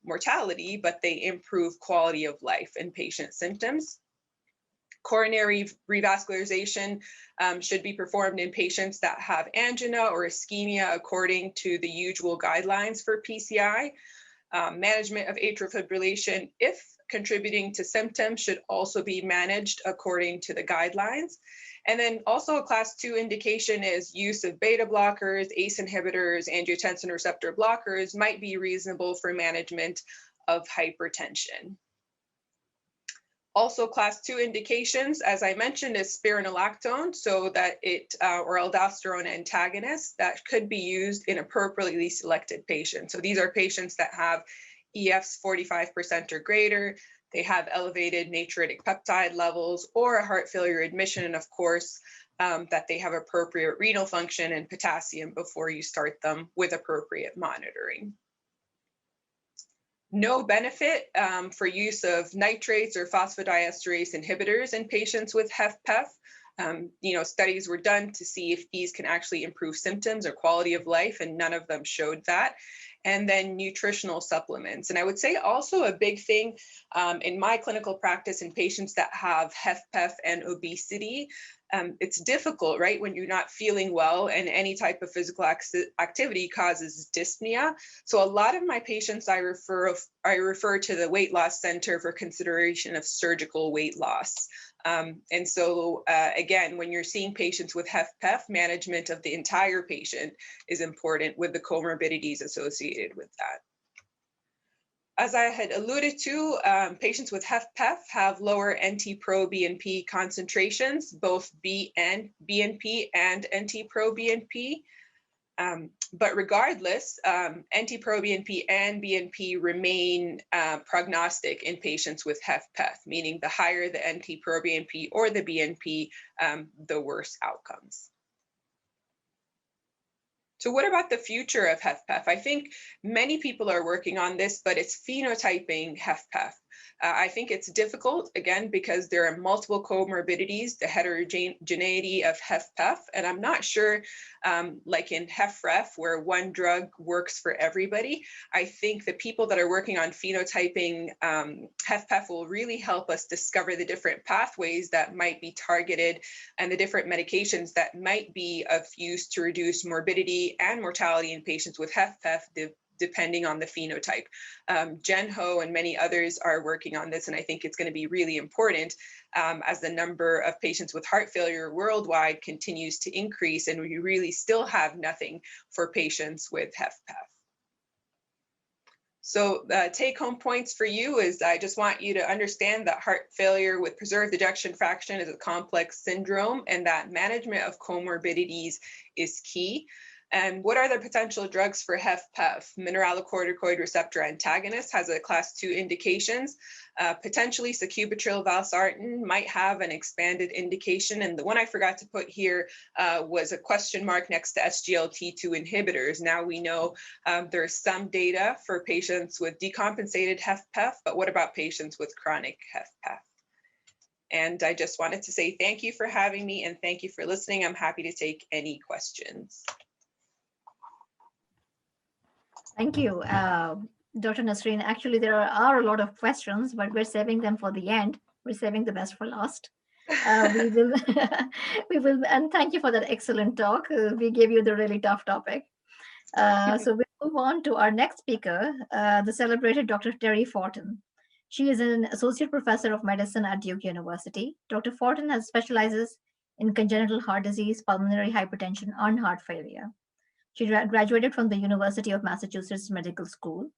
mortality, but they improve quality of life in patient symptoms. Coronary revascularization should be performed in patients that have angina or ischemia according to the usual guidelines for PCI. Management of atrial fibrillation, if contributing to symptoms, should also be managed according to the guidelines. And then also a class 2 indication is use of beta blockers, ACE inhibitors, angiotensin receptor blockers might be reasonable for management of hypertension. Also, class 2 indications, as I mentioned, is spironolactone, so that or aldosterone antagonists that could be used in appropriately selected patients. So these are patients that have EFs 45% or greater, they have elevated natriuretic peptide levels or a heart failure admission, and of course, that they have appropriate renal function and potassium before you start them with appropriate monitoring. No benefit for use of nitrates or phosphodiesterase inhibitors in patients with HFpEF. Studies were done to see if these can actually improve symptoms or quality of life, and none of them showed that. And then nutritional supplements. And I would say also a big thing in my clinical practice in patients that have HFpEF and obesity, it's difficult, right? When you're not feeling well and any type of physical activity causes dyspnea. So a lot of my patients I refer to the weight loss center for consideration of surgical weight loss. And so again, when you're seeing patients with HFpEF, management of the entire patient is important with the comorbidities associated with that. As I had alluded to, patients with HFpEF have lower NT-proBNP concentrations, both BNP and NT-proBNP. But regardless, NT-proBNP and BNP remain prognostic in patients with HFpEF, meaning the higher the NT-proBNP or the BNP, the worse outcomes. So what about the future of HFpEF? I think many people are working on this, but it's phenotyping HFpEF. I think it's difficult, again, because there are multiple comorbidities, the heterogeneity of HFpEF, and I'm not sure, like in HFrEF, where one drug works for everybody. I think the people that are working on phenotyping HFpEF will really help us discover the different pathways that might be targeted and the different medications that might be of use to reduce morbidity and mortality in patients with HFpEF, depending on the phenotype. Jen Ho and many others are working on this, and I think it's going to be really important as the number of patients with heart failure worldwide continues to increase, and we really still have nothing for patients with HFpEF. So take-home points for you is I just want you to understand that heart failure with preserved ejection fraction is a complex syndrome, and that management of comorbidities is key. And what are the potential drugs for HFpEF? Mineralocorticoid receptor antagonist has a class 2 indications. Potentially sacubitril valsartan might have an expanded indication. And the one I forgot to put here was a question mark next to SGLT2 inhibitors. Now we know there's some data for patients with decompensated HFpEF, but what about patients with chronic HFpEF? And I just wanted to say thank you for having me and thank you for listening. I'm happy to take any questions. Thank you, Dr. Nasreen. Actually, there are a lot of questions, but we're saving them for the end. We're saving the best for last. We will, and thank you for that excellent talk. We gave you the really tough topic. So we'll move on to our next speaker, the celebrated Dr. Terry Fortin. She is an associate professor of medicine at Duke University. Dr. Fortin specializes in congenital heart disease, pulmonary hypertension, and heart failure. She graduated from the University of Massachusetts Medical School,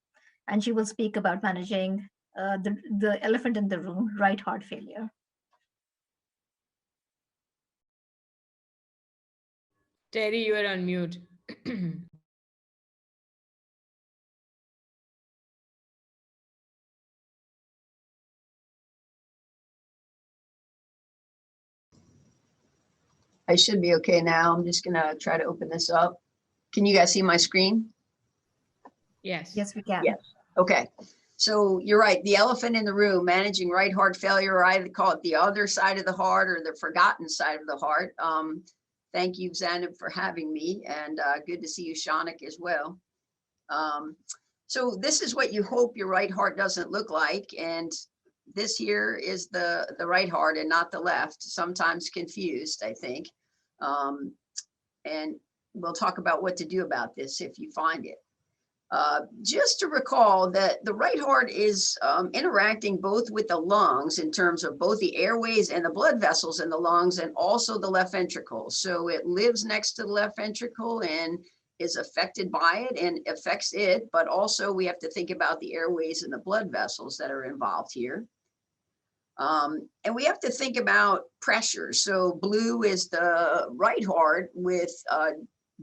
and she will speak about managing the elephant in the room, right heart failure. Terry, you are on mute. I should be okay now. I'm just gonna try to open this up. Can you guys see my screen? Yes. Yes, we can. Yes. Okay. So you're right. The elephant in the room, managing right heart failure, or I call it the other side of the heart or the forgotten side of the heart. Thank you, Zanab, for having me, and good to see you, Sounok, as well. So this is what you hope your right heart doesn't look like, and this here is the right heart and not the left, sometimes confused, I think. And we'll talk about what to do about this if you find it. Just to recall that the right heart is interacting both with the lungs in terms of both the airways and the blood vessels in the lungs, and also the left ventricle. So it lives next to the left ventricle and is affected by it and affects it, but also we have to think about the airways and the blood vessels that are involved here. And we have to think about pressure. So blue is the right heart with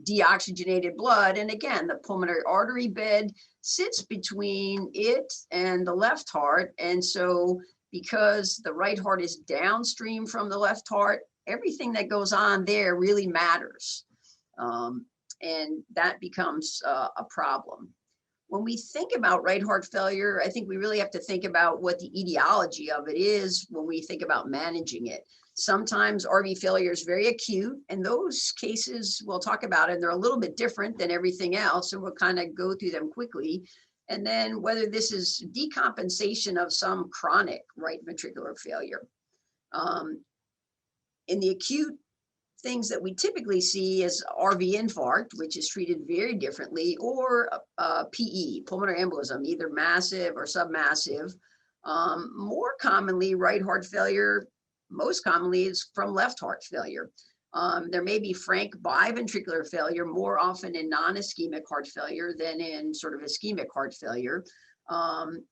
deoxygenated blood. And again, the pulmonary artery bed sits between it and the left heart. And so because the right heart is downstream from the left heart, everything that goes on there really matters. And that becomes a problem. When we think about right heart failure, I think we really have to think about what the etiology of it is when we think about managing it. Sometimes RV failure is very acute, and those cases we'll talk about, and they're a little bit different than everything else, and we'll kind of go through them quickly. And then whether this is decompensation of some chronic right ventricular failure. In the acute things that we typically see is RV infarct, which is treated very differently, or PE, pulmonary embolism, either massive or submassive. More commonly, right heart failure, most commonly is from left heart failure. There may be frank biventricular failure more often in non-ischemic heart failure than in sort of ischemic heart failure.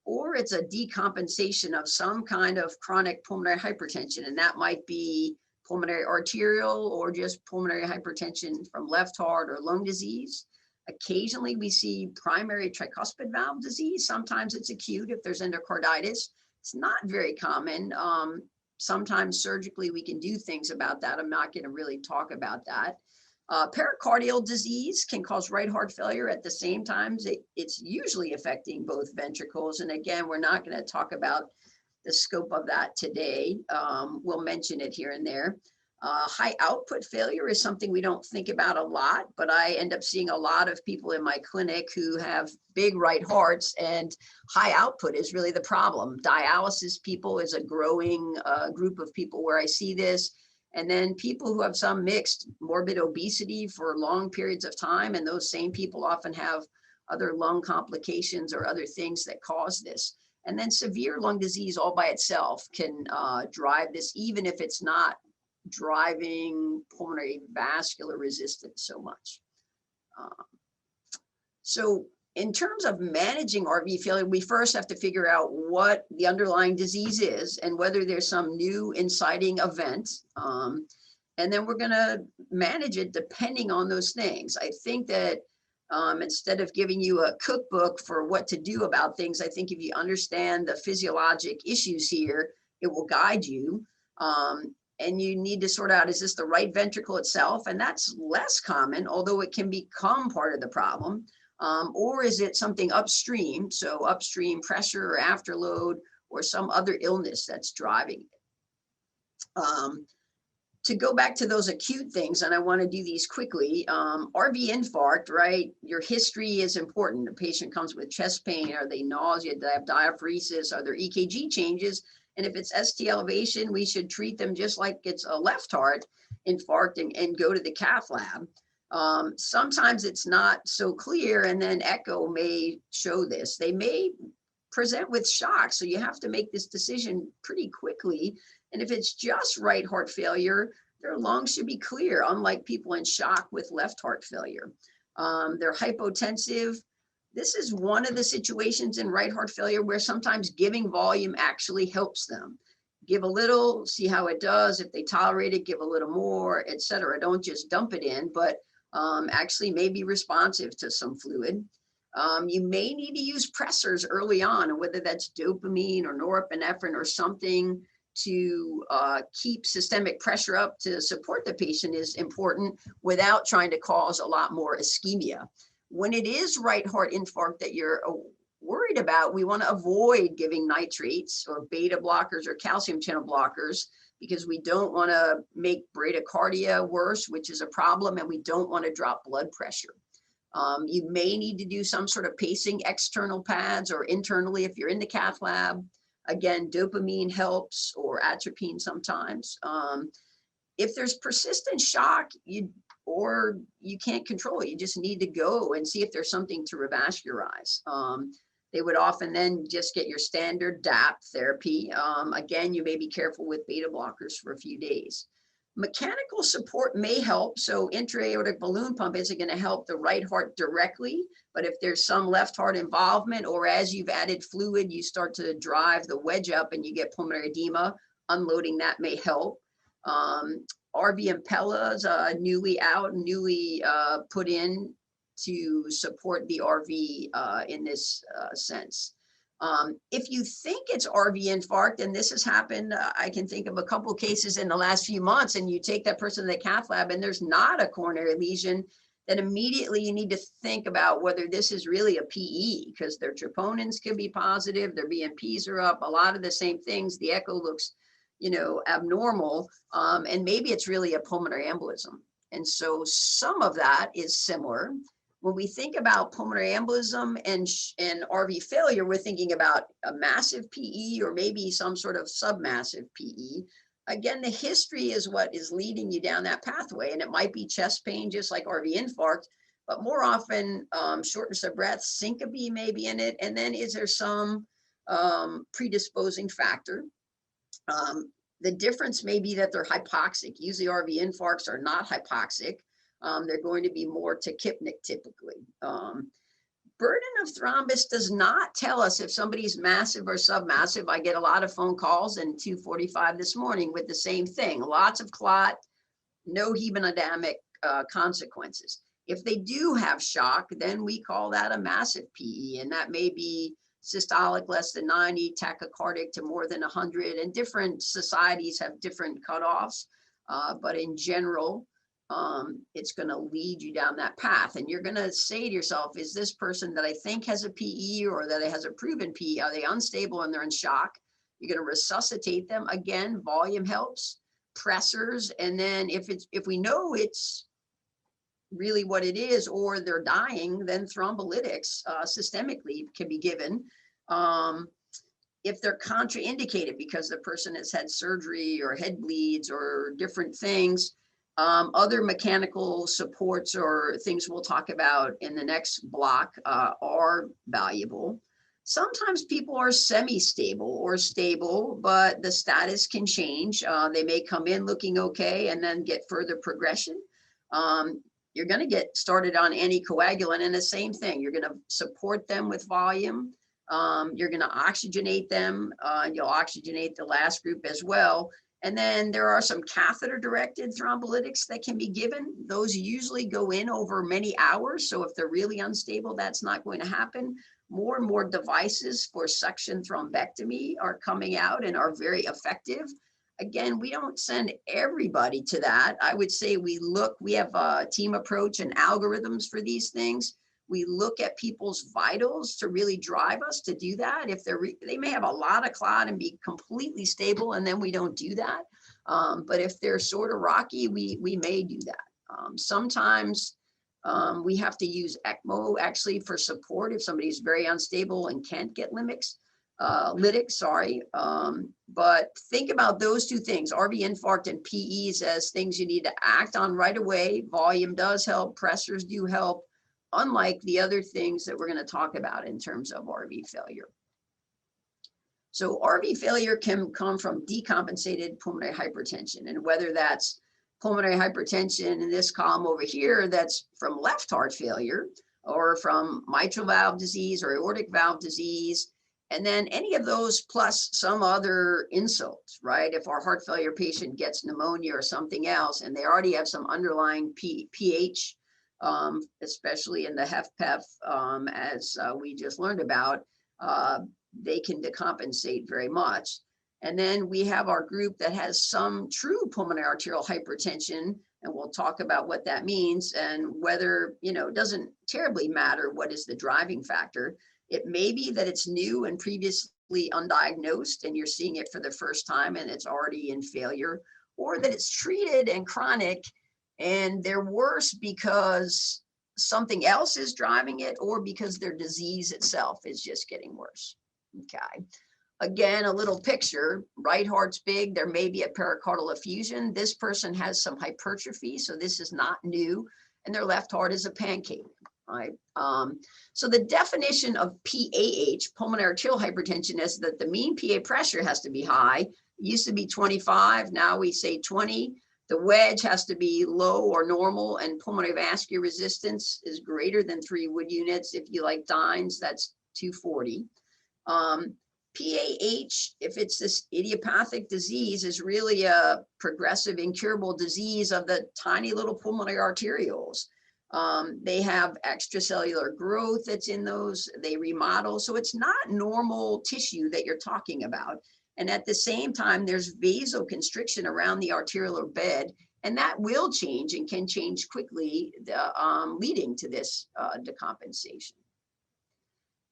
Or it's a decompensation of some kind of chronic pulmonary hypertension, and that might be pulmonary arterial or just pulmonary hypertension from left heart or lung disease. Occasionally we see primary tricuspid valve disease. Sometimes it's acute if there's endocarditis. It's not very common. Sometimes surgically we can do things about that. I'm not going to really talk about that. Pericardial disease can cause right heart failure at the same time. It's usually affecting both ventricles. And again, we're not going to talk about the scope of that today. We'll mention it here and there. High output failure is something we don't think about a lot, but I end up seeing a lot of people in my clinic who have big right hearts, and high output is really the problem. Dialysis people is a growing group of people where I see this. And then people who have some mixed morbid obesity for long periods of time, and those same people often have other lung complications or other things that cause this. And then severe lung disease all by itself can drive this, even if it's not driving pulmonary vascular resistance so much. So in terms of managing RV failure, we first have to figure out what the underlying disease is and whether there's some new inciting event. And then we're going to manage it depending on those things. I think that instead of giving you a cookbook for what to do about things, I think if you understand the physiologic issues here, it will guide you. And you need to sort out, is this the right ventricle itself? And that's less common, although it can become part of the problem. Or is it something upstream? So upstream pressure or afterload or some other illness that's driving it. To go back to those acute things, and I want to do these quickly, RV infarct, right? Your history is important. The patient comes with chest pain, are they nausea, do they have diaphoresis, are there EKG changes? And if it's ST elevation, we should treat them just like it's a left heart infarct and go to the cath lab. Sometimes it's not so clear, and then echo may show this. They may present with shock, so you have to make this decision pretty quickly. And if it's just right heart failure, their lungs should be clear, unlike people in shock with left heart failure. They're hypotensive. This is one of the situations in right heart failure where sometimes giving volume actually helps them. Give a little, see how it does. If they tolerate it, give a little more, etc. Don't just dump it in, but actually may be responsive to some fluid. You may need to use pressors early on, and whether that's dopamine or norepinephrine or something to keep systemic pressure up to support the patient is important without trying to cause a lot more ischemia. When it is right heart infarct that you're worried about, we want to avoid giving nitrates or beta blockers or calcium channel blockers, because we don't want to make bradycardia worse, which is a problem, and we don't want to drop blood pressure. You may need to do some sort of pacing external pads or internally if you're in the cath lab. Again, dopamine helps, or atropine sometimes. If there's persistent shock, or you can't control it, you just need to go and see if there's something to revascularize. They would often then just get your standard DAP therapy. Again, you may be careful with beta blockers for a few days. Mechanical support may help. So intra-aortic balloon pump isn't going to help the right heart directly, but if there's some left heart involvement, or as you've added fluid, you start to drive the wedge up and you get pulmonary edema, unloading that may help. RV Impella's newly put in to support the RV in this sense. If you think it's RV infarct, and this has happened, I can think of a couple cases in the last few months, and you take that person to the cath lab and there's not a coronary lesion, then immediately you need to think about whether this is really a PE, because their troponins could be positive, their BNPs are up, a lot of the same things. The echo looks, abnormal, and maybe it's really a pulmonary embolism. And so some of that is similar. When we think about pulmonary embolism and RV failure, we're thinking about a massive PE or maybe some sort of submassive PE. Again, the history is what is leading you down that pathway, and it might be chest pain, just like RV infarct, but more often shortness of breath, syncope may be in it, and then is there some predisposing factor? The difference may be that they're hypoxic. Usually RV infarcts are not hypoxic. They're going to be more tachypnic typically. Burden of thrombus does not tell us if somebody's massive or submassive. I get a lot of phone calls and 2:45 this morning with the same thing. Lots of clot, no hemodynamic consequences. If they do have shock, then we call that a massive PE, and that may be systolic less than 90, tachycardic to more than 100, and different societies have different cutoffs, but in general, it's going to lead you down that path. And you're going to say to yourself, is this person that I think has a PE or that it has a proven PE, are they unstable and they're in shock? You're going to resuscitate them. Again, volume helps, pressors. And then if we know it's really what it is, or they're dying, then thrombolytics systemically can be given. If they're contraindicated because the person has had surgery or head bleeds or different things, other mechanical supports or things we'll talk about in the next block are valuable. Sometimes people are semi-stable or stable, but the status can change. They may come in looking okay and then get further progression. You're going to get started on anticoagulant, and the same thing. You're going to support them with volume. You're going to oxygenate them. You'll oxygenate the last group as well. And then there are some catheter-directed thrombolytics that can be given. Those usually go in over many hours. So if they're really unstable, that's not going to happen. More and more devices for suction thrombectomy are coming out and are very effective. Again, we don't send everybody to that. I would say we have a team approach and algorithms for these things. We look at people's vitals to really drive us to do that. If they may have a lot of clot and be completely stable, and then we don't do that. But if they're sort of rocky, we may do that. Sometimes we have to use ECMO actually for support if somebody's very unstable and can't get lytics. But think about those two things, RV infarct and PEs, as things you need to act on right away. Volume does help, pressors do help, unlike the other things that we're going to talk about in terms of RV failure. So RV failure can come from decompensated pulmonary hypertension, and whether that's pulmonary hypertension in this column over here, that's from left heart failure, or from mitral valve disease or aortic valve disease, and then any of those plus some other insult, right? If our heart failure patient gets pneumonia or something else, and they already have some underlying pH, especially in the HFPEF, as we just learned about, they can decompensate very much. And then we have our group that has some true pulmonary arterial hypertension, and we'll talk about what that means and whether, it doesn't terribly matter what is the driving factor. It may be that it's new and previously undiagnosed and you're seeing it for the first time and it's already in failure, or that it's treated and chronic and they're worse because something else is driving it or because their disease itself is just getting worse. Okay. Again, a little picture, right heart's big, there may be a pericardial effusion. This person has some hypertrophy, so this is not new, and their left heart is a pancake, right? So the definition of PAH, pulmonary arterial hypertension, is that the mean PA pressure has to be high. It used to be 25, now we say 20. The wedge has to be low or normal, and pulmonary vascular resistance is greater than 3 Wood units. If you like dynes, that's 240. PAH, if it's this idiopathic disease, is really a progressive incurable disease of the tiny little pulmonary arterioles. They have extracellular growth that's in those, they remodel. So it's not normal tissue that you're talking about. And at the same time, there's vasoconstriction around the arteriolar bed, and that will change and can change quickly, leading to this decompensation.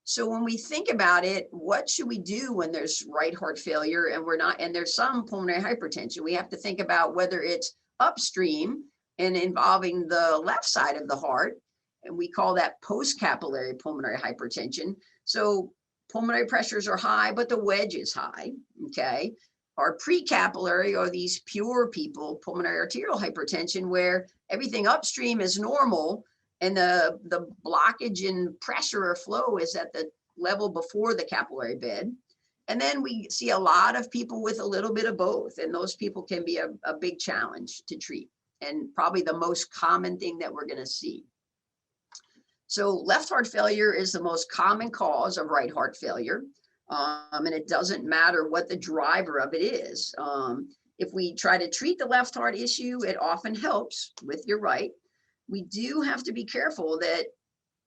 So when we think about it, what should we do when there's right heart failure and there's some pulmonary hypertension? We have to think about whether it's upstream and involving the left side of the heart, and we call that post-capillary pulmonary hypertension. So pulmonary pressures are high, but the wedge is high, okay? Our pre-capillary are these pure people, pulmonary arterial hypertension, where everything upstream is normal, and the blockage in pressure or flow is at the level before the capillary bed. And then we see a lot of people with a little bit of both, and those people can be a big challenge to treat, and probably the most common thing that we're going to see. So left heart failure is the most common cause of right heart failure, and it doesn't matter what the driver of it is. If we try to treat the left heart issue, it often helps with your right. We do have to be careful that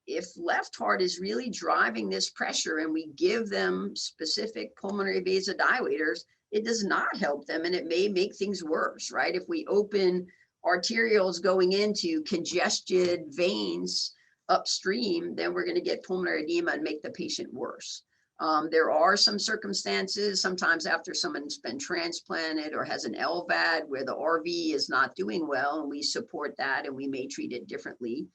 if left heart is really driving this pressure and we give them specific pulmonary vasodilators, it does not help them, and it may make things worse, right? If we open arterioles going into congested veins upstream, then we're going to get pulmonary edema and make the patient worse. There are some circumstances, sometimes after someone's been transplanted or has an LVAD, where the RV is not doing well, and we support that, and we may treat it differently.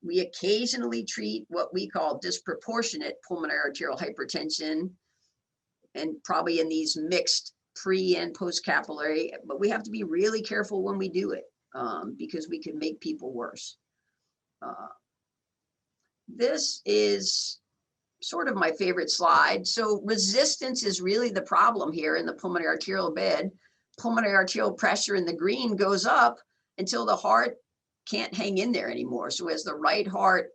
We occasionally treat what we call disproportionate pulmonary arterial hypertension, and probably in these mixed pre and post capillary, but we have to be really careful when we do it, because we can make people worse. This is sort of my favorite slide. So resistance is really the problem here in the pulmonary arterial bed. Pulmonary arterial pressure in the green goes up until the heart can't hang in there anymore. So as the right heart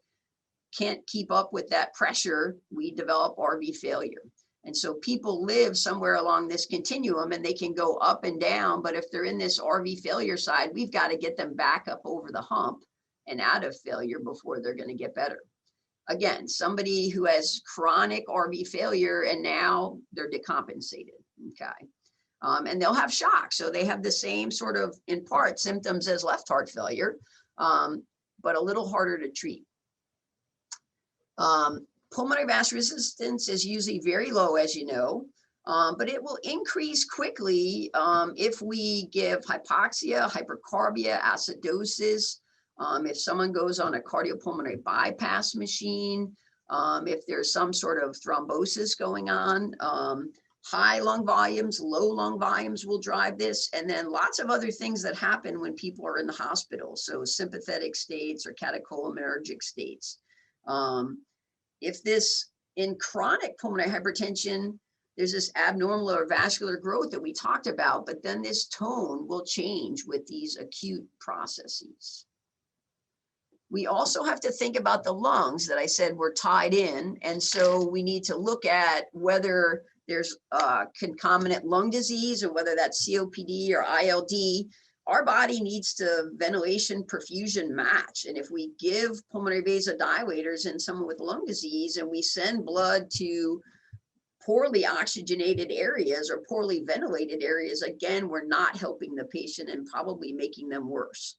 can't keep up with that pressure, we develop RV failure. And so people live somewhere along this continuum, and they can go up and down, but if they're in this RV failure side, we've got to get them back up over the hump and out of failure before they're going to get better. Again, somebody who has chronic RV failure and now they're decompensated, okay? And they'll have shock. So they have the same sort of, in part, symptoms as left heart failure, but a little harder to treat. Pulmonary vascular resistance is usually very low, as you know, but it will increase quickly if we give hypoxia, hypercarbia, acidosis, if someone goes on a cardiopulmonary bypass machine, if there's some sort of thrombosis going on, high lung volumes, low lung volumes will drive this, and then lots of other things that happen when people are in the hospital. So sympathetic states or catecholinergic states. If this, in chronic pulmonary hypertension, there's this abnormal or vascular growth that we talked about, but then this tone will change with these acute processes. We also have to think about the lungs that I said were tied in. And so we need to look at whether there's concomitant lung disease or whether that's COPD or ILD. Our body needs to ventilation perfusion match. And if we give pulmonary vasodilators in someone with lung disease and we send blood to poorly oxygenated areas or poorly ventilated areas, again, we're not helping the patient and probably making them worse.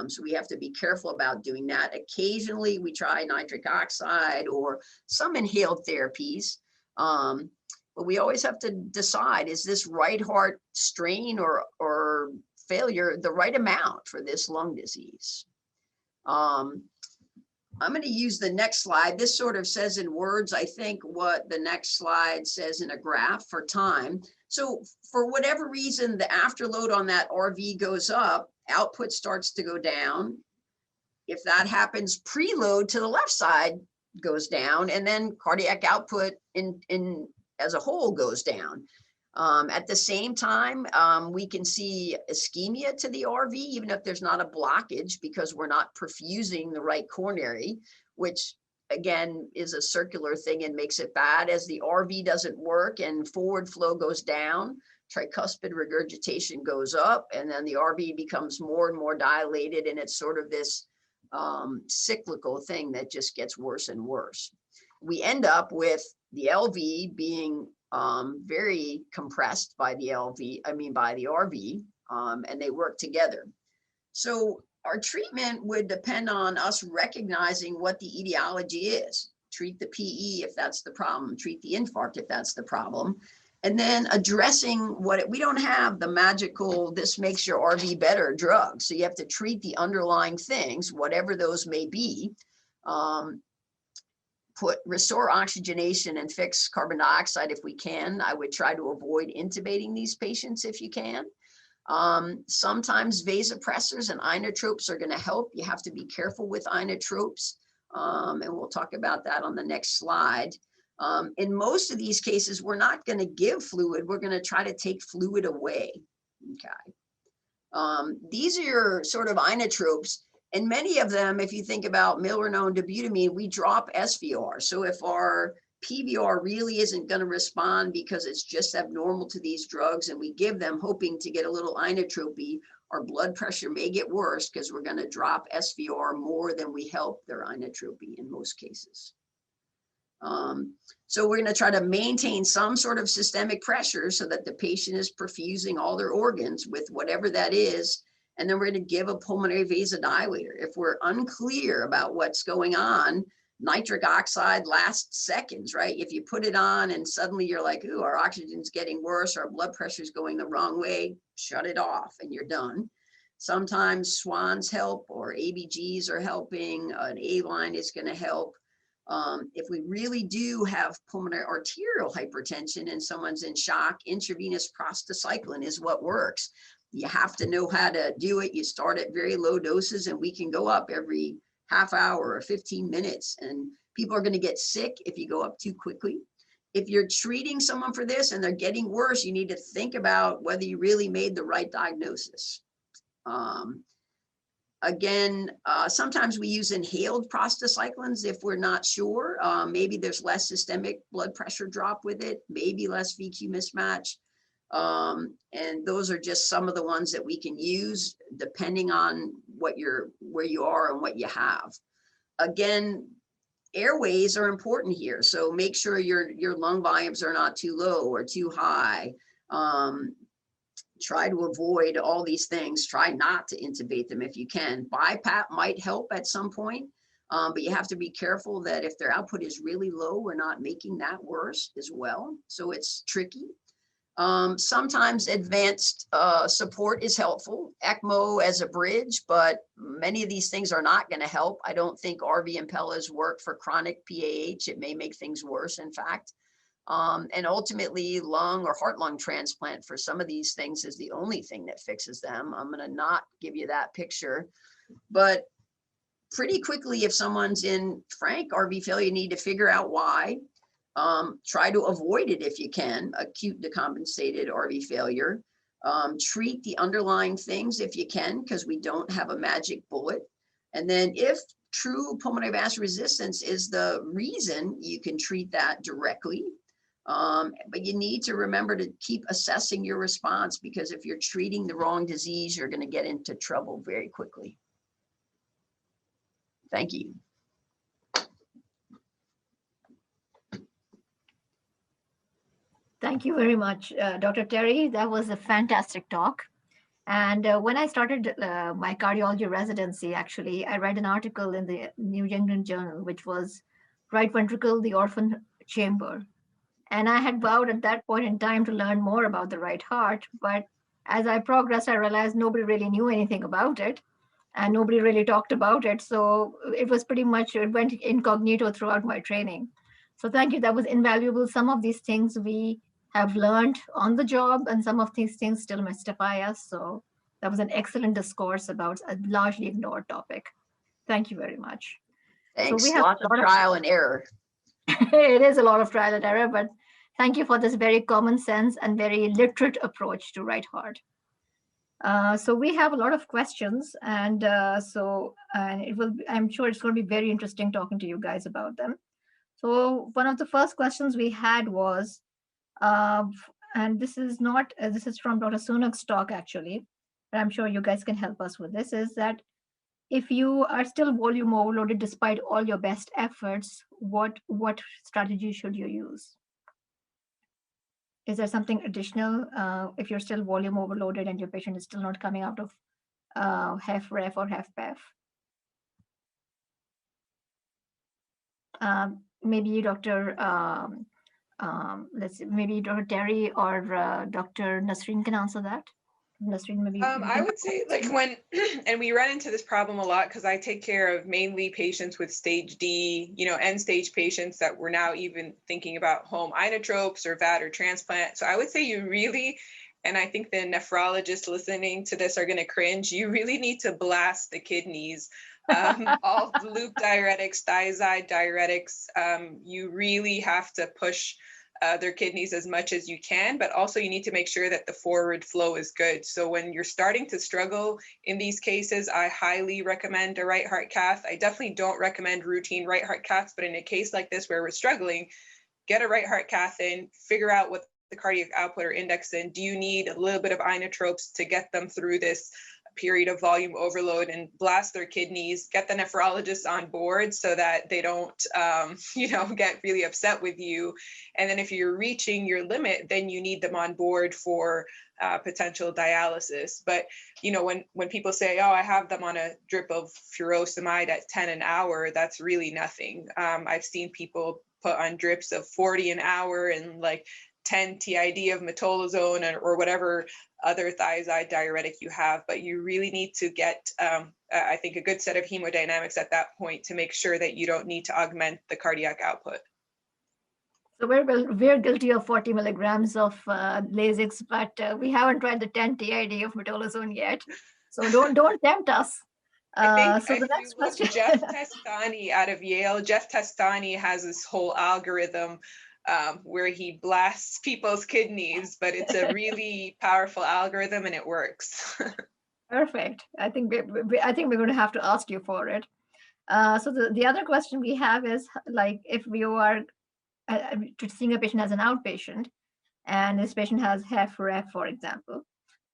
So we have to be careful about doing that. Occasionally we try nitric oxide or some inhaled therapies, but we always have to decide, is this right heart strain or failure the right amount for this lung disease? I'm going to use the next slide. This sort of says in words, I think, what the next slide says in a graph for time. So for whatever reason, the afterload on that RV goes up, output starts to go down. If that happens, preload to the left side goes down, and then cardiac output in as a whole goes down. At the same time, we can see ischemia to the RV, even if there's not a blockage, because we're not perfusing the right coronary, which again is a circular thing and makes it bad. As the RV doesn't work and forward flow goes down, tricuspid regurgitation goes up, and then the RV becomes more and more dilated, and it's sort of this cyclical thing that just gets worse and worse. We end up with the LV being very compressed by the by the RV, and they work together. So our treatment would depend on us recognizing what the etiology is. Treat the PE if that's the problem, treat the infarct if that's the problem, and then addressing we don't have the magical, this makes your RV better drug. So you have to treat the underlying things, whatever those may be. Restore oxygenation and fix carbon dioxide if we can. I would try to avoid intubating these patients if you can. Sometimes vasopressors and inotropes are going to help. You have to be careful with inotropes, and we'll talk about that on the next slide. In most of these cases, we're not going to give fluid. We're going to try to take fluid away. Okay. These are your sort of inotropes. And many of them, if you think about milrinone, dobutamine, we drop SVR. So if our PVR really isn't going to respond because it's just abnormal to these drugs, and we give them hoping to get a little inotropy, our blood pressure may get worse because we're going to drop SVR more than we help their inotropy in most cases. So we're going to try to maintain some sort of systemic pressure so that the patient is perfusing all their organs with whatever that is. And then we're going to give a pulmonary vasodilator. If we're unclear about what's going on, nitric oxide lasts seconds, right? If you put it on and suddenly you're like, ooh, our oxygen's getting worse, our blood pressure's going the wrong way, shut it off and you're done. Sometimes swans help, or ABGs are helping, an A-line is going to help. If we really do have pulmonary arterial hypertension and someone's in shock, intravenous prostacyclin is what works. You have to know how to do it. You start at very low doses, and we can go up every half hour or 15 minutes. And people are going to get sick if you go up too quickly. If you're treating someone for this and they're getting worse, you need to think about whether you really made the right diagnosis. Again, sometimes we use inhaled prostacyclins if we're not sure. Maybe there's less systemic blood pressure drop with it, maybe less VQ mismatch. And those are just some of the ones that we can use depending on where you are and what you have. Again, airways are important here. So make sure your lung volumes are not too low or too high. Try to avoid all these things. Try not to intubate them if you can. BiPAP might help at some point, but you have to be careful that if their output is really low, we're not making that worse as well. So it's tricky. Sometimes advanced support is helpful, ECMO as a bridge, but many of these things are not going to help. I don't think RV impellers work for chronic PAH. It may make things worse, in fact. And ultimately, lung or heart-lung transplant for some of these things is the only thing that fixes them. I'm going to not give you that picture, but pretty quickly, if someone's in frank RV failure, you need to figure out why. Try to avoid it if you can, acute decompensated RV failure. Treat the underlying things if you can, because we don't have a magic bullet. And then if true pulmonary vascular resistance is the reason, you can treat that directly. But you need to remember to keep assessing your response, because if you're treating the wrong disease, you're going to get into trouble very quickly. Thank you. Thank you very much, Dr. Terry. That was a fantastic talk. And when I started my cardiology residency, actually, I read an article in the New England Journal, which was Right Ventricle, the Orphan Chamber. And I had vowed at that point in time to learn more about the right heart. But as I progressed, I realized nobody really knew anything about it, and nobody really talked about it. So it was pretty much, it went incognito throughout my training. So thank you. That was invaluable. Some of these things we have learned on the job, and some of these things still mystify us. So that was an excellent discourse about a largely ignored topic. Thank you very much. Thanks. So we have lots of trial and error. It is a lot of trial and error, but Thank you for this very common sense and very literate approach to right heart. So we have a lot of questions, and I'm sure it's going to be very interesting talking to you guys about them. So one of the first questions we had was, and this is not, this is from Dr. Sounok's talk actually, but I'm sure you guys can help us with this, is that if you are still volume overloaded despite all your best efforts, what strategy should you use? Is there something additional if you're still volume overloaded and your patient is still not coming out of HFrEF or HFPEF? Maybe Dr. Let's see, maybe Dr. Terry or Dr. Nasreen can answer that. Nasreen, maybe. I would say like when, and we run into this problem a lot because I take care of mainly patients with stage D, end stage patients that we're now even thinking about home inotropes or VAD or transplant. So I would say you really, and I think the nephrologists listening to this are going to cringe, you really need to blast the kidneys. All loop diuretics, thiazide diuretics, you really have to push their kidneys as much as you can, but also you need to make sure that the forward flow is good. So when you're starting to struggle in these cases, I highly recommend a right heart cath. I definitely don't recommend routine right heart caths, but in a case like this where we're struggling, get a right heart cath in, figure out what the cardiac output or index in. Do you need a little bit of inotropes to get them through this period of volume overload, and blast their kidneys, get the nephrologists on board so that they don't, get really upset with you. And then if you're reaching your limit, then you need them on board for potential dialysis. But, when people say, oh, I have them on a drip of furosemide at 10 an hour, that's really nothing. I've seen people put on drips of 40 an hour and like 10 TID of metolazone or whatever other thiazide diuretic you have, but you really need to get, I think, a good set of hemodynamics at that point to make sure that you don't need to augment the cardiac output. So we're guilty of 40 milligrams of Lasix, but we haven't tried the 10 TID of metolazone yet. So don't tempt us. I So think the if next you look, question. Jeff Testani out of Yale, Jeff Testani has this whole algorithm where he blasts people's kidneys, but it's a really powerful algorithm and it works. Perfect. I think we're going to have to ask you for it. So the other question we have is, like, if we are seeing a patient as an outpatient and this patient has HFrEF, for example,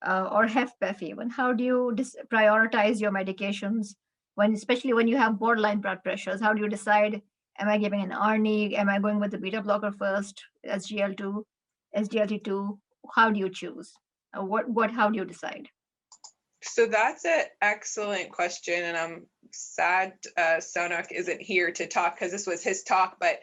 or HFpEF even, how do you prioritize your medications especially when you have borderline blood pressures? How do you decide, am I giving an ARNI? Am I going with the beta blocker first, SGLT2? How do you choose? How do you decide? So that's an excellent question, and I'm sad Sounok isn't here to talk because this was his talk, but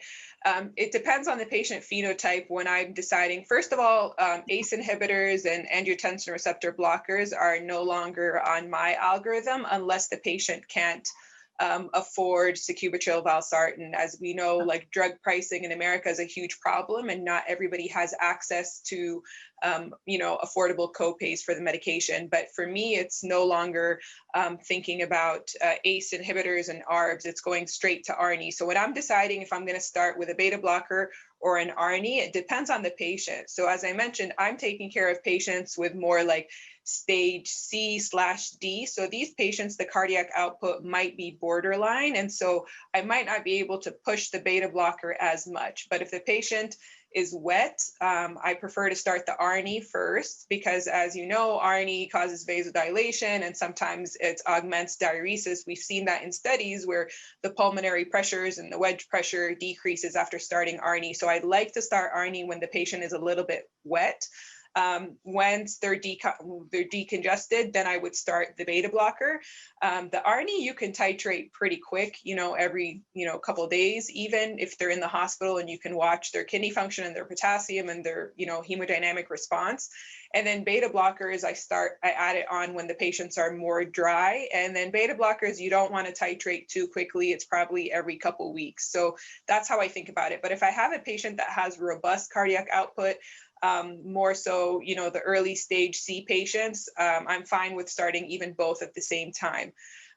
it depends on the patient phenotype when I'm deciding. First of all, ACE inhibitors and angiotensin receptor blockers are no longer on my algorithm unless the patient can't afford sacubitril valsartan. As we know, like, drug pricing in America is a huge problem, and not everybody has access to affordable copays for the medication. But for me, it's no longer thinking about ACE inhibitors and ARBs. It's going straight to ARNI. So when I'm deciding if I'm going to start with a beta blocker or an ARNI, it depends on the patient. So as I mentioned, I'm taking care of patients with more like stage C/D. So these patients, the cardiac output might be borderline. And so I might not be able to push the beta blocker as much. But if the patient is wet, I prefer to start the ARNI first, because as you know, ARNI causes vasodilation and sometimes it augments diuresis. We've seen that in studies where the pulmonary pressures and the wedge pressure decreases after starting ARNI. So I'd like to start ARNI when the patient is a little bit wet. Once they're decongested, then I would start the beta blocker. The ARNI, you can titrate pretty quick, every, couple of days, even if they're in the hospital, and you can watch their kidney function and their potassium and their, hemodynamic response. And then beta blockers, I add it on when the patients are more dry. And then beta blockers, you don't want to titrate too quickly. It's probably every couple of weeks. So that's how I think about it. But if I have a patient that has robust cardiac output, more so, the early stage C patients, I'm fine with starting even both at the same time.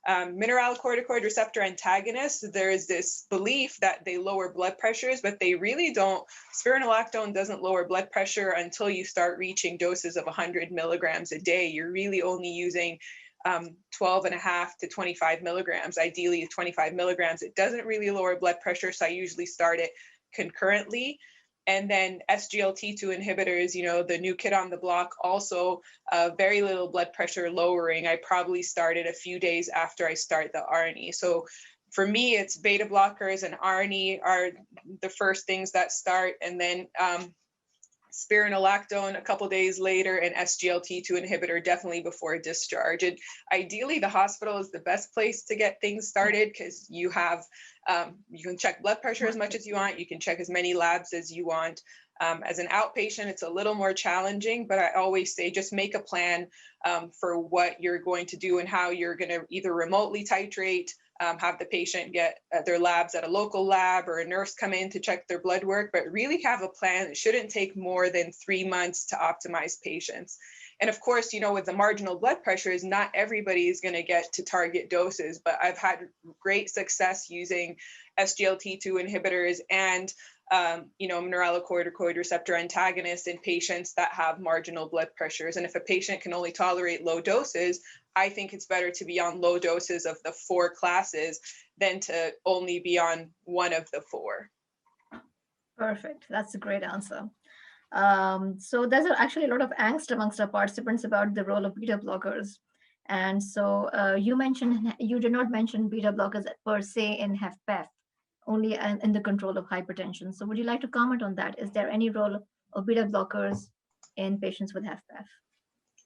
Mineralocorticoid receptor antagonists, there is this belief that they lower blood pressures, but they really don't. Spironolactone doesn't lower blood pressure until you start reaching doses of 100 milligrams a day. You're really only using 12.5 to 25 milligrams, ideally 25 milligrams. It doesn't really lower blood pressure, so I usually start it concurrently. And then SGLT2 inhibitors, you know, the new kid on the block, also very little blood pressure lowering. I probably started a few days after I start the ARNI. So for me, it's beta blockers and ARNI are the first things that start, and then spironolactone a couple days later, and SGLT2 inhibitor definitely before discharge. And ideally, the hospital is the best place to get things started because you have, you can check blood pressure as much as you want, you can check as many labs as you want. As an outpatient, it's a little more challenging, but I always say just make a plan for what you're going to do and how you're going to either remotely titrate, have the patient get their labs at a local lab, or a nurse come in to check their blood work, but really have a plan. It shouldn't take more than 3 months to optimize patients. And of course, you know, with the marginal blood pressures, not everybody is going to get to target doses, but I've had great success using SGLT2 inhibitors and you know, mineralocorticoid receptor antagonists in patients that have marginal blood pressures. And if a patient can only tolerate low doses, I think it's better to be on low doses of the 4 classes than to only be on one of the 4. Perfect. That's a great answer. So there's actually a lot of angst amongst our participants about the role of beta blockers. And so you did not mention beta blockers per se in HFPEF, only in the control of hypertension. So would you like to comment on that? Is there any role of beta blockers in patients with HFPEF?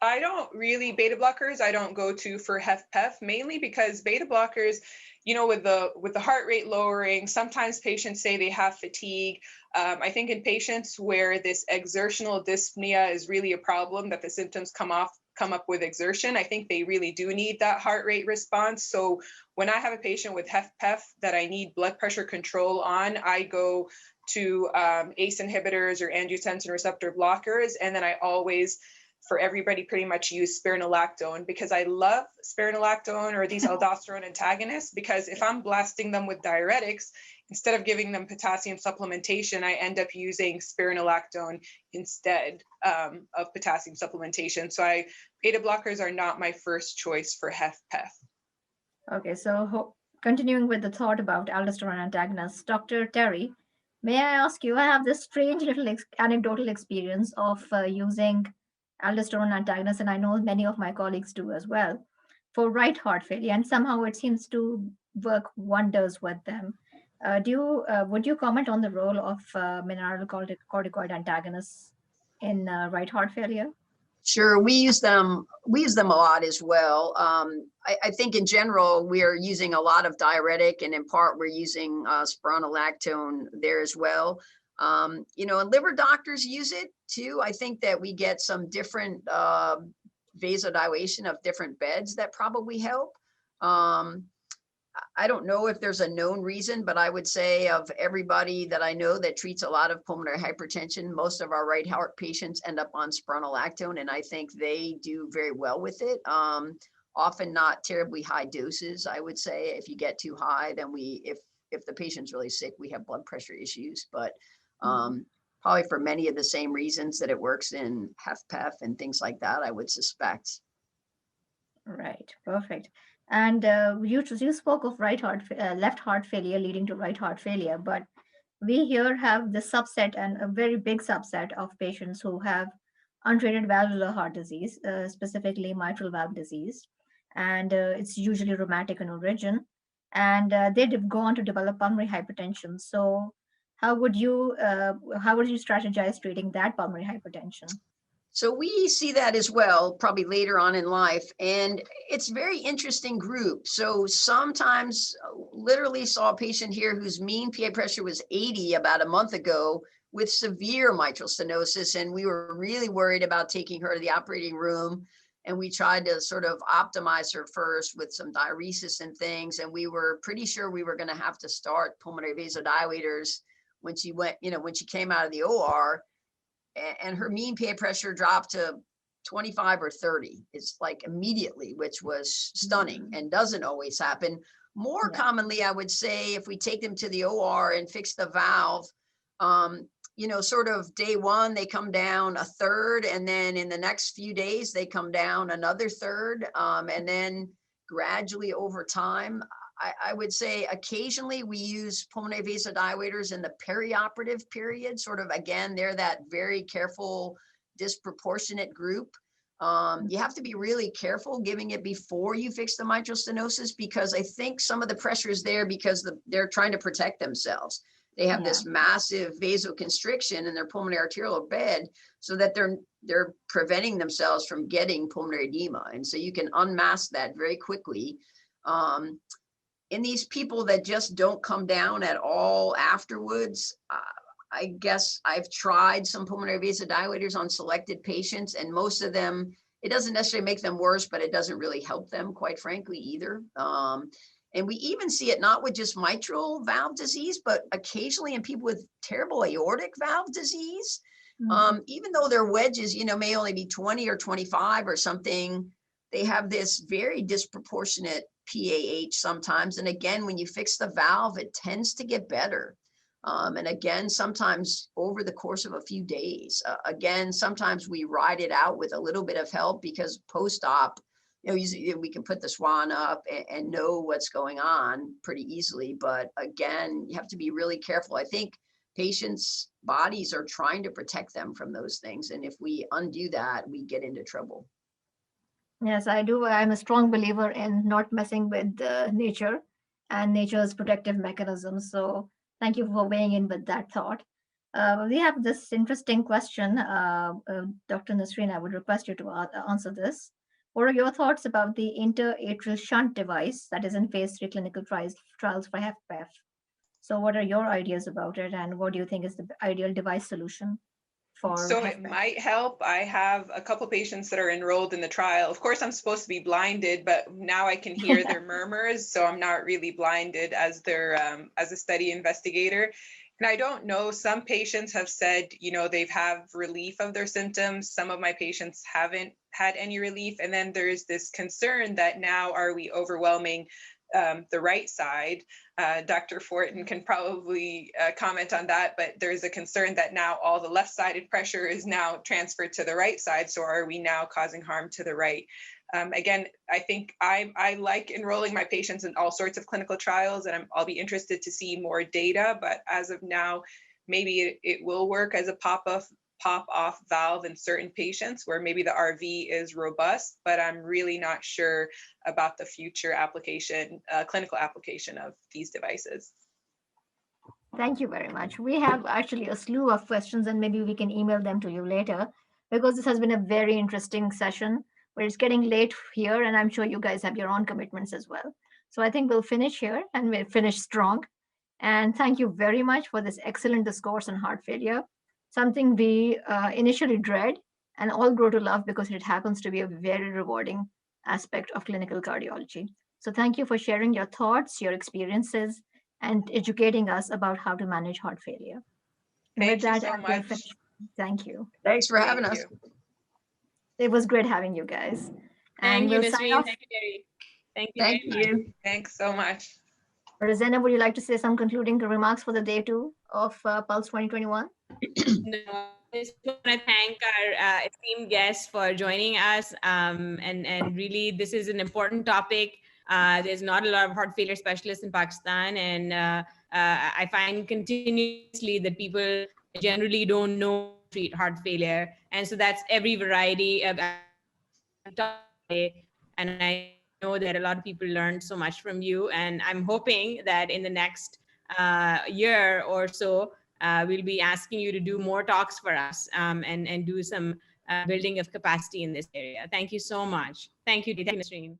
I don't really, beta blockers, I don't go to for HFPEF, mainly because beta blockers, you know, with the heart rate lowering, sometimes patients say they have fatigue. I think in patients where this exertional dyspnea is really a problem, that the symptoms come up with exertion, I think they really do need that heart rate response. So when I have a patient with HFPEF that I need blood pressure control on, I go to ACE inhibitors or angiotensin receptor blockers. And then I always, for everybody, pretty much use spironolactone, because I love spironolactone or these aldosterone antagonists, because if I'm blasting them with diuretics, instead of giving them potassium supplementation, I end up using spironolactone instead of potassium supplementation. So beta blockers are not my first choice for HFPEF. Okay, so continuing with the thought about aldosterone antagonists, Dr. Terry, may I ask you, I have this strange little anecdotal experience of using aldosterone antagonists, and I know many of my colleagues do as well, for right heart failure, and somehow it seems to work wonders with them. Would you comment on the role of mineralocorticoid antagonists in right heart failure? Sure, we use them a lot as well. I think in general, we are using a lot of diuretic, and in part we're using spironolactone there as well. You know, and liver doctors use it too. I think that we get some different vasodilation of different beds that probably help. I don't know if there's a known reason, but I would say of everybody that I know that treats a lot of pulmonary hypertension, most of our right heart patients end up on spironolactone, and I think they do very well with it. Often not terribly high doses, I would say. If you get too high, then if the patient's really sick, we have blood pressure issues, but probably for many of the same reasons that it works in HFPEF and things like that, I would suspect. Right, perfect. And you spoke of left heart failure leading to right heart failure, but we here have the subset, and a very big subset of patients who have untreated valvular heart disease, specifically mitral valve disease, and it's usually rheumatic in origin, and they go on to develop pulmonary hypertension. So how would you strategize treating that pulmonary hypertension? So we see that as well, probably later on in life. And it's a very interesting group. So sometimes literally saw a patient here whose mean PA pressure was 80 about a month ago with severe mitral stenosis. And we were really worried about taking her to the operating room. And we tried to sort of optimize her first with some diuresis and things. And we were pretty sure we were going to have to start pulmonary vasodilators when she came out of the OR. And her mean PA pressure dropped to 25 or 30. It's like immediately, which was stunning and doesn't always happen. More commonly, I would say, if we take them to the OR and fix the valve, you know, sort of day one, they come down a third, and then in the next few days, they come down another third, and then gradually over time. I would say occasionally we use pulmonary vasodilators in the perioperative period, sort of, again, they're that very careful, disproportionate group. You have to be really careful giving it before you fix the mitral stenosis, because I think some of the pressure is there because they're trying to protect themselves. They have this massive vasoconstriction in their pulmonary arterial bed so that they're preventing themselves from getting pulmonary edema. And so you can unmask that very quickly. In these people that just don't come down at all afterwards, I guess I've tried some pulmonary vasodilators on selected patients, and most of them, it doesn't necessarily make them worse, but it doesn't really help them, quite frankly, either. And we even see it not with just mitral valve disease, but occasionally in people with terrible aortic valve disease. Even though their wedges, you know, may only be 20 or 25 or something, they have this very disproportionate PAH sometimes. And again, when you fix the valve, it tends to get better. And again, sometimes over the course of a few days. Again, sometimes we ride it out with a little bit of help because post-op, you know, usually we can put the swan up and know what's going on pretty easily. But again, you have to be really careful. I think patients' bodies are trying to protect them from those things. And if we undo that, we get into trouble. Yes, I do. I'm a strong believer in not messing with nature and nature's protective mechanisms. So thank you for weighing in with that thought. We have this interesting question. Dr. Nasreen, I would request you to answer this. What are your thoughts about the interatrial shunt device that is in phase 3 clinical trials for HFPEF? So what are your ideas about it, and what do you think is the ideal device solution? So it might help. I have a couple patients that are enrolled in the trial. Of course, I'm supposed to be blinded, but now I can hear their murmurs, so I'm not really blinded as a study investigator. And I don't know, some patients have said, you know, they've have relief of their symptoms. Some of my patients haven't had any relief. And then there's this concern that now are we overwhelming the right side? Dr. Fortin can probably comment on that, but there's a concern that now all the left-sided pressure is now transferred to the right side. So are we now causing harm to the right? Again, I think I like enrolling my patients in all sorts of clinical trials, and I'll be interested to see more data, but as of now, maybe it will work as a pop-off valve in certain patients where maybe the RV is robust, but I'm really not sure about the future application, clinical application of these devices. Thank you very much. We have actually a slew of questions, and maybe we can email them to you later, because this has been a very interesting session where it's getting late here, and I'm sure you guys have your own commitments as well. So I think we'll finish here, and we'll finish strong. And thank you very much for this excellent discourse on heart failure, something we initially dread and all grow to love because it happens to be a very rewarding aspect of clinical cardiology. So thank you for sharing your thoughts, your experiences, and educating us about how to manage heart failure. Thank you so much. Thank you. Thanks for having us. It was great having you guys. Thank you, we'll sign Nasreen. off. Thank you, Terry. Thank you. Thank very you. much. Thanks so much. Rosanna, would you like to say some concluding remarks for the day 2 of Pulse 2021? No, I just want to thank our esteemed guests for joining us. And really, this is an important topic. There's not a lot of heart failure specialists in Pakistan. And I find continuously that people generally don't know how to treat heart failure. And so that's every variety of. And I know that a lot of people learned so much from you. And I'm hoping that in the next year or so, we'll be asking you to do more talks for us and do some building of capacity in this area. Thank you so much. Thank you, Nasreen.